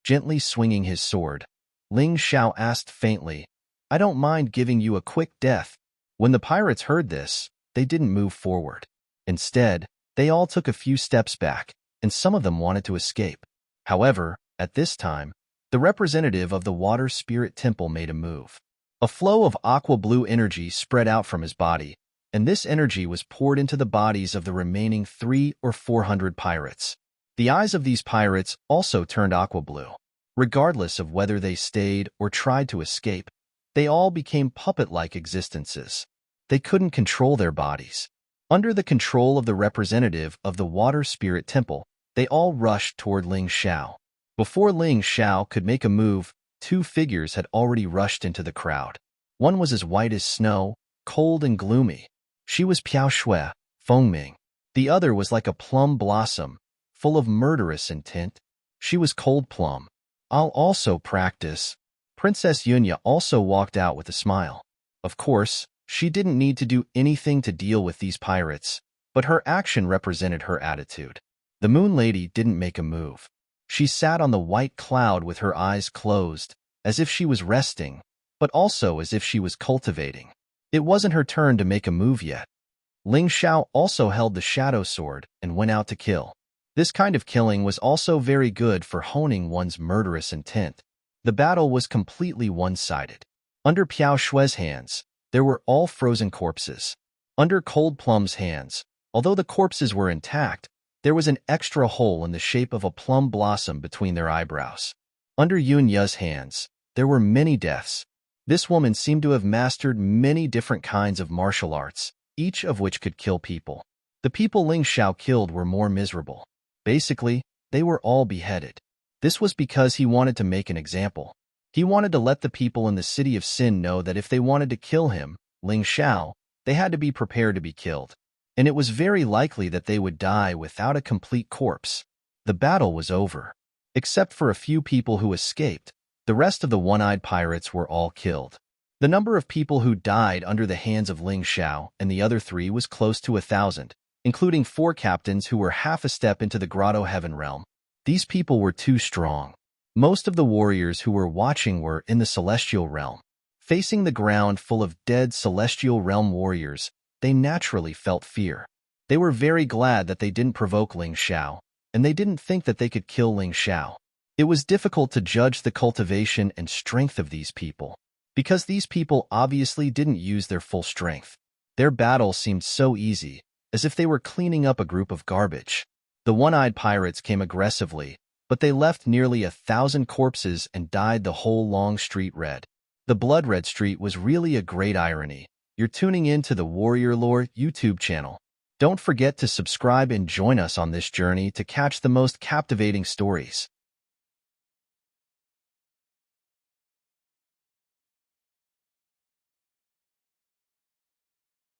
Gently swinging his sword, Ling Zhao asked faintly, I don't mind giving you a quick death. When the pirates heard this, they didn't move forward. Instead, they all took a few steps back, and some of them wanted to escape. However, at this time, the representative of the Water Spirit Temple made a move. A flow of aqua-blue energy spread out from his body, and this energy was poured into the bodies of the remaining 300 or 400 pirates. The eyes of these pirates also turned aqua-blue. Regardless of whether they stayed or tried to escape, they all became puppet-like existences. They couldn't control their bodies. Under the control of the representative of the Water Spirit Temple, they all rushed toward Ling Xiao. Before Ling Xiao could make a move, two figures had already rushed into the crowd. One was as white as snow, cold and gloomy. She was Piao Shui, Fengming. The other was like a plum blossom, full of murderous intent. She was Cold Plum. I'll also practice. Princess Yunya also walked out with a smile. Of course, she didn't need to do anything to deal with these pirates, but her action represented her attitude. The Moon Lady didn't make a move. She sat on the white cloud with her eyes closed, as if she was resting, but also as if she was cultivating. It wasn't her turn to make a move yet. Ling Xiao also held the shadow sword and went out to kill. This kind of killing was also very good for honing one's murderous intent. The battle was completely one-sided. Under Piao Shui's hands, there were all frozen corpses. Under Cold Plum's hands, although the corpses were intact, there was an extra hole in the shape of a plum blossom between their eyebrows. Under Yunya's hands, there were many deaths. This woman seemed to have mastered many different kinds of martial arts, each of which could kill people. The people Ling Xiao killed were more miserable. Basically, they were all beheaded. This was because he wanted to make an example. He wanted to let the people in the City of Sin know that if they wanted to kill him, Ling Xiao, they had to be prepared to be killed. And it was very likely that they would die without a complete corpse. The battle was over. Except for a few people who escaped, the rest of the one-eyed pirates were all killed. The number of people who died under the hands of Ling Xiao and the other three was close to 1,000, including 4 captains who were half a step into the Grotto Heaven realm. These people were too strong. Most of the warriors who were watching were in the Celestial Realm. Facing the ground full of dead Celestial Realm warriors, they naturally felt fear. They were very glad that they didn't provoke Ling Xiao, and they didn't think that they could kill Ling Xiao. It was difficult to judge the cultivation and strength of these people, because these people obviously didn't use their full strength. Their battle seemed so easy, as if they were cleaning up a group of garbage. The one-eyed pirates came aggressively, but they left nearly 1,000 corpses and dyed the whole long street red. The blood-red street was really a great irony. You're tuning in to the Warrior Lore YouTube channel. Don't forget to subscribe and join us on this journey to catch the most captivating stories.